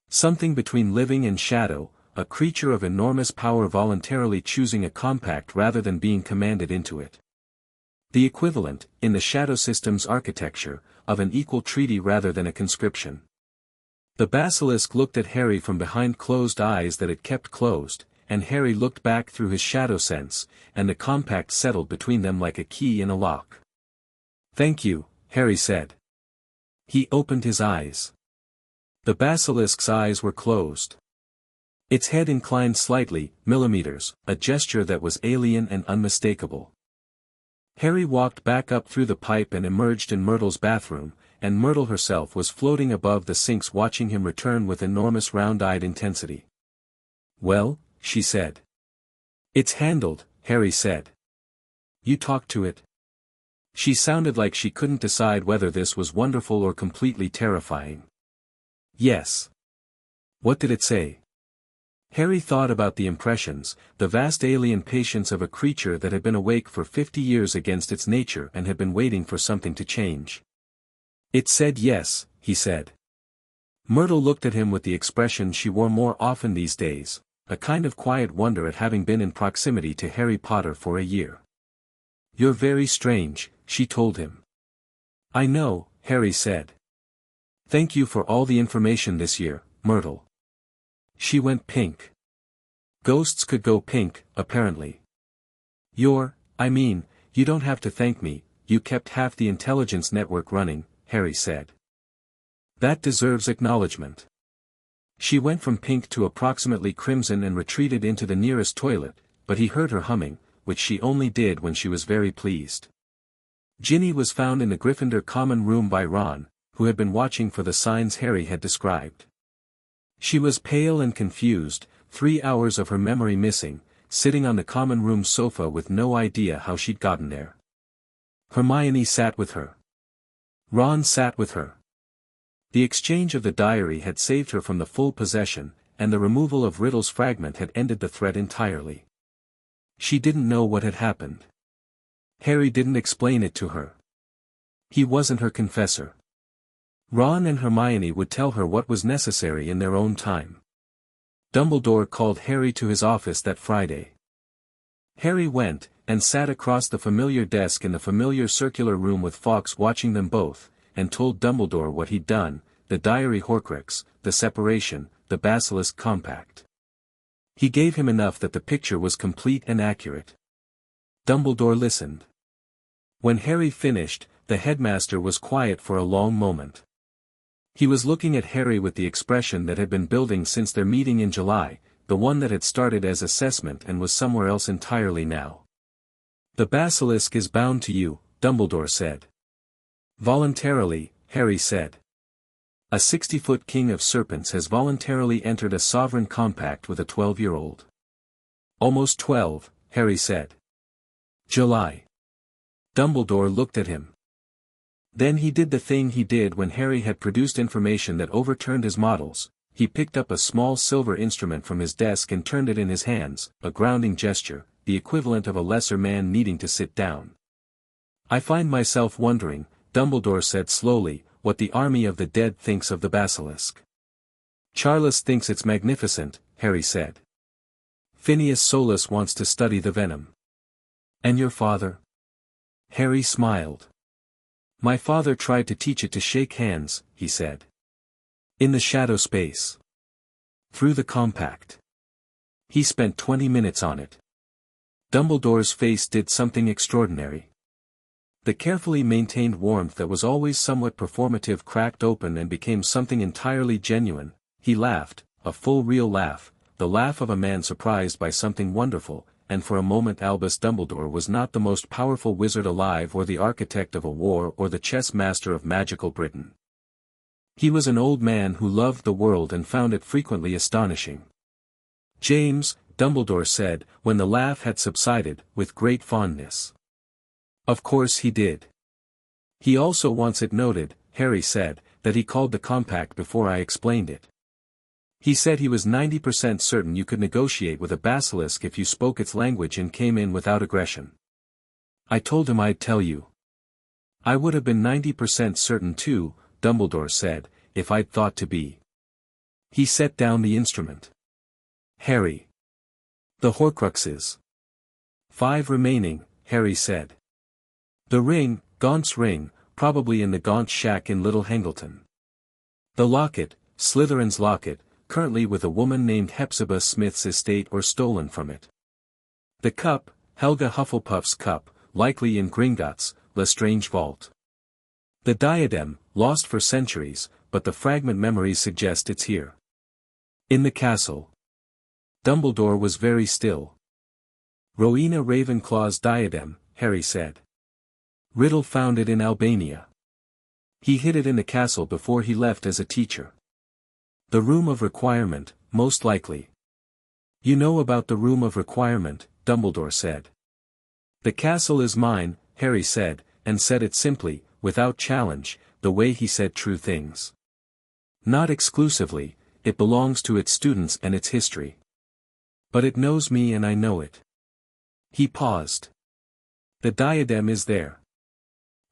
Speaker 1: Something between living and shadow, a creature of enormous power voluntarily choosing a compact rather than being commanded into it. The equivalent, in the shadow system's architecture, of an equal treaty rather than a conscription. The basilisk looked at Harry from behind closed eyes that it kept closed, and Harry looked back through his shadow sense, and the compact settled between them like a key in a lock. Thank you, Harry said. He opened his eyes. The basilisk's eyes were closed. Its head inclined slightly, millimeters, a gesture that was alien and unmistakable. Harry walked back up through the pipe and emerged in Myrtle's bathroom, and Myrtle herself was floating above the sinks watching him return with enormous round-eyed intensity. Well, she said. It's handled, Harry said. You talked to it? She sounded like she couldn't decide whether this was wonderful or completely terrifying. Yes. What did it say? Harry thought about the impressions, the vast alien patience of a creature that had been awake for 50 years against its nature and had been waiting for something to change. It said yes, he said. Myrtle looked at him with the expression she wore more often these days, a kind of quiet wonder at having been in proximity to Harry Potter for a year. You're very strange, she told him. I know, Harry said. Thank you for all the information this year, Myrtle. She went pink. Ghosts could go pink, apparently. You don't have to thank me, you kept half the intelligence network running, Harry said. That deserves acknowledgement. She went from pink to approximately crimson and retreated into the nearest toilet, but he heard her humming, which she only did when she was very pleased. Ginny was found in the Gryffindor common room by Ron, who had been watching for the signs Harry had described. She was pale and confused, 3 hours of her memory missing, sitting on the common room sofa with no idea how she'd gotten there. Hermione sat with her. Ron sat with her. The exchange of the diary had saved her from the full possession, and the removal of Riddle's fragment had ended the threat entirely. She didn't know what had happened. Harry didn't explain it to her. He wasn't her confessor. Ron and Hermione would tell her what was necessary in their own time. Dumbledore called Harry to his office that Friday. Harry went, and sat across the familiar desk in the familiar circular room with Fawkes watching them both, and told Dumbledore what he'd done, the diary Horcrux, the separation, the Basilisk Compact. He gave him enough that the picture was complete and accurate. Dumbledore listened. When Harry finished, the headmaster was quiet for a long moment. He was looking at Harry with the expression that had been building since their meeting in July, the one that had started as assessment and was somewhere else entirely now. "The basilisk is bound to you," Dumbledore said. "Voluntarily," Harry said. "A 60-foot king of serpents has voluntarily entered a sovereign compact with a 12-year-old. "Almost 12, Harry said. "July." Dumbledore looked at him. Then he did the thing he did when Harry had produced information that overturned his models. He picked up a small silver instrument from his desk and turned it in his hands, a grounding gesture, the equivalent of a lesser man needing to sit down. "I find myself wondering," Dumbledore said slowly, "what the army of the dead thinks of the basilisk." "Charles thinks it's magnificent," Harry said. "Phineas Solus wants to study the venom." "And your father?" Harry smiled. "My father tried to teach it to shake hands," he said. "In the shadow space. Through the compact. He spent 20 minutes on it." Dumbledore's face did something extraordinary. The carefully maintained warmth that was always somewhat performative cracked open and became something entirely genuine. He laughed, a full real laugh, the laugh of a man surprised by something wonderful, and for a moment Albus Dumbledore was not the most powerful wizard alive or the architect of a war or the chess master of magical Britain. He was an old man who loved the world and found it frequently astonishing. "James," Dumbledore said, when the laugh had subsided, with great fondness. "Of course he did. He also wants it noted," Harry said, "that he called the compact before I explained it. He said he was 90% certain you could negotiate with a basilisk if you spoke its language and came in without aggression. I told him I'd tell you. I would have been 90% certain too," Dumbledore said, "if I'd thought to be." He set down the instrument. "Harry. The Horcruxes. 5 remaining," Harry said. "The ring, Gaunt's ring, probably in the Gaunt shack in Little Hangleton. The locket, Slytherin's locket, currently with a woman named Hepzibah Smith's estate or stolen from it. The cup, Helga Hufflepuff's cup, likely in Gringotts, Lestrange vault. The diadem, lost for centuries, but the fragment memories suggest it's here. In the castle." Dumbledore was very still. "Rowena Ravenclaw's diadem," Harry said. "Riddle found it in Albania. He hid it in the castle before he left as a teacher. The Room of Requirement, most likely." "You know about the Room of Requirement," Dumbledore said. "The castle is mine," Harry said, and said it simply, without challenge, the way he said true things. "Not exclusively, it belongs to its students and its history. But it knows me and I know it." He paused. "The diadem is there.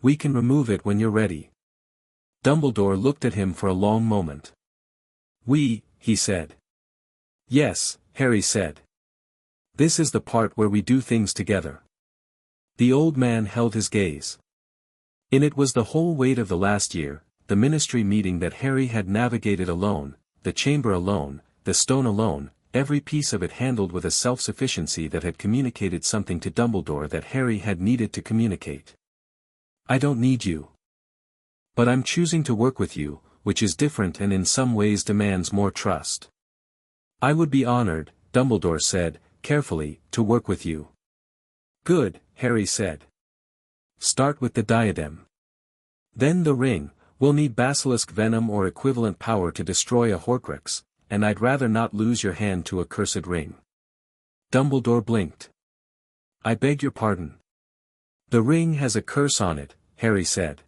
Speaker 1: We can remove it when you're ready." Dumbledore looked at him for a long moment. "We," he said. "Yes," Harry said. "This is the part where we do things together." The old man held his gaze. In it was the whole weight of the last year, the ministry meeting that Harry had navigated alone, the chamber alone, the stone alone, every piece of it handled with a self-sufficiency that had communicated something to Dumbledore that Harry had needed to communicate. "I don't need you. But I'm choosing to work with you, which is different and in some ways demands more trust." "I would be honored," Dumbledore said, carefully, "to work with you." "Good," Harry said. Start with the diadem. Then the ring. We'll need basilisk venom or equivalent power to destroy a Horcrux, and I'd rather not lose your hand to a cursed ring. Dumbledore blinked. I beg your pardon. The ring has a curse on it, Harry said.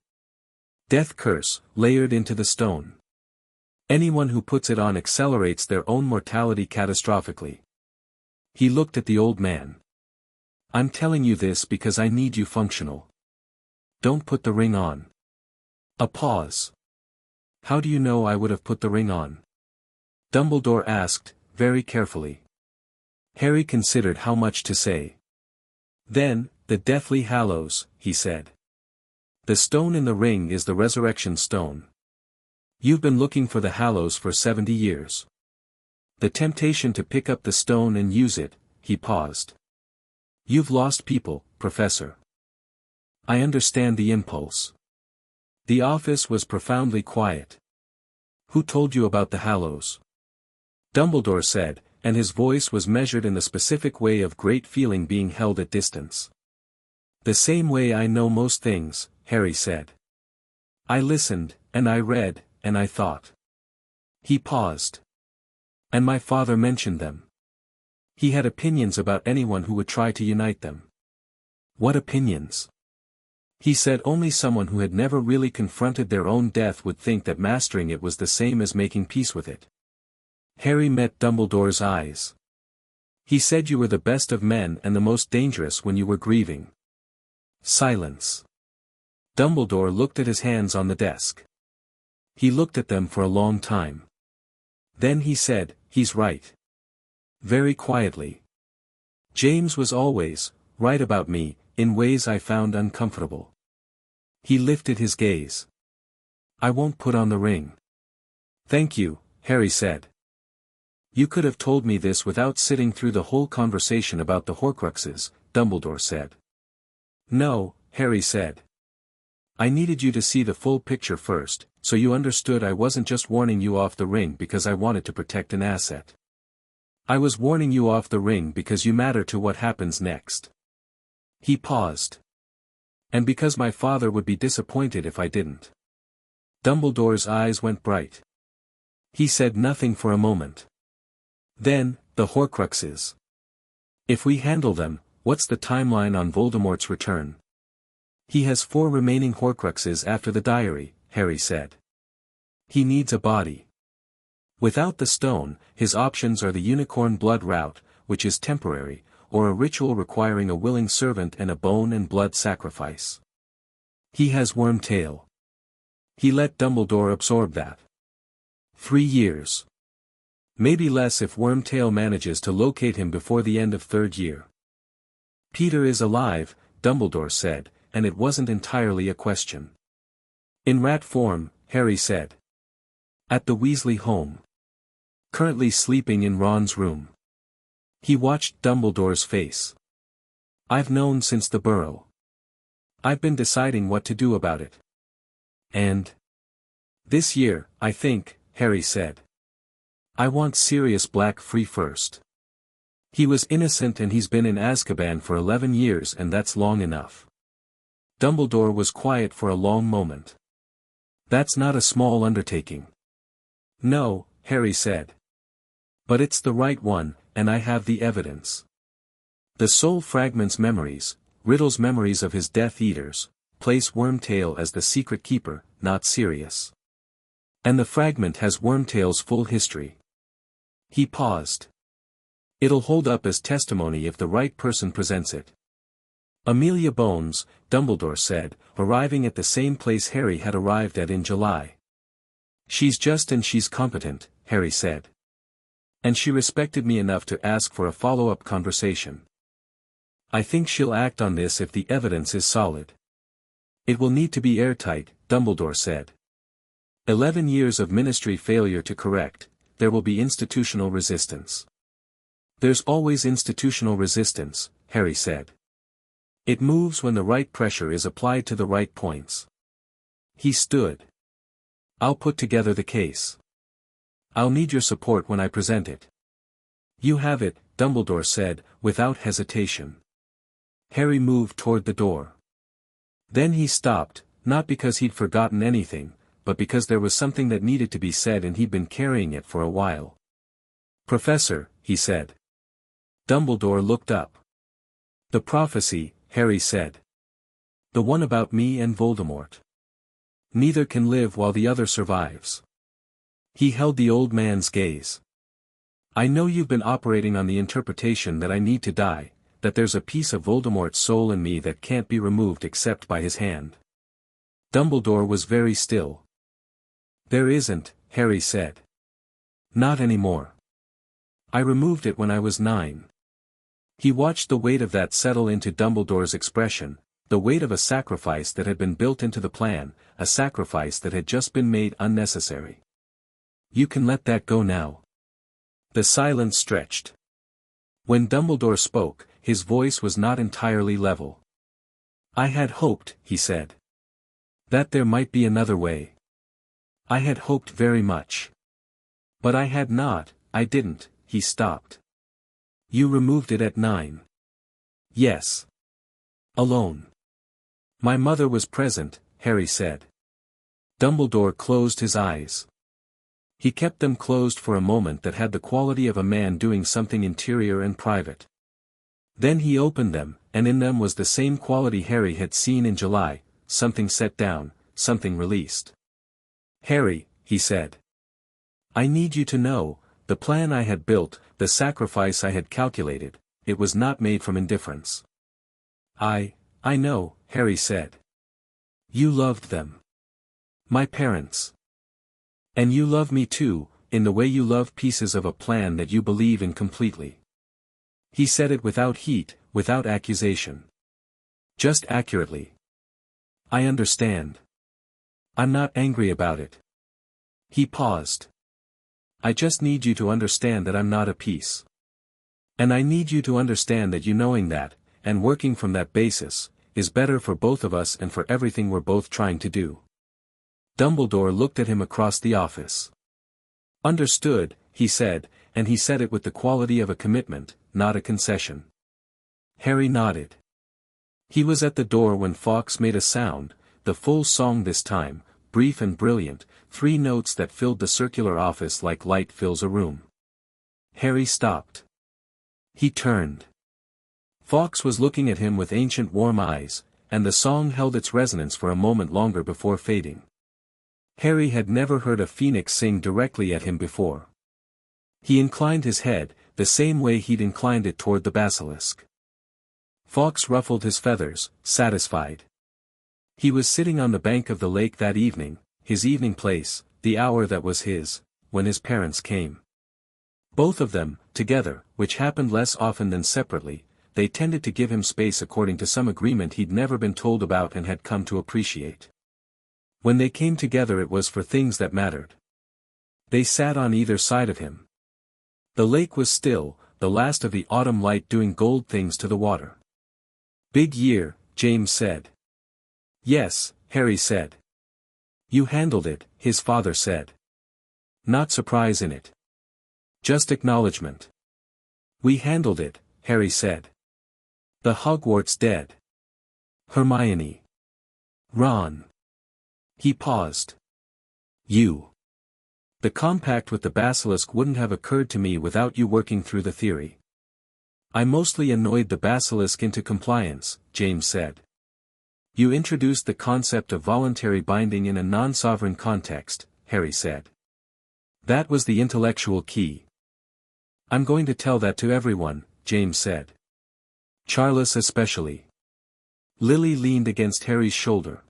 Speaker 1: Death curse, layered into the stone. Anyone who puts it on accelerates their own mortality catastrophically. He looked at the old man. I'm telling you this because I need you functional. Don't put the ring on. A pause. How do you know I would have put the ring on? Dumbledore asked, very carefully. Harry considered how much to say. Then, the Deathly Hallows, he said. The stone in the ring is the resurrection stone. You've been looking for the Hallows for 70 years. The temptation to pick up the stone and use it, he paused. You've lost people, Professor. I understand the impulse. The office was profoundly quiet. Who told you about the Hallows? Dumbledore said, and his voice was measured in the specific way of great feeling being held at distance. The same way I know most things, Harry said. I listened, and I read, and I thought. He paused. And my father mentioned them. He had opinions about anyone who would try to unite them. What opinions? He said only someone who had never really confronted their own death would think that mastering it was the same as making peace with it. Harry met Dumbledore's eyes. He said you were the best of men and the most dangerous when you were grieving. Silence. Dumbledore looked at his hands on the desk. He looked at them for a long time. Then he said, he's right. Very quietly. James was always right about me, in ways I found uncomfortable. He lifted his gaze. I won't put on the ring. Thank you, Harry said. You could have told me this without sitting through the whole conversation about the Horcruxes, Dumbledore said. No, Harry said. I needed you to see the full picture first, so you understood I wasn't just warning you off the ring because I wanted to protect an asset. I was warning you off the ring because you matter to what happens next. He paused. And because my father would be disappointed if I didn't. Dumbledore's eyes went bright. He said nothing for a moment. Then, the Horcruxes. If we handle them, what's the timeline on Voldemort's return? He has 4 remaining Horcruxes after the diary, Harry said. He needs a body. Without the stone, his options are the unicorn blood route, which is temporary, or a ritual requiring a willing servant and a bone and blood sacrifice. He has Wormtail. He let Dumbledore absorb that. 3 years. Maybe less if Wormtail manages to locate him before the end of 3rd year. Peter is alive, Dumbledore said, and it wasn't entirely a question. In rat form, Harry said. At the Weasley home. Currently sleeping in Ron's room. He watched Dumbledore's face. I've known since the Burrow. I've been deciding what to do about it. And? This year, I think, Harry said. I want Sirius Black free first. He was innocent and he's been in Azkaban for 11 years and that's long enough. Dumbledore was quiet for a long moment. That's not a small undertaking. No, Harry said. But it's the right one, and I have the evidence. The Soul Fragment's memories, Riddle's memories of his Death Eaters, place Wormtail as the secret keeper, not Sirius. And the fragment has Wormtail's full history. He paused. It'll hold up as testimony if the right person presents it. Amelia Bones, Dumbledore said, arriving at the same place Harry had arrived at in July. She's just and she's competent, Harry said. And she respected me enough to ask for a follow-up conversation. I think she'll act on this if the evidence is solid. It will need to be airtight, Dumbledore said. 11 years of ministry failure to correct, there will be institutional resistance. There's always institutional resistance, Harry said. It moves when the right pressure is applied to the right points. He stood. I'll put together the case. I'll need your support when I present it. You have it, Dumbledore said, without hesitation. Harry moved toward the door. Then he stopped, not because he'd forgotten anything, but because there was something that needed to be said and he'd been carrying it for a while. "Professor," he said. Dumbledore looked up. "The prophecy," Harry said. "The one about me and Voldemort. Neither can live while the other survives." He held the old man's gaze. "I know you've been operating on the interpretation that I need to die, that there's a piece of Voldemort's soul in me that can't be removed except by his hand." Dumbledore was very still. "There isn't," Harry said. "Not anymore. I removed it when I was 9. He watched the weight of that settle into Dumbledore's expression, the weight of a sacrifice that had been built into the plan, a sacrifice that had just been made unnecessary. "You can let that go now." The silence stretched. When Dumbledore spoke, his voice was not entirely level. "I had hoped," he said, "that there might be another way. I had hoped very much. But I had not, I didn't." He stopped. "You removed it at 9. "Yes. Alone." "My mother was present," Harry said. Dumbledore closed his eyes. He kept them closed for a moment that had the quality of a man doing something interior and private. Then he opened them, and in them was the same quality Harry had seen in July, something set down, something released. "Harry," he said. "I need you to know, the plan I had built, the sacrifice I had calculated, it was not made from indifference." I know," Harry said. "You loved them. My parents. And you love me too, in the way you love pieces of a plan that you believe in completely." He said it without heat, without accusation. Just accurately. "I understand. I'm not angry about it." He paused. "I just need you to understand that I'm not a piece. And I need you to understand that you knowing that, and working from that basis, is better for both of us and for everything we're both trying to do." Dumbledore looked at him across the office. "Understood," he said, and he said it with the quality of a commitment, not a concession. Harry nodded. He was at the door when Fawkes made a sound, the full song this time, brief and brilliant, 3 notes that filled the circular office like light fills a room. Harry stopped. He turned. Fawkes was looking at him with ancient warm eyes, and the song held its resonance for a moment longer before fading. Harry had never heard a phoenix sing directly at him before. He inclined his head, the same way he'd inclined it toward the basilisk. Fawkes ruffled his feathers, satisfied. He was sitting on the bank of the lake that evening, his evening place, the hour that was his, when his parents came. Both of them, together, which happened less often than separately, they tended to give him space according to some agreement he'd never been told about and had come to appreciate. When they came together it was for things that mattered. They sat on either side of him. The lake was still, the last of the autumn light doing gold things to the water. "Big year," James said. "Yes," Harry said. "You handled it," his father said. "Not surprise in it. Just acknowledgement." "We handled it," Harry said. "The Hogwarts dead. Hermione. Ron." He paused. "You. The compact with the basilisk wouldn't have occurred to me without you working through the theory." "I mostly annoyed the basilisk into compliance," James said. "You introduced the concept of voluntary binding in a non-sovereign context," Harry said. "That was the intellectual key." "I'm going to tell that to everyone," James said. "Charles especially." Lily leaned against Harry's shoulder.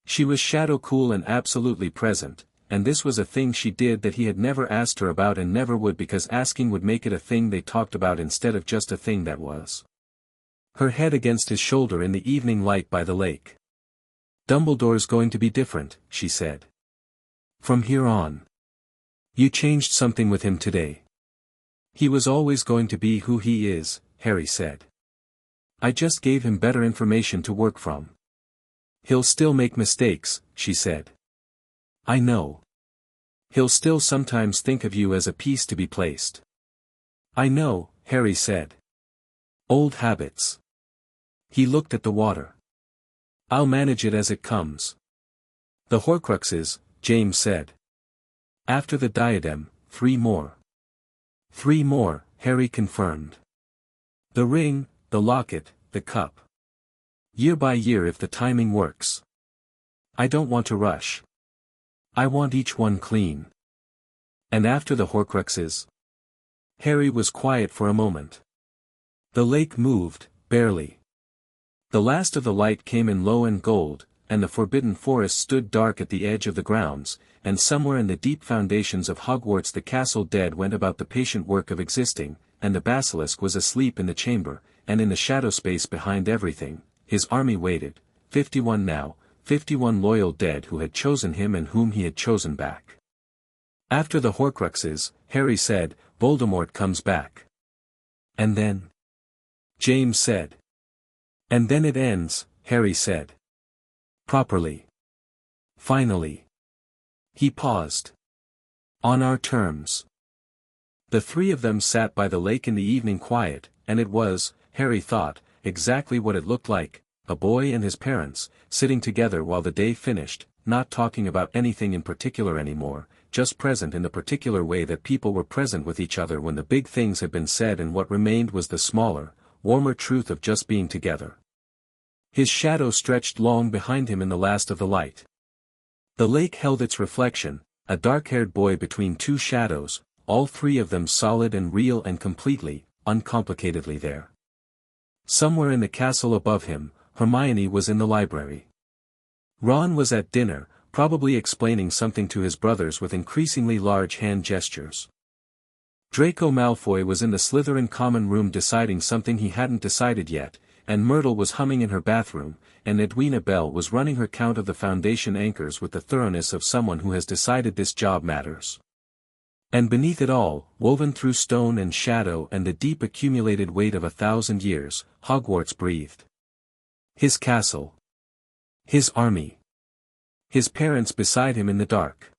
Speaker 1: She was shadow-cool and absolutely present, and this was a thing she did that he had never asked her about and never would because asking would make it a thing they talked about instead of just a thing that was. Her head against his shoulder in the evening light by the lake. "Dumbledore's going to be different," she said. "From here on. You changed something with him today." "He was always going to be who he is," Harry said. "I just gave him better information to work from." "He'll still make mistakes," she said. "I know. He'll still sometimes think of you as a piece to be placed." "I know," Harry said. "Old habits." He looked at the water. I'll manage it as it comes. The Horcruxes, James said. After the diadem, 3 more. 3 more, Harry confirmed. The ring, the locket, the cup. Year by year if the timing works. I don't want to rush. I want each one clean. And after the Horcruxes? Harry was quiet for a moment. The lake moved, barely. The last of the light came in low and gold, and the forbidden forest stood dark at the edge of the grounds, and somewhere in the deep foundations of Hogwarts the castle dead went about the patient work of existing, and the basilisk was asleep in the chamber, and in the shadow space behind everything, his army waited, 51 now, 51 loyal dead who had chosen him and whom he had chosen back. After the Horcruxes, Harry said, Voldemort comes back. And then? James said. And then it ends, Harry said. Properly. Finally. He paused. On our terms. The 3 of them sat by the lake in the evening quiet, and it was, Harry thought, exactly what it looked like, a boy and his parents, sitting together while the day finished, not talking about anything in particular anymore, just present in the particular way that people were present with each other when the big things had been said and what remained was the smaller, warmer truth of just being together. His shadow stretched long behind him in the last of the light. The lake held its reflection, a dark-haired boy between 2 shadows, all 3 of them solid and real and completely, uncomplicatedly there. Somewhere in the castle above him, Hermione was in the library. Ron was at dinner, probably explaining something to his brothers with increasingly large hand gestures. Draco Malfoy was in the Slytherin common room deciding something he hadn't decided yet, and Myrtle was humming in her bathroom, and Edwina Bell was running her count of the Foundation anchors with the thoroughness of someone who has decided this job matters. And beneath it all, woven through stone and shadow and the deep accumulated weight of 1,000 years, Hogwarts breathed. His castle. His army. His parents beside him in the dark.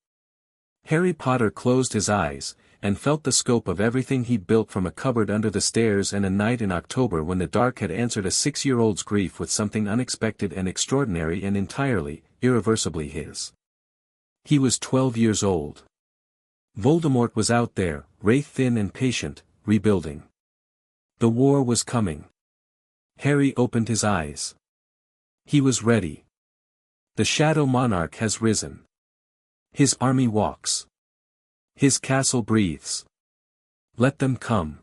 Speaker 1: Harry Potter closed his eyes, and felt the scope of everything he'd built from a cupboard under the stairs and a night in October when the dark had answered a 6-year-old's grief with something unexpected and extraordinary and entirely, irreversibly his. He was 12 years old. Voldemort was out there, wraith-thin and patient, rebuilding. The war was coming. Harry opened his eyes. He was ready. The Shadow Monarch has risen. His army walks. His castle breathes. Let them come.